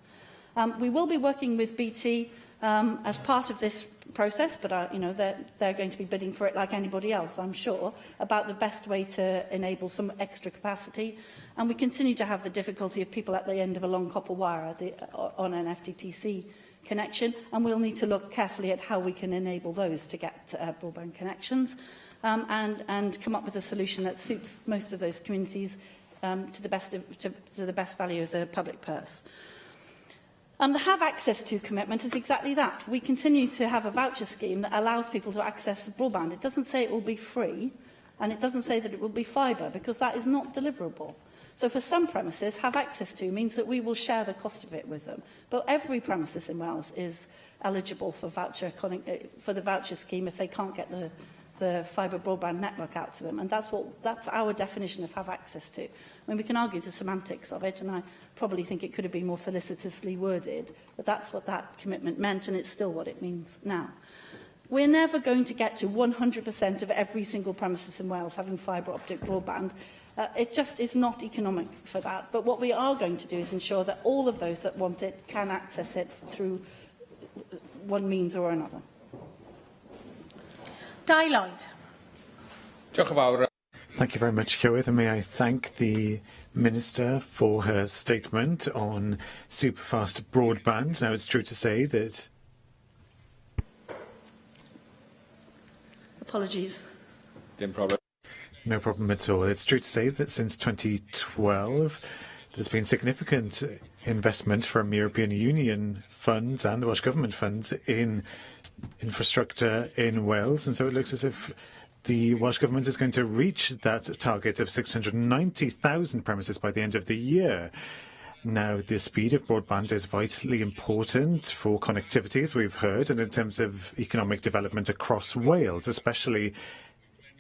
We will be working with BT as part of this process, but they're going to be bidding for it like anybody else, I'm sure, about the best way to enable some extra capacity. And we continue to have the difficulty of people at the end of a long copper wire on an FTTC connection, and we'll need to look carefully at how we can enable those to get broadband connections and come up with a solution that suits most of those communities to the best value of the public purse. The Have Access To commitment is exactly that. We continue to have a voucher scheme that allows people to access broadband. It doesn't say it will be free, and it doesn't say that it will be fibre, because that is not deliverable. So for some premises, Have Access To means that we will share the cost of it with them. But every premises in Wales is eligible for the voucher scheme if they can't get the fibre broadband network out to them. And that's our definition of have access to. I mean, we can argue the semantics of it, and I probably think it could have been more felicitously worded, but that's what that commitment meant, and it's still what it means now. We're never going to get to 100% of every single premises in Wales having fibre optic broadband. It just is not economic for that. But what we are going to do is ensure that all of those that want it can access it through one means or another. Dai Lloyd. Thank you very much, Llywydd, and may I thank the Minister for her statement on superfast broadband. Now, it's true to say that... Apologies. No problem at all. It's true to say that since 2012, there's been significant investment from European Union funds and the Welsh Government funds in infrastructure in Wales, and so it looks as if the Welsh Government is going to reach that target of 690,000 premises by the end of the year. Now, the speed of broadband is vitally important for connectivity, as we've heard, and in terms of economic development across Wales, especially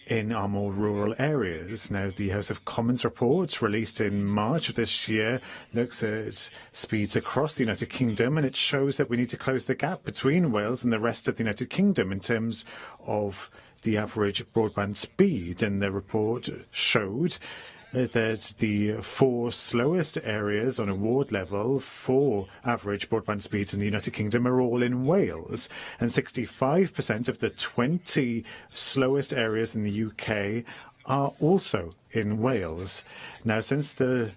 in our more rural areas. Now, the House of Commons report, released in March of this year, looks at speeds across the United Kingdom, and it shows that we need to close the gap between Wales and the rest of the United Kingdom in terms of the average broadband speed. And the report showed that the 4 slowest areas on a ward level for average broadband speeds in the United Kingdom are all in Wales, and 65% of the 20 slowest areas in the UK are also in Wales. Now, since the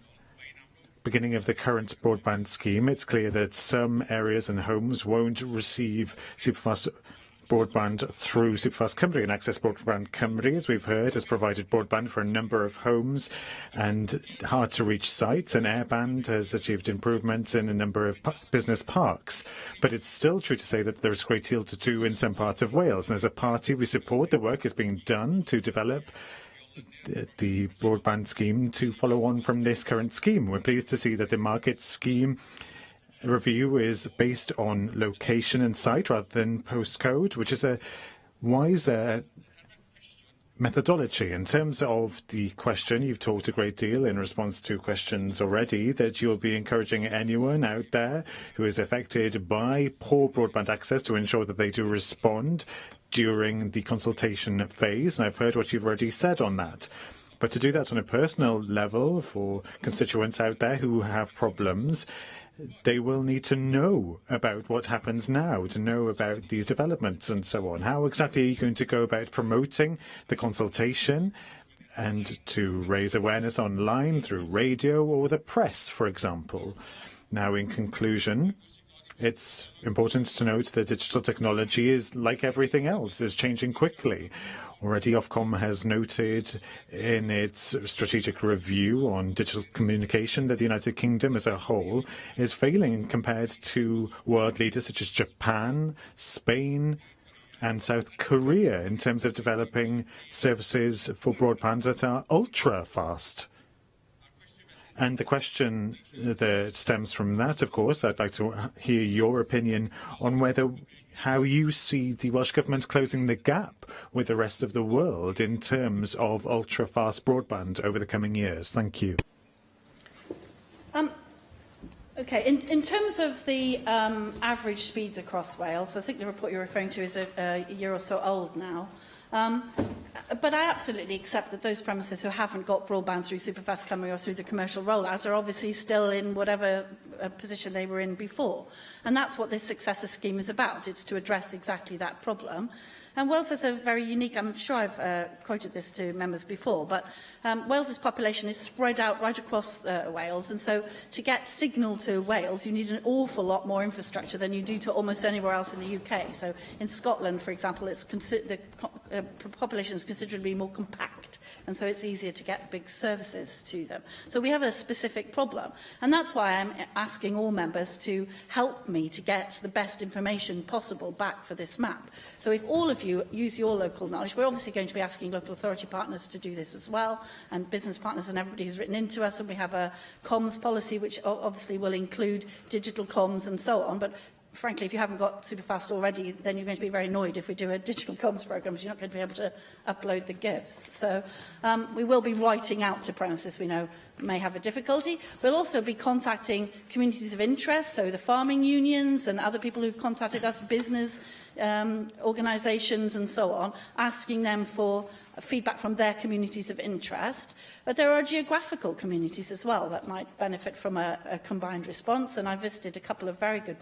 beginning of the current broadband scheme, it's clear that some areas and homes won't receive superfast broadband through Superfast Cymru, and Access Broadband Cymru, as we've heard, has provided broadband for a number of homes and hard-to-reach sites, and Airband has achieved improvements in a number of business parks. But it's still true to say that there's a great deal to do in some parts of Wales, and as a party we support the work that's being done to develop the broadband scheme to follow on from this current scheme. We're pleased to see that the market scheme review is based on location and site rather than postcode, which is a wiser methodology. In terms of the question, you've talked a great deal in response to questions already that you'll be encouraging anyone out there who is affected by poor broadband access to ensure that they do respond during the consultation phase. And I've heard what you've already said on that. But to do that on a personal level for constituents out there who have problems, they will need to know about what happens now, to know about these developments and so on. How exactly are you going to go about promoting the consultation and to raise awareness online through radio or the press, for example? Now, in conclusion, it's important to note that digital technology is, like everything else, is changing quickly. Already Ofcom has noted in its strategic review on digital communication that the United Kingdom as a whole is failing compared to world leaders such as Japan, Spain and South Korea in terms of developing services for broadband that are ultra fast. And the question that stems from that, of course, I'd like to hear your opinion on how you see the Welsh Government closing the gap with the rest of the world in terms of ultra-fast broadband over the coming years. Thank you. Okay, in terms of the average speeds across Wales, I think the report you're referring to is a year or so old now. But I absolutely accept that those premises who haven't got broadband through Superfast Cymru or through the commercial rollout are obviously still in whatever position they were in before. And that's what this successor scheme is about. It's to address exactly that problem. And Wales has a very unique, I'm sure I've quoted this to members before, but Wales's population is spread out right across Wales, and so to get signal to Wales, you need an awful lot more infrastructure than you do to almost anywhere else in the UK. So in Scotland, for example, the population is considerably more compact, and so it's easier to get big services to them. So we have a specific problem, and that's why I'm asking all members to help me to get the best information possible back for this map. So if all of you use your local knowledge, we're obviously going to be asking local authority partners to do this as well, and business partners and everybody who's written into us, and we have a comms policy which obviously will include digital comms and so on, but frankly, if you haven't got Superfast already, then you're going to be very annoyed if we do a digital comms programme, because you're not going to be able to upload the GIFs. So we will be writing out to premises we know may have a difficulty. We'll also be contacting communities of interest, so the farming unions and other people who've contacted us, business organisations and so on, asking them for feedback from their communities of interest. But there are geographical communities as well that might benefit from a combined response, and I visited a couple of very good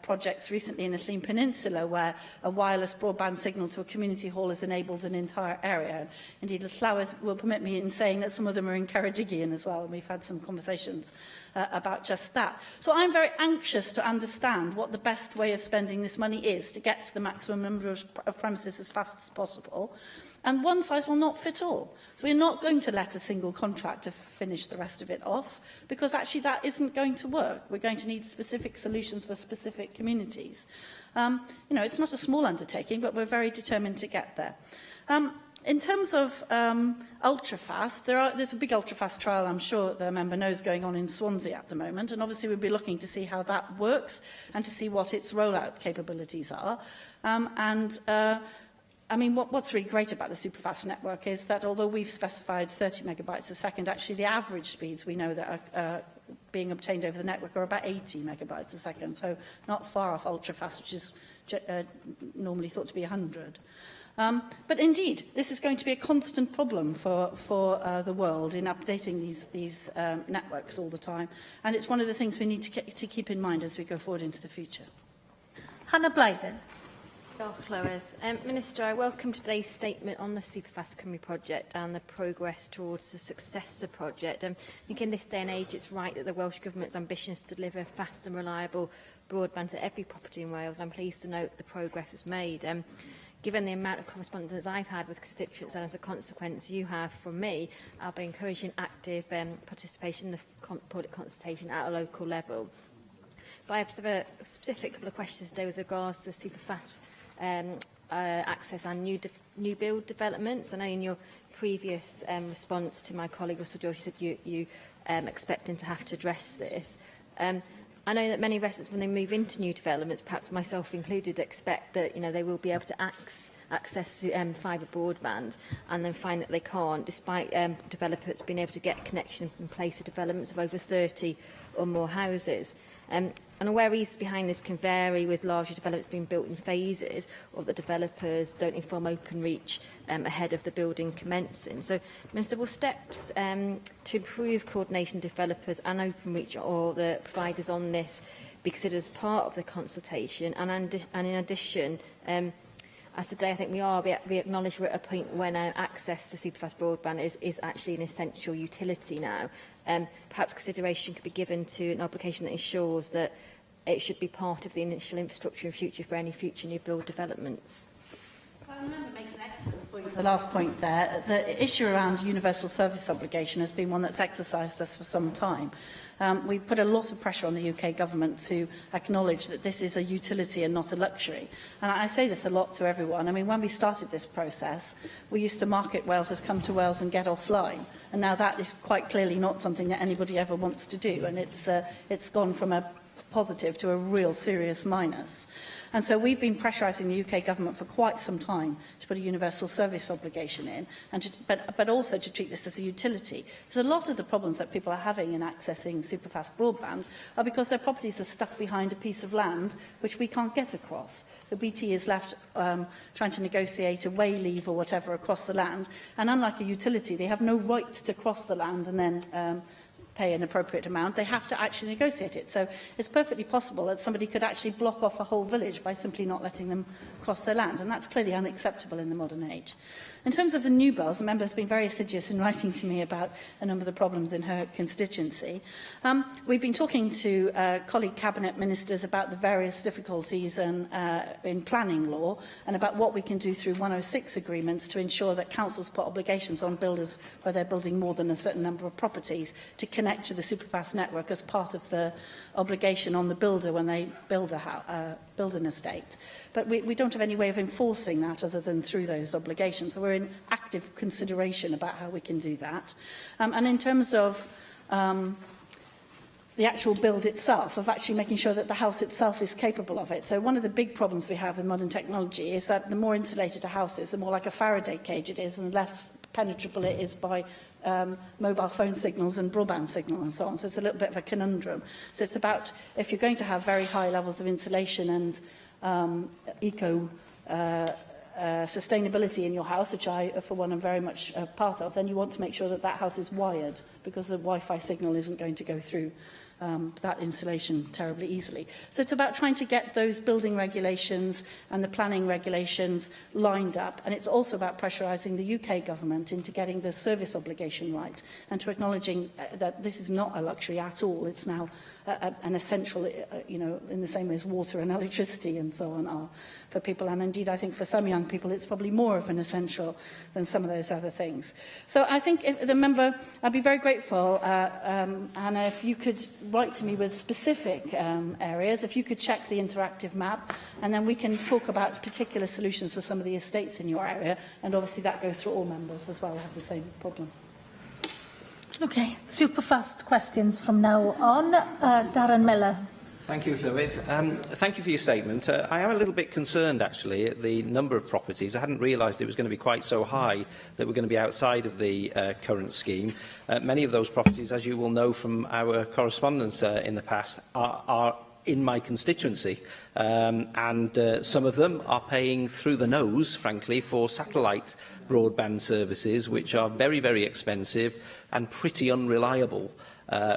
projects recently in the Llŷn Peninsula, where a wireless broadband signal to a community hall has enabled an entire area. Indeed, Llywelyn will permit me in saying that some of them are in Ceredigion as well, and we've had some conversations about just that. So I'm very anxious to understand what the best way of spending this money is to get to the maximum number of premises as fast as possible. And one size will not fit all. So we're not going to let a single contractor finish the rest of it off, because actually that isn't going to work. We're going to need specific solutions for specific communities. You know, it's not a small undertaking, but we're very determined to get there. In terms of ultrafast, there's a big ultrafast trial, I'm sure the member knows, going on in Swansea at the moment, and obviously we'll be looking to see how that works and to see what its rollout capabilities are. I mean, what's really great about the Superfast network is that although we've specified 30 megabytes a second, actually the average speeds we know that are being obtained over the network are about 80 megabytes a second, so not far off ultrafast, which is normally thought to be 100. But indeed, this is going to be a constant problem for the world in updating these networks all the time, and it's one of the things we need to keep in mind as we go forward into the future. Hannah Blythen. Minister, I welcome today's statement on the Superfast Cymru project and the progress towards the successor project. I think in this day and age it's right that the Welsh Government's ambition is to deliver fast and reliable broadband to every property in Wales. I'm pleased to note the progress is made. Given the amount of correspondence I've had with constituents and as a consequence you have from me, I'll be encouraging active participation in the public consultation at a local level. But I have a specific couple of questions today with regards to Superfast access and new build developments. I know in your previous response to my colleague Russell George, you said you expecting to have to address this. I know that many residents, when they move into new developments, perhaps myself included, expect that they will be able to access fibre broadband, and then find that they can't, despite developers being able to get connection in place with developments of over 30 or more houses. And where reasons behind this can vary, with larger developments being built in phases, or that developers don't inform Openreach ahead of the building commencing. So, Minister, will steps to improve coordination of developers and Openreach or the providers on this be considered as part of the consultation? And in addition, as today I think we acknowledge we're at a point when access to superfast broadband is actually an essential utility now. Perhaps consideration could be given to an obligation that ensures that it should be part of the initial infrastructure in future for any future new build developments. I remember makes an excellent point. The last point there, the issue around universal service obligation has been one that's exercised us for some time. We put a lot of pressure on the UK government to acknowledge that this is a utility and not a luxury. And I say this a lot to everyone. I mean, when we started this process, we used to market Wales as come to Wales and get offline. And now that is quite clearly not something that anybody ever wants to do. And it's gone from a positive to a real serious minus. And so we've been pressurising the UK government for quite some time to put a universal service obligation in, and but also to treat this as a utility. Because a lot of the problems that people are having in accessing superfast broadband are because their properties are stuck behind a piece of land which we can't get across. The BT is left trying to negotiate a way leave or whatever across the land, and unlike a utility, they have no right to cross the land and then pay an appropriate amount. They have to actually negotiate it. So it's perfectly possible that somebody could actually block off a whole village by simply not letting them cross their land, and that's clearly unacceptable in the modern age. In terms of the new bells, the member has been very assiduous in writing to me about a number of the problems in her constituency. We've been talking to colleague cabinet ministers about the various difficulties in planning law and about what we can do through 106 agreements to ensure that councils put obligations on builders where they're building more than a certain number of properties to connect to the superfast network as part of the obligation on the builder when they build an estate. But we don't have any way of enforcing that other than through those obligations. So we're in active consideration about how we can do that. And in terms of the actual build itself, of actually making sure that the house itself is capable of it. So one of the big problems we have with modern technology is that the more insulated a house is, the more like a Faraday cage it is, and the less penetrable it is by mobile phone signals and broadband signal and so on. So it's a little bit of a conundrum. So it's about, if you're going to have very high levels of insulation and sustainability in your house, which I, for one, am very much part of, then you want to make sure that that house is wired, because the Wi-Fi signal isn't going to go through that insulation terribly easily. So it's about trying to get those building regulations and the planning regulations lined up. And it's also about pressurising the UK government into getting the service obligation right, and to acknowledging that this is not a luxury at all. It's now an essential, in the same way as water and electricity and so on are for people. And indeed, I think for some young people, it's probably more of an essential than some of those other things. So I think, if the member, I'd be very grateful, Hannah, if you could write to me with specific areas, if you could check the interactive map, and then we can talk about particular solutions for some of the estates in your area. And obviously that goes through all members as well, have the same problem. Okay, super fast questions from now on. Darren Miller. Thank you, Llywydd. Thank you for your statement. I am a little bit concerned, actually, at the number of properties. I hadn't realised it was going to be quite so high that we're going to be outside of the current scheme. Many of those properties, as you will know from our correspondence in the past, are in my constituency, and some of them are paying through the nose, frankly, for satellite broadband services, which are very, very expensive and pretty unreliable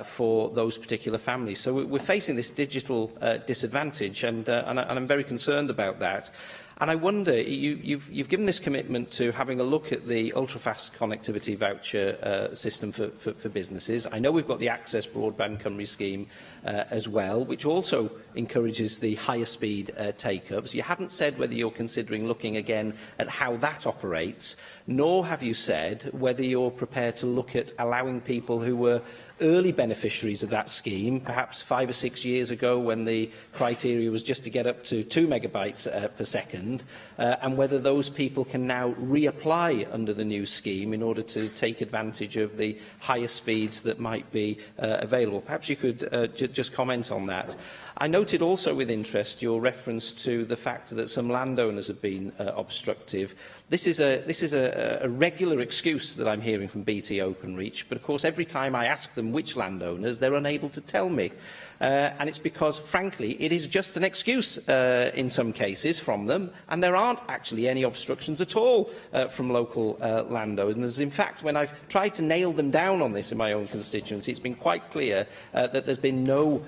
for those particular families. So we're facing this digital disadvantage, and I'm very concerned about that. And I wonder, you've given this commitment to having a look at the ultra-fast connectivity voucher system for businesses. I know we've got the Access Broadband Cymru scheme as well, which also encourages the higher speed take-ups. You haven't said whether you're considering looking again at how that operates, nor have you said whether you're prepared to look at allowing people who were early beneficiaries of that scheme, perhaps 5 or 6 years ago when the criteria was just to get up to 2 megabytes per second, and whether those people can now reapply under the new scheme in order to take advantage of the higher speeds that might be available. Perhaps you could just comment on that. I noted also with interest your reference to the fact that some landowners have been obstructive. This is a regular excuse that I'm hearing from BT Openreach, but of course every time I ask them which landowners, they're unable to tell me. And it's because, frankly, it is just an excuse in some cases from them, and there aren't actually any obstructions at all from local landowners. In fact, when I've tried to nail them down on this in my own constituency, it's been quite clear that there's been no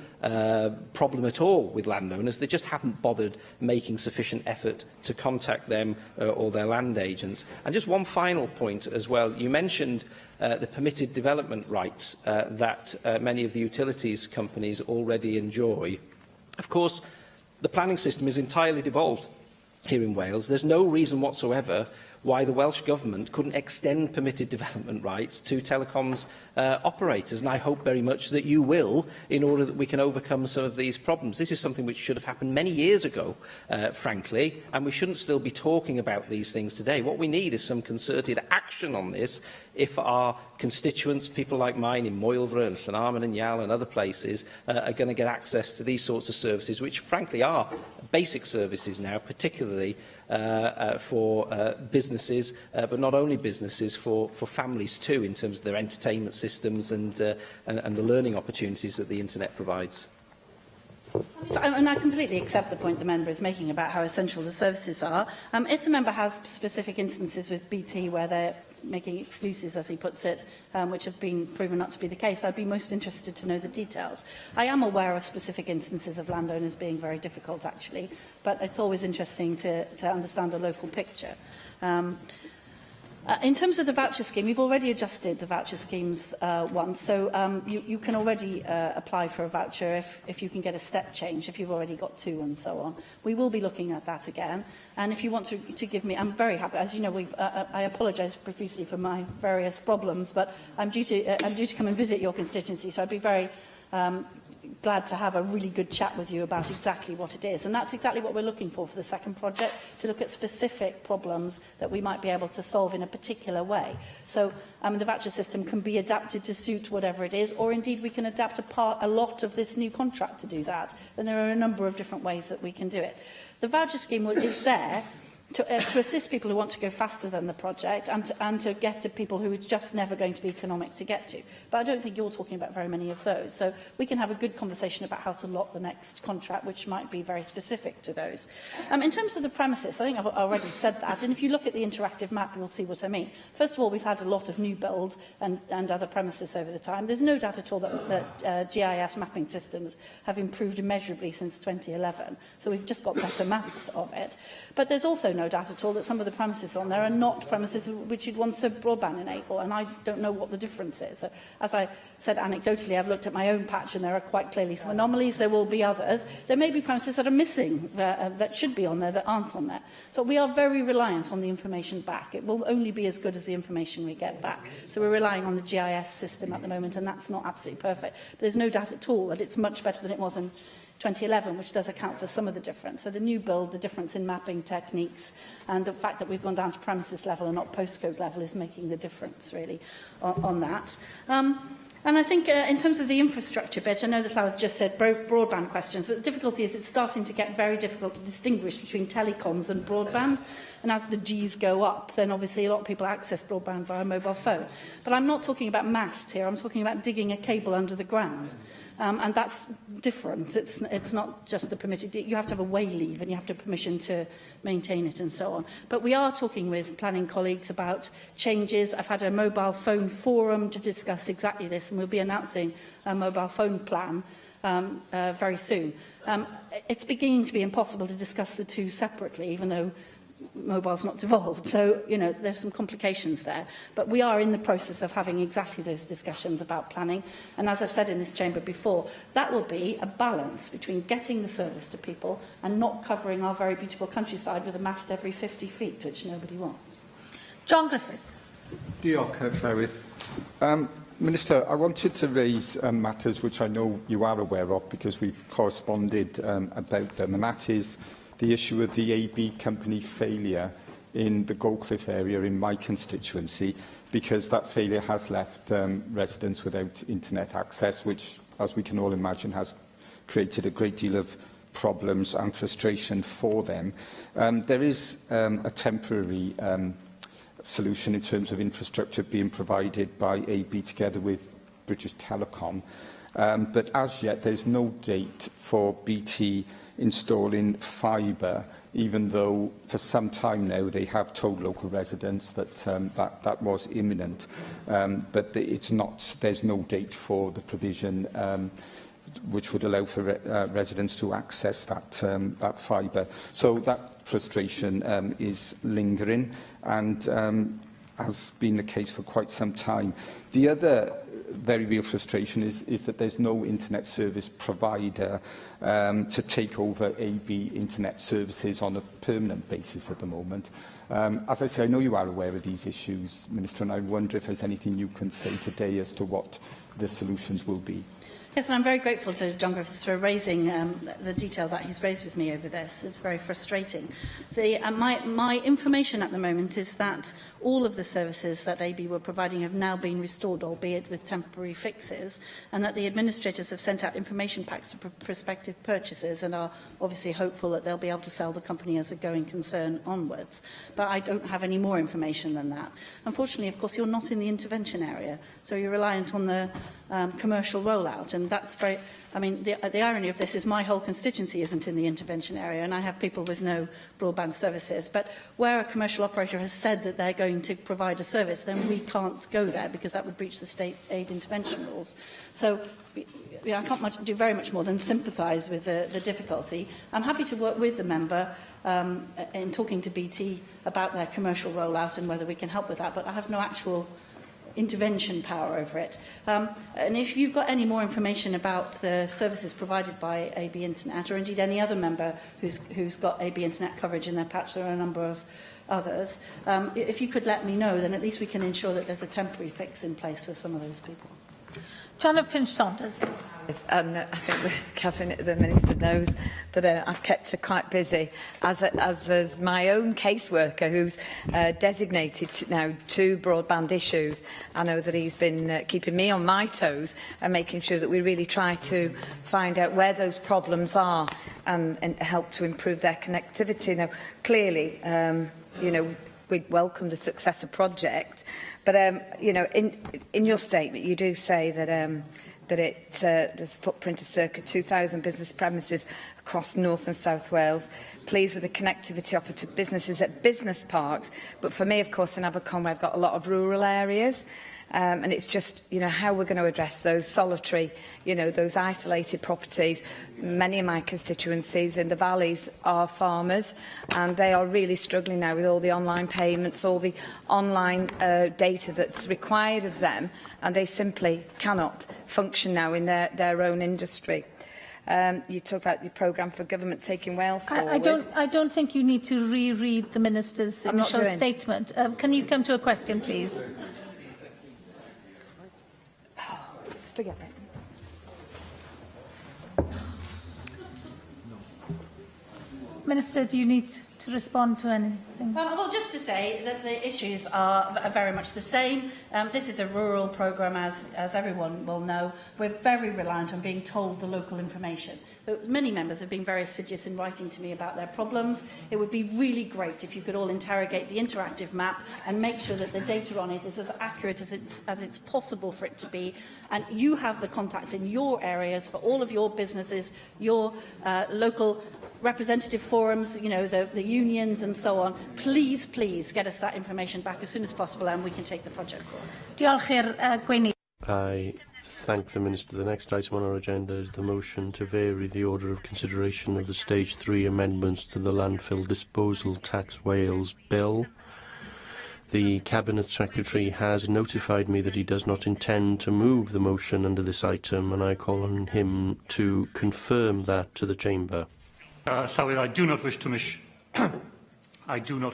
problem at all with landowners. They just haven't bothered making sufficient effort to contact them or their land agents. And just one final point as well. You mentioned the permitted development rights that many of the utilities companies already enjoy. Of course, the planning system is entirely devolved here in Wales. There's no reason whatsoever why the Welsh Government couldn't extend permitted development rights to telecoms operators, and I hope very much that you will, in order that we can overcome some of these problems. This is something which should have happened many years ago, frankly, and we shouldn't still be talking about these things today. What we need is some concerted action on this if our constituents, people like mine in Moylvra and Llanarmon and Yal and other places, are going to get access to these sorts of services, which frankly are basic services now, particularly for businesses, but not only businesses, for families too, in terms of their entertainment systems and the learning opportunities that the internet provides. And I completely accept the point the member is making about how essential the services are. If the member has specific instances with BT where they're making excuses, as he puts it, which have been proven not to be the case, I'd be most interested to know the details. I am aware of specific instances of landowners being very difficult, actually, but it's always interesting to understand the local picture. In terms of the voucher scheme, you've already adjusted the voucher schemes once, so you can already apply for a voucher if you can get a step change, if you've already got 2 and so on. We will be looking at that again, and if you want to give me, I'm very happy. As you know, I apologise profusely for my various problems, but I'm due to come and visit your constituency, so I'd be very glad to have a really good chat with you about exactly what it is. And that's exactly what we're looking for the second project, to look at specific problems that we might be able to solve in a particular way. So the voucher system can be adapted to suit whatever it is, or indeed we can adapt a lot of this new contract to do that. And there are a number of different ways that we can do it. The voucher scheme is there to assist people who want to go faster than the project and to get to people who it's just never going to be economic to get to. But I don't think you're talking about very many of those. So we can have a good conversation about how to lock the next contract, which might be very specific to those. In terms of the premises, I think I've already said that. And if you look at the interactive map, you'll see what I mean. First of all, we've had a lot of new build and other premises over the time. There's no doubt at all that GIS mapping systems have improved immeasurably since 2011. So we've just got better maps of it. But there's also no doubt at all that some of the premises on there are not premises which you'd want to broadband enable, and I don't know what the difference is. So, as I said anecdotally, I've looked at my own patch and there are quite clearly some anomalies. There will be others. There may be premises that are missing that should be on there that aren't on there. So we are very reliant on the information back. It will only be as good as the information we get back. So we're relying on the GIS system at the moment, and that's not absolutely perfect. But there's no doubt at all that it's much better than it was in 2011, which does account for some of the difference. So the new build, the difference in mapping techniques, and the fact that we've gone down to premises level and not postcode level is making the difference, really, on that. And I think in terms of the infrastructure bit, I know that Llywelyn just said broadband questions, but the difficulty is it's starting to get very difficult to distinguish between telecoms and broadband. And as the Gs go up, then obviously a lot of people access broadband via mobile phone. But I'm not talking about masts here, I'm talking about digging a cable under the ground. And that's different. It's not just the permitted. You have to have a way leave and you have to have permission to maintain it and so on. But we are talking with planning colleagues about changes. I've had a mobile phone forum to discuss exactly this, and we'll be announcing a mobile phone plan very soon. It's beginning to be impossible to discuss the two separately, even though mobile's not devolved. So, you know, there's some complications there. But we are in the process of having exactly those discussions about planning. And as I've said in this chamber before, that will be a balance between getting the service to people and not covering our very beautiful countryside with a mast every 50 feet, which nobody wants. John Griffiths. Diolch, Llywydd. Minister, I wanted to raise matters which I know you are aware of because we've corresponded about them, and that is the issue of the AB company failure in the Goldcliff area in my constituency, because that failure has left residents without internet access, which, as we can all imagine, has created a great deal of problems and frustration for them. There is a temporary solution in terms of infrastructure being provided by AB together with British Telecom, but as yet there's no date for BT installing fibre, even though for some time now they have told local residents that that was imminent. But it's not. There's no date for the provision which would allow for residents to access that fibre. So that frustration is lingering and has been the case for quite some time. The other very real frustration is that there's no internet service provider to take over AB internet services on a permanent basis at the moment. As I say, I know you are aware of these issues, Minister, and I wonder if there's anything you can say today as to what the solutions will be. Yes, and I'm very grateful to John Griffiths for raising the detail that he's raised with me over this. It's very frustrating. My information at the moment is that all of the services that AB were providing have now been restored, albeit with temporary fixes, and that the administrators have sent out information packs to prospective purchasers and are obviously hopeful that they'll be able to sell the company as a going concern onwards. But I don't have any more information than that. Unfortunately, of course, you're not in the intervention area, so you're reliant on the commercial rollout, and that's very. I mean, the irony of this is my whole constituency isn't in the intervention area, and I have people with no broadband services. But where a commercial operator has said that they're going to provide a service, then we can't go there because that would breach the state aid intervention rules. So I can't do very much more than sympathise with the difficulty. I'm happy to work with the member in talking to BT about their commercial rollout and whether we can help with that, but I have no actual intervention power over it. And if you've got any more information about the services provided by AB Internet, or indeed any other member who's got AB Internet coverage in their patch, there are a number of others, if you could let me know, then at least we can ensure that there's a temporary fix in place for some of those people. Janet Finch-Saunders. I think the Minister knows that I've kept her quite busy, as my own caseworker who's designated now to broadband issues. I know that he's been keeping me on my toes and making sure that we really try to find out where those problems are and help to improve their connectivity. Now, clearly, you know, we'd welcome the Successor project, but you know, in your statement, you do say that there's a footprint of circa 2,000 business premises across North and South Wales, pleased with the connectivity offered to businesses at business parks. But for me, of course, in Aberconwy, I've got a lot of rural areas. And it's just, you know, how we're going to address those solitary, you know, those isolated properties. Many of my constituencies in the valleys are farmers, and they are really struggling now with all the online payments, all the online data that's required of them, and they simply cannot function now in their own industry. You talk about the programme for government taking Wales forward. I don't think you need to reread the Minister's initial statement. Can you come to a question, please? Forget it. Minister, do you need to respond to anything? Well, just to say that the issues are very much the same. This is a rural programme, as everyone will know. We're very reliant on being told the local information. Many members have been very assiduous in writing to me about their problems. It would be really great if you could all interrogate the interactive map and make sure that the data on it is as accurate as it's possible for it to be. And you have the contacts in your areas for all of your businesses, your local representative forums, you know, the unions and so on. Please, please get us that information back as soon as possible and we can take the project forward. Diolch i'r Gweini. I thank the Minister. The next item on our agenda is the motion to vary the order of consideration of the Stage 3 amendments to the Landfill Disposal Tax Wales Bill. The Cabinet Secretary has notified me that he does not intend to move the motion under this item, and I call on him to confirm that to the Chamber. Llywyd, I do not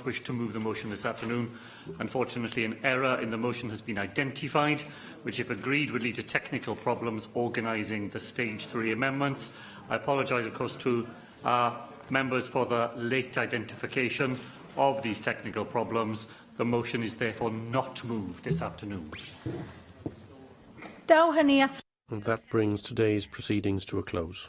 wish to move the motion this afternoon. Unfortunately, an error in the motion has been identified, which, if agreed, would lead to technical problems organising the Stage 3 amendments. I apologise, of course, to members for the late identification of these technical problems. The motion is therefore not moved this afternoon. And that brings today's proceedings to a close.